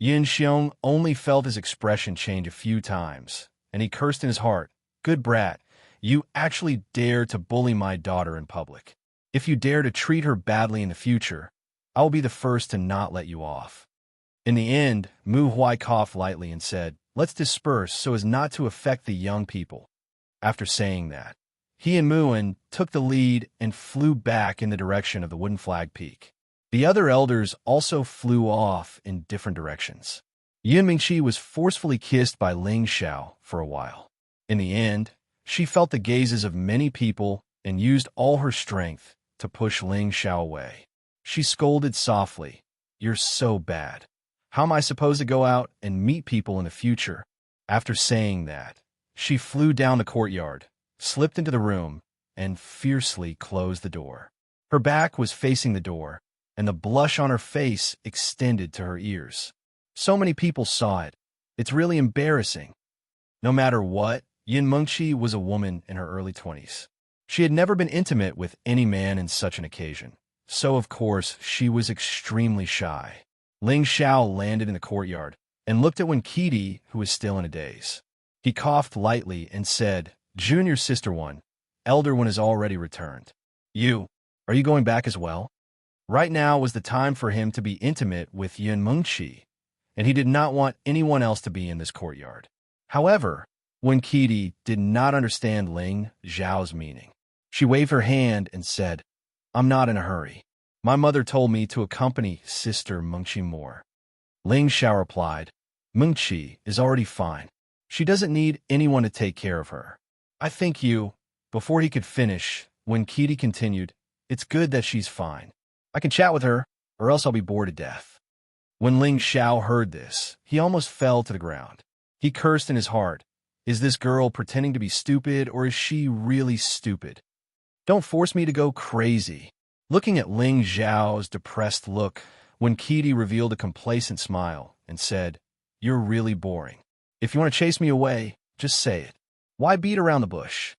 S1: Yin Xiong only felt his expression change a few times, and he cursed in his heart, "Good brat, you actually dare to bully my daughter in public. If you dare to treat her badly in the future, I will be the first to not let you off." In the end, Mu Huai coughed lightly and said, "Let's disperse so as not to affect the young people." After saying that, he and Muin took the lead and flew back in the direction of the Wooden Flag Peak. The other elders also flew off in different directions. Yun Mingqi was forcefully kissed by Ling Xiao for a while. In the end, she felt the gazes of many people and used all her strength to push Ling Xiao away. She scolded softly, "You're so bad. How am I supposed to go out and meet people in the future?" After saying that, she flew down the courtyard, slipped into the room, and fiercely closed the door. Her back was facing the door, and the blush on her face extended to her ears. So many people saw it. It's really embarrassing. No matter what, Yun Mingqi was a woman in her early 20s. She had never been intimate with any man in such an occasion, so of course she was extremely shy. Ling Xiao landed in the courtyard and looked at Wen Qidi, who was still in a daze. He coughed lightly and said, "Junior sister one, elder one has already returned. Are you going back as well?" Right now was the time for him to be intimate with Yun Mingqi, and he did not want anyone else to be in this courtyard. However, Wen Qidi did not understand Ling Xiao's meaning. She waved her hand and said, "I'm not in a hurry. My mother told me to accompany Sister Mengqi more." Ling Xiao replied, "Mengqi is already fine. She doesn't need anyone to take care of her. I think you—" Before he could finish, Wen Qidi continued, "It's good that she's fine. I can chat with her, or else I'll be bored to death." When Ling Xiao heard this, he almost fell to the ground. He cursed in his heart, "Is this girl pretending to be stupid, or is she really stupid? Don't force me to go crazy." Looking at Ling Xiao's depressed look, Wen Qidi revealed a complacent smile and said, "You're really boring. If you want to chase me away, just say it. Why beat around the bush?"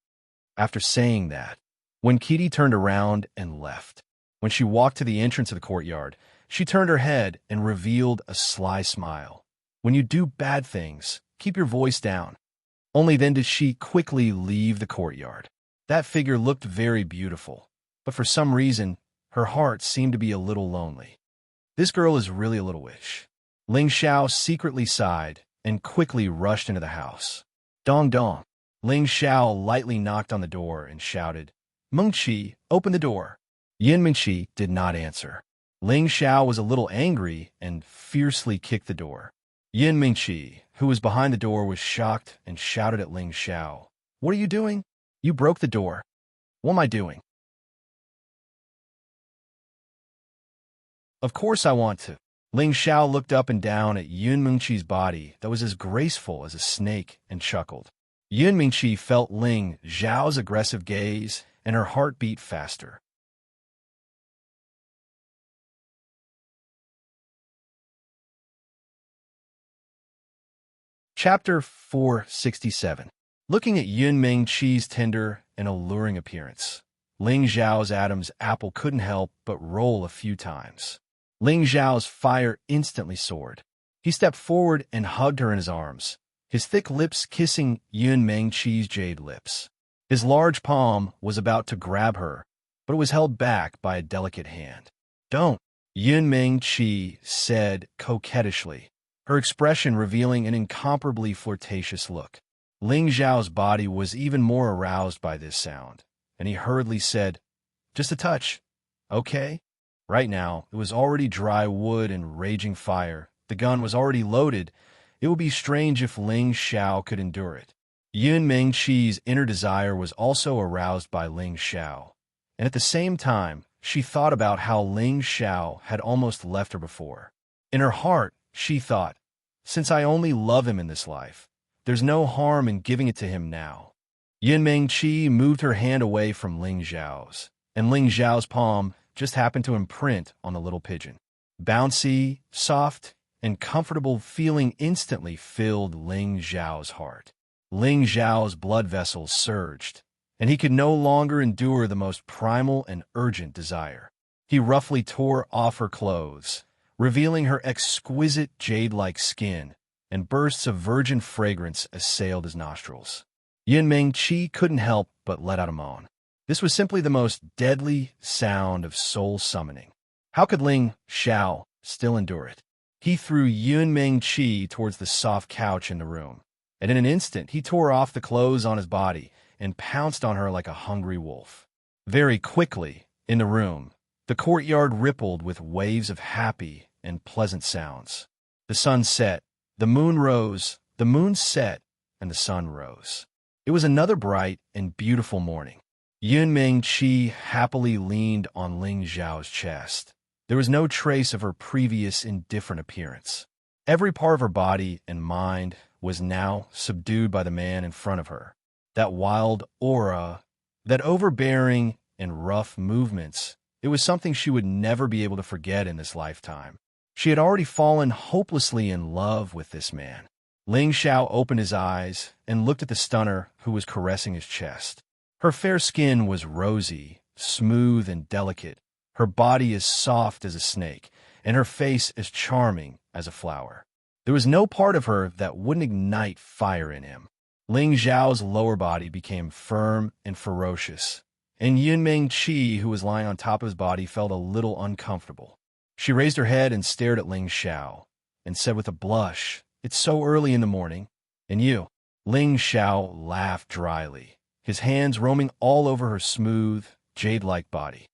S1: After saying that, Wen Qidi turned around and left. When she walked to the entrance of the courtyard, she turned her head and revealed a sly smile. "When you do bad things, keep your voice down." Only then did she quickly leave the courtyard. That figure looked very beautiful, but for some reason, her heart seemed to be a little lonely. This girl is really a little witch. Ling Xiao secretly sighed and quickly rushed into the house. Dong dong. Ling Xiao lightly knocked on the door and shouted, "Mengqi, open the door." Yun Mingqi did not answer. Ling Xiao was a little angry and fiercely kicked the door. Yun Mingqi, who was behind the door, was shocked and shouted at Ling Xiao, "What are you doing? You broke the door. What am I doing?" "Of course I want to." Ling Xiao looked up and down at Yun Mingqi's body that was as graceful as a snake and chuckled. Yun Mingqi felt Ling Xiao's aggressive gaze, and her heart beat faster. Chapter 467. Looking at Yun Mingqi's tender and alluring appearance, Ling Xiao's Adam's apple couldn't help but roll a few times. Ling Xiao's fire instantly soared. He stepped forward and hugged her in his arms, his thick lips kissing Yun Mingqi's jade lips. His large palm was about to grab her, but it was held back by a delicate hand. "Don't," Yun Mingqi said coquettishly. her expression revealing an incomparably flirtatious look. Ling Zhao's body was even more aroused by this sound, and he hurriedly said, "Just a touch, okay?" Right now, it was already dry wood and raging fire. The gun was already loaded. It would be strange if Ling Xiao could endure it. Yun Mengqi's inner desire was also aroused by Ling Xiao, and at the same time, she thought about how Ling Xiao had almost left her before. In her heart, she thought, since I only love him in this life, there's no harm in giving it to him now. Yun Mengqi moved her hand away from Ling Zhao's, and Ling Zhao's palm just happened to imprint on the little pigeon. Bouncy, soft, and comfortable feeling instantly filled Ling Zhao's heart. Ling Zhao's blood vessels surged, and he could no longer endure the most primal and urgent desire. He roughly tore off her clothes, revealing her exquisite jade-like skin, and bursts of virgin fragrance assailed his nostrils. Yun Mengqi couldn't help but let out a moan. This was simply the most deadly sound of soul summoning. How could Ling Xiao still endure it? He threw Yun Mengqi towards the soft couch in the room, and in an instant he tore off the clothes on his body and pounced on her like a hungry wolf. Very quickly, in the room, the courtyard rippled with waves of happy and pleasant sounds. The sun set, the moon rose, the moon set, and the sun rose. It was another bright and beautiful morning. Yun Mengqi happily leaned on Ling Zhao's chest. There was no trace of her previous indifferent appearance. Every part of her body and mind was now subdued by the man in front of her. That wild aura, that overbearing and rough movements, it was something she would never be able to forget in this lifetime. She had already fallen hopelessly in love with this man. Ling Xiao opened his eyes and looked at the stunner who was caressing his chest. Her fair skin was rosy, smooth, and delicate. Her body as soft as a snake, and her face as charming as a flower. There was no part of her that wouldn't ignite fire in him. Ling Zhao's lower body became firm and ferocious, and Yun Mengqi, who was lying on top of his body, felt a little uncomfortable. She raised her head and stared at Ling Xiao, and said with a blush, "It's so early in the morning, and you?" Ling Xiao laughed dryly, his hands roaming all over her smooth, jade-like body.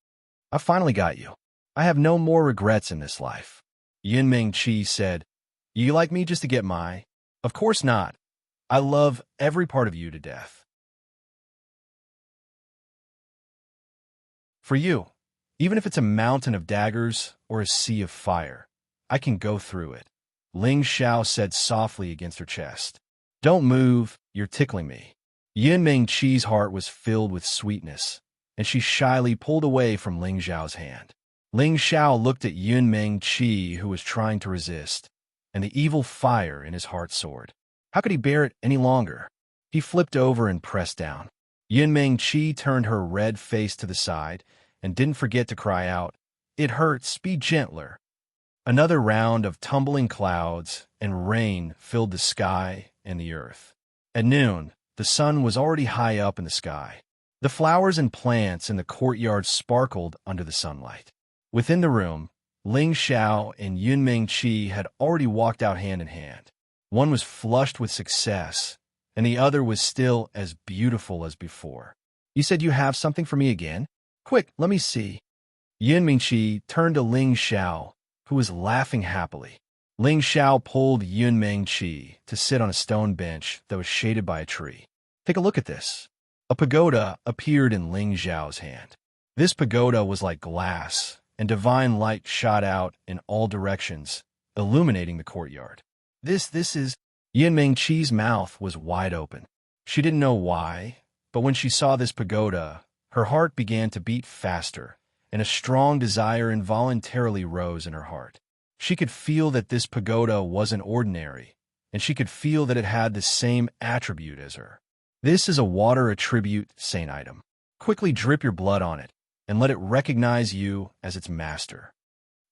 S1: "I finally got you. I have no more regrets in this life." Yun Mengqi said, "You like me just to get my?" "Of course not. I love every part of you to death." "For you, even if it's a mountain of daggers or a sea of fire, I can go through it," Ling Xiao said softly against her chest. "Don't move, you're tickling me." Yun Mengqi's heart was filled with sweetness, and she shyly pulled away from Ling Zhao's hand. Ling Xiao looked at Yun Mengqi, who was trying to resist, and the evil fire in his heart soared. How could he bear it any longer? He flipped over and pressed down. Yun Mengqi turned her red face to the side and didn't forget to cry out, "It hurts, be gentler." Another round of tumbling clouds and rain filled the sky and the earth. At noon, the sun was already high up in the sky. The flowers and plants in the courtyard sparkled under the sunlight. Within the room, Ling Xiao and Yun Mengqi had already walked out hand in hand. One was flushed with success, and the other was still as beautiful as before. "You said you have something for me again? Quick, let me see." Yun Mengqi turned to Ling Xiao, who was laughing happily. Ling Xiao pulled Yun Mengqi to sit on a stone bench that was shaded by a tree. "Take a look at this." A pagoda appeared in Ling Zhao's hand. This pagoda was like glass, and divine light shot out in all directions, illuminating the courtyard. This is... Yun Mengqi's mouth was wide open. She didn't know why, but when she saw this pagoda, her heart began to beat faster, and a strong desire involuntarily rose in her heart. She could feel that this pagoda wasn't ordinary, and she could feel that it had the same attribute as her. "This is a water attribute saint item. Quickly drip your blood on it, and let it recognize you as its master."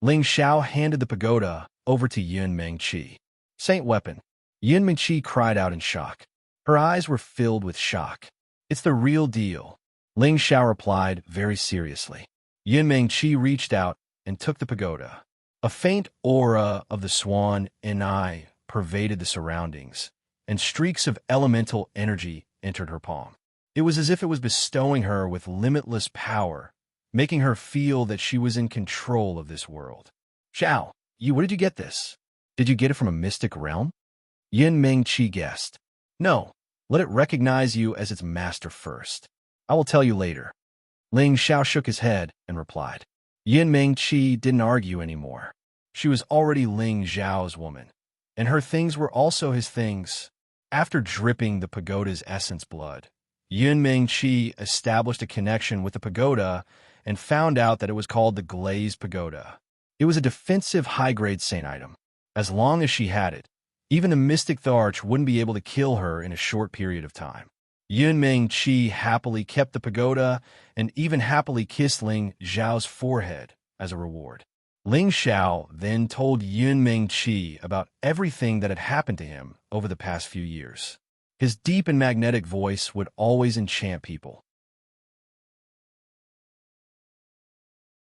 S1: Ling Xiao handed the pagoda over to Yun Mengqi. "Saint weapon." Yun Mengqi cried out in shock. Her eyes were filled with shock. "It's the real deal," Ling Xiao replied very seriously. Yun Mengqi reached out and took the pagoda. A faint aura of the swan and eye pervaded the surroundings, and streaks of elemental energy entered her palm. It was as if it was bestowing her with limitless power, making her feel that she was in control of this world. Xiao, where did you get this? Did you get it from a mystic realm? Yin Ming-Chi guessed. No, let it recognize you as its master first. I will tell you later. Ling Xiao shook his head and replied. Yin Ming-Chi didn't argue anymore. She was already Ling Xiao's woman, and her things were also his things. After dripping the pagoda's essence blood, Yin Ming-Chi established a connection with the pagoda and found out that it was called the Glazed Pagoda. It was a defensive high-grade saint item. As long as she had it, even a mystic Tharch wouldn't be able to kill her in a short period of time. Yin Ming-Chi happily kept the pagoda and even happily kissed Ling Xiao's forehead as a reward. Ling Xiao then told Yin Ming-Chi about everything that had happened to him over the past few years. His deep and magnetic voice would always enchant people.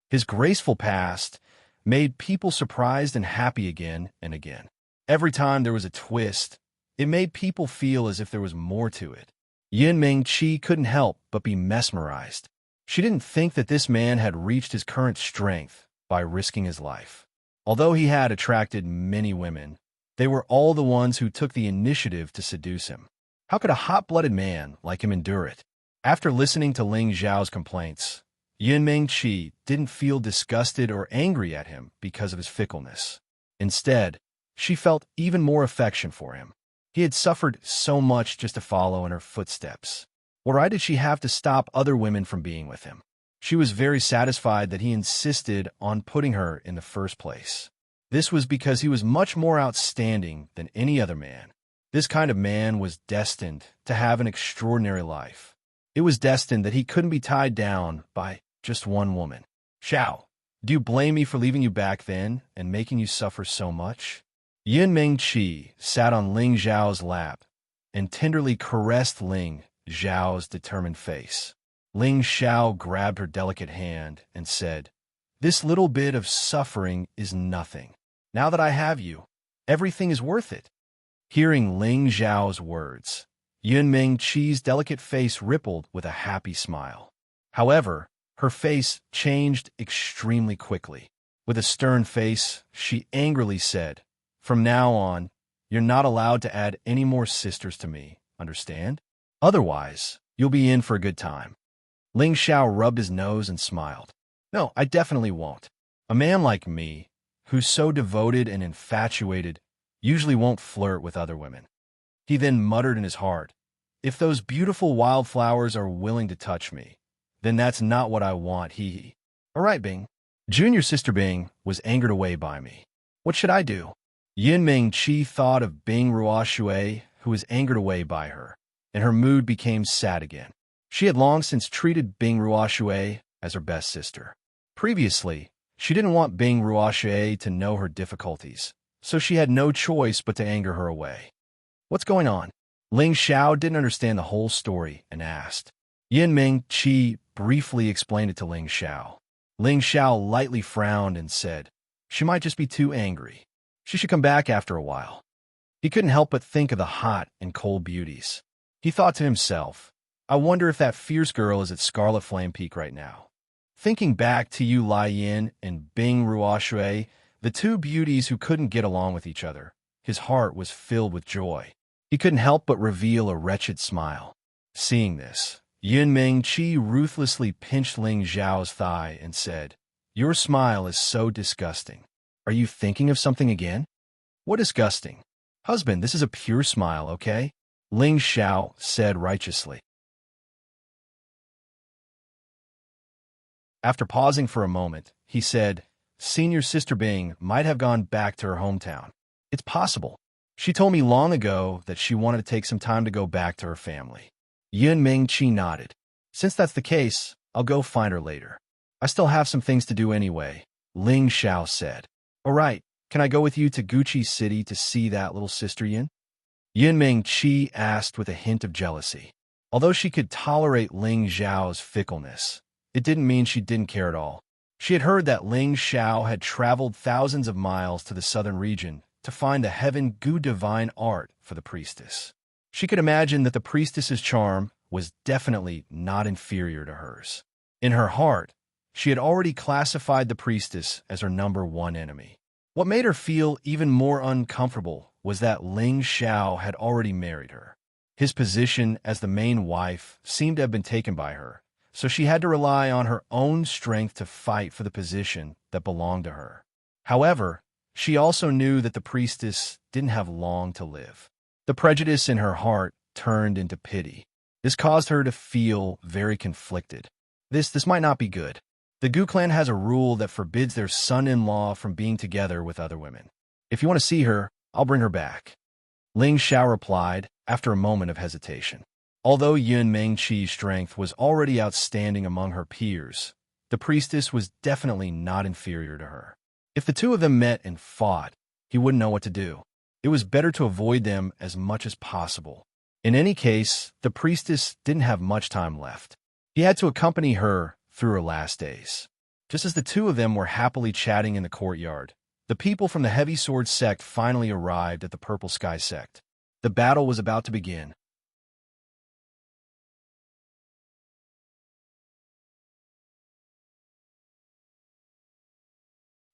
S1: His graceful past made people surprised and happy again and again. Every time there was a twist, it made people feel as if there was more to it. Yin Ming-Chi couldn't help but be mesmerized. She didn't think that this man had reached his current strength by risking his life. Although he had attracted many women, they were all the ones who took the initiative to seduce him. How could a hot-blooded man like him endure it? After listening to Ling Xiao's complaints, Yin Ming-Chi didn't feel disgusted or angry at him because of his fickleness. Instead, she felt even more affection for him. He had suffered so much just to follow in her footsteps. Why did she have to stop other women from being with him? She was very satisfied that he insisted on putting her in the first place. This was because he was much more outstanding than any other man. This kind of man was destined to have an extraordinary life. It was destined that he couldn't be tied down by just one woman. Xiao, do you blame me for leaving you back then and making you suffer so much? Yin Ming-Chi sat on Ling Xiao's lap and tenderly caressed Ling Xiao's determined face. Ling Xiao grabbed her delicate hand and said, "This little bit of suffering is nothing. Now that I have you, everything is worth it." Hearing Ling Xiao's words, Yin Ming-Chi's delicate face rippled with a happy smile. However, her face changed extremely quickly. With a stern face, she angrily said, "From now on, you're not allowed to add any more sisters to me, understand? Otherwise, you'll be in for a good time." Ling Xiao rubbed his nose and smiled. "No, I definitely won't. A man like me, who's so devoted and infatuated, usually won't flirt with other women." He then muttered in his heart, "If those beautiful wildflowers are willing to touch me, then that's not what I want, hee. All right, Bing." Junior sister Bing was angered away by me. What should I do? Yin Ming-Chi thought of Bing Ruoshui, who was angered away by her, and her mood became sad again. She had long since treated Bing Ruoshui as her best sister. Previously, she didn't want Bing Ruoshui to know her difficulties, so she had no choice but to anger her away. What's going on? Ling Xiao didn't understand the whole story and asked. Yin Ming-Chi briefly explained it to Ling Xiao. Ling Xiao lightly frowned and said, "She might just be too angry. She should come back after a while." He couldn't help but think of the hot and cold beauties. He thought to himself, "I wonder if that fierce girl is at Scarlet Flame Peak right now." Thinking back to Yu Lai Yin and Bing Ruoshui, the two beauties who couldn't get along with each other, his heart was filled with joy. He couldn't help but reveal a wretched smile. Seeing this, Yin Ming-Chi ruthlessly pinched Ling Xiao's thigh and said, "Your smile is so disgusting. Are you thinking of something again?" "What disgusting? Husband, this is a pure smile, okay?" Ling Xiao said righteously. After pausing for a moment, he said, "Senior sister Bing might have gone back to her hometown. It's possible. She told me long ago that she wanted to take some time to go back to her family." Yin Ming-Chi nodded. "Since that's the case, I'll go find her later. I still have some things to do anyway," Ling Xiao said. "All right, can I go with you to Gucci City to see that little sister Yin?" Yin Ming-Chi asked with a hint of jealousy. Although she could tolerate Ling Xiao's fickleness, it didn't mean she didn't care at all. She had heard that Ling Xiao had traveled thousands of miles to the southern region to find the heaven gu divine art for the priestess. She could imagine that the priestess's charm was definitely not inferior to hers. In her heart, she had already classified the priestess as her #1 enemy. What made her feel even more uncomfortable was that Ling Xiao had already married her. His position as the main wife seemed to have been taken by her, so she had to rely on her own strength to fight for the position that belonged to her. However, she also knew that the priestess didn't have long to live. The prejudice in her heart turned into pity. This caused her to feel very conflicted. This might not be good. The Gu clan has a rule that forbids their son-in-law from being together with other women. If you want to see her, I'll bring her back. Ling Xiao replied after a moment of hesitation. Although Yun Mengqi's strength was already outstanding among her peers, the priestess was definitely not inferior to her. If the two of them met and fought, he wouldn't know what to do. It was better to avoid them as much as possible. In any case, the priestess didn't have much time left. He had to accompany her through her last days. Just as the two of them were happily chatting in the courtyard, the people from the Heavy Sword sect finally arrived at the Purple Sky sect. The battle was about to begin.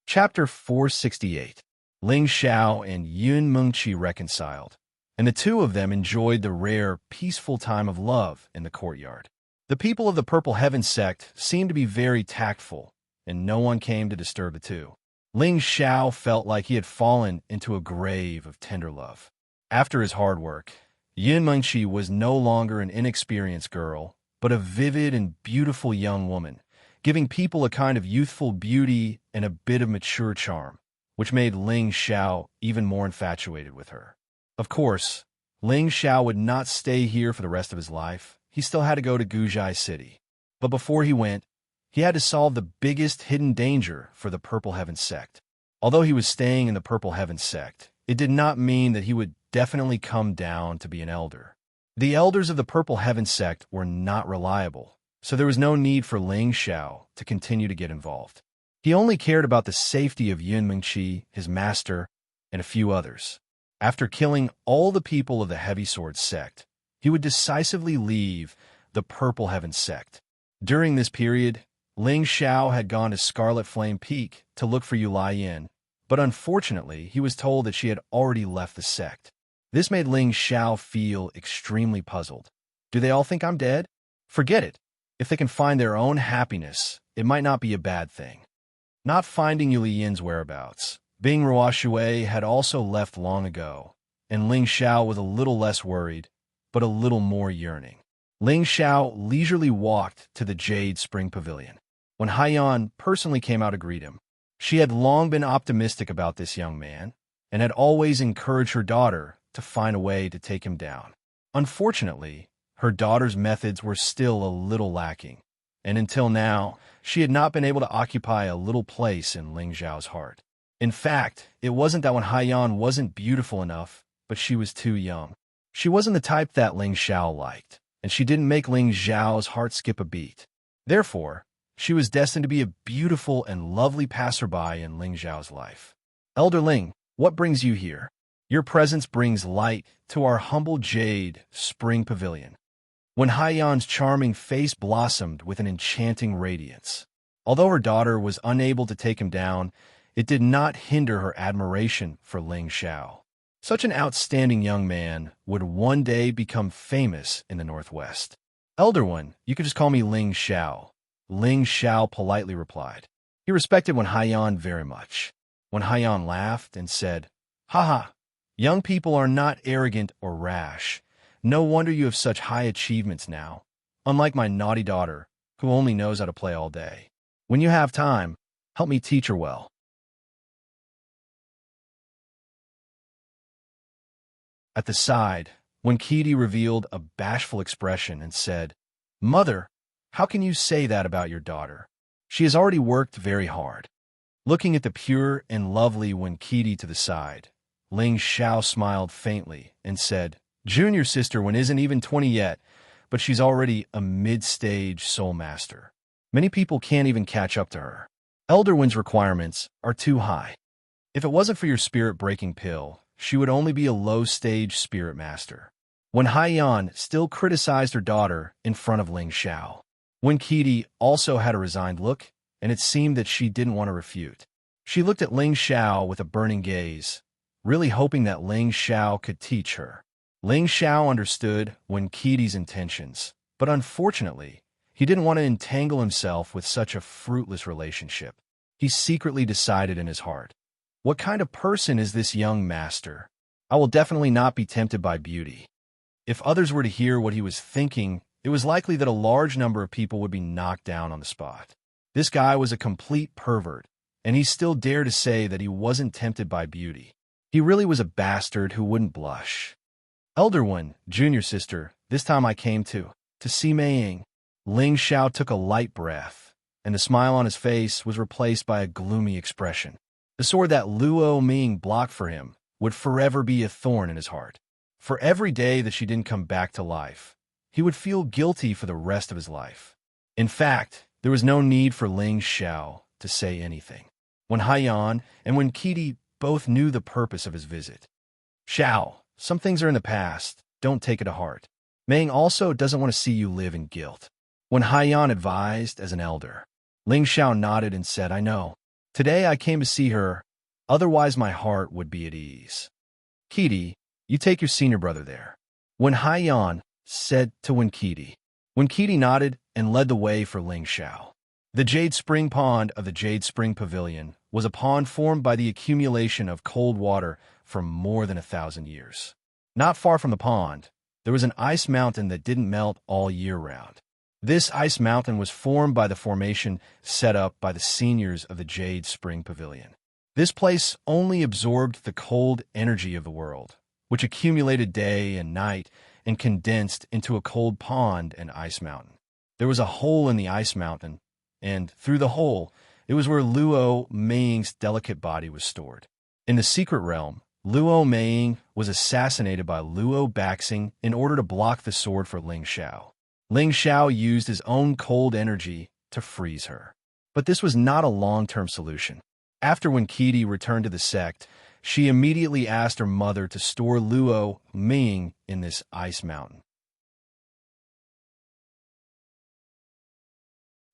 S1: Chapter 468. Ling Xiao and Yun Mengqi reconciled, and the two of them enjoyed the rare, peaceful time of love in the courtyard. The people of the Purple Heaven sect seemed to be very tactful, and no one came to disturb the two. Ling Xiao felt like he had fallen into a grave of tender love. After his hard work, Yun Mengqi was no longer an inexperienced girl, but a vivid and beautiful young woman, giving people a kind of youthful beauty and a bit of mature charm, which made Ling Xiao even more infatuated with her. Of course, Ling Xiao would not stay here for the rest of his life. He still had to go to Guzhai City. But before he went, he had to solve the biggest hidden danger for the Purple Heaven sect. Although he was staying in the Purple Heaven sect, it did not mean that he would definitely come down to be an elder. The elders of the Purple Heaven sect were not reliable, so there was no need for Ling Xiao to continue to get involved. He only cared about the safety of Yun Mengqi, his master, and a few others. After killing all the people of the Heavy Sword sect, he would decisively leave the Purple Heaven sect. During this period, Ling Xiao had gone to Scarlet Flame Peak to look for Yu Yin, but unfortunately he was told that she had already left the sect. This made Ling Xiao feel extremely puzzled. Do they all think I'm dead? Forget it. If they can find their own happiness, it might not be a bad thing. Not finding Yu Yin's whereabouts, Bing Ruoshui had also left long ago, and Ling Xiao was a little less worried, but a little more yearning. Ling Xiao leisurely walked to the Jade Spring Pavilion. When Haiyan personally came out to greet him, she had long been optimistic about this young man, and had always encouraged her daughter to find a way to take him down. Unfortunately, her daughter's methods were still a little lacking, and until now, she had not been able to occupy a little place in Ling Xiao's heart. In fact, it wasn't that when Haiyan wasn't beautiful enough, but she was too young. She wasn't the type that Ling Xiao liked, and she didn't make Ling Xiao's heart skip a beat. Therefore, she was destined to be a beautiful and lovely passerby in Ling Xiao's life. Elder Ling, what brings you here? Your presence brings light to our humble Jade Spring Pavilion. When Haiyan's charming face blossomed with an enchanting radiance. Although her daughter was unable to take him down, it did not hinder her admiration for Ling Xiao. Such an outstanding young man would one day become famous in the Northwest. Elder One, you could just call me Ling Xiao. Ling Xiao politely replied. He respected when Haiyan very much. When Haiyan laughed and said, "Haha, young people are not arrogant or rash. No wonder you have such high achievements now, unlike my naughty daughter, who only knows how to play all day. When you have time, help me teach her well." At the side, when Kitty revealed a bashful expression and said, "Mother, how can you say that about your daughter? She has already worked very hard." Looking at the pure and lovely Wen Kitty to the side, Ling Xiao smiled faintly and said, "Junior sister Wen isn't even 20 yet, but she's already a mid-stage soul master. Many people can't even catch up to her. Elder Wen's requirements are too high." If it wasn't for your spirit-breaking pill, she would only be a low-stage spirit master. When Haiyan still criticized her daughter in front of Ling Xiao. When Qidi also had a resigned look, and it seemed that she didn't want to refute. She looked at Ling Xiao with a burning gaze, really hoping that Ling Xiao could teach her. Ling Xiao understood Wen Qidi's intentions, but unfortunately, he didn't want to entangle himself with such a fruitless relationship. He secretly decided in his heart, what kind of person is this young master? I will definitely not be tempted by beauty. If others were to hear what he was thinking, it was likely that a large number of people would be knocked down on the spot. This guy was a complete pervert, and he still dared to say that he wasn't tempted by beauty. He really was a bastard who wouldn't blush. Elder one, junior sister, this time I came to see Meiying. Ling Xiao took a light breath, and the smile on his face was replaced by a gloomy expression. The sword that Luo Ming blocked for him would forever be a thorn in his heart. For every day that she didn't come back to life, he would feel guilty for the rest of his life. In fact, there was no need for Ling Xiao to say anything. When Haiyan and when Qidi both knew the purpose of his visit. Xiao, some things are in the past, don't take it to heart. Ming also doesn't want to see you live in guilt. When Haiyan advised as an elder, Ling Xiao nodded and said, I know. Today I came to see her, otherwise my heart would be at ease. Qidi, you take your senior brother there. When Haiyan said to Wen Qidi. Wen Qidi nodded and led the way for Ling Xiao. The Jade Spring Pond of the Jade Spring Pavilion was a pond formed by the accumulation of cold water for more than 1,000 years. Not far from the pond, there was an ice mountain that didn't melt all year round. This ice mountain was formed by the formation set up by the seniors of the Jade Spring Pavilion. This place only absorbed the cold energy of the world, which accumulated day and night and condensed into a cold pond and ice mountain. There was a hole in the ice mountain, and through the hole, it was where Luo Meiying's delicate body was stored. In the secret realm, Luo Meiying was assassinated by Luo Baxing in order to block the sword for Ling Xiao. Ling Xiao used his own cold energy to freeze her. But this was not a long-term solution. After when Qidi returned to the sect, she immediately asked her mother to store Luo Meiying in this ice mountain.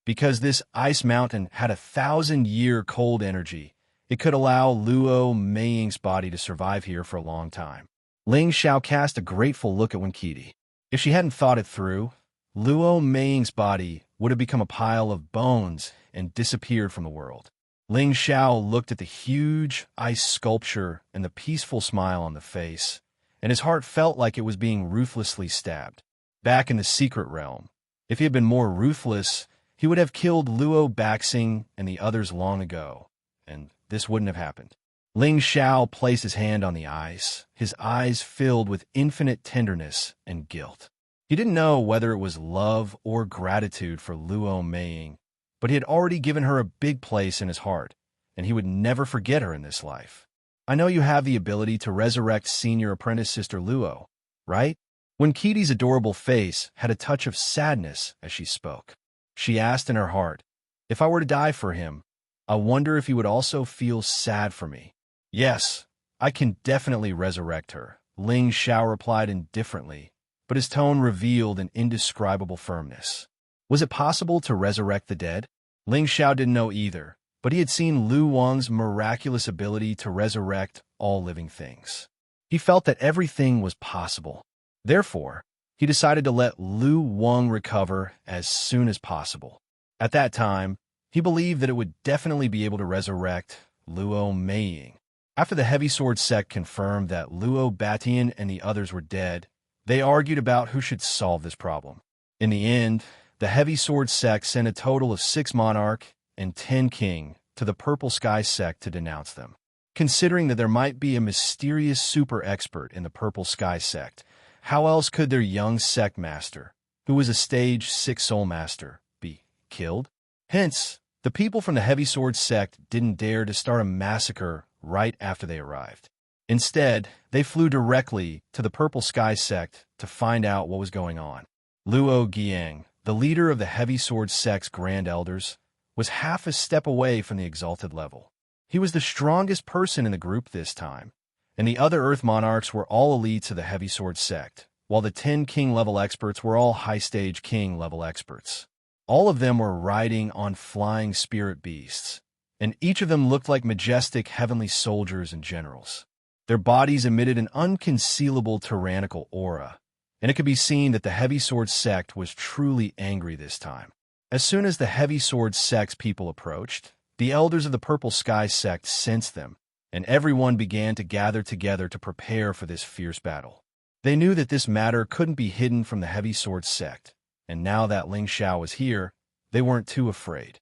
S1: Because this ice mountain had 1,000-year cold energy, it could allow Luo Meiying's body to survive here for a long time. Ling Xiao cast a grateful look at Wen Qidi. If she hadn't thought it through, Luo Meiying's body would have become a pile of bones and disappeared from the world. Ling Xiao looked at the huge ice sculpture and the peaceful smile on the face, and his heart felt like it was being ruthlessly stabbed. Back in the secret realm, if he had been more ruthless, he would have killed Luo Baxing and the others long ago, and this wouldn't have happened. Ling Xiao placed his hand on the ice, his eyes filled with infinite tenderness and guilt. He didn't know whether it was love or gratitude for Luo Meiying, but he had already given her a big place in his heart, and he would never forget her in this life. I know you have the ability to resurrect senior apprentice Sister Luo, right? When Qidi's adorable face had a touch of sadness as she spoke. She asked in her heart, if I were to die for him, I wonder if he would also feel sad for me. Yes, I can definitely resurrect her, Ling Xiao replied indifferently, but his tone revealed an indescribable firmness. Was it possible to resurrect the dead? Ling Xiao didn't know either, but he had seen Lu Wang's miraculous ability to resurrect all living things. He felt that everything was possible. Therefore, he decided to let Lu Wang recover as soon as possible. At that time, he believed that it would definitely be able to resurrect Luo Meiying. After the Heavy Sword sect confirmed that Luo Batian and the others were dead, they argued about who should solve this problem. In the end, the Heavy Sword sect sent a total of 6 monarch and 10 king to the Purple Sky sect to denounce them. Considering that there might be a mysterious super expert in the Purple Sky sect, how else could their young sect master, who was a stage 6 soul master, be killed? Hence, the people from the Heavy Sword sect didn't dare to start a massacre right after they arrived. Instead, they flew directly to the Purple Sky sect to find out what was going on. Luo Giang, the leader of the Heavy Sword sect's Grand Elders, was half a step away from the exalted level. He was the strongest person in the group this time, and the other Earth monarchs were all elites of the Heavy Sword sect, while the 10 king-level experts were all high-stage king-level experts. All of them were riding on flying spirit beasts, and each of them looked like majestic heavenly soldiers and generals. Their bodies emitted an unconcealable tyrannical aura, and it could be seen that the Heavy Sword sect was truly angry this time. As soon as the Heavy Sword sect's people approached, the elders of the Purple Sky sect sensed them, and everyone began to gather together to prepare for this fierce battle. They knew that this matter couldn't be hidden from the Heavy Sword sect, and now that Ling Xiao was here, they weren't too afraid.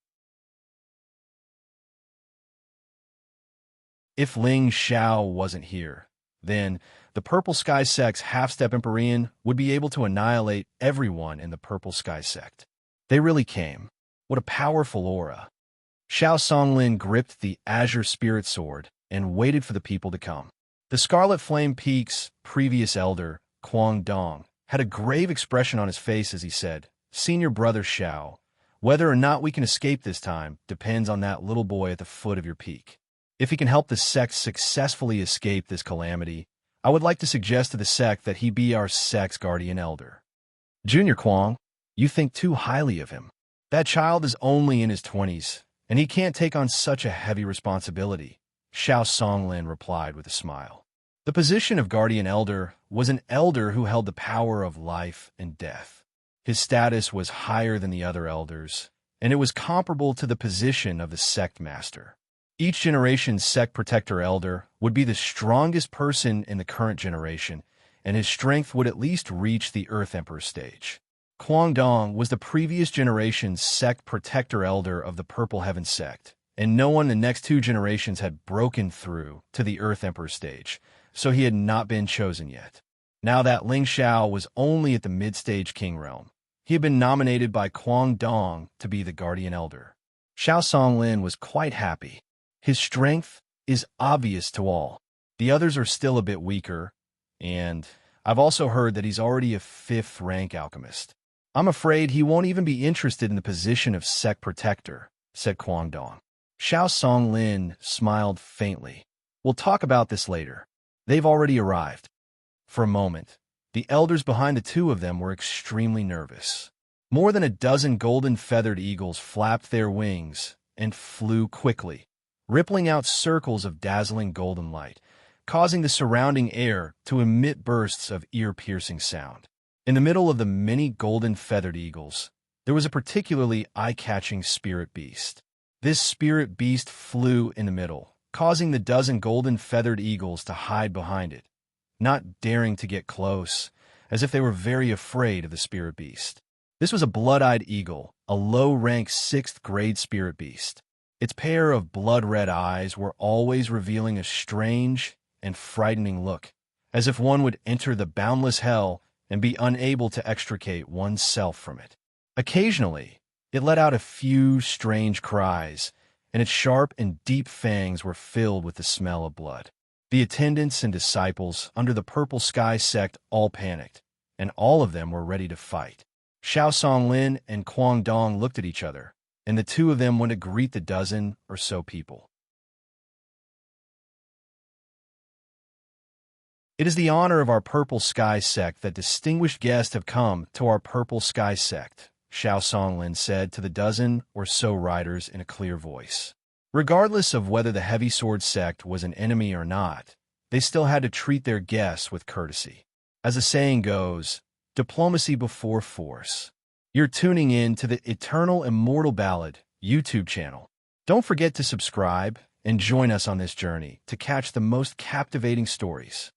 S1: If Ling Xiao wasn't here, then the Purple Sky sect's half-step Empyrean would be able to annihilate everyone in the Purple Sky sect. They really came. What a powerful aura. Xiao Songlin gripped the Azure Spirit Sword and waited for the people to come. The Scarlet Flame Peak's previous elder, Kuang Dong, had a grave expression on his face as he said, "Senior brother Xiao, whether or not we can escape this time depends on that little boy at the foot of your peak. If he can help the sect successfully escape this calamity, I would like to suggest to the sect that he be our sect's guardian elder." "Junior Kuang, you think too highly of him. That child is only in his 20s, and he can't take on such a heavy responsibility," Xiao Songlin replied with a smile. The position of guardian elder was an elder who held the power of life and death. His status was higher than the other elders, and it was comparable to the position of the sect master. Each generation's sect protector elder would be the strongest person in the current generation, and his strength would at least reach the Earth Emperor stage. Kuang Dong was the previous generation's sect protector elder of the Purple Heaven sect, and no one in the next 2 generations had broken through to the Earth Emperor stage, so he had not been chosen yet. Now that Ling Xiao was only at the mid-stage king realm, he had been nominated by Kuang Dong to be the guardian elder. Xiao Songlin was quite happy. His strength is obvious to all. The others are still a bit weaker, and I've also heard that he's already a 5th rank alchemist. "I'm afraid he won't even be interested in the position of sect protector," said Kuang Dong. Xiao Songlin smiled faintly. "We'll talk about this later. They've already arrived." For a moment, the elders behind the 2 of them were extremely nervous. More than a dozen golden feathered eagles flapped their wings and flew quickly, rippling out circles of dazzling golden light, causing the surrounding air to emit bursts of ear-piercing sound. In the middle of the many golden feathered eagles, there was a particularly eye-catching spirit beast. This spirit beast flew in the middle, causing the dozen golden feathered eagles to hide behind it, not daring to get close, as if they were very afraid of the spirit beast. This was a blood-eyed eagle, a low-rank 6th-grade spirit beast. Its pair of blood-red eyes were always revealing a strange and frightening look, as if one would enter the boundless hell and be unable to extricate oneself from it. Occasionally, it let out a few strange cries, and its sharp and deep fangs were filled with the smell of blood. The attendants and disciples under the Purple Sky sect all panicked, and all of them were ready to fight. Xiao Songlin and Kuang Dong looked at each other, and the 2 of them went to greet the dozen or so people. "It is the honor of our Purple Sky sect that distinguished guests have come to our Purple Sky sect," Xiao Songlin said to the dozen or so riders in a clear voice. Regardless of whether the Heavy Sword sect was an enemy or not, they still had to treat their guests with courtesy. As the saying goes, diplomacy before force. You're tuning in to the Eternal Immortal Ballad YouTube channel. Don't forget to subscribe and join us on this journey to catch the most captivating stories.